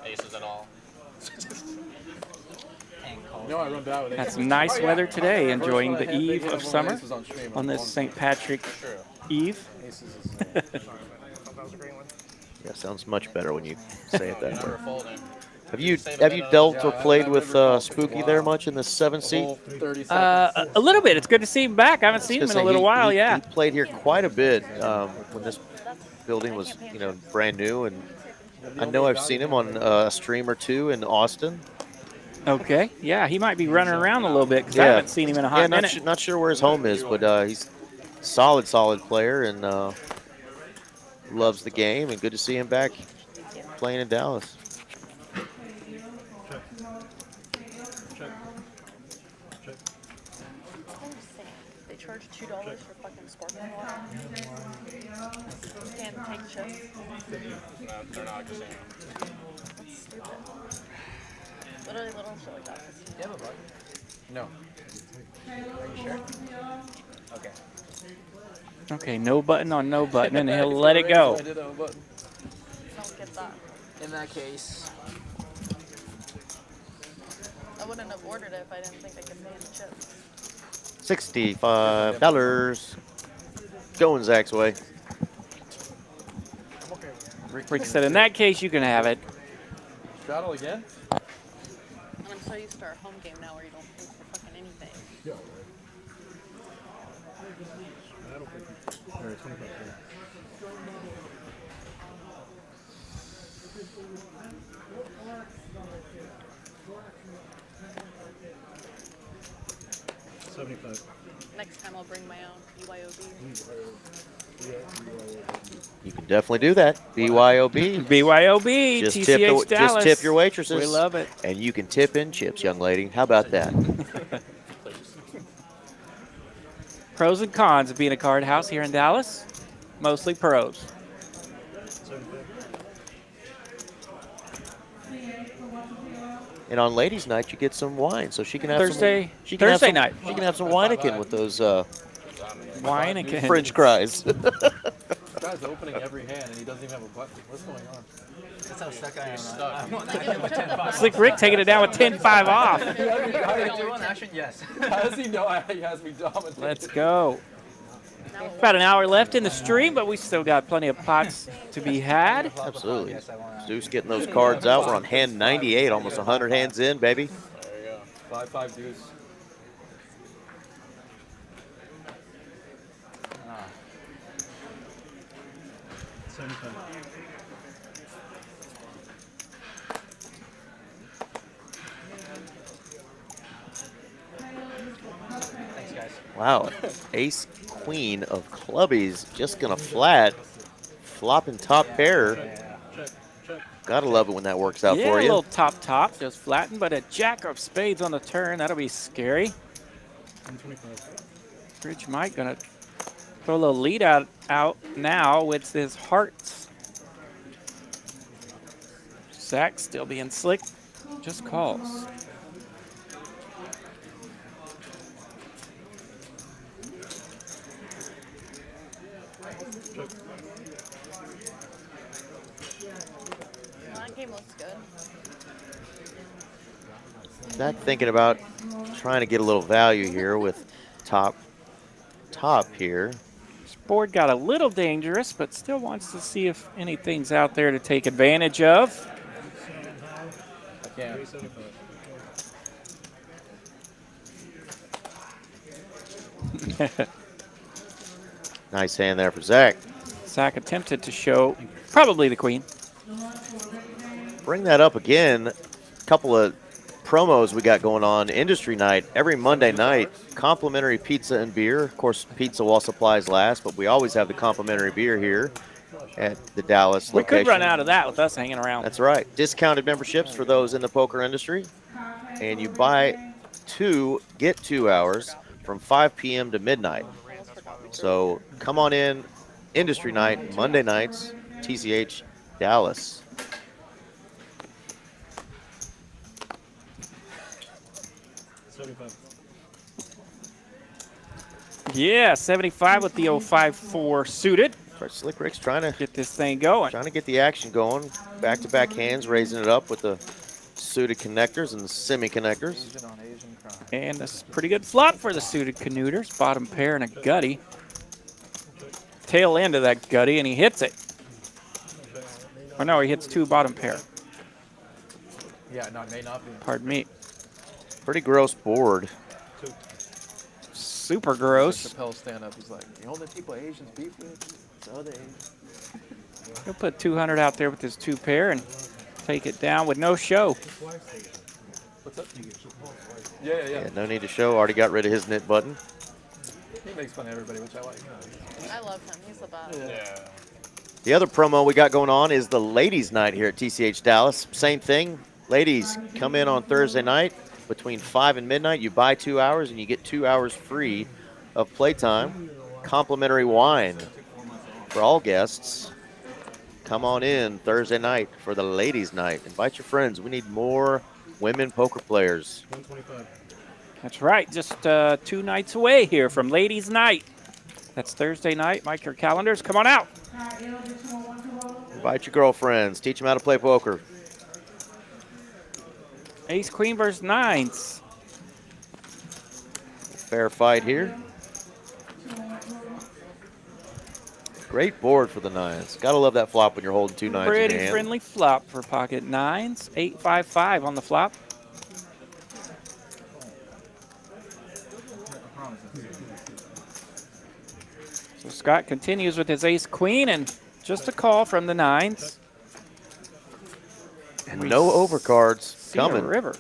Speaker 3: Aces and all.
Speaker 11: No, I run down with
Speaker 12: Had
Speaker 11: aces.
Speaker 12: some nice weather today,
Speaker 11: First
Speaker 12: enjoying
Speaker 11: one I
Speaker 12: the
Speaker 11: had, they
Speaker 12: eve
Speaker 11: hit
Speaker 12: of
Speaker 11: one
Speaker 12: summer
Speaker 11: aces on stream.
Speaker 12: on this St. Patrick Eve.
Speaker 11: Aces is,
Speaker 2: Yeah, sounds much better when you say it that way.
Speaker 3: Folding.
Speaker 2: Have you dealt or played with Spooky there much in the 7 seat?
Speaker 12: A little bit. It's good to see him back. I haven't seen him in a little while. Yeah.
Speaker 2: He played here quite a bit when this building was, brand new, and I know I've seen him on a stream or two in Austin.
Speaker 12: Okay. Yeah, he might be running around a little bit because I haven't seen him in a hot minute.
Speaker 2: Not sure where his home is, but he's a solid player and loves the game, and good to see him back playing in Dallas.
Speaker 9: They charge $2 for fucking sparkling water. You can't take chips.
Speaker 3: No, they're not a casino.
Speaker 9: That's stupid. Literally little shit like that.
Speaker 11: Do you have a button? No. Are you sure? Okay.
Speaker 12: Okay, no button on no button, and he'll let it go.
Speaker 11: I did have a button.
Speaker 9: Don't get that.
Speaker 11: In that case.
Speaker 9: I wouldn't have ordered it if I didn't think I could pay in chips.
Speaker 2: $65. Going Zach's way.
Speaker 12: Rick said, in that case, you can have it.
Speaker 11: Straddle again?
Speaker 9: And I'm so used to our home game now where you don't pay for fucking anything. Next time I'll bring my own BYOB.
Speaker 2: You can definitely do that. BYOB.
Speaker 12: BYOB,
Speaker 2: Just
Speaker 12: TCH Dallas.
Speaker 2: Just tip your waitresses.
Speaker 12: We love it.
Speaker 2: And you can tip in chips, young lady. How about that?
Speaker 12: Pros and cons of being a card house here in Dallas. Mostly pros.
Speaker 2: And on ladies' night, you get some wine, so she can have
Speaker 12: Thursday
Speaker 2: some.
Speaker 12: night.
Speaker 2: She can have some Weineken with those
Speaker 12: Weineken.
Speaker 2: French fries.
Speaker 11: This guy's opening every hand, and he doesn't even have a button. What's going on?
Speaker 8: That's how stuck I am.
Speaker 12: Slick Rick taking it down with 10-5 off.
Speaker 8: Yes.
Speaker 11: How does he know he has me dominated?
Speaker 12: Let's go. About an hour left in the stream, but we still got plenty of pots to be had.
Speaker 2: Absolutely. Zeus getting those cards out. We're on hand 98, almost 100 hands in, baby.
Speaker 11: There you go. 5-5 deuce.
Speaker 8: Thanks, guys.
Speaker 2: Wow. Ace, queen of clubbies. Just going to flat. Flopping top pair. Gotta love it when that works out
Speaker 12: Yeah,
Speaker 2: for
Speaker 12: a
Speaker 2: you.
Speaker 12: little top, just flattened, but a jack of spades on the turn. That'll be scary. Rich Mike gonna throw a little lead out now with his hearts. Zach still being slick, just calls.
Speaker 9: game looks good.
Speaker 2: Zach thinking about trying to get a little value here with top here.
Speaker 12: This board got a little dangerous, but still wants to see if anything's out there to take advantage of.
Speaker 4: I can't.
Speaker 2: Nice hand there for Zach.
Speaker 12: Zach attempted to show probably the queen.
Speaker 2: Bring that up again. A couple of promos we got going on. Industry night every Monday night. Complimentary pizza and beer. Of course, pizza while supplies last, but we always have the complimentary beer here at the Dallas
Speaker 12: We
Speaker 2: location.
Speaker 12: could run out of that with us hanging around.
Speaker 2: That's right. Discounted memberships for those in the poker industry. And you buy 2, get 2 hours from 5 p.m. to midnight. So come on in. Industry night, Monday nights, TCH Dallas.
Speaker 12: Yeah, 75 with the 054 suited.
Speaker 2: Slick Rick's trying to
Speaker 12: get this thing going.
Speaker 2: Trying to get the action going. Back-to-back hands, raising it up with the suited connectors and the semi-connectors.
Speaker 12: And that's a pretty good flop for the suited connectors. Bottom pair and a gutty. Tail end of that gutty, and he hits it. Or no, he hits 2 bottom pair.
Speaker 4: Yeah, no, it may not be.
Speaker 12: Pardon me.
Speaker 2: Pretty gross board.
Speaker 12: Super gross.
Speaker 4: Chappelle stand up. He's like, the only people Asians beef with, it's other Asians.
Speaker 12: He'll put 200 out there with his 2 pair and take it down with no show.
Speaker 4: What's up? Yeah.
Speaker 2: No need to show. Already got rid of his knit button.
Speaker 4: He makes fun of everybody, which I like.
Speaker 9: I love him. He's the best.
Speaker 4: Yeah.
Speaker 2: The other promo we got going on is the ladies' night here at TCH Dallas. Same thing. Ladies, come in on Thursday night between 5 and midnight. You buy 2 hours and you get 2 hours free of playtime. Complimentary wine for all guests. Come on in Thursday night for the ladies' night. Invite your friends. We need more women poker players.
Speaker 12: That's right. Just 2 nights away here from ladies' night. That's Thursday night. Mark your calendars. Come on out.
Speaker 2: Invite your girlfriends. Teach them how to play poker.
Speaker 12: Ace, queen versus 9s.
Speaker 2: Fair fight here. Great board for the 9s. Gotta love that flop when you're holding 2 9s in your
Speaker 12: Pretty
Speaker 2: hand.
Speaker 12: friendly flop for pocket 9s. 8-5-5 on the flop. So Scott continues with his ace queen and just a call from the 9s.
Speaker 2: And no overcards coming.
Speaker 12: River.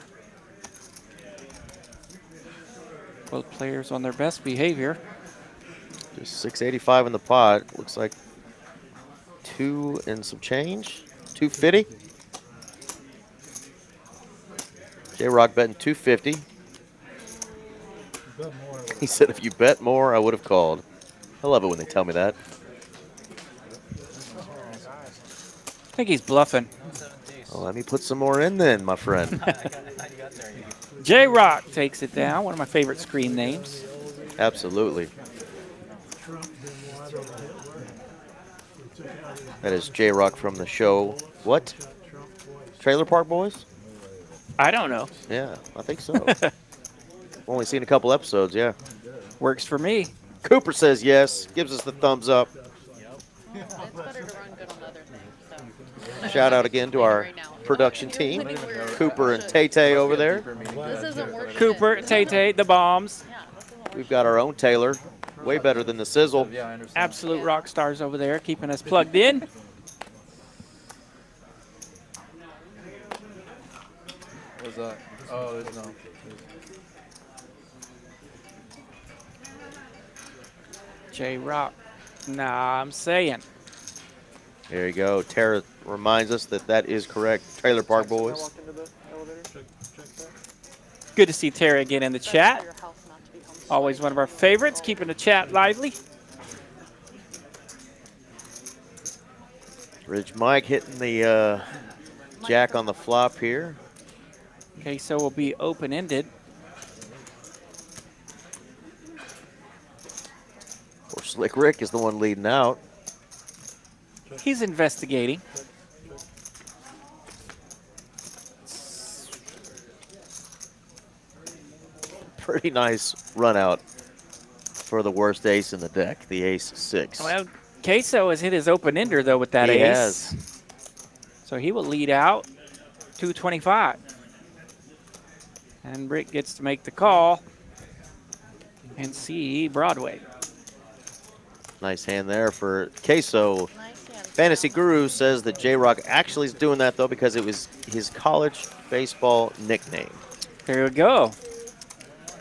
Speaker 12: Both players on their best behavior.
Speaker 2: Just 685 in the pot. Looks like 2 and some change. 250. JROCK betting 250. He said if you bet more, I would have called. I love it when they tell me that.
Speaker 12: I think he's bluffing.
Speaker 2: Well, let me put some more in then, my friend.
Speaker 12: JROCK takes it down. One of my favorite screen names.
Speaker 2: Absolutely. That is JROCK from the show. What? Trailer Park Boys?
Speaker 12: I don't know.
Speaker 2: Yeah, I think so. Only seen a couple episodes, yeah.
Speaker 12: Works for me.
Speaker 2: Cooper says yes. Gives us the thumbs up.
Speaker 9: It's better to run good on other things. So.
Speaker 2: Shout out again to our production team, Cooper and Tay-Tay over there.
Speaker 9: This isn't working.
Speaker 12: Cooper, Tay-Tay, the bombs.
Speaker 2: We've got our own Taylor. Way better than the Sizzle.
Speaker 12: Absolute rock stars over there keeping us plugged in.
Speaker 4: What's that? Oh, there's no.
Speaker 12: JROCK. Nah, I'm saying.
Speaker 2: There you go. Tara reminds us that that is correct. Trailer Park Boys.
Speaker 12: Good to see Tara again in the chat. Always one of our favorites, keeping the chat lively.
Speaker 2: Ridge Mike hitting the jack on the flop here.
Speaker 12: Okay, so we'll be open-ended.
Speaker 2: Of course, Slick Rick is the one leading out.
Speaker 12: He's investigating.
Speaker 2: pretty nice run out for the worst ace in the deck, the ace-6.
Speaker 12: Well, Queso has hit his open-ender, though, with that
Speaker 2: He
Speaker 12: ace.
Speaker 2: has.
Speaker 12: So he will lead out 225. And Rick gets to make the call and see Broadway.
Speaker 2: Nice hand there for Queso.
Speaker 9: Nice hand.
Speaker 2: Fantasy Guru says that JROCK actually is doing that, though, because it was his college baseball nickname.
Speaker 12: There we go.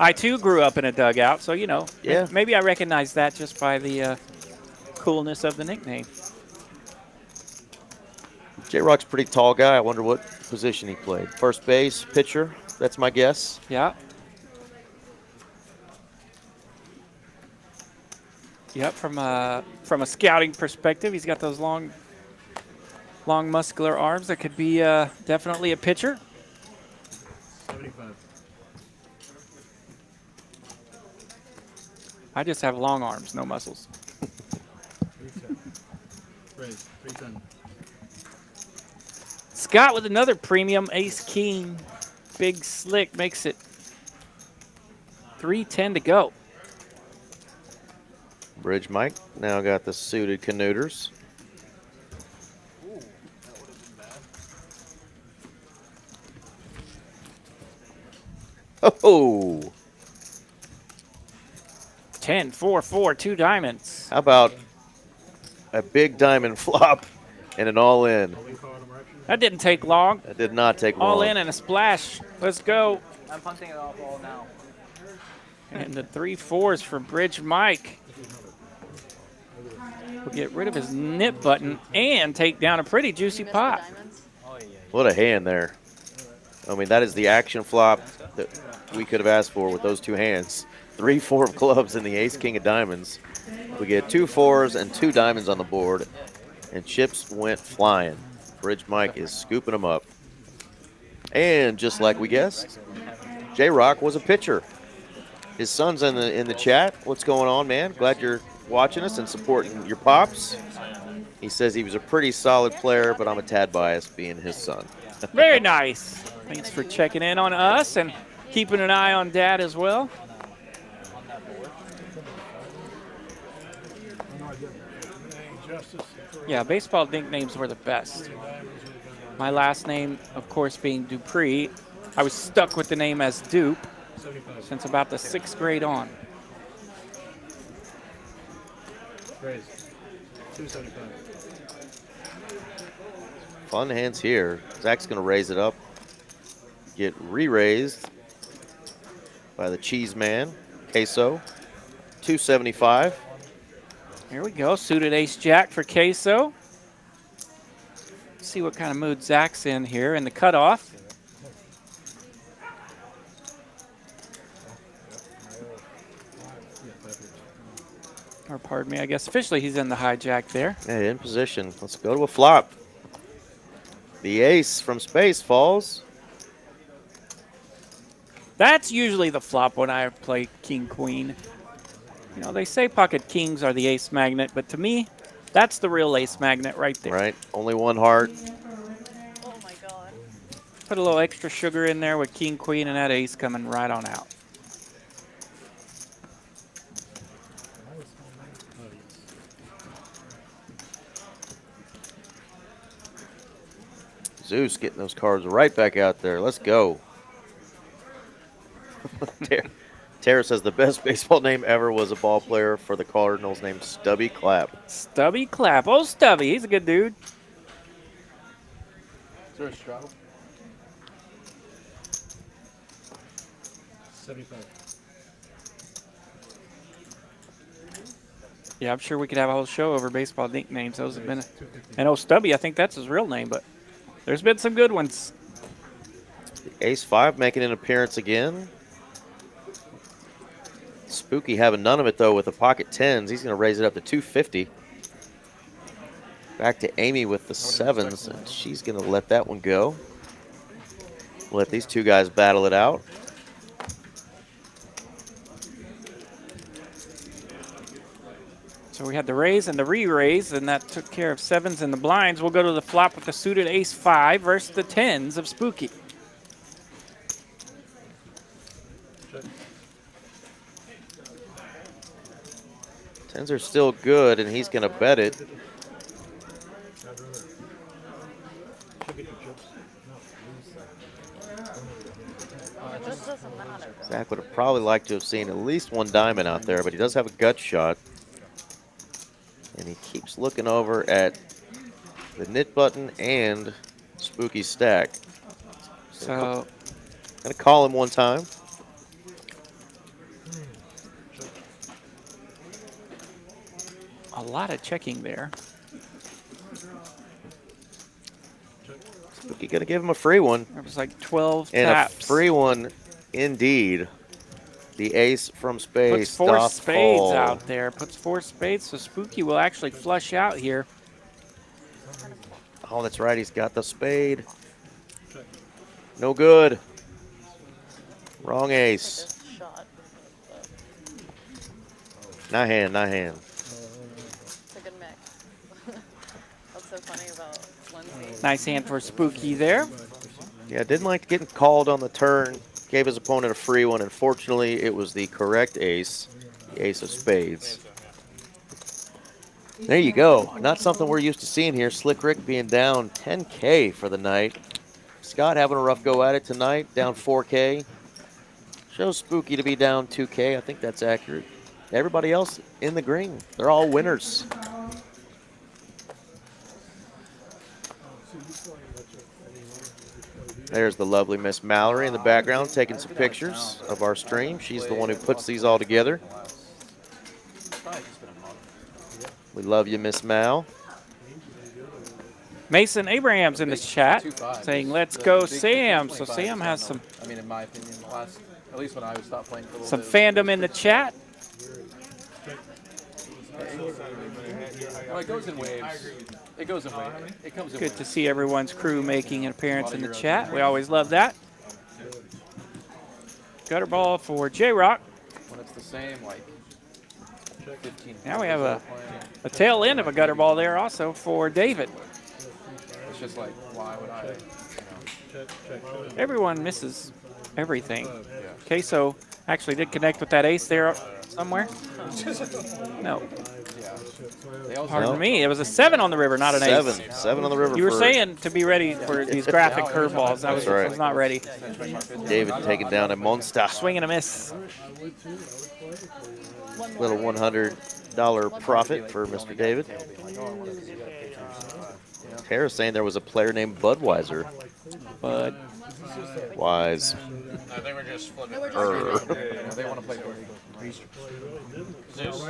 Speaker 12: I, too, grew up in a dugout, so, you know,
Speaker 2: Yeah.
Speaker 12: maybe I recognize that just by the coolness of the nickname.
Speaker 2: JROCK's a pretty tall guy. I wonder what position he played. First base, pitcher, that's my guess.
Speaker 12: Yeah. Yep, from a scouting perspective, he's got those long muscular arms. That could be definitely a pitcher.
Speaker 10: 75.
Speaker 12: I just have long arms, no muscles.
Speaker 10: 310.
Speaker 12: Scott with another premium ace-king. Big slick makes it 310 to go.
Speaker 2: Bridge Mike now got the suited Canuters. Oh,
Speaker 12: 10, 4, 4, 2 diamonds.
Speaker 2: how about a big diamond flop and an all-in?
Speaker 12: That didn't take long.
Speaker 2: That did not take long.
Speaker 12: All in and a splash. Let's go.
Speaker 8: I'm punting it off all now.
Speaker 12: And the 3 4s for Bridge Mike. We'll get rid of his nip button and take down a pretty juicy
Speaker 9: Missed the
Speaker 12: pot.
Speaker 9: diamonds.
Speaker 2: What a hand there. I mean, that is the action flop that we could have asked for with those two hands. 3 4 of clubs and the ace-king of diamonds. We get 2 4s and 2 diamonds on the board, and chips went flying. Bridge Mike is scooping them up. And just like we guessed, JROCK was a pitcher. His son's in the chat. What's going on, man? Glad you're watching us and supporting your pops. He says he was a pretty solid player, but I'm a tad biased being his son.
Speaker 12: Very nice. Thanks for checking in on us and keeping an eye on Dad as well. Yeah, baseball nicknames were the best. My last name, of course, being Dupree. I was stuck with the name as Dupe since about the 6th grade on.
Speaker 10: Raise. 275.
Speaker 2: Fun hands here. Zach's going to raise it up. Get re-raised by the cheese man, Queso. 275.
Speaker 12: Here we go. Suited ace-jack for Queso. See what kind of mood Zach's in here in the cutoff. Or pardon me, I guess officially he's in the hijack there.
Speaker 2: Yeah, in position. Let's go to a flop. The ace from space falls.
Speaker 12: That's usually the flop when I play king-queen. You know, they say pocket kings are the ace magnet, but to me, that's the real ace magnet right there.
Speaker 2: Right, only one heart.
Speaker 9: Oh my god.
Speaker 12: Put a little extra sugar in there with king-queen and that ace coming right on out.
Speaker 2: Zeus getting those cards right back out there. Let's go. Tara says the best baseball name ever was a ball player for the Cardinals named Stubby Clapp.
Speaker 12: Stubby Clapp. Oh, Stubby. He's a good dude.
Speaker 4: Is there a straddle?
Speaker 10: 75.
Speaker 12: Yeah, I'm sure we could have a whole show over baseball nicknames. Those have been... And oh, Stubby, I think that's his real name, but there's been some good ones.
Speaker 2: Ace-5 making an appearance again. Spooky having none of it, though, with the pocket 10s. He's going to raise it up to 250. Back to Amy with the 7s, and she's going to let that one go. Let these two guys battle it out.
Speaker 12: So we had the raise and the re-raise, and that took care of 7s and the blinds. We'll go to the flop with the suited ace-5 versus the 10s of Spooky.
Speaker 2: Tens are still good, and he's going to bet it.
Speaker 9: It just doesn't matter.
Speaker 2: Zach would have probably liked to have seen at least one diamond out there, but he does have a gut shot. And he keeps looking over at the knit button and Spooky stack.
Speaker 12: So
Speaker 2: Gonna call him one time.
Speaker 12: a lot of checking there.
Speaker 2: Spooky gonna give him a free one.
Speaker 12: There was like 12
Speaker 2: And
Speaker 12: taps.
Speaker 2: a free one indeed. The ace from spades.
Speaker 12: Puts 4
Speaker 2: doth
Speaker 12: spades
Speaker 2: fall.
Speaker 12: out there. Puts 4 spades, so Spooky will actually flush out here.
Speaker 2: Oh, that's right. He's got the spade. No good. Wrong ace.
Speaker 9: Shot.
Speaker 2: Not hand, not hand.
Speaker 9: It's a good mix. That's so funny about Lindsay.
Speaker 12: Nice hand for Spooky there.
Speaker 2: Yeah, didn't like getting called on the turn. Gave his opponent a free one, and fortunately, it was the correct ace, the ace of spades. There you go. Not something we're used to seeing here. Slick Rick being down 10K for the night. Scott having a rough go at it tonight, down 4K. Shows Spooky to be down 2K. I think that's accurate. Everybody else in the green. They're all winners. There's the lovely Miss Mallory in the background taking some pictures of our stream. She's the one who puts these all together. We love you, Miss Mal.
Speaker 12: Mason Abraham's in the chat saying, let's go Sam. So Sam has some,
Speaker 4: I mean, in my opinion, the last, at least when I was stopped playing for a little
Speaker 12: some
Speaker 4: bit.
Speaker 12: fandom in the chat.
Speaker 4: Well, it goes in waves. It goes in waves. It comes in
Speaker 12: Good
Speaker 4: waves.
Speaker 12: to see everyone's crew making an appearance in the chat. We always love that. Gutter ball for JROCK.
Speaker 4: When it's the same, like 15.
Speaker 12: Now we have a tail end of a gutter ball there also for David.
Speaker 4: It's just like, why would I?
Speaker 12: Everyone misses everything. Queso actually did connect with that ace there somewhere. No. Pardon me. It was a 7 on the river, not an ace.
Speaker 2: 7 on the river.
Speaker 12: You were
Speaker 2: for
Speaker 12: saying to be ready for these graphic curveballs. I was,
Speaker 2: right.
Speaker 12: I was not ready.
Speaker 2: David taking down a monster.
Speaker 12: Swing and a miss.
Speaker 2: Little $100 profit for Mr. David. Tara's saying there was a player named Budweiser.
Speaker 12: Bud.
Speaker 2: Wise.
Speaker 3: I think we're just flipping.
Speaker 4: They want to play for
Speaker 3: Just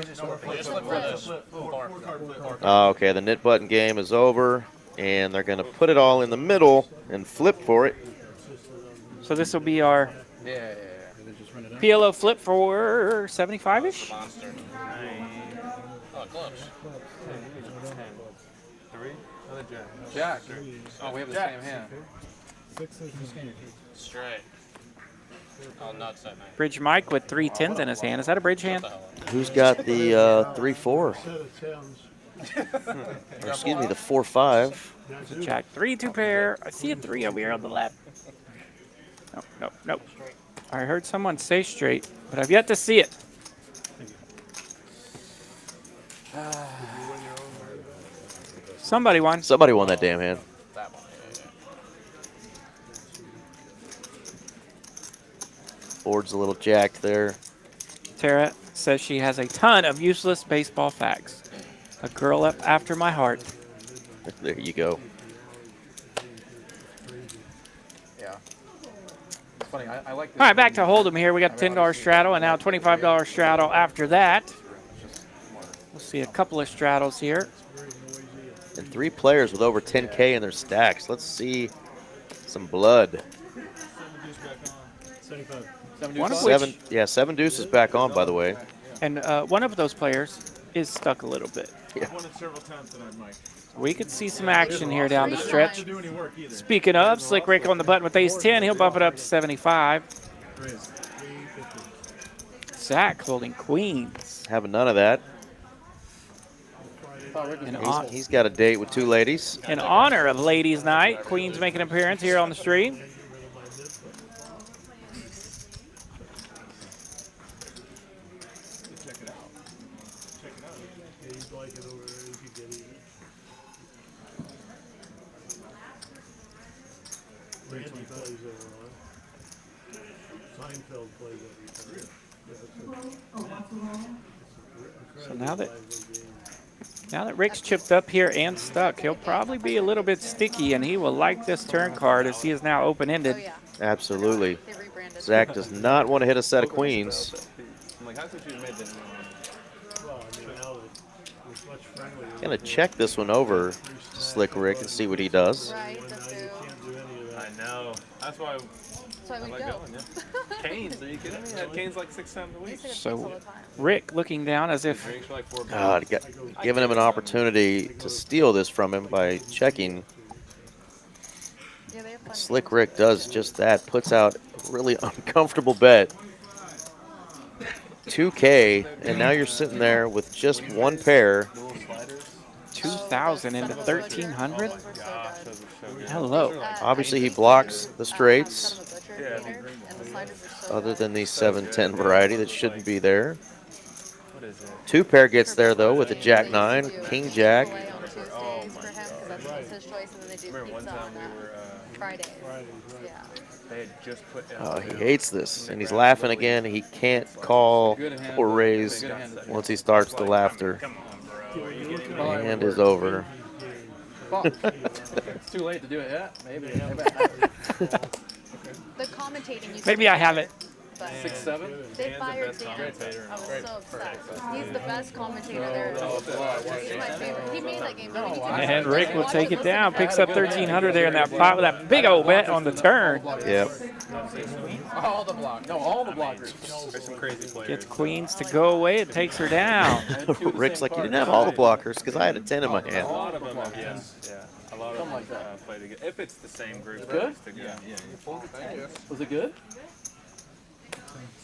Speaker 3: look for this.
Speaker 2: Okay, the knit button game is over, and they're going to put it all in the middle and flip for it.
Speaker 12: So this will be our
Speaker 4: Yeah.
Speaker 12: PLO flip for 75-ish.
Speaker 3: Monster. Oh, close.
Speaker 5: 3? Another jack.
Speaker 4: Jack. Oh, we have the same hand.
Speaker 3: Straight. Oh, nuts that night.
Speaker 12: Bridge Mike with 3 10s in his hand. Is that a bridge hand?
Speaker 2: Who's got the 3-4? Or excuse me, the 4-5.
Speaker 12: It's a jack. 3-2 pair. I see a 3 over here on the left. Nope. I heard someone say straight, but I've yet to see it. Somebody won.
Speaker 2: Somebody won that damn hand.
Speaker 3: That one.
Speaker 2: Board's a little jacked there.
Speaker 12: Tara says she has a ton of useless baseball facts. A girl up after my heart.
Speaker 2: There you go.
Speaker 4: Yeah. It's funny. I like this.
Speaker 12: All right, back to Hold'em here. We got $10 straddle and now $25 straddle after that. We'll see a couple of straddles here.
Speaker 2: And 3 players with over 10K in their stacks. Let's see some blood.
Speaker 12: One of which,
Speaker 2: 7 deuces back on, by the way.
Speaker 12: and one of those players is stuck a little bit.
Speaker 2: Yeah.
Speaker 12: We could see some action here down the stretch. Speaking of, Slick Rick on the button with ace 10. He'll bump it up to 75. Zach holding queens.
Speaker 2: Having none of that. He's got a date with 2 ladies.
Speaker 12: In honor of Ladies Night, Queens make an appearance here on the stream. So now that Rick's chipped up here and stuck, he'll probably be a little bit sticky, and he will like this turn card as he is now open-ended.
Speaker 9: Oh, yeah.
Speaker 2: Absolutely.
Speaker 9: They rebranded.
Speaker 2: Zach does not want to hit a set of queens.
Speaker 5: I'm like, how could you have made that?
Speaker 2: Gonna check this one over to Slick Rick and see what he does.
Speaker 9: Right, the boo.
Speaker 5: I know. That's why
Speaker 9: That's why
Speaker 5: I
Speaker 9: we
Speaker 5: like
Speaker 9: go.
Speaker 5: going. Yeah. Canes, are you kidding me? I had Canes like 6 times a week.
Speaker 12: So Rick looking down as if
Speaker 5: Drinks for like 4
Speaker 2: God, giving him an opportunity to steal this from him by checking.
Speaker 9: Yeah, they have fun.
Speaker 2: Slick Rick does just that, puts out a really uncomfortable bet. 2K, and now you're sitting there with just one pair.
Speaker 12: 2,000 into 1,300.
Speaker 9: Those were so good.
Speaker 12: Hello.
Speaker 2: Obviously, he blocks the straights,
Speaker 9: Kind of a butcher in there, and the sliders are so
Speaker 2: other
Speaker 9: good.
Speaker 2: than the 7-10 variety that shouldn't be there.
Speaker 5: What is it?
Speaker 2: 2 pair gets there, though, with a Jack-9, King Jack.
Speaker 9: Play on Tuesdays for him, 'cause that's his choice, and then they do
Speaker 5: Remember one
Speaker 9: pizza
Speaker 5: time
Speaker 9: on
Speaker 5: we were,
Speaker 9: Fridays. Yeah.
Speaker 5: they had just put
Speaker 2: Oh, he hates this, and he's laughing again. He can't call or raise once he starts the laughter.
Speaker 5: Come on, bro. Are you kidding me?
Speaker 2: Hand is over.
Speaker 4: It's too late to do it yet. Maybe.
Speaker 9: The commentating you
Speaker 12: Maybe I have it.
Speaker 9: but
Speaker 4: 6-7.
Speaker 9: they
Speaker 5: Dan's the
Speaker 9: fired
Speaker 5: best
Speaker 9: Dan.
Speaker 5: commentator in
Speaker 9: I was
Speaker 5: the
Speaker 9: so upset. He's the best commentator there.
Speaker 4: Oh,
Speaker 9: He's my favorite. He made that game. But he didn't
Speaker 12: And Rick will take it down. Picks up 1,300 there in that pot with that big old bet on the turn.
Speaker 2: Yep.
Speaker 4: All the block. No, all the blockers.
Speaker 5: There's some crazy players.
Speaker 12: Gets queens to go away. It takes her down.
Speaker 2: Rick's like, you didn't have all the blockers because I had a 10 in my
Speaker 5: A
Speaker 2: hand.
Speaker 5: lot of them, yes. Yeah. A lot of them play together. If it's the same group,
Speaker 4: Good?
Speaker 5: it's together. Yeah.
Speaker 4: Was it good?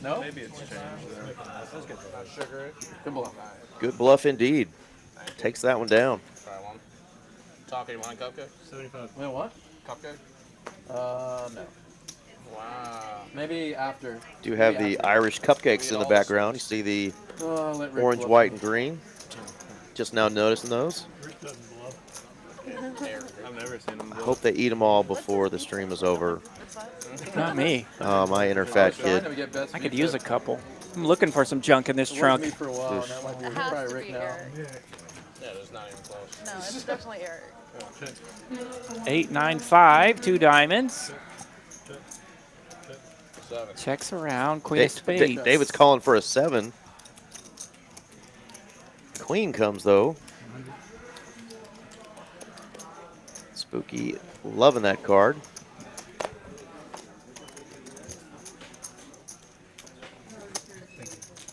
Speaker 4: No?
Speaker 5: Maybe it's changed.
Speaker 4: Good bluff.
Speaker 2: Good bluff indeed. Takes that one down.
Speaker 11: Talkie, you want a cupcake?
Speaker 4: Wait, what?
Speaker 11: Cupcake?
Speaker 4: No.
Speaker 11: Wow.
Speaker 4: Maybe after.
Speaker 2: Do have the Irish cupcakes in the background. You see the
Speaker 4: Let Rick
Speaker 2: orange,
Speaker 4: bluff.
Speaker 2: white, and green. Just now noticing those.
Speaker 5: I've never seen them.
Speaker 2: I hope they eat them all before the stream is over.
Speaker 12: Not me.
Speaker 2: My inner fat
Speaker 4: Trying
Speaker 2: kid.
Speaker 4: to get best
Speaker 12: I could
Speaker 4: beat
Speaker 12: use a couple. I'm looking for some junk in this
Speaker 4: It was
Speaker 12: trunk.
Speaker 4: me for a while, and that might be
Speaker 9: It has
Speaker 4: probably
Speaker 9: to
Speaker 4: Rick
Speaker 9: be
Speaker 4: now.
Speaker 9: Eric.
Speaker 11: Yeah, there's not even close.
Speaker 9: No, it's definitely Eric.
Speaker 12: 8, 9, 5. 2 diamonds.
Speaker 11: 7.
Speaker 12: Checks around. Queen of
Speaker 2: Da-
Speaker 12: spades.
Speaker 2: David's calling for a 7. Queen comes, though. Spooky loving that card.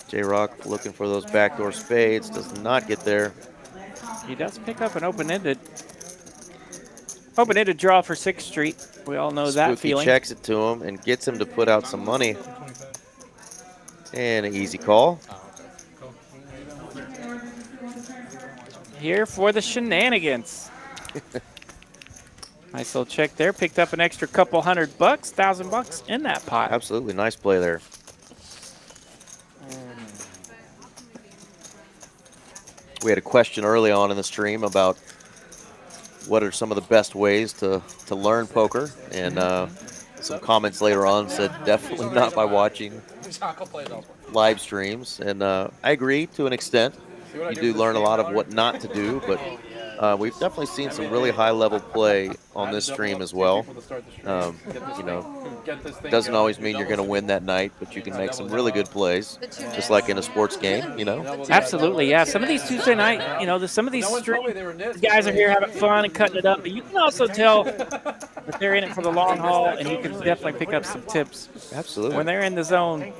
Speaker 2: JROCK looking for those backdoor spades. Does not get there.
Speaker 12: He does pick up an open-ended draw for 6th Street. We all know that
Speaker 2: Spooky
Speaker 12: feeling.
Speaker 2: checks it to him and gets him to put out some money. And an easy call.
Speaker 12: Here for the shenanigans. Nice little check there. Picked up an extra couple $100, $1,000 in that pot.
Speaker 2: Absolutely nice play there. We had a question early on in the stream about what are some of the best ways to learn poker, and some comments later on said definitely not by watching live streams, and I agree to an extent. You do learn a lot of what not to do, but we've definitely seen some really high-level play on this stream as well. You know, doesn't always mean you're going to win that night, but you can make some really good plays, just like in a sports game, you know.
Speaker 12: Absolutely, yeah. Some of these Tuesday night, you know, some of these guys are here having fun and cutting it up, but you can also tell that they're in it for the long haul, and you can definitely pick up some tips.
Speaker 2: Absolutely.
Speaker 12: When they're in the zone,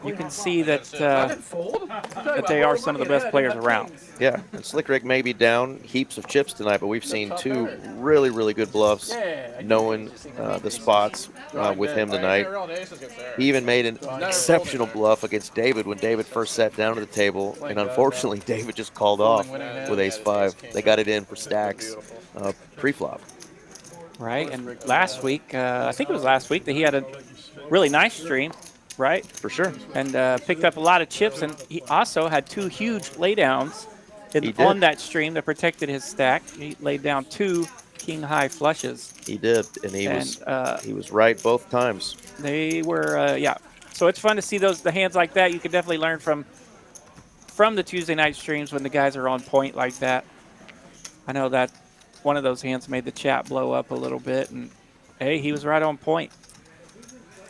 Speaker 12: you can see that that they are some of the best players around.
Speaker 2: Yeah, and Slick Rick may be down heaps of chips tonight, but we've seen 2 really, really good bluffs, knowing the spots with him tonight. He even made an exceptional bluff against David when David first sat down at the table, and unfortunately David just called off with ace-5. They got it in for stacks pre-flop.
Speaker 12: Right, and last week, I think it was last week, that he had a really nice stream, right?
Speaker 2: For sure.
Speaker 12: And picked up a lot of chips, and he also had 2 huge laydowns
Speaker 2: He did.
Speaker 12: on that stream that protected his stack. He laid down 2 king high flushes.
Speaker 2: He did, and he was right both times.
Speaker 12: They were, yeah. So it's fun to see the hands like that. You can definitely learn from the Tuesday night streams when the guys are on point like that. I know that one of those hands made the chat blow up a little bit, and hey, he was right on point.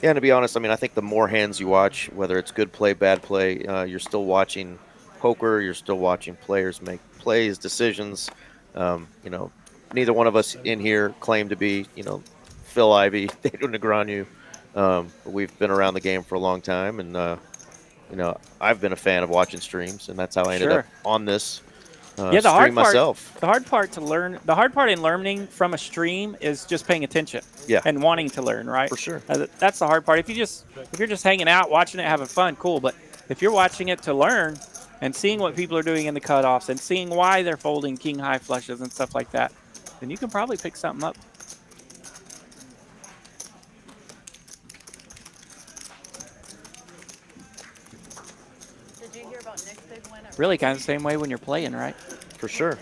Speaker 2: Yeah, and to be honest, I mean, I think the more hands you watch, whether it's good play, bad play, you're still watching poker. You're still watching players make plays, decisions. You know, neither one of us in here claim to be, you know, Phil Ivey, Dado Negreanu. But we've been around the game for a long time, and you know, I've been a fan of watching streams, and that's how I ended up on this stream myself.
Speaker 12: The hard part in learning from a stream is just paying attention.
Speaker 2: Yeah.
Speaker 12: And wanting to learn, right?
Speaker 2: For sure.
Speaker 12: That's the hard part. If you're just hanging out, watching it, having fun, cool. But if you're watching it to learn and seeing what people are doing in the cutoffs and seeing why they're folding king high flushes and stuff like that, then you can probably pick something up.
Speaker 9: Did you hear about Nick's big win?
Speaker 12: Really kind of the same way when you're playing, right?
Speaker 2: For sure.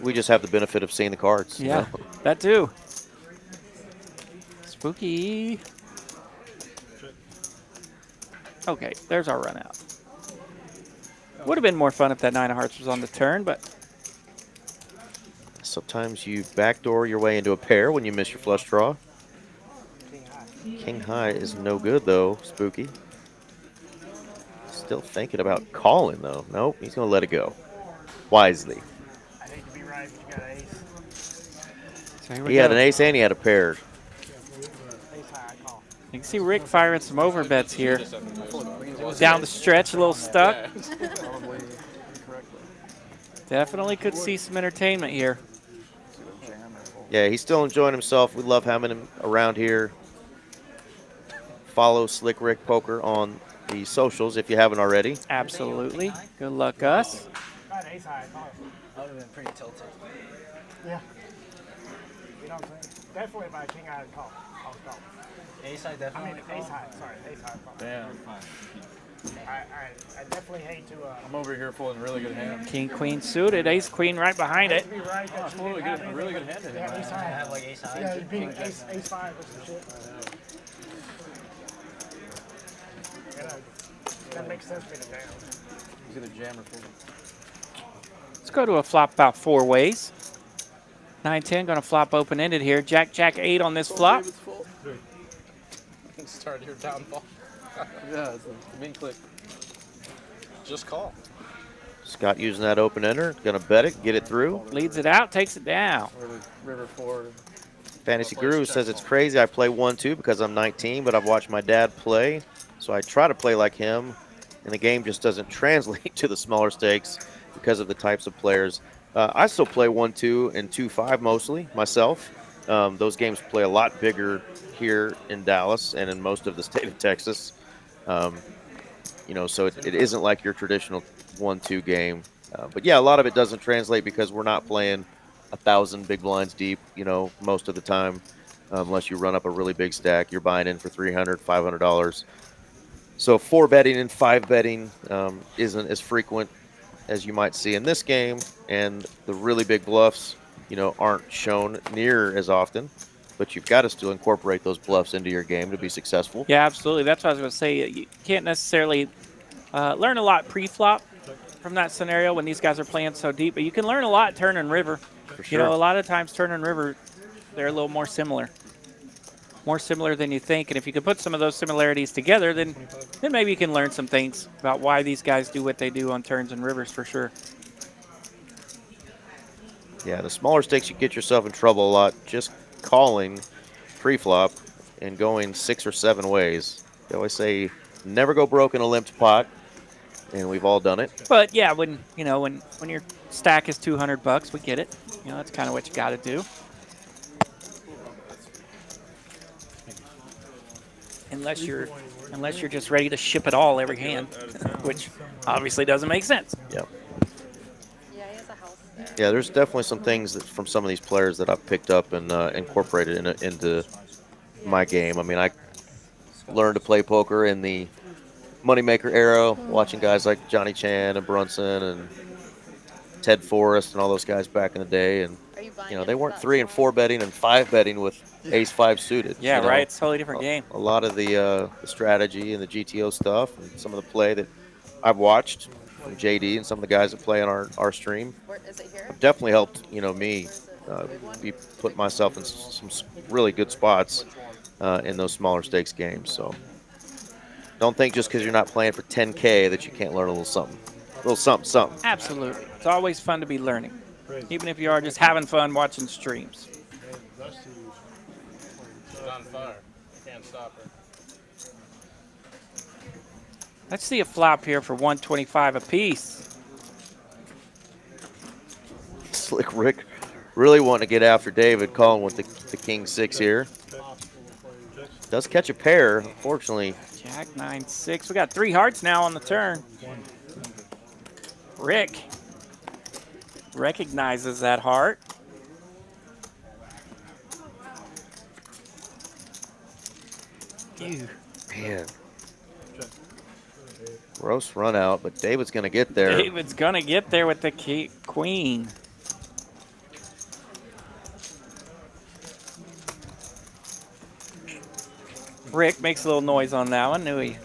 Speaker 2: We just have the benefit of seeing the cards.
Speaker 12: Yeah,
Speaker 2: you know?
Speaker 12: that too. Spooky. Okay, there's our run out. Would have been more fun if that 9 of hearts was on the turn, but
Speaker 2: sometimes you backdoor your way into a pair when you miss your flush draw. King high is no good though, Spooky. Still thinking about calling though. Nope, he's gonna let it go. Wisely.
Speaker 6: I hate to be right, but you got an ace.
Speaker 12: so
Speaker 2: He had an ace and he had a pair.
Speaker 6: Ace high, I call.
Speaker 12: you can see Rick firing some overbets here. Down the stretch, a little stuck. Definitely could see some entertainment here.
Speaker 2: Yeah, he's still enjoying himself. We love having him around here. Follow Slick Rick Poker on the socials if you haven't already.
Speaker 12: Absolutely. Good luck, us.
Speaker 6: Got an ace high, I call.
Speaker 8: I would have been pretty tilted.
Speaker 6: Yeah. You know what I'm saying? Definitely if I had king high, I'd call. I'll call.
Speaker 8: Ace high
Speaker 6: I
Speaker 8: definitely.
Speaker 6: mean, ace high. Sorry, ace high. Call.
Speaker 5: Damn.
Speaker 6: I definitely hate to.
Speaker 5: I'm over here folding really good hands.
Speaker 12: King, queen suited. Ace, queen right behind it.
Speaker 6: To be right,
Speaker 5: Oh, it's really good, a really good hand to
Speaker 6: Yeah,
Speaker 5: him.
Speaker 6: ace
Speaker 8: I
Speaker 6: high.
Speaker 8: have like ace high.
Speaker 6: Yeah, it'd be ace 5 or some shit. You know, that makes sense for the down.
Speaker 5: He's gonna jam or fold.
Speaker 12: Let's go to a flop about 4 ways. 9-10 going to flop open-ended here. Jack, Jack 8 on this flop.
Speaker 4: Start your downfall.
Speaker 5: Yeah, it's a main click.
Speaker 4: Just call.
Speaker 2: Scott using that open ender. Gonna bet it, get it through.
Speaker 12: Leads it out, takes it down.
Speaker 5: River 4.
Speaker 2: Fantasy Guru says it's crazy. I play 1-2 because I'm 19, but I've watched my dad play, so I try to play like him, and the game just doesn't translate to the smaller stakes because of the types of players. I still play 1-2 and 2-5 mostly myself. Those games play a lot bigger here in Dallas and in most of the state of Texas. You know, so it isn't like your traditional 1-2 game. But yeah, a lot of it doesn't translate because we're not playing 1,000 big blinds deep, you know, most of the time, unless you run up a really big stack. You're buying in for $300, $500. So 4 betting and 5 betting isn't as frequent as you might see in this game, and the really big bluffs, you know, aren't shown near as often. But you've got to still incorporate those bluffs into your game to be successful.
Speaker 12: Yeah, absolutely. That's what I was going to say. You can't necessarily learn a lot pre-flop from that scenario when these guys are playing so deep, but you can learn a lot turn and river.
Speaker 2: For sure.
Speaker 12: You know, a lot of times turn and river, they're a little more similar than you think. And if you can put some of those similarities together, then maybe you can learn some things about why these guys do what they do on turns and rivers for sure.
Speaker 2: Yeah, the smaller stakes, you get yourself in trouble a lot just calling pre-flop and going 6 or 7 ways. They always say never go broke in a limped pot, and we've all done it.
Speaker 12: But yeah, when your stack is $200, we get it. You know, that's kind of what you got to do. Unless you're just ready to ship it all every hand, which obviously doesn't make sense.
Speaker 2: Yep.
Speaker 9: Yeah, he has a house there.
Speaker 2: Yeah, there's definitely some things that, from some of these players that I've picked up and incorporated into my game. I mean, I learned to play poker in the moneymaker era, watching guys like Johnny Chan and Brunson and Ted Forrest and all those guys back in the day. And
Speaker 9: Are you
Speaker 2: you know, they weren't 3 and 4 betting and 5 betting with ace 5 suited.
Speaker 12: Yeah,
Speaker 2: you know.
Speaker 12: right. It's a totally different game.
Speaker 2: A lot of the strategy and the GTO stuff and some of the play that I've watched from JD and some of the guys that play on our stream have definitely helped, you know, me be put myself in some really good spots in those smaller stakes games. So don't think just because you're not playing for 10K that you can't learn a little something. A little something, something.
Speaker 12: Absolutely. It's always fun to be learning, even if you are just having fun watching streams.
Speaker 4: She's on fire. Can't stop her.
Speaker 12: Let's see a flop here for 125 apiece.
Speaker 2: Slick Rick really wanting to get after David, calling with the king 6 here. Does catch a pair, unfortunately.
Speaker 12: Jack 9-6. We got 3 hearts now on the turn. Rick recognizes that heart. Ew.
Speaker 2: Man. Gross run out, but David's going to get there.
Speaker 12: David's going to get there with the queen. Rick makes a little noise on that one. Knew he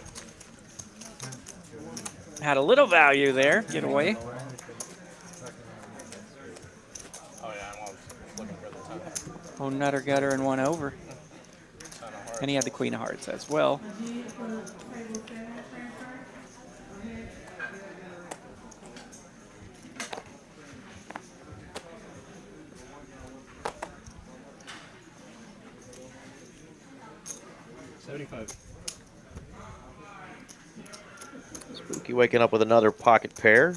Speaker 12: had a little value there. Get away.
Speaker 4: Oh yeah, I was looking for the 10.
Speaker 12: Oh, nutter gutter and 1 over. And he had the queen of hearts as well.
Speaker 2: Spooky waking up with another pocket pair.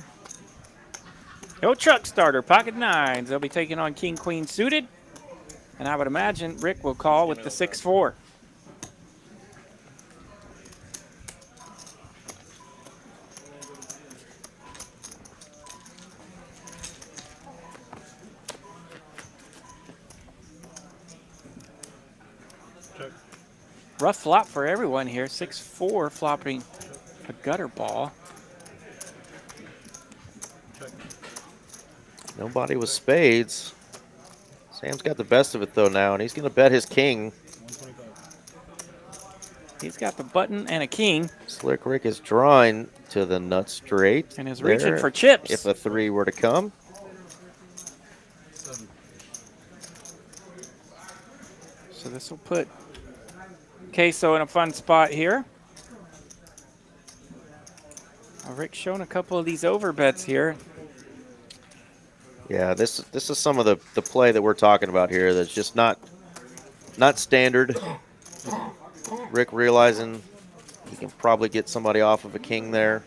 Speaker 12: No truck starter, pocket 9s. They'll be taking on king, queen suited. And I would imagine Rick will call with the 6-4. Rough flop for everyone here. 6-4 flopping a gutter ball.
Speaker 2: Nobody with spades. Sam's got the best of it though now, and he's going to bet his king.
Speaker 12: He's got the button and a king.
Speaker 2: Slick Rick is drawing to the nut straight.
Speaker 12: And is reaching for chips.
Speaker 2: If a 3 were to come.
Speaker 12: So this will put Queso in a fun spot here. Rick's showing a couple of these over bets here.
Speaker 2: Yeah, this is some of the play that we're talking about here that's just not standard. Rick realizing he can probably get somebody off of a king there.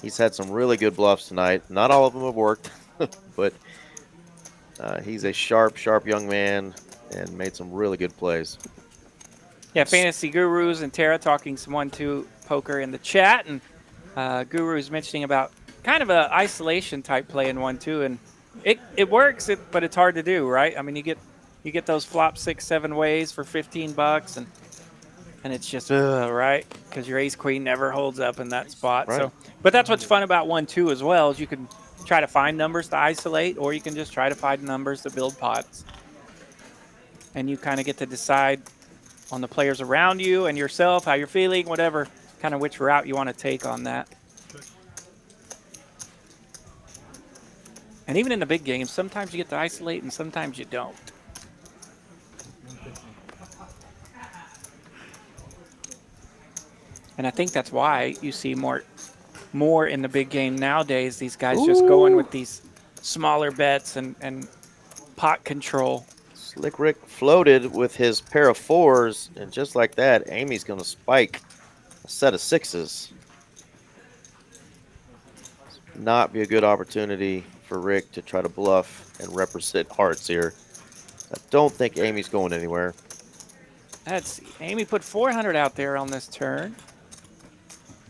Speaker 2: He's had some really good bluffs tonight. Not all of them have worked, but he's a sharp young man and made some really good plays.
Speaker 12: Yeah, Fantasy Gurus and Tara talking some 1-2 poker in the chat, and Guru's mentioning about kind of a isolation type play in 1-2, and it works, but it's hard to do, right? I mean, you get those flop 6-7 ways for $15, and it's just right, because your ace queen never holds up in that spot.
Speaker 2: Right.
Speaker 12: So, but that's what's fun about 1-2 as well, is you can try to find numbers to isolate, or you can just try to find numbers to build pots, and you kind of get to decide on the players around you and yourself, how you're feeling, whatever, kind of which route you want to take on that. And even in the big games, sometimes you get to isolate and sometimes you don't. And I think that's why you see more in the big game nowadays, these guys just going with these smaller bets and pot control.
Speaker 2: Slick Rick floated with his pair of 4s, and just like that, Amy's going to spike a set of 6s. Not be a good opportunity for Rick to try to bluff and represent hearts here. I don't think Amy's going anywhere.
Speaker 12: Amy put 400 out there on this turn.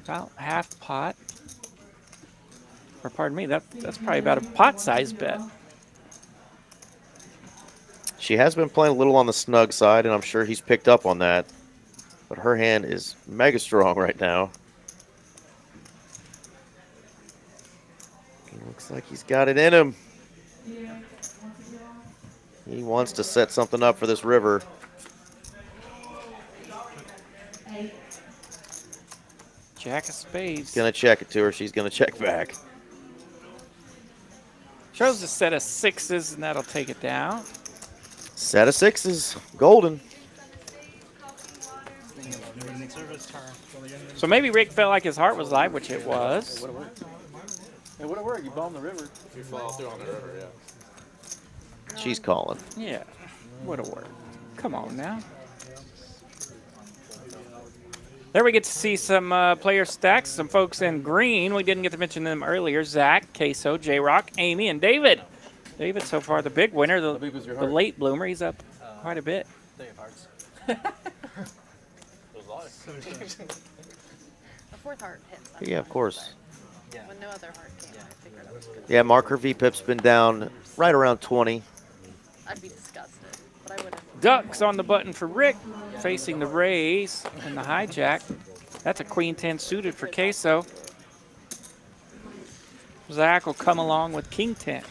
Speaker 12: About half pot. Or pardon me, that's probably about a pot-sized bet.
Speaker 2: She has been playing a little on the snug side, and I'm sure he's picked up on that. But her hand is mega strong right now. It looks like he's got it in him. He wants to set something up for this river.
Speaker 12: Jack of spades.
Speaker 2: He's going to check it to her. She's going to check back.
Speaker 12: Shows a set of sixes, and that'll take it down.
Speaker 2: Set of sixes. Golden.
Speaker 12: So maybe Rick felt like his heart was live, which it was.
Speaker 4: It would have worked. You bomb the river. You fall through on the river, yeah.
Speaker 2: She's calling.
Speaker 12: Yeah, would have worked. Come on now. There we get to see some player stacks, some folks in green. We didn't get to mention them earlier. Zach, Queso, JROCK, Amy, and David. David so far the big winner, the late bloomer. He's up quite a bit.
Speaker 8: Three of hearts.
Speaker 9: A fourth heart hits.
Speaker 2: Yeah, of course.
Speaker 9: Yeah. When no other heart came, I figured that was good.
Speaker 2: Yeah, marker VPIP's been down right around 20.
Speaker 9: I'd be disgusted, but I wouldn't.
Speaker 12: Ducks on the button for Rick, facing the raise and the hijack. That's a queen 10 suited for Queso. Zach will come along with king 10.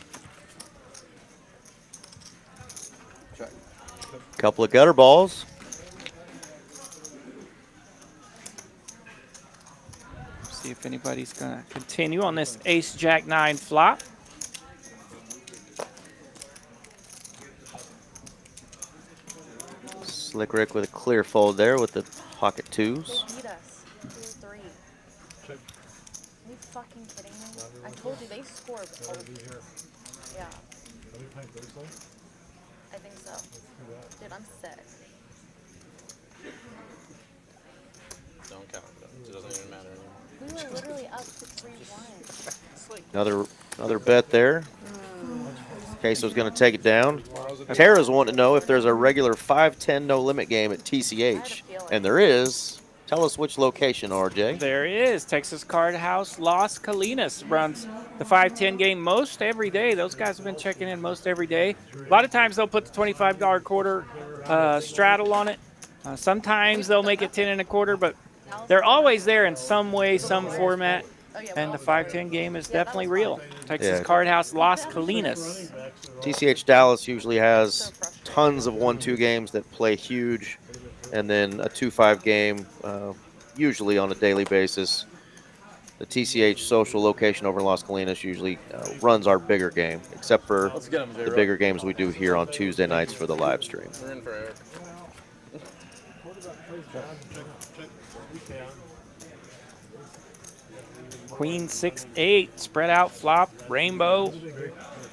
Speaker 2: Couple of gutter balls.
Speaker 12: See if anybody's going to continue on this ace jack 9 flop.
Speaker 2: Slick Rick with a clear fold there with the pocket twos.
Speaker 9: Beat us. 2-3. Are you fucking kidding me? I told you they scored. Yeah. I think so. Dude, I'm sick.
Speaker 4: Don't count it. It doesn't even matter anymore.
Speaker 9: We were literally up to 3-1.
Speaker 2: Another bet there. Queso's going to take it down. Tara's wanting to know if there's a regular 5-10 no limit game at TCH. And there is. Tell us which location, RJ.
Speaker 12: There is. Texas Card House Las Colinas runs the 5-10 game most every day. Those guys have been checking in most every day. A lot of times they'll put the $25 quarter straddle on it. Sometimes they'll make it 10 and a quarter, but they're always there in some way, some format. And the 5-10 game is definitely real. Texas Card House Las Colinas.
Speaker 2: TCH Dallas usually has tons of 1-2 games that play huge, and then a 2-5 game, usually on a daily basis. The TCH social location over in Las Colinas usually runs our bigger game, except for the bigger games we do here on Tuesday nights for the live stream.
Speaker 4: We're in for Eric.
Speaker 12: Queen 6-8, spread out flop, rainbow.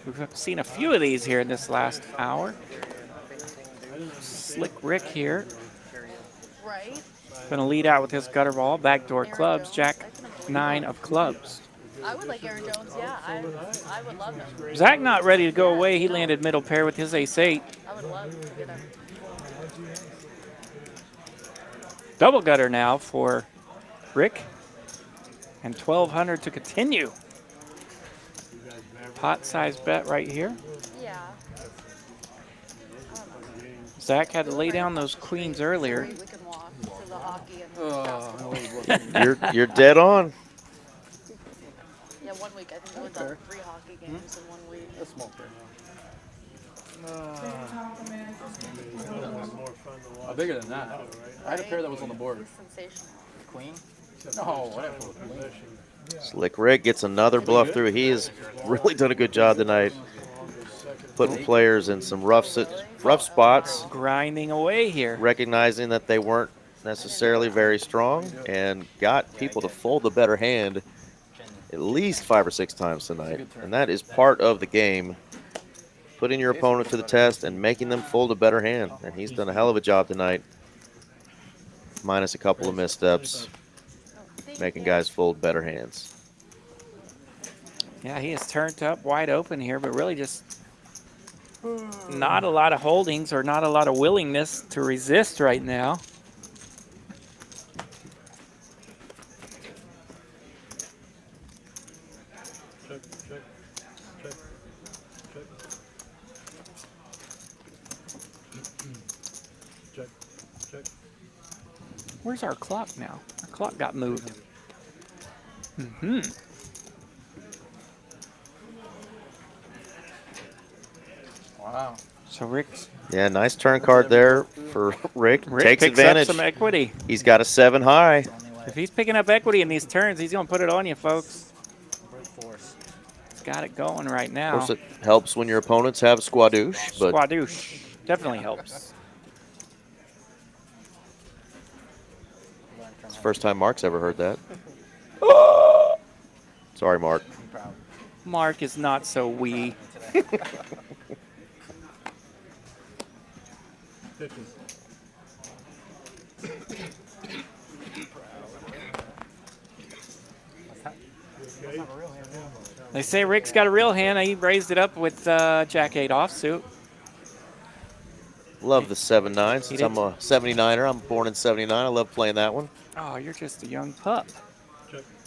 Speaker 12: We've seen a few of these here in this last hour. Slick Rick here.
Speaker 9: Right?
Speaker 12: Going to lead out with his gutter ball, backdoor clubs, jack 9 of clubs.
Speaker 9: I would like Aaron Jones, yeah. I would love him.
Speaker 12: Zach not ready to go away. He landed middle pair with his ace-8.
Speaker 9: I would love to get him.
Speaker 12: Double gutter now for Rick. And 1,200 to continue. Pot size bet right here.
Speaker 9: Yeah.
Speaker 12: Zach had to lay down those queens earlier.
Speaker 9: We can walk to the hockey and
Speaker 2: You're dead on.
Speaker 9: Yeah, 1 week. I think we went to 3 hockey games in 1 week.
Speaker 4: That's small fair. Bigger than that. I had a pair that was on the board.
Speaker 9: Sensational.
Speaker 4: Queen? No, whatever.
Speaker 2: Slick Rick gets another bluff through. He has really done a good job tonight, putting players in some rough spots.
Speaker 12: Grinding away here.
Speaker 2: Recognizing that they weren't necessarily very strong, and got people to fold the better hand at least 5 or 6 times tonight. And that is part of the game, putting your opponent to the test and making them fold a better hand. And he's done a hell of a job tonight, minus a couple of missteps, making guys fold better hands.
Speaker 12: Yeah, he is turned up wide open here, but really just not a lot of holdings or not a lot of willingness to resist right now. Where's our clock now? Our clock got moved.
Speaker 4: Wow.
Speaker 12: So Rick
Speaker 2: Yeah, nice turn card there for Rick. Takes
Speaker 12: picks
Speaker 2: advantage.
Speaker 12: up some equity.
Speaker 2: He's got a 7 high.
Speaker 12: If he's picking up equity in these turns, he's going to put it on you, folks.
Speaker 8: Brute force.
Speaker 12: He's got it going right
Speaker 2: Of
Speaker 12: now.
Speaker 2: course, it helps when your opponents have squadouche, but
Speaker 12: Squadouche definitely helps.
Speaker 2: it's the first time Mark's ever heard that. Sorry, Mark.
Speaker 12: Mark is not so wee. They say Rick's got a real hand. He raised it up with Jack-8 offsuit.
Speaker 2: Love the 7-9 since I'm a 79er. I'm born in 79. I love playing that one.
Speaker 12: Oh, you're just a young pup.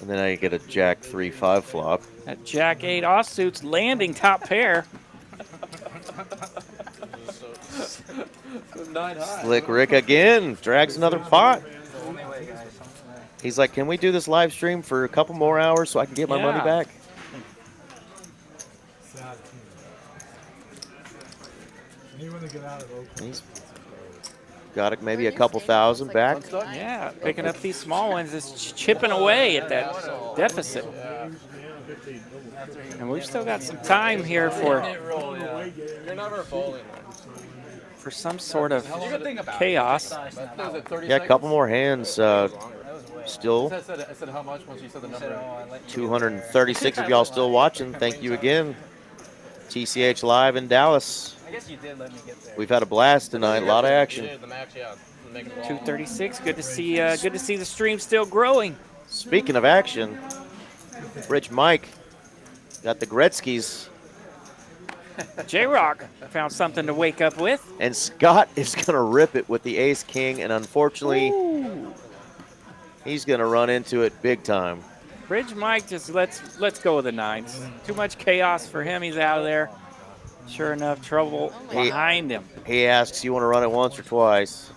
Speaker 2: And then I get a Jack 3-5 flop.
Speaker 12: That Jack-8 offsuit's landing top pair.
Speaker 2: Slick Rick again. Drags another pot. He's like, can we do this live stream for a couple more hours so I can get my money back? He's got maybe a couple thousand back.
Speaker 12: Yeah, picking up these small ones is chipping away at that deficit. And we've still got some time here for some sort of chaos.
Speaker 2: Yeah, a couple more hands still.
Speaker 4: I said how much once you said the number.
Speaker 2: 236 of y'all still watching. Thank you again. TCH live in Dallas.
Speaker 8: I guess you did let me get there.
Speaker 2: We've had a blast tonight. A lot of action.
Speaker 12: 236. Good to see. Good to see the stream still growing.
Speaker 2: Speaking of action, Rich Mike got the Gretzky's.
Speaker 12: JROCK found something to wake up with.
Speaker 2: And Scott is going to rip it with the ace king, and unfortunately, he's going to run into it big time.
Speaker 12: Bridge Mike just let's go with the 9s. Too much chaos for him. He's out of there. Sure enough, trouble behind him.
Speaker 2: He asks, you want to run it once or twice?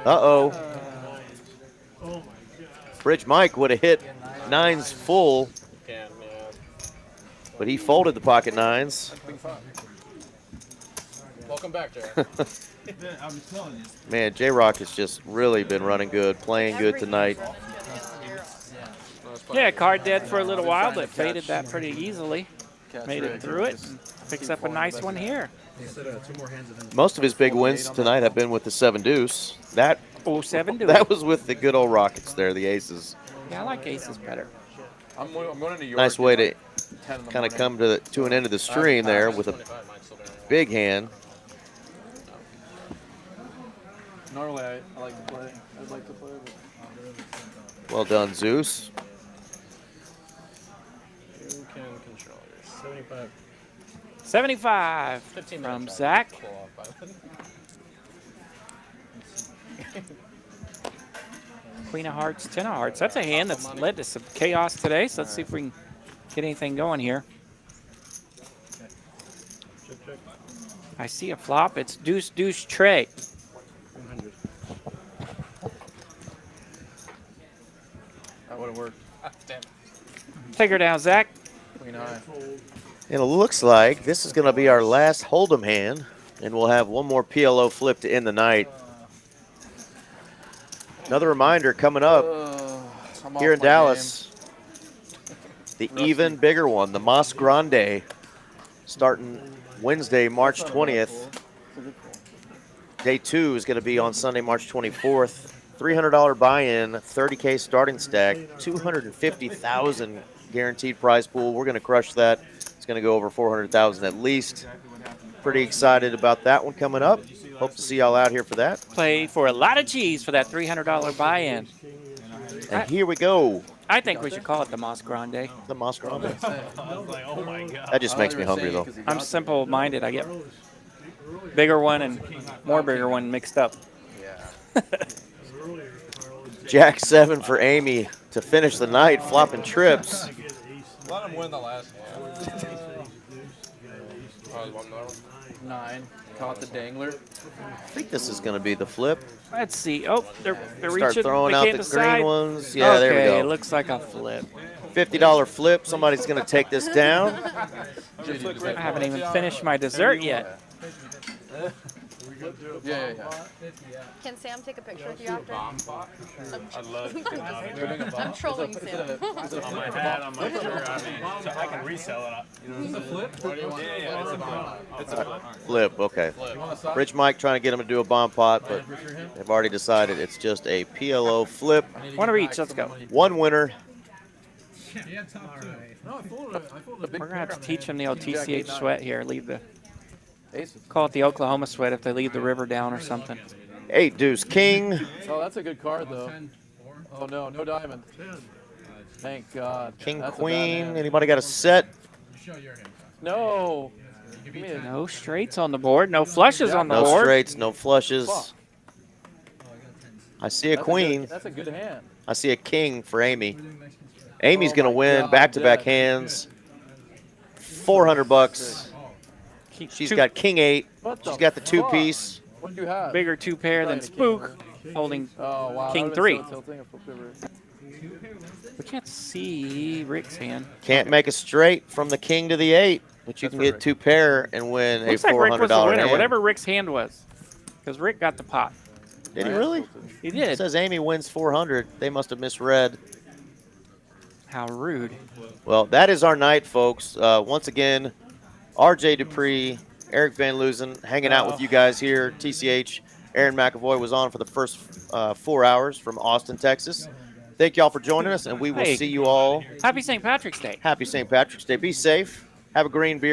Speaker 2: Uh-oh. Bridge Mike would have hit 9s full, but he folded the pocket 9s.
Speaker 4: Welcome back, Jared.
Speaker 2: Man, JROCK has just really been running good, playing good tonight.
Speaker 12: Yeah, card dead for a little while, but faded that pretty easily. Made it through it. Picks up a nice one here.
Speaker 2: Most of his big wins tonight have been with the 7 deuce. That
Speaker 12: 7 deuce.
Speaker 2: That was with the good old Rockets there, the aces.
Speaker 12: Yeah, I like aces better.
Speaker 5: I'm going to New York.
Speaker 2: Nice way to kind of come to an end of the stream there with a big hand.
Speaker 4: Normally I like to play. I'd like to play. But
Speaker 2: Well done, Zeus.
Speaker 3: You can control your 75.
Speaker 12: 75 from Zach. Queen of Hearts, 10 of Hearts. That's a hand that's led to some chaos today, so let's see if we can get anything going here. I see a flop. It's deuce, deuce, tray.
Speaker 4: that would have worked.
Speaker 12: Take her down, Zach.
Speaker 4: Queen high.
Speaker 2: And it looks like this is going to be our last Hold'em hand, and we'll have one more PLO flip to end the night. Another reminder coming up here in Dallas, the even bigger one, the Mas Grande, starting Wednesday, March 20th. Day 2 is going to be on Sunday, March 24th. $300 buy-in, 30K starting stack, 250,000 guaranteed prize pool. We're going to crush that. It's going to go over 400,000 at least. Pretty excited about that one coming up. Hope to see y'all out here for that.
Speaker 12: Play for a lot of cheese for that $300 buy-in.
Speaker 2: And here we go.
Speaker 12: I think we should call it the Mas Grande.
Speaker 2: The Mas Grande.
Speaker 3: I was like, oh my god.
Speaker 2: That just makes me hungry, though.
Speaker 12: I'm simple-minded. I get bigger one and more bigger one mixed up.
Speaker 2: Jack 7 for Amy to finish the night, flopping trips.
Speaker 3: Let him win the last one.
Speaker 4: 9. Caught the dangler.
Speaker 2: I think this is going to be the flip.
Speaker 12: Let's see. Oh, they're
Speaker 2: Start
Speaker 12: reaching.
Speaker 2: throwing
Speaker 12: they
Speaker 2: out
Speaker 12: can't
Speaker 2: the
Speaker 12: decide.
Speaker 2: green ones. Yeah,
Speaker 12: okay,
Speaker 2: there we
Speaker 12: it
Speaker 2: go.
Speaker 12: looks like a flip.
Speaker 2: $50 flip. Somebody's going to take this down.
Speaker 12: I haven't even finished my dessert yet.
Speaker 4: Yeah.
Speaker 9: Can Sam take a picture with you after?
Speaker 5: I'd love to.
Speaker 9: I'm trolling Sam.
Speaker 5: On my hat, on my shirt, I mean, so I can resell it. You know,
Speaker 4: Is this a flip?
Speaker 5: Yeah, it's a flip. It's a flip.
Speaker 2: Flip, okay. Rich Mike trying to get him to do a bomb pot, but they've already decided it's just a PLO flip.
Speaker 12: One of each. Let's go.
Speaker 2: One winner.
Speaker 12: We're gonna have to teach them the old TCH sweat here. Leave the call it the Oklahoma sweat if they leave the river down or something.
Speaker 2: 8 deuce king.
Speaker 4: Oh, that's a good card though. Oh no, no diamond. Thank God.
Speaker 2: King
Speaker 4: That's a bad
Speaker 2: queen.
Speaker 4: hand.
Speaker 2: Anybody got a set?
Speaker 4: No.
Speaker 12: No straights on the board. No flushes on the
Speaker 2: No
Speaker 12: board.
Speaker 2: straights, no flushes. I see a queen.
Speaker 4: That's a good hand.
Speaker 2: I see a king for Amy. Amy's going to win back-to-back hands. $400. She's got king 8. She's got the 2-piece.
Speaker 4: What do you have?
Speaker 12: Bigger 2-pair than Spook, holding
Speaker 4: Oh wow.
Speaker 12: king
Speaker 4: that
Speaker 12: 3.
Speaker 4: would've been so tilting if it were-
Speaker 12: We can't see Rick's hand.
Speaker 2: Can't make a straight from the king to the 8, but you can get 2 pair and win a
Speaker 12: Looks like Rick was the
Speaker 2: $400
Speaker 12: winner,
Speaker 2: hand.
Speaker 12: whatever Rick's hand was, because Rick got the pot.
Speaker 2: Did he really?
Speaker 12: He
Speaker 2: It
Speaker 12: did.
Speaker 2: says Amy wins 400. They must have misread.
Speaker 12: How rude.
Speaker 2: Well, that is our night, folks. Once again, RJ Dupree, Eric Van Loozen hanging out with you guys here. TCH, Aaron McAvoy was on for the first 4 hours from Austin, Texas. Thank you all for joining us, and we will
Speaker 12: Hey.
Speaker 2: see you all.
Speaker 12: Happy St. Patrick's Day.
Speaker 2: Happy St. Patrick's Day. Be safe. Have a green beer.